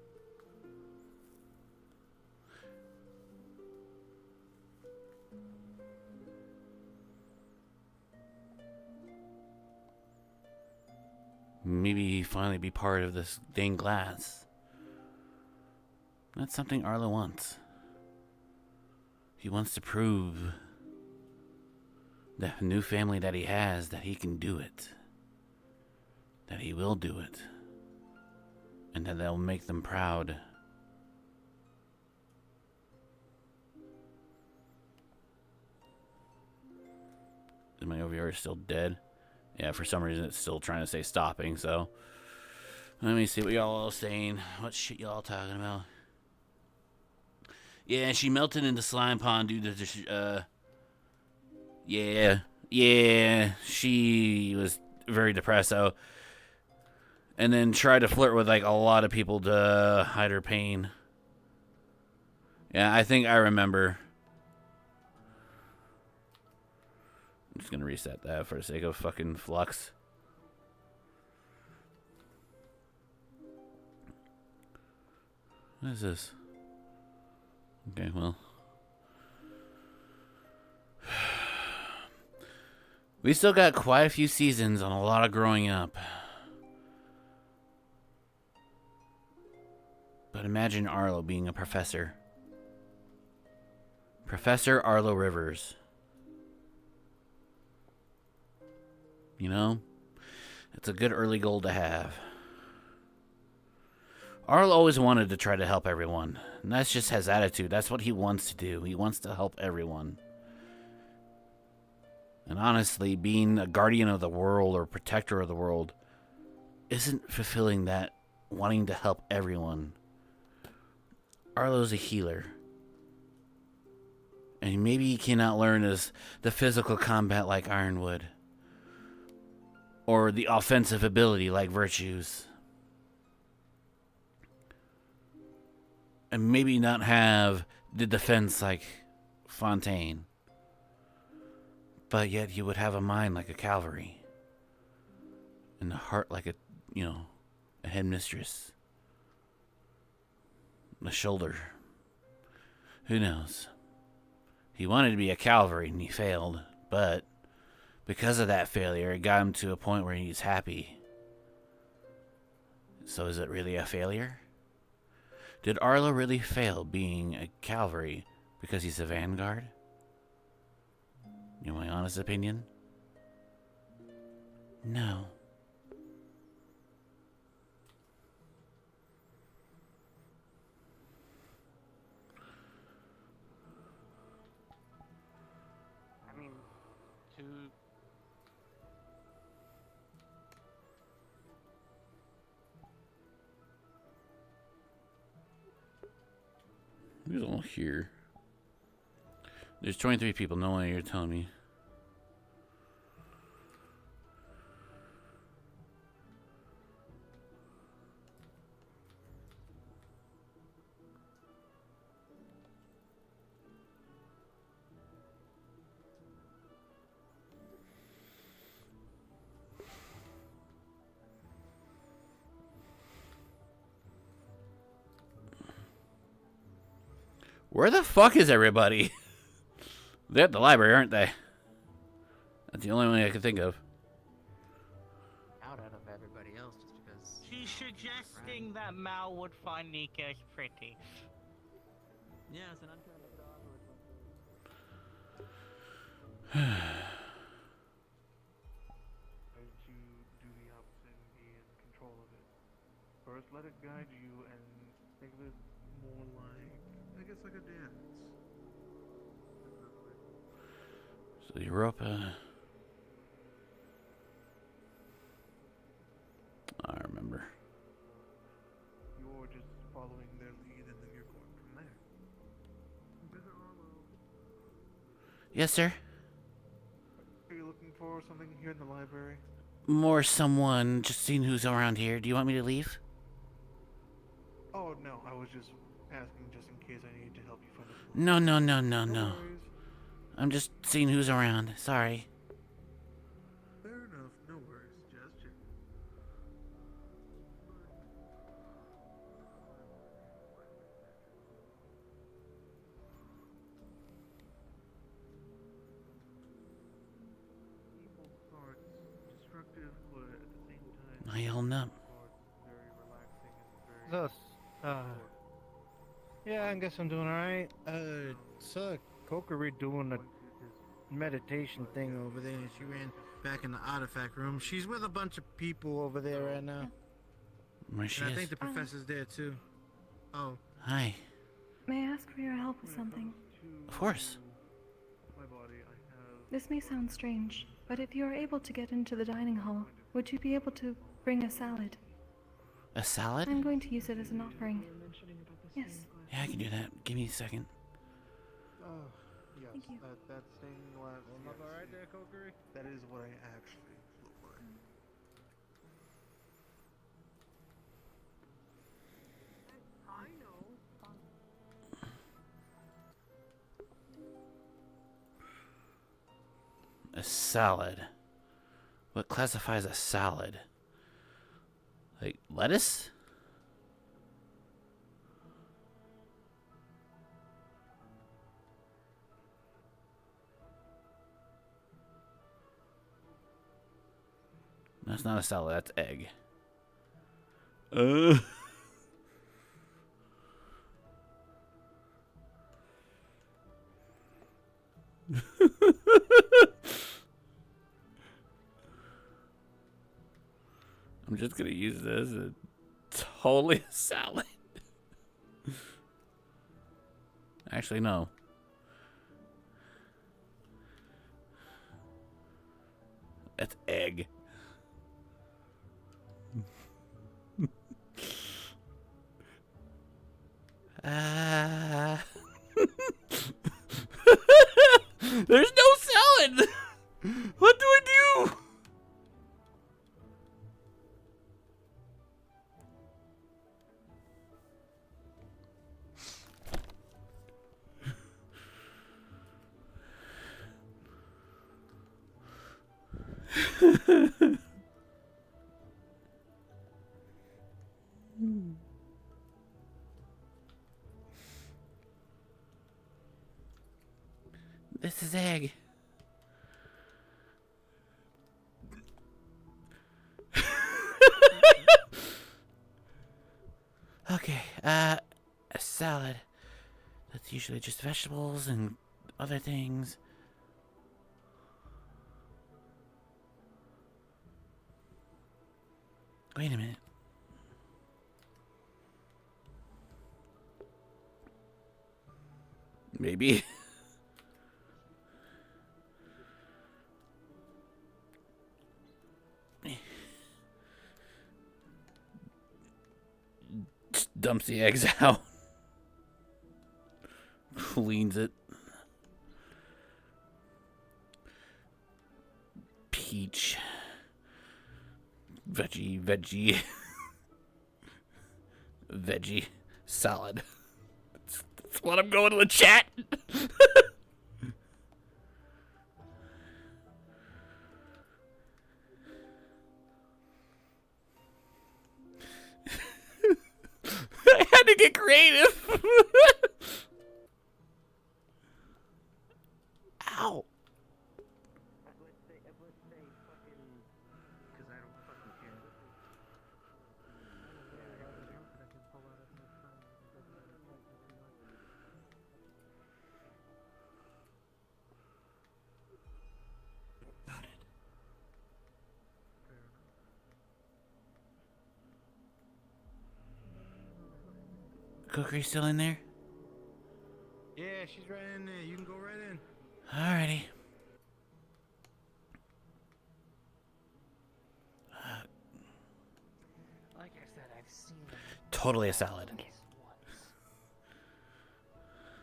Maybe finally be part of this dang class. That's something Arlo wants. He wants to prove the new family that he has that he can do it. That he will do it. And that they'll make them proud. Is my OVR still dead? Yeah, for some reason it's still trying to say stopping, so let me see what y'all are saying. What shit y'all talking about? Yeah, she melted into slime pond due to yeah, she was very depressed, so, and then tried to flirt with like a lot of people to hide her pain. Yeah, I think I remember. I'm just gonna reset that for the sake of fucking flux. What is this? Okay, well. We still got quite a few seasons on a lot of growing up. But imagine Arlo being a professor. Professor Arlo Rivers. You know? It's a good early goal to have. Arlo always wanted to try to help everyone. And that's just his attitude. That's what he wants to do. He wants to help everyone. And honestly, being a guardian of the world or protector of the world isn't fulfilling that wanting to help everyone. Arlo's a healer. And maybe he cannot learn as the physical combat like Ironwood. Or the offensive ability like Virtues. And maybe not have the defense like Fontaine. But yet he would have a mind like a cavalry. And a heart like a headmistress. A shoulder. Who knows? He wanted to be a cavalry and he failed. But because of that failure, it got him to a point where he's happy. So is it really a failure? Did Arlo really fail being a cavalry because he's a vanguard? In my honest opinion? No. I mean, to... Who's all here? There's 23 people. No way you're telling me. Where the fuck is everybody? They're at the library, aren't they? That's the only one I can think of. Out of everybody else just because. She's suggesting that Mal would find Nika as pretty. Yes, and I'm trying to get off with As you do the opposite and be in control of it. First, let it guide you and think of it more like, I guess, like a dance. So Europa. I remember. You're just following their lead and then you're going from there. Visit Arlo. Yes, sir. Are you looking for something here in the library? More someone, just seeing who's around here. Do you want me to leave? Oh, no, I was just asking just in case I need to help you find a... No. worries. I'm just seeing who's around. Sorry. Fair enough, no worries, just checking. Evil hearts, destructive, but at the same time... I yelled up. Very relaxing and very... Thus, yeah, I guess I'm doing alright. Saw Kokiri doing a meditation thing over there. She ran back in the artifact room. She's with a bunch of people over there right now. Where she And I is? think the professor's there too. Oh. Hi. May I ask for your help with something? Of course. My body, I have... This may sound strange, but if you are able to get into the dining hall, would you be able to bring a salad? A salad? I'm going to use it as an offering. Yes. Yeah, I can do that. Give me a second. Oh, yes, that stained glass... Look alright there, Kokiri? That is what I actually look like. I know. A salad. What classifies a salad? Like lettuce? That's not a salad, that's egg. I'm just gonna use this as totally a salad. Actually, no. That's egg. There's no salad! What do I do? This is egg. Okay, a salad. That's usually just vegetables and other things. Wait a minute. Maybe. Just dumps the eggs out. Cleans it. Peach. Veggie. Veggie salad. That's what I'm going to the chat. I had to get creative. Ow! Because I don't fucking care. Cookery still in there? Yeah, she's right in there. You can go right in. Alrighty. Like I said, I've seen them. Totally a salad. Once.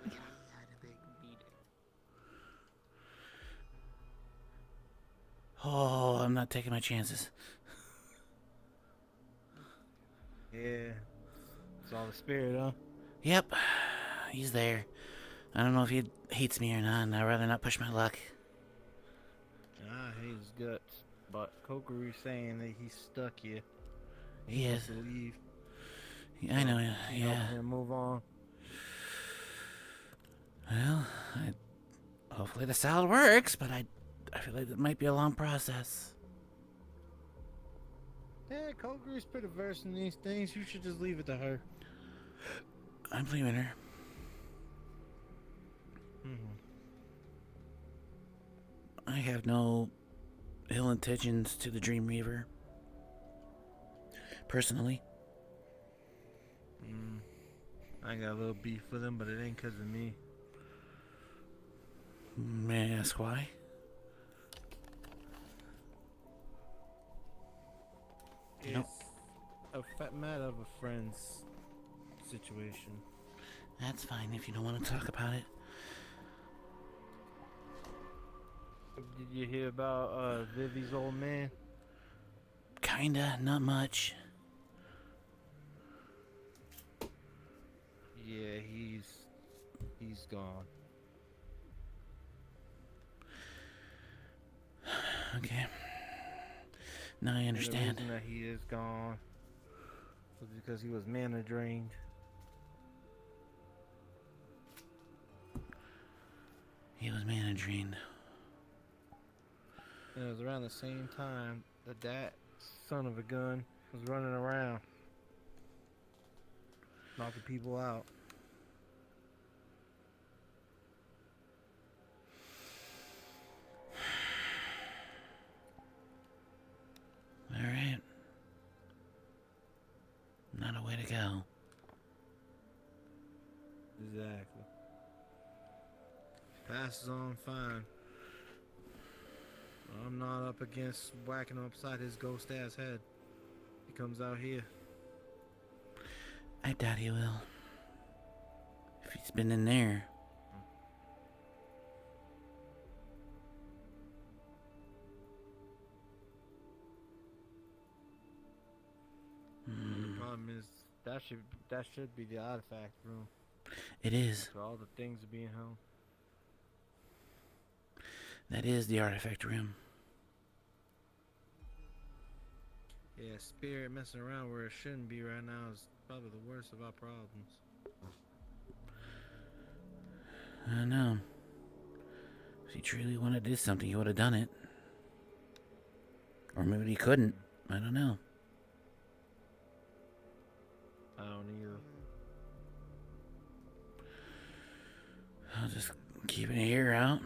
Had a big meeting. Oh, I'm not taking my chances. Yeah. It's all the spirit, huh? Yep, he's there. I don't know if he hates me or not, and I'd rather not push my luck. I hate his guts. But Kokoru's saying that he's stuck here. He wants is. to leave. Yeah, I know, You yeah. help him move on. Well, hopefully the salad works, but I feel like it might be a long process. Yeah, Kokoru's pretty versed in these things. You should just leave it to her. I'm leaving her. I have no ill intentions to the Dream Reaver. Personally. I got a little beef with him, but it ain't because of me. May I ask why? It's a matter of a friend's situation. That's fine if you don't want to talk about it. Did you hear about Vivi's old man? Kinda, not much. Yeah, he's gone. Okay. Now I understand. And the reason that he is gone was because he was mana drained. He was mana drained. And it was around the same time that son of a gun was running around, knocking people out. Alright. Not a way to go. Exactly. Passes on fine. I'm not up against whacking him upside his ghost ass head. He comes out here. I doubt he will. If he's been in there. The problem is that should be the artifact room. It is. Where all the things are being held. That is the artifact room. Yeah, spirit messing around where it shouldn't be right now is probably the worst of our problems. I know. If he truly wanted to do something, he would have done it. Or maybe he couldn't. I don't know. I don't either. I'll just keep an ear out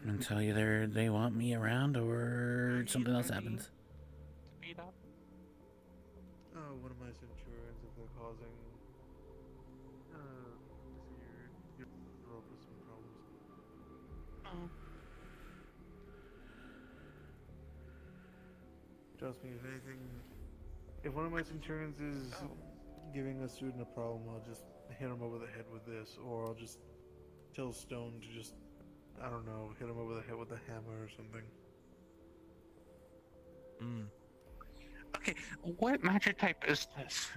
until either they want me around or something else happens. Speed up. Oh, one of my centurions, if they're causing your rope with some problems. Trust me, if anything, if one of my centurions is giving a student a problem, I'll just hit him over the head with this, or I'll just tell Stone to just, I don't know, hit him over the head with a hammer or something. Okay, what magic type is this?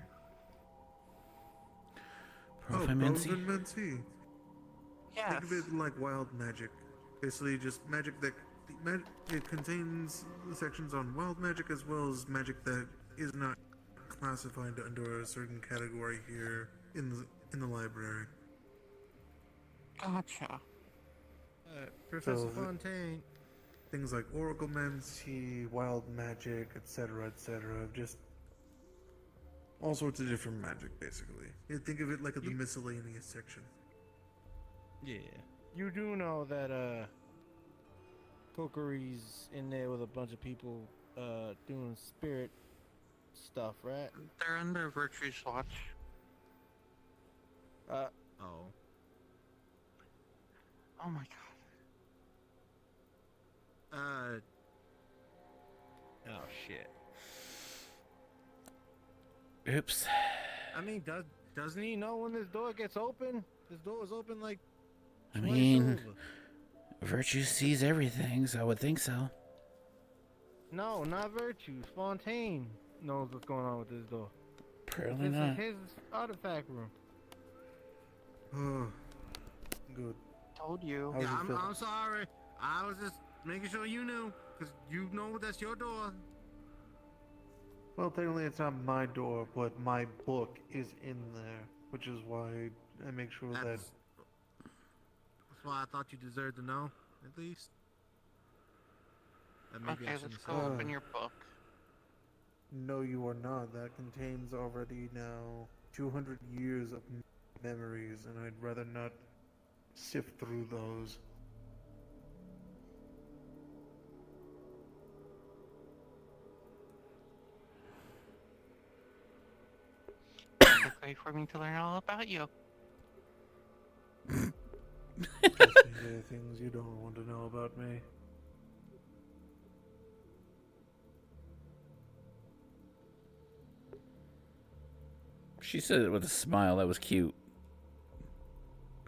Profimancy? Profimancy. Yeah. Think of it like wild magic. Basically, just magic that it contains sections on wild magic as well as magic that is not classified under a certain category here in the library. Gotcha. Professor So, Fontaine. Things like oraclemancy, wild magic, etc., etc. Just all sorts of different magic, basically. You think of it like the miscellaneous section. Yeah. You do know that Kokori's in there with a bunch of people doing spirit stuff, right? They're under Virtue's watch. Oh. Oh my god. Oh shit. Oops. I mean, doesn't he know when this door gets open? This door is open like I twice mean, over. Virtue sees everything, so I would think so. No, not Virtue. Fontaine knows what's going on with this door. Apparently This not. is his artifact room. Oh, good. Told you. Yeah, I'm sorry. I was just making sure you knew, because you know that's your door. Well, technically it's not my door, but my book is in there, which is why I make sure That's why I thought you deserved to know, at least. Maybe I Okay, shouldn't let's say go that. open your book. No, you are not. That contains already now 200 years of memories, and I'd rather not sift through those. It's okay for me to learn all about you. Trust me, there are things you don't want to know about me. She said it with a smile. That was cute.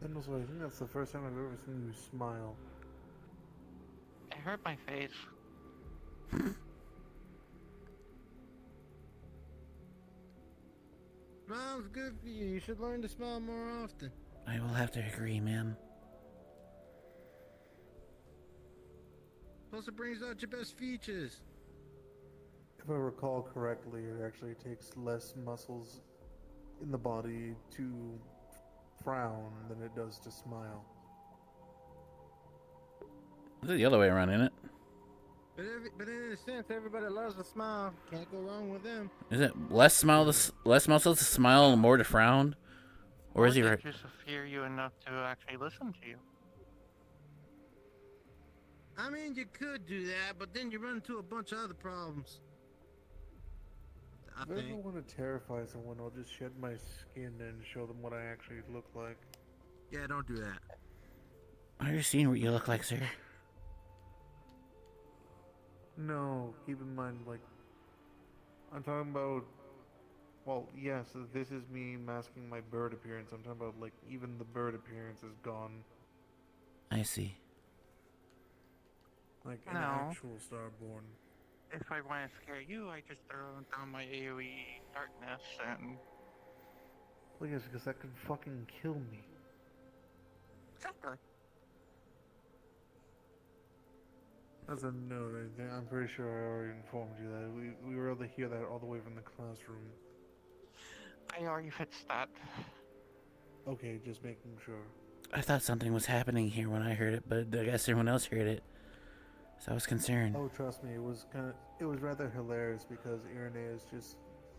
And also, I think that's the first time I've ever seen you smile. It hurt my face. Smile's good for you. You should learn to smile more often. I will have to agree, ma'am. Plus, it brings out your best features. If I recall correctly, it actually takes less muscles in the body to frown than it does to smile. Is it the other way around, isn't it? But in a sense, everybody loves to smile. Can't go wrong with them. Is it less less muscles to smile and more to frown? Or is he right? Just to fear you enough to actually listen to you. I mean, you could do that, but then you run into a bunch of other problems. If I ever want to terrify someone, I'll just shed my skin and show them what I actually look like. Yeah, don't do that. Are you seeing what you look like, sir? No, keep in mind, like, I'm talking about, well, yes, this is me masking my bird appearance. I'm talking about, like, even the bird appearance is gone. I see. Like an No. actual starborn. If I want to scare you, I just throw down my AoE darkness and... Well, yes, because that could fucking kill me. Exactly. As a note, I'm pretty sure I already informed you that we were able to hear that all the way from the classroom. I already fixed that. Okay, just making sure. I thought something was happening here when I heard it, but I guess everyone else heard it. So I was concerned. Oh, trust me, it was rather hilarious because Irenaeus just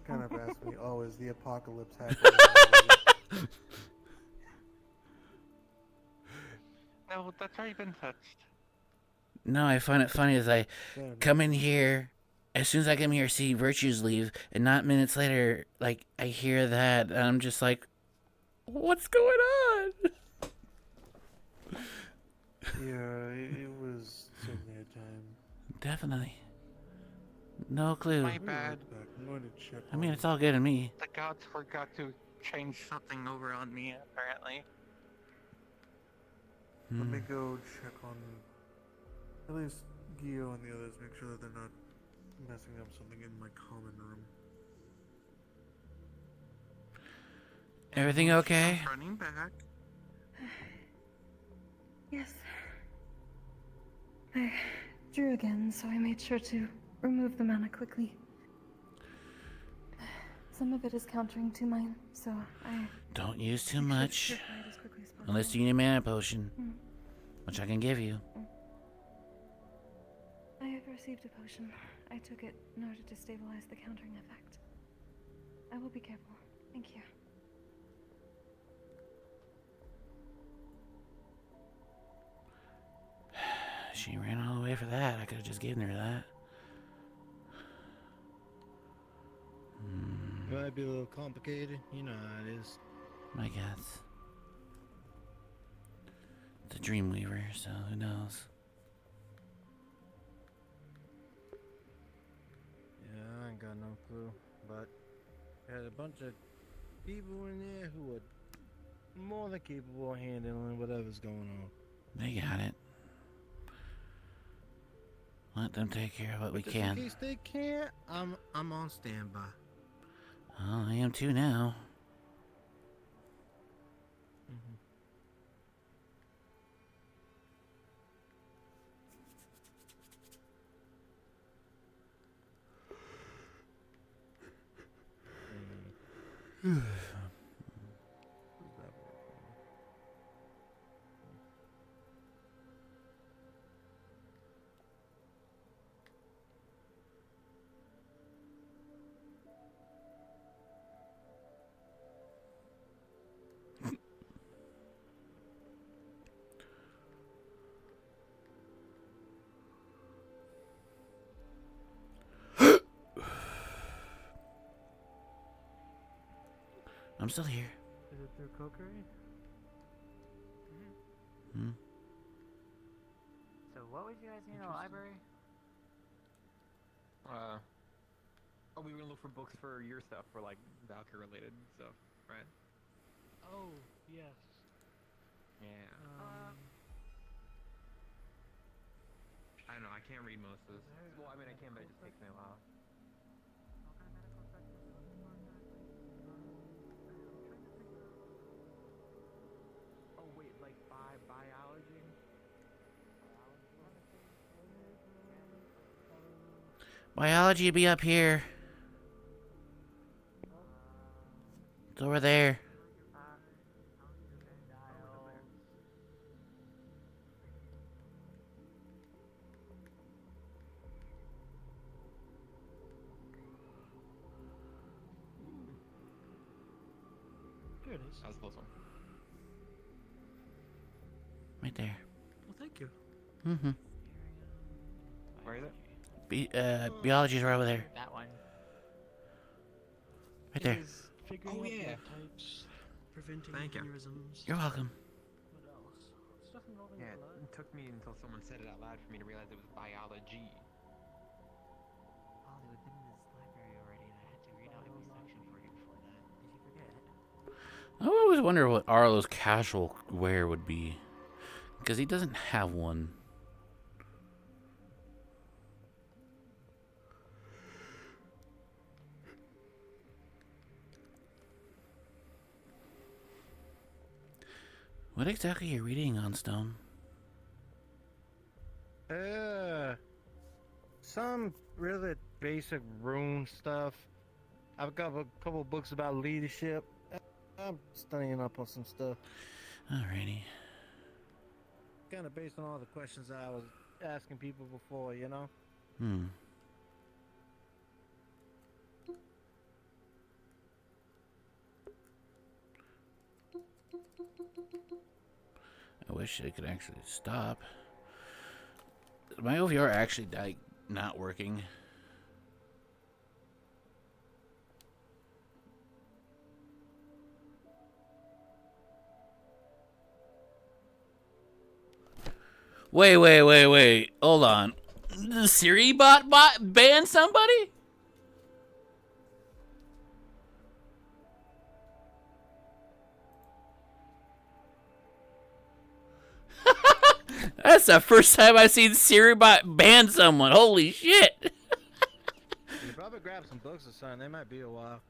kind of asked me, "Oh, is the apocalypse happening?" No, that's already been fixed. No, I find it funny as I come in here, as soon as I come here, see Virtues leave, and not minutes later, like, I hear that, and I'm just like, what's going on? Yeah, it was certainly a time. Definitely. No clue. My bad. I'm going to check. I mean, it's all good to me. The gods forgot to change something over on me, apparently. Let me go check on at least Gio and the others, make sure that they're not messing up something in my common room. Everything okay? Running back. Yes. I drew again, so I made sure to remove the mana quickly. Some of it is countering to mine, so I... Don't use too much. As quickly as possible. Unless you need a mana potion. which I can give you. I have received a potion. I took it in order to stabilize the countering effect. I will be careful. Thank you. She ran all the way for that. I could have just given her that. It might be a little complicated. You know how it is. I guess. It's a Dreamweaver, so who knows? Yeah, I ain't got no clue. But had a bunch of people in there who are more than capable of handling whatever's going on. They got it. Let them take care of what we Just can. in case they can't, I'm on standby. Oh, I am too now. I'm still here. Is it through cookery? Hmm? So what would you guys need in the library? Oh, we were gonna look for books for your stuff, for like Valkyrie related stuff, right? Oh, yes. Yeah. I don't know. I can't read most of this. Well, I mean, I can, but it just takes me a while. Oh wait, like biology? Biology be up here. It's over there. Here it is. That was a close one. Right there. Well, thank you. Mm-hmm. Where is it? Biology's right over there. That one. Right there. Figuring Oh, out yeah. blood types, preventing Thank you. aneurysms. You're welcome. What else? Stuff involving Yeah, blood. it took me until someone said it out loud for me to realize it was biology. Oh, we've been in this library already, and I had to read out every section for you before that. Did you forget? I always wonder what Arlo's casual wear would be. Because he doesn't have one. What exactly are you reading on Stone? Some really basic rune stuff. I've got a couple books about leadership. I'm studying up on some stuff. Alrighty. Kind of based on all the questions I was asking people before, you know? Hmm. I wish it could actually stop. Is my OVR actually like not working? Wait. Hold on. The Siri bot banned somebody? That's the first time I've seen Siri bot ban someone. Holy shit. You probably grab some books or something. They might be a while.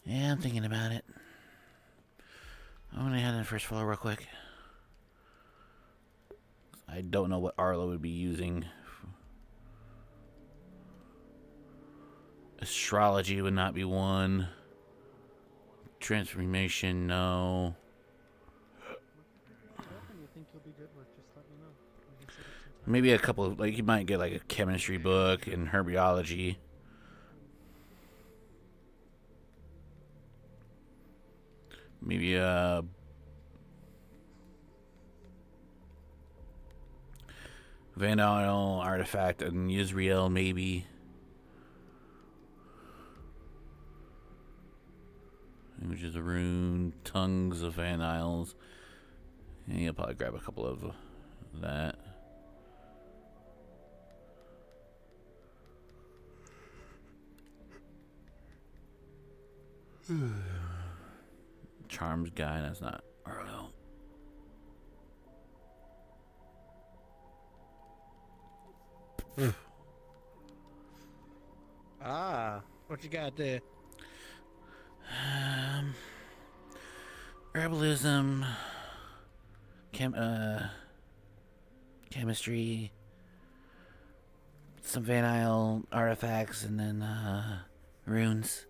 Yeah, I'm thinking about it. I'm gonna head in the first floor real quick. I don't know what Arlo would be using. Astrology would not be one. Transformation, no. You think you'll be good with? Just let me know. We can set up some time. Maybe a couple of, like, you might get like a chemistry book and herbiology. Maybe a Vandal artifact in Israel, maybe. Which is a rune, tongues of Van Isles. Yeah, you'll probably grab a couple of that. Charms guy, that's not Arlo. What you got there? Herbalism, chemistry, some Van Isle artifacts, and then runes.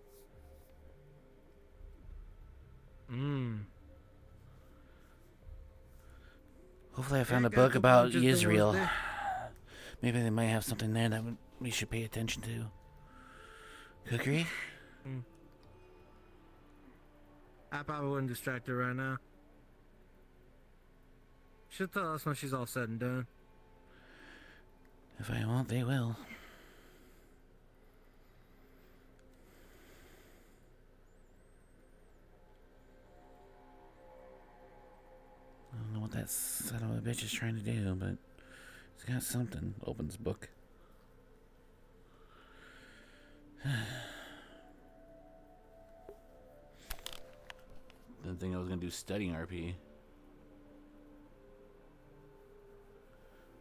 Hopefully I found a book about Israel. Maybe they might have something there that we should pay attention to. Cookery? I probably wouldn't distract her right now. She'll tell us when she's all said and done. If I won't, they will. I don't know what that son of a bitch is trying to do, but he's got something. Opens book. Didn't think I was gonna do studying RP.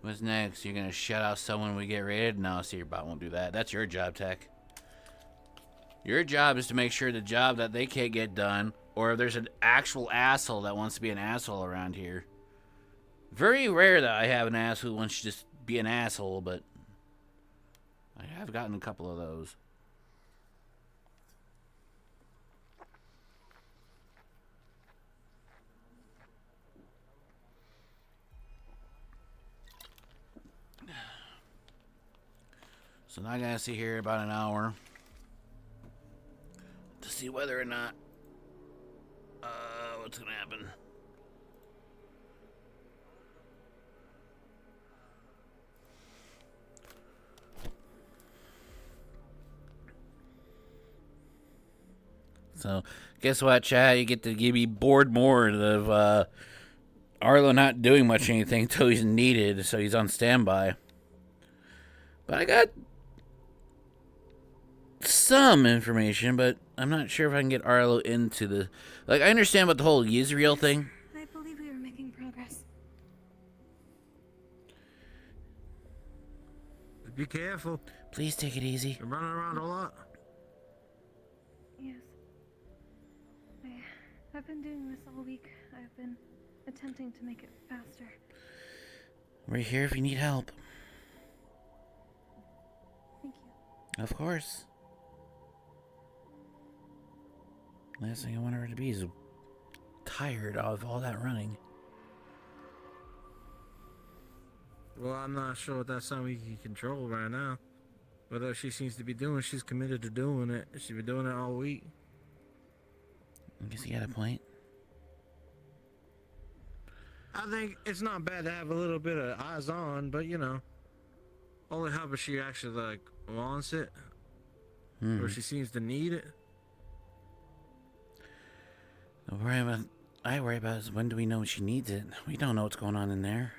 What's next? You're gonna shut out someone when we get raided? No, see, your bot won't do that. That's your job, Tech. Your job is to make sure the job that they can't get done, or if there's an actual asshole that wants to be an asshole around here. Very rare that I have an ass who wants to just be an asshole, but I have gotten a couple of those. So now I gotta sit here about an hour to see whether or not what's gonna happen. So guess what, Chad? You get to be bored more of Arlo not doing much anything until he's needed, so he's on standby. But I got some information, but I'm not sure if I can get Arlo into the... Like, I understand about the whole Israel thing. I believe we are making progress. Be careful. Please take it easy. You're running around a lot. Yes. I've been doing this all week. I've been attempting to make it faster. We're here if you need help. Thank you. Of course. Last thing I want her to be is tired of all that running. Well, I'm not sure what that's something we can control right now. Whatever she seems to be doing, she's committed to doing it. She's been doing it all week. I guess you got a point. I think it's not bad to have a little bit of eyes on, but you know, only help if she actually like wants it, or she seems to need it. I worry about is when do we know she needs it? We don't know what's going on in there.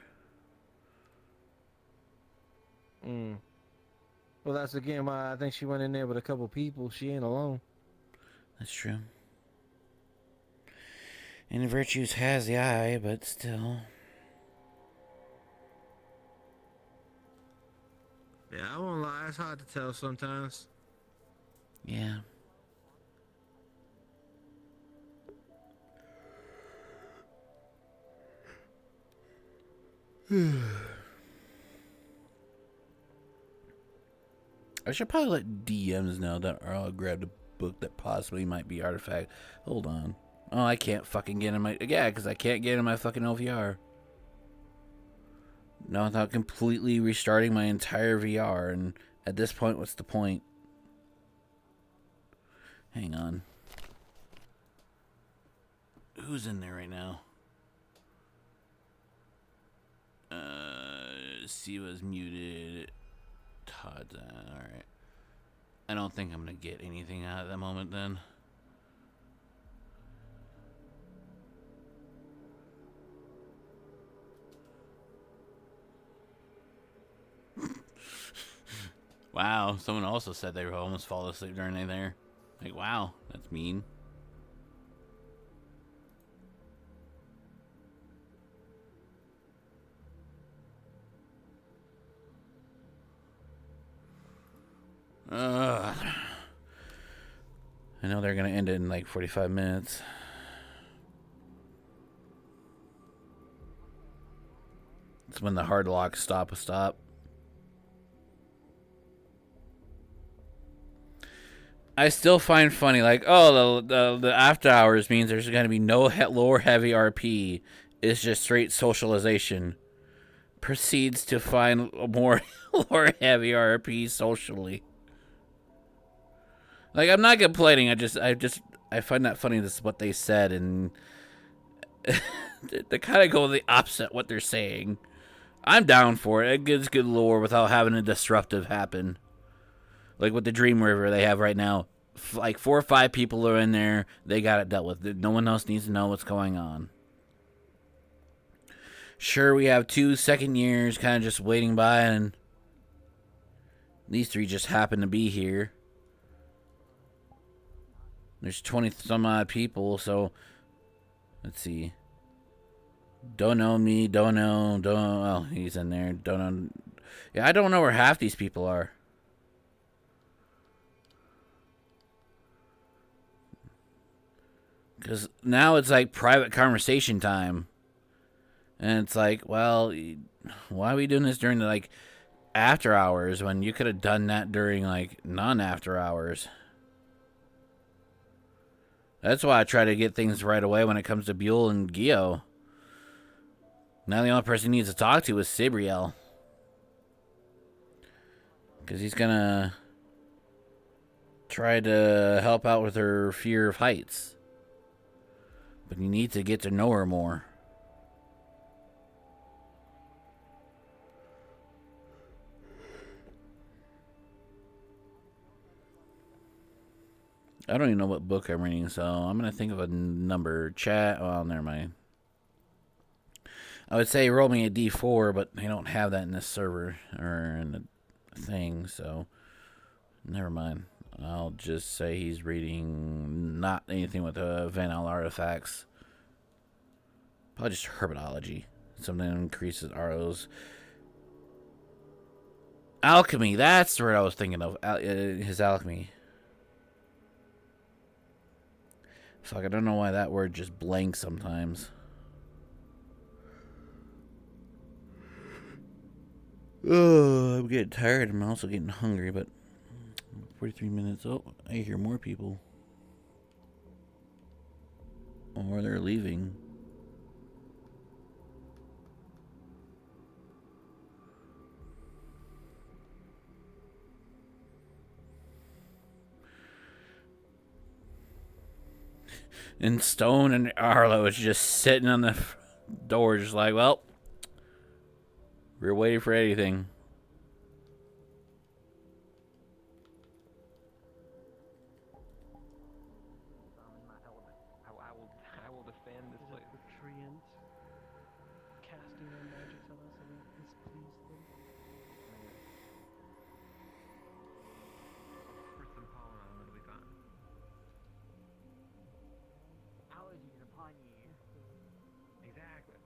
Well, that's again why I think she went in there with a couple people. She ain't alone. That's true. And Virtues has the eye, but still. Yeah, I won't lie. It's hard to tell sometimes. Yeah. I should probably let DMs know that Arlo grabbed book that possibly might be artifact. Hold on. Oh, I can't fucking get in my... Yeah, because I can't get in my fucking OVR. No, without completely restarting my entire VR. And at this point, what's the point? Hang on. Who's in there right now? Siva's muted. Todd's alright. I don't think I'm gonna get anything out of that moment then. Wow, someone also said they would almost fall asleep during there. Like, wow, that's mean. I know they're gonna end it in like 45 minutes. It's when the hard lock stop. I still find funny, like, oh, the after hours means there's gonna be no lower heavy RP. It's just straight socialization. Proceeds to find more lower heavy RP socially. Like, I'm not complaining. I find that funny. This is what they said, and they kind of go the opposite what they're saying. I'm down for it. It gives good lore without having a disruptive happen. Like with the Dream River they have right now. Like 4 or 5 people are in there. They got it dealt with. No one else needs to know what's going on. Sure, we have 2 second years kind of just waiting by, and these 3 just happen to be here. There's 20 some odd people, so let's see. Don't know me, don't know, oh, he's in there. Don't know. Yeah, I don't know where half these people are. Because now it's like private conversation time. And it's like, well, why are we doing this during the like after hours when you could have done that during like non-after hours? That's why I try to get things right away when it comes to Buell and Gio. Now the only person he needs to talk to is Sibriel. Because he's gonna try to help out with her fear of heights. But you need to get to know her more. I don't even know what book I'm reading, so I'm going to think of a number. Chat. Well, never mind. I would say roll me a d4, but I don't have that in this server or in the thing, so never mind. I'll just say he's reading not anything with Vanal artifacts. Probably just herpetology. Something that increases Arlo's alchemy. That's what I was thinking of. His alchemy. Fuck, I don't know why that word just blanks sometimes. Oh, I'm getting tired. I'm also getting hungry, but 43 minutes. Oh, I hear more people. Or they're leaving. And Stone and Arlo is just sitting on the door, just like, well, we're waiting for anything. I will defend this place. The treant casting their magic on us, and we displease them. Put some pollen on them, it'll be fine. Allergies upon you. Exactly.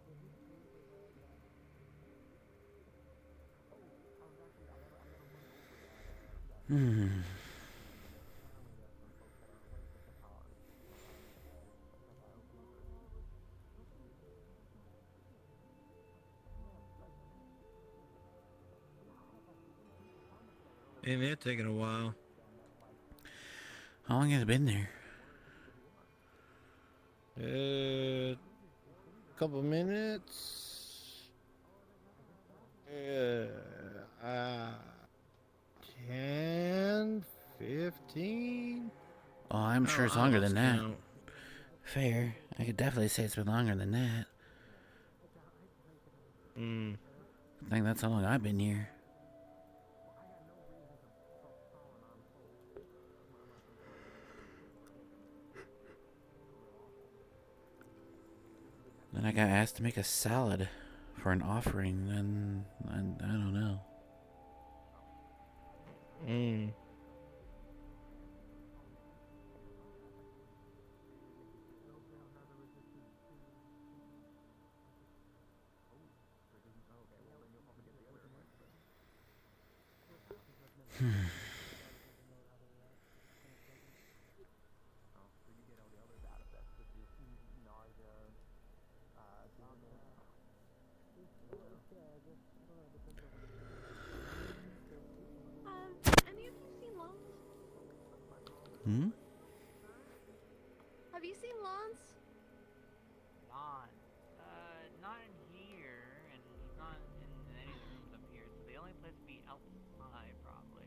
Hey, they're taking a while. How long has it been there? Couple minutes. 10, 15. Oh, I'm sure it's I longer lost than that. count. Fair. I could definitely say it's been longer than that. I think that's how long I've been here. Then I got asked to make a salad for an offering, and I don't know. Any of you seen Lance? Hmm? Have you seen Lance? Not. Not in here, and he's not in any of the rooms up here, so the only place would be outside, probably.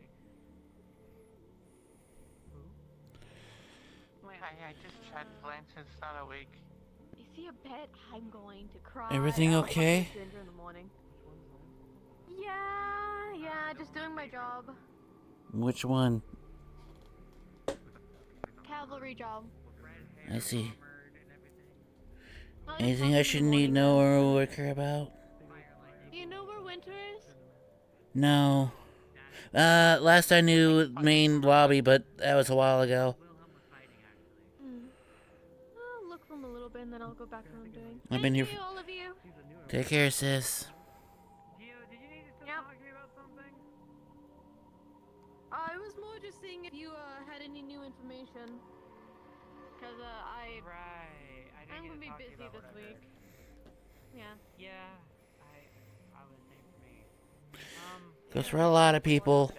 Wait, I just checked. Lance is not awake. Is he a bed? I'm going to cry. Everything I'll fucking okay? Ginger in the morning. Yeah, just doing my job. Which one? Cavalry job. I see. I'll just Anything talk I in should the need morning know or care about? Do you know where Winter is? No. Last I knew, main lobby, but that was a while ago. I'll look for him a little bit and then I'll go back to what I'm doing. I've been here. Thank you, all of you. Take care, sis. Yep. I was more just seeing if you had any new information. Cause I'm gonna be busy this week. Yeah. Yeah, I was same for me. Goes for a lot of people.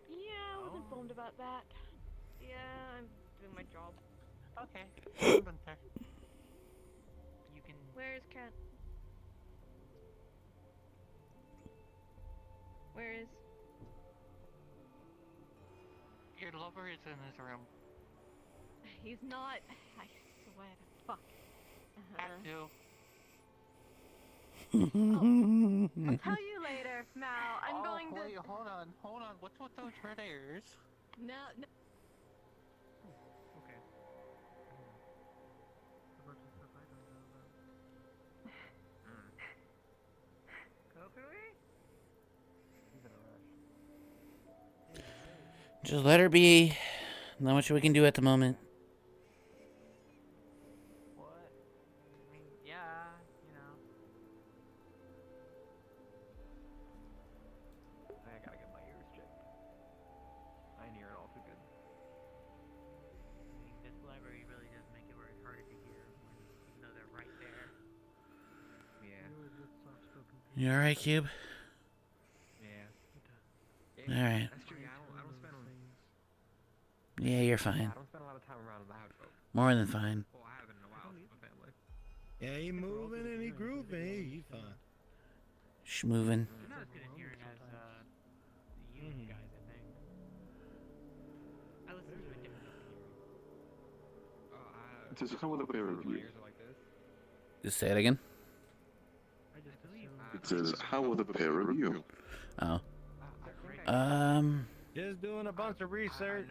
Yeah, I was informed about that. Yeah, I'm doing my job. Okay. You can. Where is Kat? Where is? Your lover is in his room. He's not. I swear to fuck. Have to. I'll tell you later, Mal. I'm going wait, to. hold on. What's with those red ears? No. Okay. Just let her be. Not much we can do at the moment. What? I mean, yeah, you know. I gotta get my ears checked. I ain't hearing all too good. I mean, this library really does make it where it's harder to hear when, even though they're right there. Yeah. You alright, Cube? Yeah. Alright. That's true. Yeah, I don't spend. Yeah, you're fine. Yeah, I don't spend a lot of time around the houseboat. More than fine. Well, I haven't in a while with my family. Yeah, he moving and he grooving. Hey, he fine. Schmovin'. You're not as good at hearing as you guys, I think. I listen to a different hearing. It says, how are the pair of you? Just say it again. It says, how are the pair of you? Oh. Just doing a bunch of research.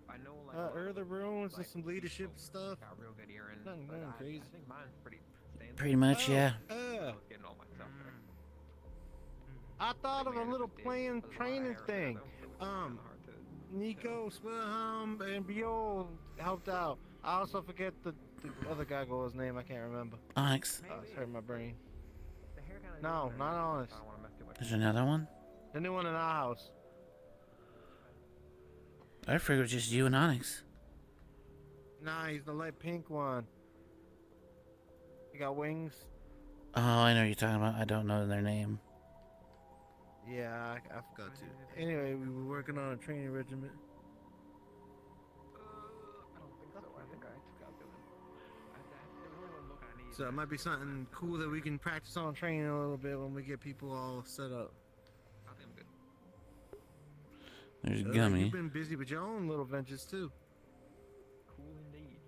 I know like Earther runes and some leadership stuff. got real good hearing. Nothing but going crazy. I think mine's pretty standard. Pretty much, yeah. I was getting all myself there. I thought of a little planned training thing. Nico, Spellham, and Biol helped out. I also forget the other guy his name. I can't remember. Onyx. It's hurting my brain. No, not Onyx. There's another one? The new one in our house. I figured it was just you and Onyx. Nah, he's the light pink one. He got wings. Oh, I know what you're talking about. I don't know their name. Yeah, I forgot to. Anyway, we were working on a training regiment. So it might be something cool that we can practice on training a little bit when we get people all set up. There's Gummy. You've been busy with your own little ventures too. Cool indeed.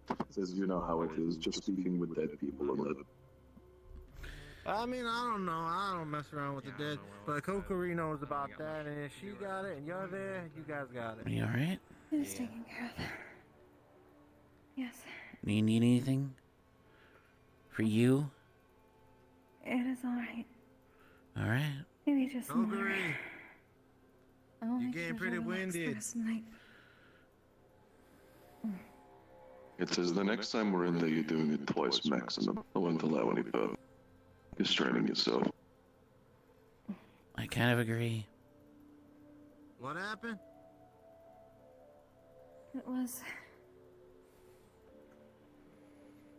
Yeah. Says you know how it is, just speaking with dead people and let. I mean, I don't know. I don't mess around with the dead. But Kokori knows about that, and if she got it and you're there, you guys got it. Are you alright? It is taken care of. Yes, Do you need anything? For you? it is alright. Alright. Maybe just more. Kokori, I'll you're make getting sure pretty to relax the winded. rest of the night. It says the next time we're in there, you're doing it twice maximum. I won't allow any further. You're straining yourself. I kind of agree. What happened? It was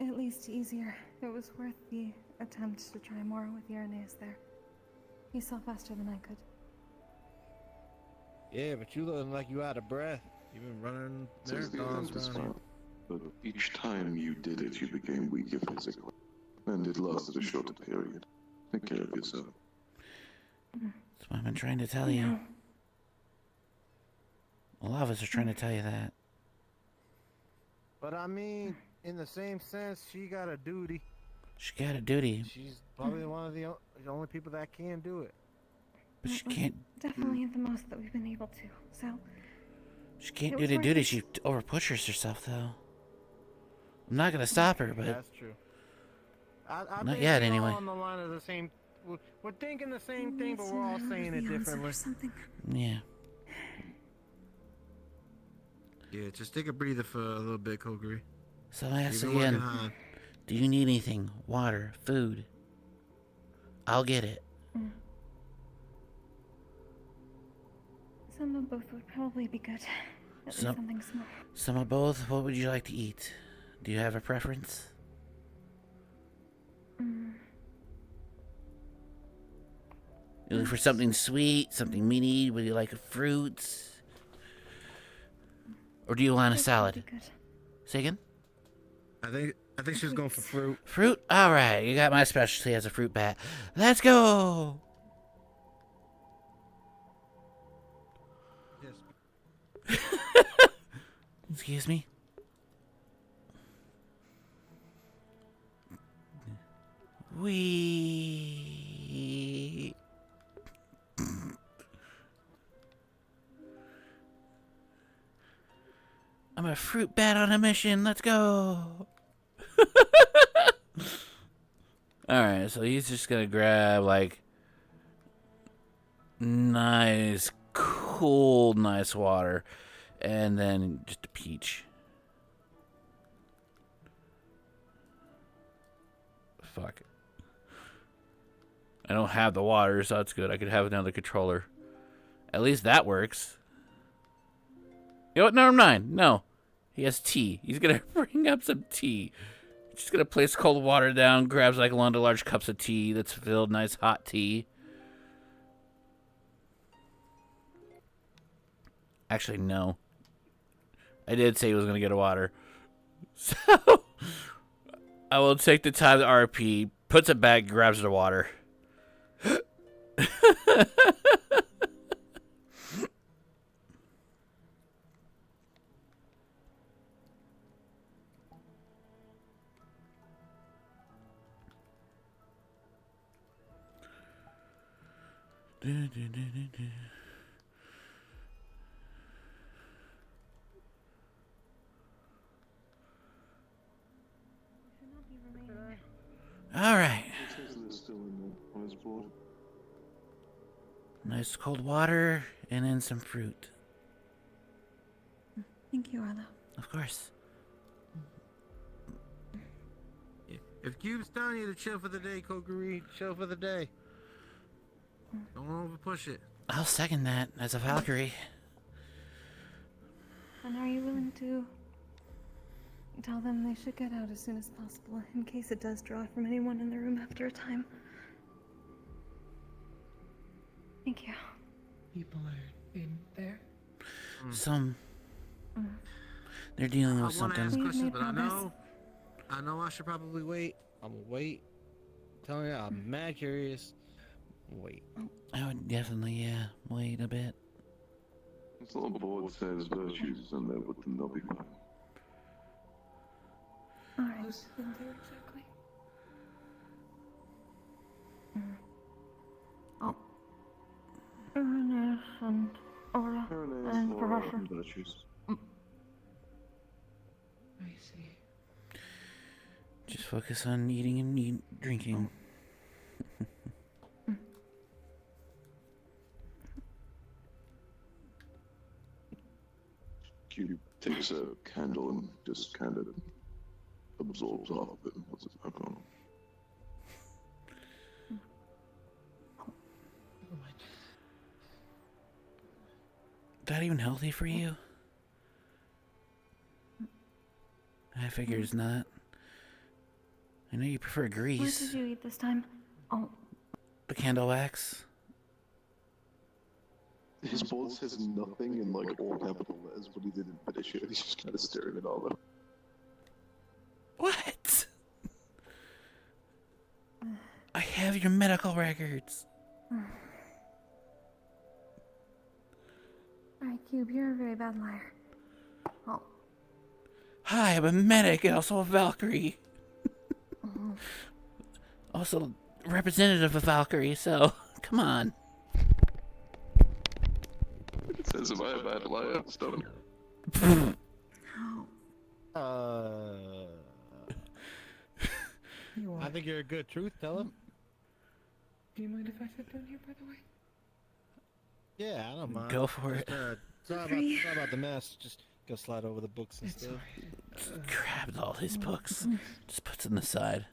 at least easier. It was worth the attempt to try more with Uranus there. He saw faster than I could. Yeah, but you looking like you out of breath. You've been running Says the marathons attempt is around here. fine. But each time you did it, you became weaker physically. And it lasted a shorter period. Take care of yourself. That's what I've been trying to tell you. A lot of us are trying to tell you that. But I mean, in the same sense, she got a duty. She got a duty. She's probably one of the only people that can do it. But she can't. Definitely the most that we've been able to. So She can't It do was the worth duty. it. She overpushes herself, though. I'm not gonna stop her, but That's true. I Not think yet, we're all anyway. on the line of the same. We're thinking the same thing, but we're all saying it differently. yeah. Yeah, just take a breather for a little bit, Kokiri. So I ask You've been working again, hard. do you need anything? Water, food? I'll get it. some of both would probably be good. At least Some- something small. Some of both? What would you like to eat? Do you have a preference? You look for something sweet, something meaty? Would you like fruits? Or do you want a salad? Say again? I think she was going for fruit. Fruit? Alright, you got my specialty as a fruit bat. Let's go! Excuse me? We. I'm a fruit bat on a mission. Let's go. Alright, so he's just gonna grab, like, nice, cool, nice water. And then just a peach. Fuck. I don't have the water, so that's good. I could have another controller. At least that works. You know what? Never mind. No. He has tea. He's gonna bring up some tea. He's just gonna place cold water down, grabs like one of the large cups of tea that's filled, nice hot tea. Actually, no. I did say he was gonna get a water. So I will take the time to RP, puts it back, grabs the water. All right. Nice cold water and then some fruit. Thank you, Arlo. Of course. If Cube's telling you to chill for the day, Kokiri, chill for the day. Don't overpush it. I'll second that as a Valkyrie. And are you willing to tell them they should get out as soon as possible in case it does draw from anyone in the room after a time? Thank you. People are in there. Some. They're dealing I with want to ask something. questions, but I know I should probably wait. I'm gonna wait. I'm telling you, I'm mad curious. Wait. I would definitely, wait a bit. As long as the board says virtues in there, but then they'll be fine. Alright. Who's in there exactly? Oh. Ernest and Aura and Professor. Virtues. I see. Just focus on eating and drinking. Cube takes a candle and just kind of absorbs off of it and puts it back on. That even healthy for you? I figure it's not. I know you prefer What grease. did you eat this time? Oh, The candle wax. His board says nothing in like all capital letters, but he didn't finish it. He's just kind of staring at all of What? I have your medical records. alright, Cube, you're a very bad liar. Oh. Hi, I'm a medic and also a Valkyrie. Also representative of Valkyrie, so come on. It says if I have bad liar, stop it. I think you're a good truth teller. Do you mind if I sit down here, by the way? Yeah, I don't mind. Go for it. Sorry about the mess. Just go slide over the books and stuff. Grabbed all his books. Just puts them aside.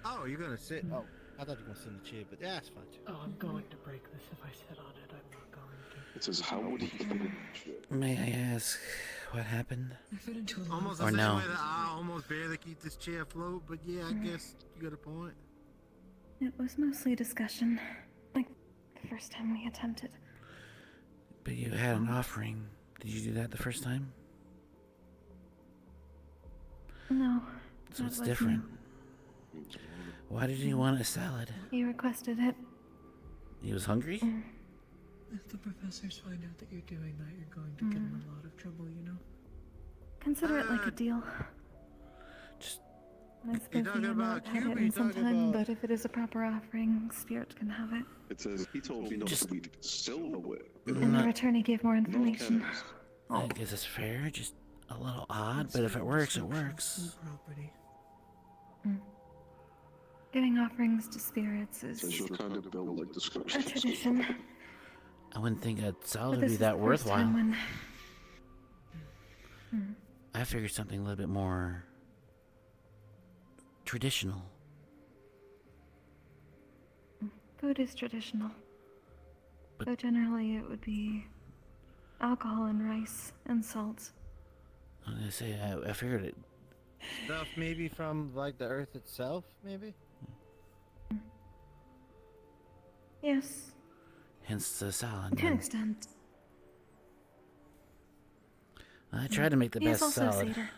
Oh, you're gonna sit? Oh, I thought you were gonna sit in the chair, but yeah, that's fine too. Oh, I'm going to break this if I sit on it. I'm not going to. It says, how would he fit in the chair? May I ask what happened? I fit into a lot. Almost Or the same no. way that I almost barely keep this chair afloat, but yeah, I guess you got a point. It was mostly discussion. Like the first time we attempted. But you had an offering. Did you do that the first time? No. So that it's was different. new. Why did he want a salad? He requested it. He was hungry? If the professors find out that you're doing that, you're going to get in a lot of trouble, you know? Consider it like a deal. Just. I suppose we have not had it in some time, but if it is a proper offering, Spirit can have it. It says, he told me not to eat silverware. In the return, he gave more information. I guess it's fair, just a little odd, but if it works, it works. Property. Giving offerings to spirits It says is you're kind of built like a description. tradition. I wouldn't think a But salad would this be is that the first time worthwhile. when... I figured something a little bit more traditional. Food is traditional. Though generally it would be alcohol and rice and salt. I was gonna say, I figured it. Stuff maybe from like the earth itself, maybe? Yes, Hence the salad. to an then. extent. I tried to make the He is best also a salad. satyr.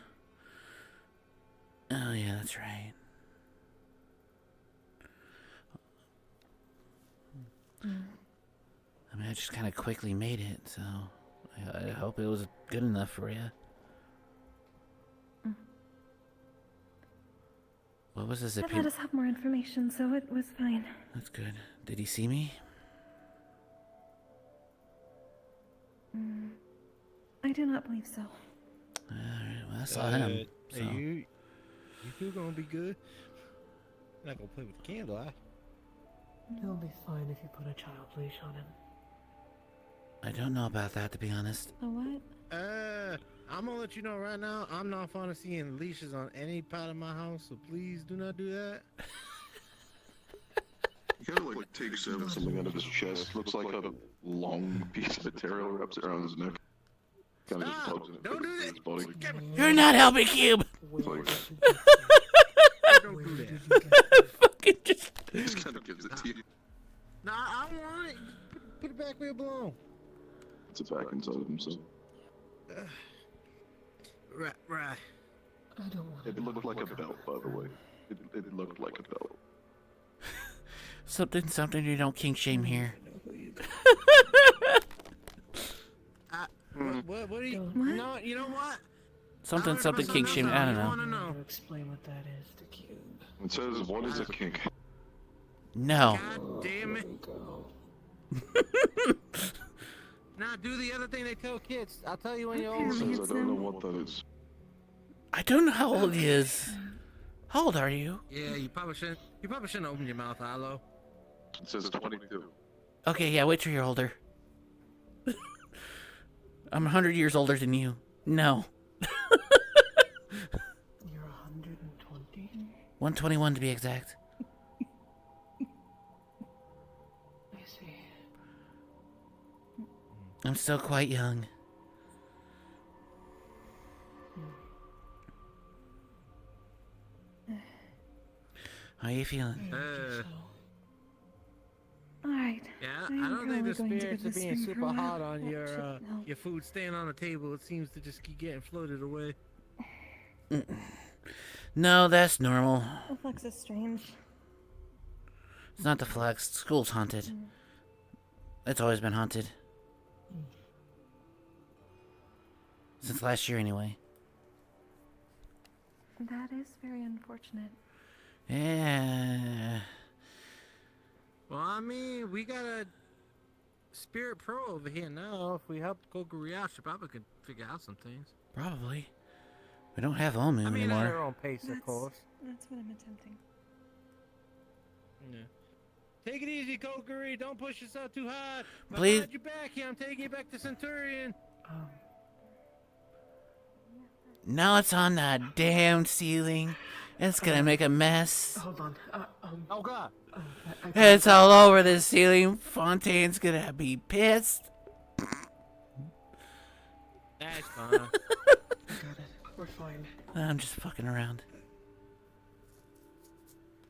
Oh yeah, that's right. I mean, I just kind of quickly made it, so I hope it was good enough for you. What was this? I've had us have more information, so it was fine. That's good. Did he see me? I do not believe so. Alright, well, I saw him. So. Hey, you two gonna be good? You're not gonna play with the candle, huh? He'll be fine if you put a child leash on him. I don't know about that, to be honest. A what? I'm gonna let you know right now, I'm not fond of seeing leashes on any part of my house, so please do not do that. He kind of like takes something out of his chest. Looks like a long piece of material, wraps it around his neck. Kind of just plugs it into his body. You're not helping, Cube! It's like, Don't do that. Fucking just kind of gives it to you. Nah, I want it. Put it back where it belongs. puts it back inside of himself. Right. I don't want It looked like a belt, by the way. It looked like a belt. Something, you don't kink shame here. What do you... No, you know what? Something, kink shame, I don't know. to explain what that is to Cube. It says, what is a kink? No. God damn it. Nah, do the other thing they tell kids. I'll tell you when you're It older. says, I don't know what that is. I don't know how old he is. How old are you? Yeah, you probably shouldn't open your mouth, Arlo. It says 22. Okay, yeah, wait till you're older. I'm 100 years older than you. No. You're 120? 121 to be exact. I see. I'm still quite young. How you feeling? Alright. Yeah, I'm I don't think the probably going to spirits give are this being thing super for a hard while. on That should help. your food staying on the table. It seems to just keep getting floated away. No, that's normal. The flux is strange. It's not the flex. School's haunted. It's always been haunted. Since last year, anyway. That is very unfortunate. Yeah. Well, I mean, we got a spirit pro over here now. If we help Kokiri out, she probably could figure out some things. Probably. We don't have Omu I mean, at her anymore. own pace, of course. That's what I'm attempting. Yeah. Take it easy, Kokiri. Don't push yourself too hard. Please. Behind your back here. I'm taking you back to Centurion. Now it's on that damn ceiling. It's gonna make a mess. Hold on. Oh, God. It's all over the ceiling. Fontaine's gonna be pissed. That's fine. I got it. We're fine. I'm just fucking around.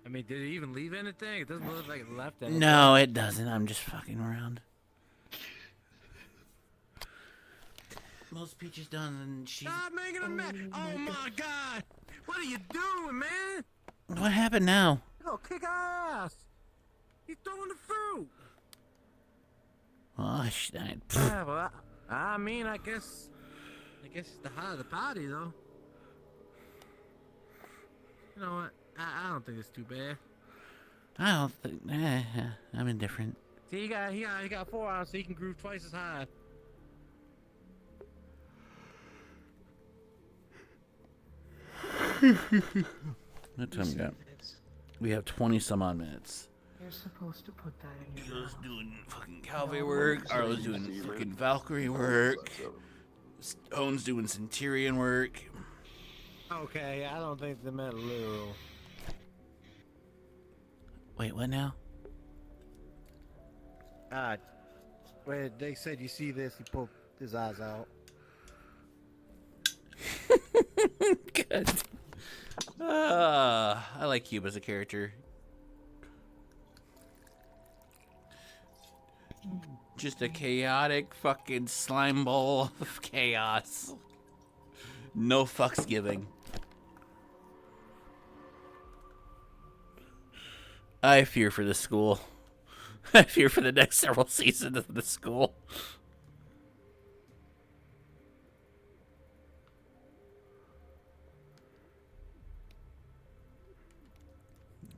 I mean, did it even leave anything? It doesn't look like it left anything. No, it doesn't. I'm just fucking around. Most Peach is done and she's... Stop making a mess! Oh my God! What are you doing, man? What happened now? Oh, kick ass! He's throwing the fruit. Oh, shit. Yeah, well, I mean, I guess it's the heart of the party, though. You know what? I don't think it's too bad. I don't think... I'm indifferent. See, he got 4 arms, so he can groove twice as high. What time we got? We have 20 some odd minutes. You're supposed to put that in your Arlo's mouth. doing fucking Calvary work. Arlo's doing fucking Valkyrie work. Stone's doing Centurion work. Okay, I don't think they meant literal. Wait, what now? Where they said you see this, he pulled his eyes out. Good. I like Cube as a character. Just a chaotic fucking slime bowl of chaos. No fucks giving. I fear for the school. I fear for the next several seasons of the school.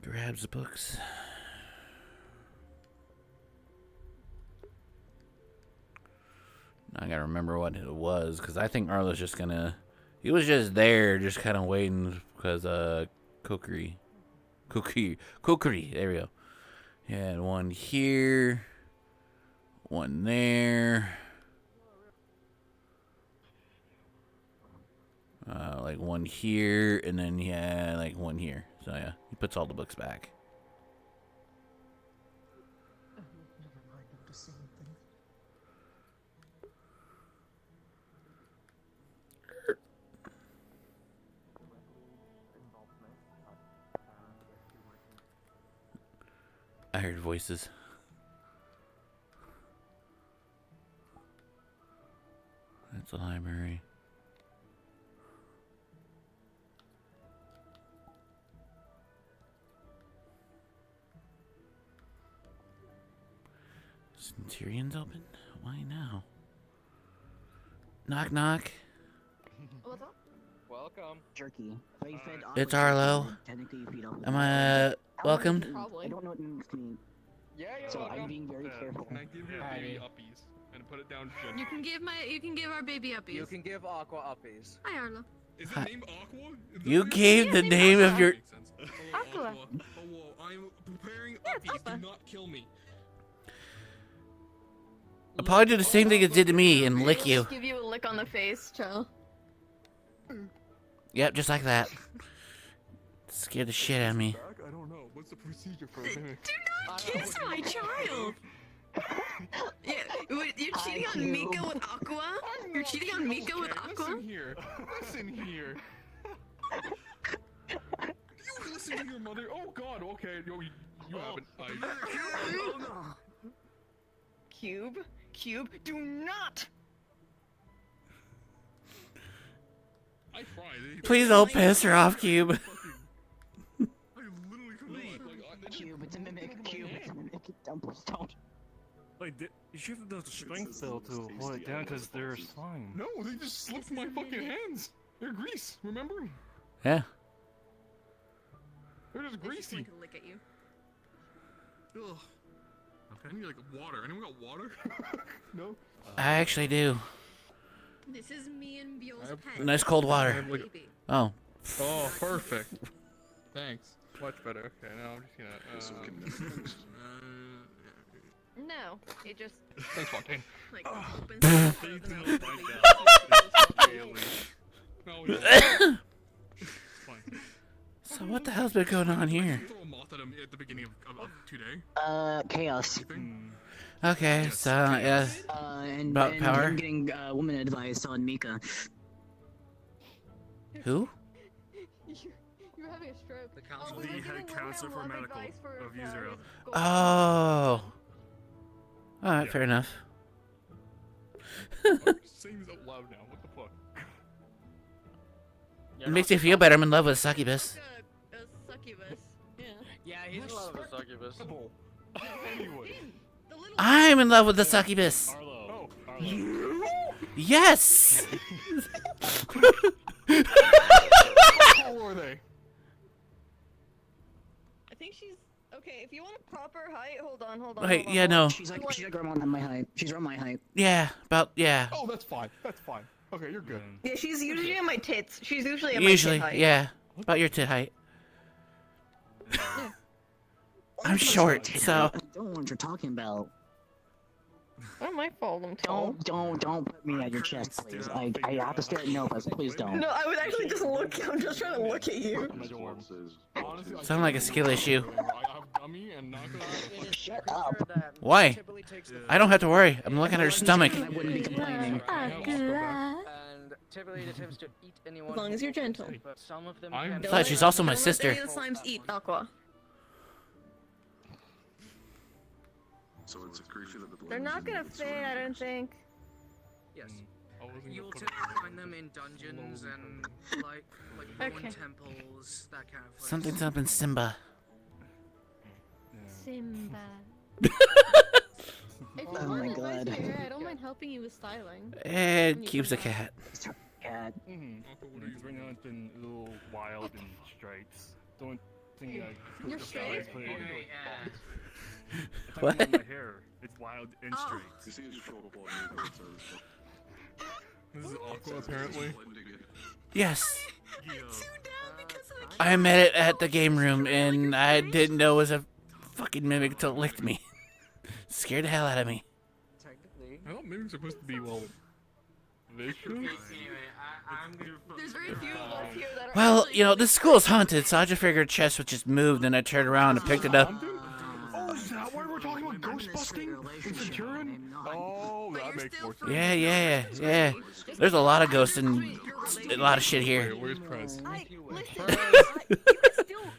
Grabs the books. I gotta remember what it was, because I think Arlo's just gonna... He was just there, just kind of waiting, because, Kokiri, there we go. He had one here, one there, like one here, and then he had like one here. So yeah, he puts all the books back. Never mind, I'm just saying things. I heard voices. It's a library. Centurion's open? Why now? Knock knock. What's up? Welcome. Jerky. It's Arlo. Am I welcomed? I don't know what it means to me. Yeah, So I'm being very careful. Can I give you baby uppies and put it down gently? You can give our baby uppies. You can give Aqua uppies. Hi, Arlo. Is Hi. it named Aqua? You gave the name of your. Aqua. Hello, I'm preparing uppies. Do not kill me. I'll probably do the same thing it did to me and lick you. Give you a lick on the face, Cho. Yep, just like that. Scared the shit out of me. I don't know. What's the procedure for a mimic? Do not kiss my child. Yeah, you're cheating on Mika with Aqua. You're cheating on Mika with Aqua. Listen here. Listen here. You listen to your mother. Oh God. Okay. Yo, you haven't. Cube, do not. I tried. Please don't piss her off, Cube. Cube, it's a mimic. Cube, it's a mimic. Don't, please don't. Like, you should have the strength though to hold it down because they're slime. No, they just slipped my fucking hands. They're grease. Remember? Yeah. They're just greasy. To lick at you. Ugh. I need like water. Anyone got water? No? I actually do. This is me and Bio's pet. Nice cold water. Oh. Oh, perfect. Thanks. Much better. Okay, now I'm just gonna. No, it just. Thanks, Fontaine. Like opens. So what the hell's been going on here? Throw a moth at him at the beginning of today. Chaos. Okay, so yeah. About power. I'm getting woman advice on Mika. Who? You're having a stroke. The head counselor for medical of Israel. Oh. Alright, fair enough. I'm saying this out loud now. What the fuck? It makes you feel better. I'm in love with a succubus. A succubus. Yeah. Yeah, he's in love with a succubus. Anyway. I'm in love with the succubus. Arlo. Yes. How old are they? I think she's okay. If you want a proper height, hold on. Wait, yeah, no. She's like around my height. She's around my height. Yeah, yeah. Oh, that's fine. That's fine. Okay, you're good. Yeah, she's usually at my tits. She's usually at Usually, my tit height. yeah. About your tit height. I'm short, so. I don't know what you're talking about. Not my fault. I'm tall. Don't put me at your chest, please. I have to stare at Novas. Please don't. No, I was actually just looking. I'm just trying to look at you. Sound like a skill issue. Shut up. Why? I don't have to worry. I'm looking at her stomach. I wouldn't be complaining. And typically it attempts to eat anyone. As long as you're gentle. But some of them I'm can. glad she's also my sister. Don't let any of the slimes eat Aqua. So it's a creature that the They're not gonna fit, I don't think. Yes. Mm. You'll typically find them in dungeons and like ruined temples, that kind of place. Something Simba. Simba. If you Oh want my advice God. for your hair, I don't mind helping you with styling. And Cube's a cat. Cat. Because right now it's been a little wild and stripes. Don't think I. You're straight? What? My hair, it's wild and straight. You see his shoulder blade. This is Aqua, apparently. Yes. I met it at the game room, and I didn't know it was a fucking mimic until it licked me. Scared the hell out of me. Technically. I thought mimics are supposed to be, well, vicious. There's very few of us here that are. Well, you know, this school's haunted, so I just figured chest was just moved, and I turned around and picked it up. Oh, is that why we're talking about ghost busting in Centurion? Oh, that makes more sense. Yeah. There's a lot of ghosts and a lot of shit here. Wait, where's Prez?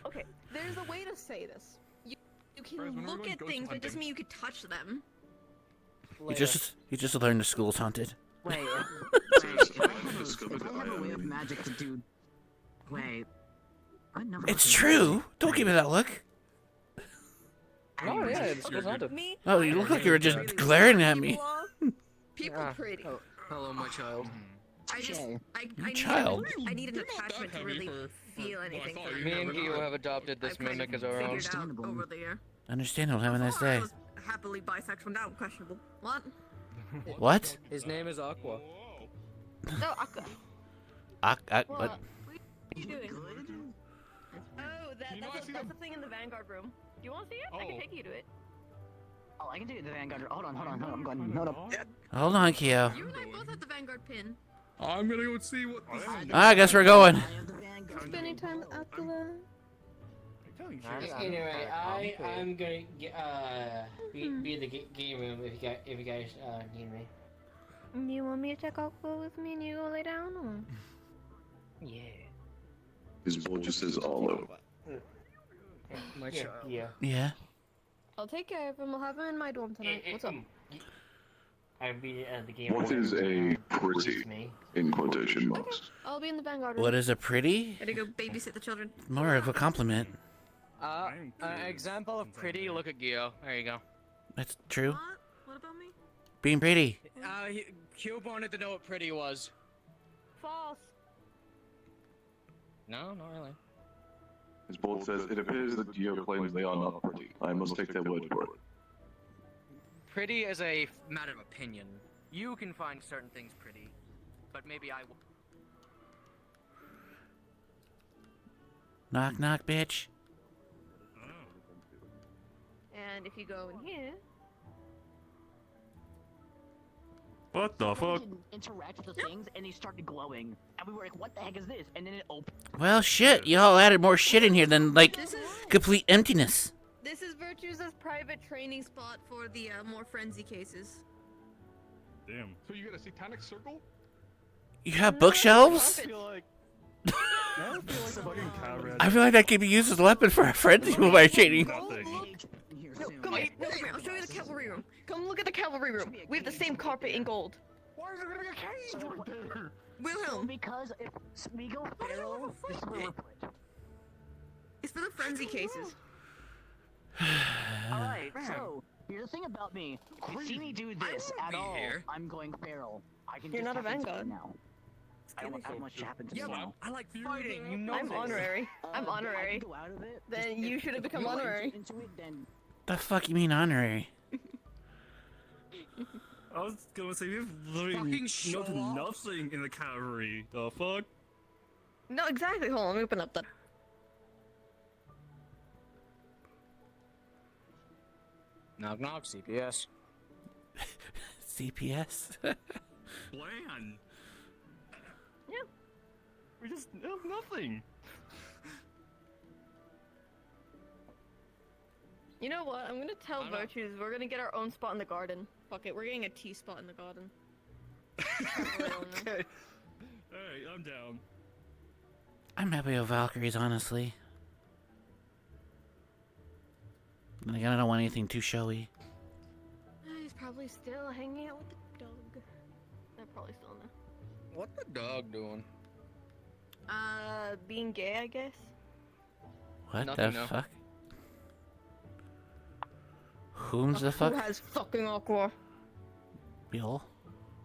Okay, there's a way to say this. You can look at things, but it doesn't mean you can touch them. You just learned the school's haunted. Wait. discovered if I have a way of magic to do. Wait. I never It's fucking- true. Don't give me that look. Oh yeah, it's goes on to Me? Oh, you look like you were just glaring at me. People pretty. Hello, my child. I just, My child. I need an attachment to really feel anything. For Me and Gio have adopted this mimic as our own. figured out over there. Understandable. Have a nice Before I day. was happily bisexual, now questionable. What? What? His name is Aqua. No, Aqua. What? What are you doing? Oh, that's the thing in the Vanguard room. Do you want to see it? I can take you to it. Oh, I can do it in the Vanguard. Hold on. I'm going. No. Hold on, Keo. You and I both have the Vanguard pin. I'm gonna go see what. I guess we're going. Spending time with Aquila. Anyway, I'm gonna be in the game room if you guys need me. You want me to check Aquila with me and you go lay down? Or? Yeah. His boy just says Arlo. My child. Yeah. I'll take care of him. I'll have him in my dorm tonight. What's up? I'll be at the game What room. is a pretty, in quotation marks? I'll be in the Vanguard room. What is a pretty? Gotta go babysit the children. More of a compliment. An example of pretty. Look at Gio. There you go. That's true. What about me? Being pretty. Cube wanted to know what pretty was. False. No, not really. His boy says, it appears that Geo claims they are not pretty. I must take their word for it. Pretty is a matter of opinion. You can find certain things pretty, but maybe I will. Knock, knock, bitch. And if you go in here, What the fuck? Interact with the things, and he started glowing, and we were like, "What the heck is this?" And then it opened. Well, shit. Y'all added more shit in here than, like, complete emptiness. This is Virtue's private training spot for the more frenzy cases. Damn. So you got a satanic circle? You have bookshelves? I feel like a fucking cow rat. I feel like that could be used as a weapon for a frenzy by training. No, come here. I'll show you the cavalry room. Come look at the cavalry room. We have the same carpet in gold. Why is there gonna be a cage right there? So Wilhelm. because if we go feral, this is where we're put. It's for the frenzy cases. Alright, so here's the thing about me. If you see me do this at all, I'm going feral. I can You're just not a tap into it Vanguard. now. I don't have much to happen to me now. I like fighting. You know I'm this. honorary. I'm I honorary. can go out of it. Then you should have become If you go honorary. into it, then The fuck you mean honorary? I was gonna say we have literally nothing in the cavalry. The fuck? No, exactly. Hold on, let me open up the. Knock knock, CPS. CPS? Plan. Yeah. We just have nothing. You know what? I'm gonna tell Virtues we're gonna get our own spot in the garden. Fuck it, we're getting a tea spot in the garden. Okay. Alright, I'm down. I'm happy with Valkyries, honestly. Like, I don't want anything too showy. He's probably still hanging out with the dog. They're probably still in there. What the dog doing? Being gay, I guess. What Nothing, the no. fuck? Whom's the fuck? Who has fucking Aqua? Bill?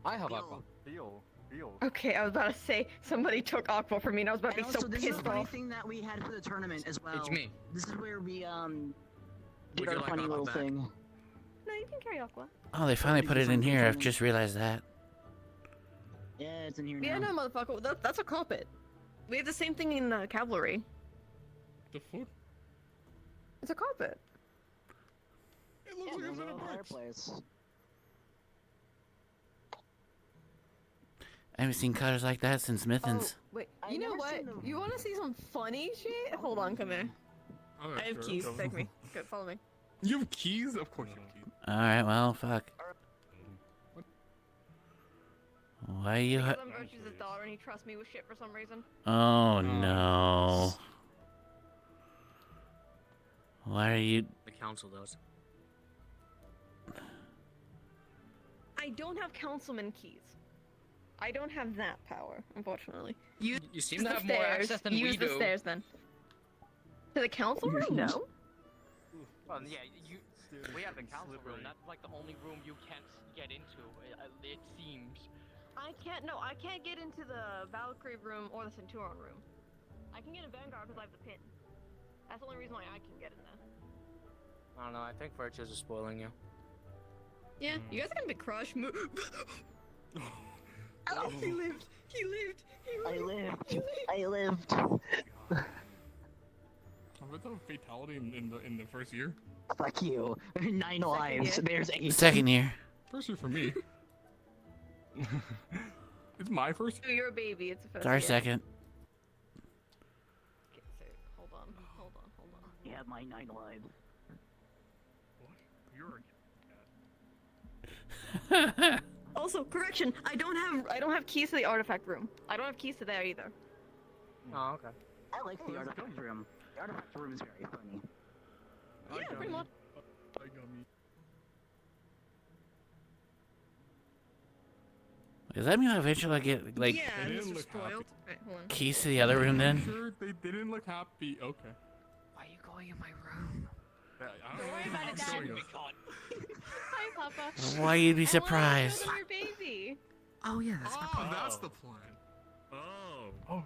I have Aqua. Deal. Okay, I was about to say somebody took Aqua from me and I was about to and be so also this is pissed the funny off. thing that we had for the tournament as well. It's me. This is where we did Would our you like funny Aqua little back? thing. No, you can carry Aqua. Oh, they finally put it in here. I've just realized that. Yeah, it's in here Yeah, now. no, motherfucker. That's a carpet. We have the same thing in cavalry. The fuck? It's a carpet. It looks like there's it's in a a box. fireplace. I haven't seen colors like that since Mithans. Wait, I've you know never what? seen them. You want to see some funny shit? Hold on, come here. I have keys. Take me. Good, follow me. You have keys? Of course you have keys. Alright, well, fuck. Why you Because I'm Virtue's daughter and he trusts me with shit for some reason. Oh, no. Why are you... The council does. I don't have councilman keys. I don't have that power, unfortunately. You seem the to have more stairs. access than Use we the do. stairs then. To the council room? No. Well, yeah, we have the council room. That's like the only room you can't get into. It seems. I can't. No, I can't get into the Valkyrie room or the Centurion room. I can get in Vanguard because I have the pin. That's the only reason why I can get in there. I don't know. I think Virtues is spoiling you. Yeah, you guys are gonna be crushed. Oh, he lived. He lived. I lived. I lived. Was that a fatality in the first year? Fuck you. 9 lives. There's 8. Second year. First year for me. It's my first. You're a baby. It's a first. Sorry, year. second. Okay, so hold on. Yeah, my 9 lives. You're Also, correction. I don't have keys to the artifact room. I don't have keys to there either. Oh, okay. I like the artifact room. The artifact room is very funny. Yeah, pretty much. Does that mean eventually I get like Yeah, this is spoiled. Right, hold on. keys to the other room then? Sure, they didn't look happy. Okay. Why are you going in my room? Don't worry about it, Dad. Hi, Papa. Why you'd be I surprised? wanted to show them your baby. Oh yeah, that's my plan. That's the plan. Oh.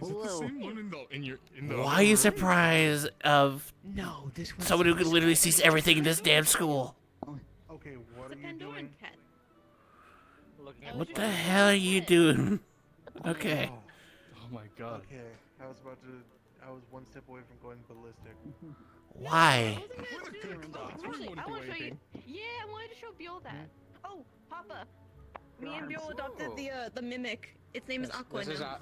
Is it the Whoa. same one in the Why are you surprised of No, this one's someone who can literally sees everything in this damn school? Okay, what It's a are you Pandoran doing? pet. What the hell are you doing? Okay. Oh my god. Okay, I was one step away from going ballistic. Why? Actually, I want to show you. Yeah, I wanted to show Biol that. Oh, Papa. Me and Biol adopted the mimic. Its name is Aqua now.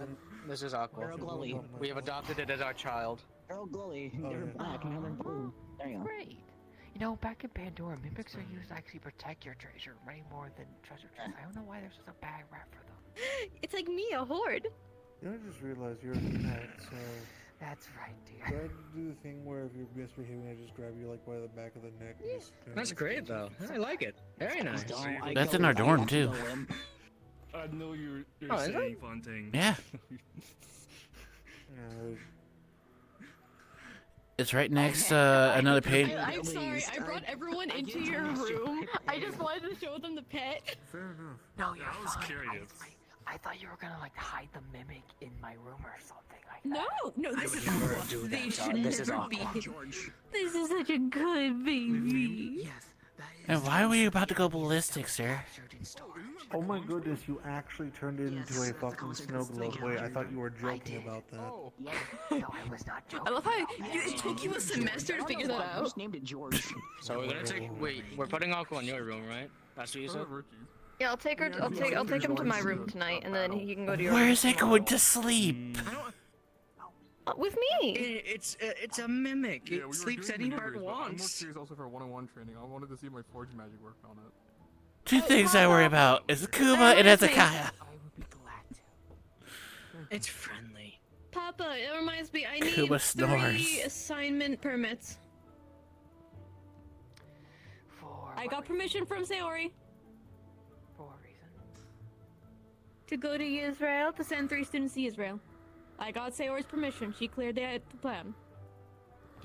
This is Aqua. Girl Glowly. We have adopted it as our child. Girl Glowly. They're black and now they're blue. There you go. Great. You know, back in Pandora, mimics are used to actually protect your treasure way more than treasure chests. I don't know why there's such a bad rap for them. It's like me, a horde. You know, I just realized you're a pet, so That's right, dear. try to do the thing where if you're misbehaving, I just grab you like by the back of the neck. And just, That's great though. I like it. Very nice. That's in our dorm too. I know you're Oh, is it? saying Fontaine. Yeah. It's right next another page. I'm sorry, I brought everyone into your room. I just wanted to show them the pet. Fair enough. No, you're I was fine. curious. I thought you were gonna like hide the mimic in my room or something like No, that. no, this is never do they that, should This is never Aqua. be. George. This is such a good baby. Yes, that is. And why were you about to go ballistic, sir? captured in storage. Oh my goodness, you actually turned it into a fucking snow globe. Wait, I thought you were joking about that. No, I was not joking. I love how it took you a semester to figure that I out. just named it George. So we're gonna take. Wait, we're putting Aqua in your room, right? That's what you said. Yeah, I'll take her. I'll take him to my room tonight, and then he can go to your. Where is it going to sleep? With me. It's a mimic. Yeah, It we were sleeps doing anywhere it maneuvers, but I'm more wants. curious also for one-on-one training. I wanted to see my forge magic work on it. Two things I worry about is Kuba and Hezekiah. I would be glad to. It's friendly. Papa, it reminds me. I need Kuba 3 snores. assignment permits. For I got permission from Sayori for a reason. to go to Israel to send 3 students to Israel. I got Sayori's permission. She cleared the plan.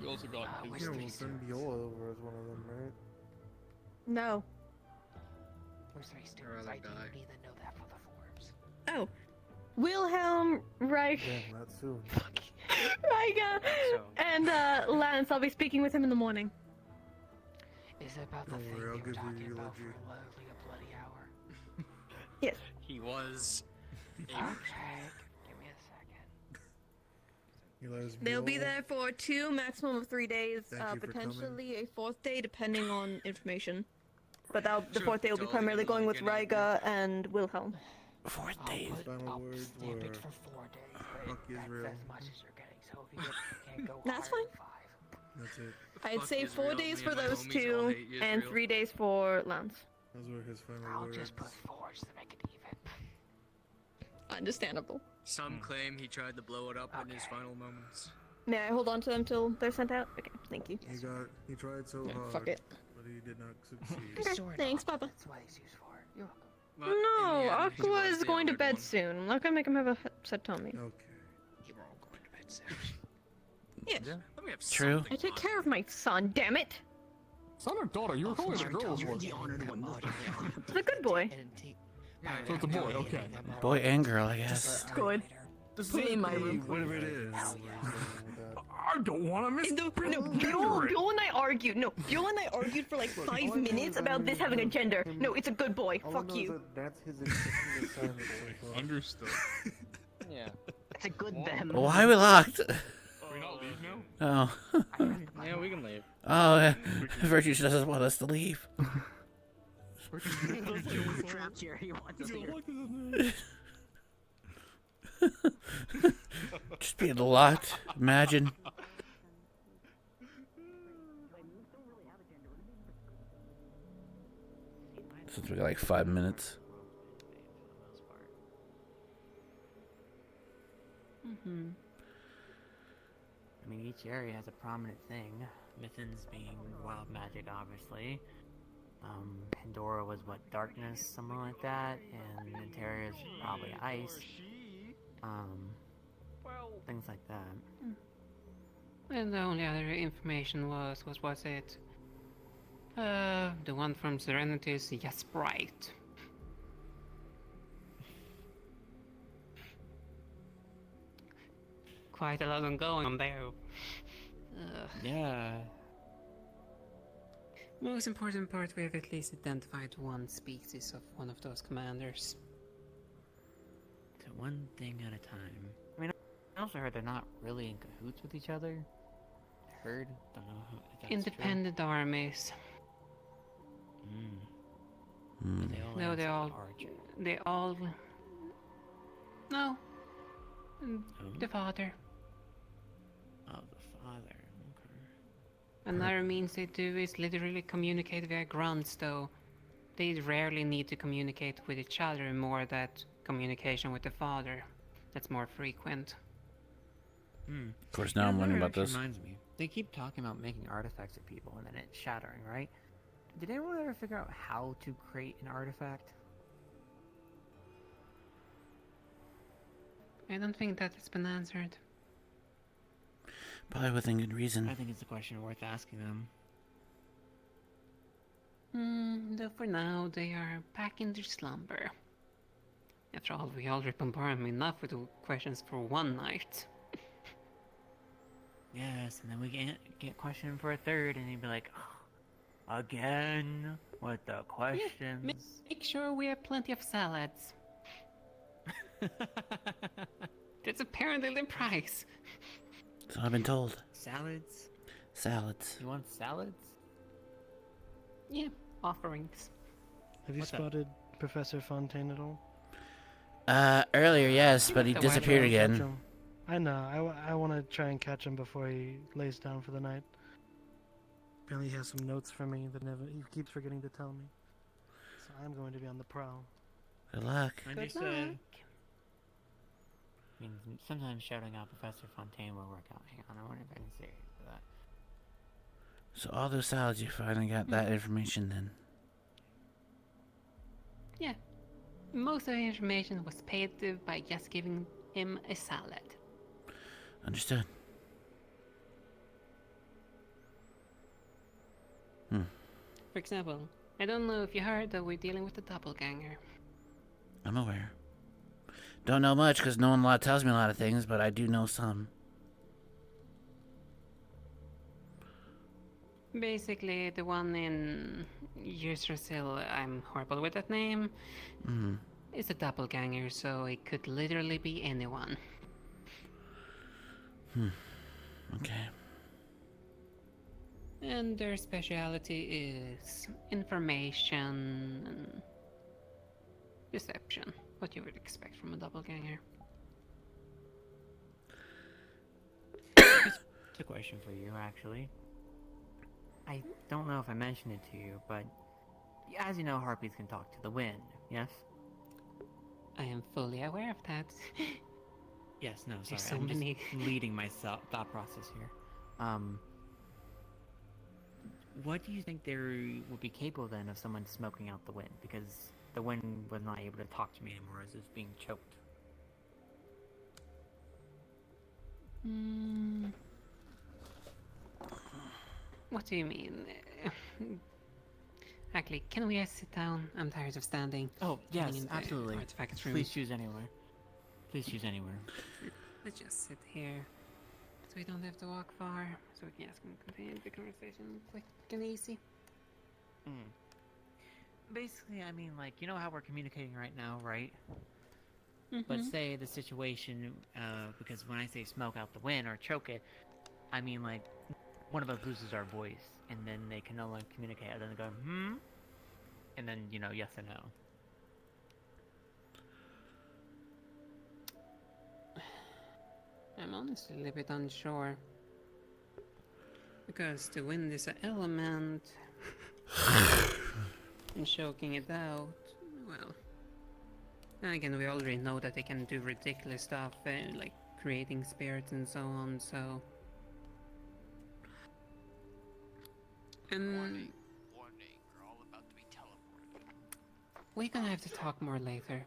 You also got which Yeah, three we'll send Viola over as one of them, right? No. Which 3 students? I didn't even know that for the Forbes. Oh. Wilhelm, Reich, Yeah, not soon. Reiga, and Lance. I'll be speaking with him in the morning. Is it about the Don't thing worry, I'll you were give you talking the about for eulogy. literally a bloody hour? Yes. He was. Okay, give me a second. Eli's They'll be Viola. there for 2, maximum of 3 days. Thank you for Potentially a 4th day, depending on information. But the Sure, 4th day will be totally primarily going with getting it. Reiga and Wilhelm. 4th days. Final words Stamp were it for 4 days, but fuck that's Israel. as much as you're getting. So if you can't go That's higher fine. than 5. That's it. I'd Fuck say 4 Israel, days me for and my those homies all 2, hate and Israel. 3 days for Lance. Those were his final I'll words. just put 4 just to make it even. Understandable. Some claim he tried to blow it up in his final moments. May I hold on to them till they're sent out? Okay, thank you. He tried so hard, Fuck it. but he did not succeed. Okay, thanks, Papa. That's what he's used for. You're welcome. But in No, the end, Brock was going to bed soon. I'm not gonna make him have a set tummy. Okay. You're all going to bed soon. Yes. Let me have True. I take care of my son, damn it. Son or daughter? You were calling it a girl's You're one. the honored one. The good boy. So it's a boy, okay. Boy and girl, I guess. Good. Be in my room. Whatever it is. I don't want to miss No, Bill and I argued. No, Bill and I argued for like 5 minutes about this having a gender. No, it's a good boy. Fuck you. That's his existing assignment so far. Understood. Yeah. It's a good them. Why are we locked? Can we not leave now? Oh. Yeah, we can leave. Oh, Virtue doesn't want us to leave. We're trapped here. He wants us here. Just being locked. Imagine. Since we got like 5 minutes. Mm-hmm. I mean, each area has a prominent thing. Mythins being wild magic, obviously. Pandora was what, darkness, something like that, and Interior is probably ice. Things like that. And the only other information was it? The one from Serenity's, yes, bright. Quite a lot ongoing on there. Yeah. Most important part, we have at least identified one species of one of those commanders. So one thing at a time. I mean, I also heard they're not really in cahoots with each other. Heard? Don't know if that's Independent armies. But they all they all... No. The father. Oh, the father. Okay. Another means they do is literally communicate via grunts, though. They rarely need to communicate with each other, more that communication with the father. That's more frequent. Of course, now I'm learning about this. Reminds me. They keep talking about making artifacts of people and then it shattering, right? Did anyone ever figure out how to create an artifact? I don't think that has been answered. Probably within good reason. I think it's a question worth asking them. Though for now, they are back in their slumber. After all, we already bombarded them enough with questions for one night. Yes, and then we get questioned for a third, and he'd be like, oh, again with the questions. Yeah, make sure we have plenty of salads. That's apparently the price. So I've been told. Salads? Salads. You want salads? Yeah, offerings. Have you spotted Professor Fontaine at all? Earlier, yes, but he disappeared again. I know. I want to try and catch him before he lays down for the night. Apparently he has some notes for me that he keeps forgetting to tell me. So I'm going to be on the prowl. Good luck. Understood. I mean, sometimes shouting out Professor Fontaine will work out. Hang on, I wonder if I can say that. So all those salads, you finally got that information then? Yeah. Most of the information was paid by just giving him a salad. Understood. For example, I don't know if you heard that we're dealing with a doppelganger. I'm aware. Don't know much because no one tells me a lot of things, but I do know some. Basically, the one in Yggdrasil, I'm horrible with that name, is a doppelganger, so it could literally be anyone. Okay. And their speciality is information and deception, what you would expect from a doppelganger. It's a question for you, actually. I don't know if I mentioned it to you, but as you know, harpies can talk to the wind, yes? I am fully aware of that. Yes, no, sorry, There's so I'm many... just leading my thought process here. What do you think they would be capable then of someone smoking out the wind? Because the wind was not able to talk to me anymore as it was being choked. What do you mean? Actually, can we sit down? I'm tired of standing. Oh, Getting yes, into absolutely. artifact room. Please choose anywhere. Please choose anywhere. Let's just sit here. So we don't have to walk far. So we can just continue the conversation quick and easy. Basically, I mean, like, you know how we're communicating right now, right? But say the situation, because when I say smoke out the wind or choke it, I mean, like, one of us loses our voice, and then they can no longer communicate, and then they go, and then, you know, yes or no. I'm honestly a little bit unsure. Because the wind is an element. And choking it out, well... Then again, we already know that they can do ridiculous stuff, like creating spirits and so on, so... Warning, we're all about to be teleported. We're gonna have to talk more later.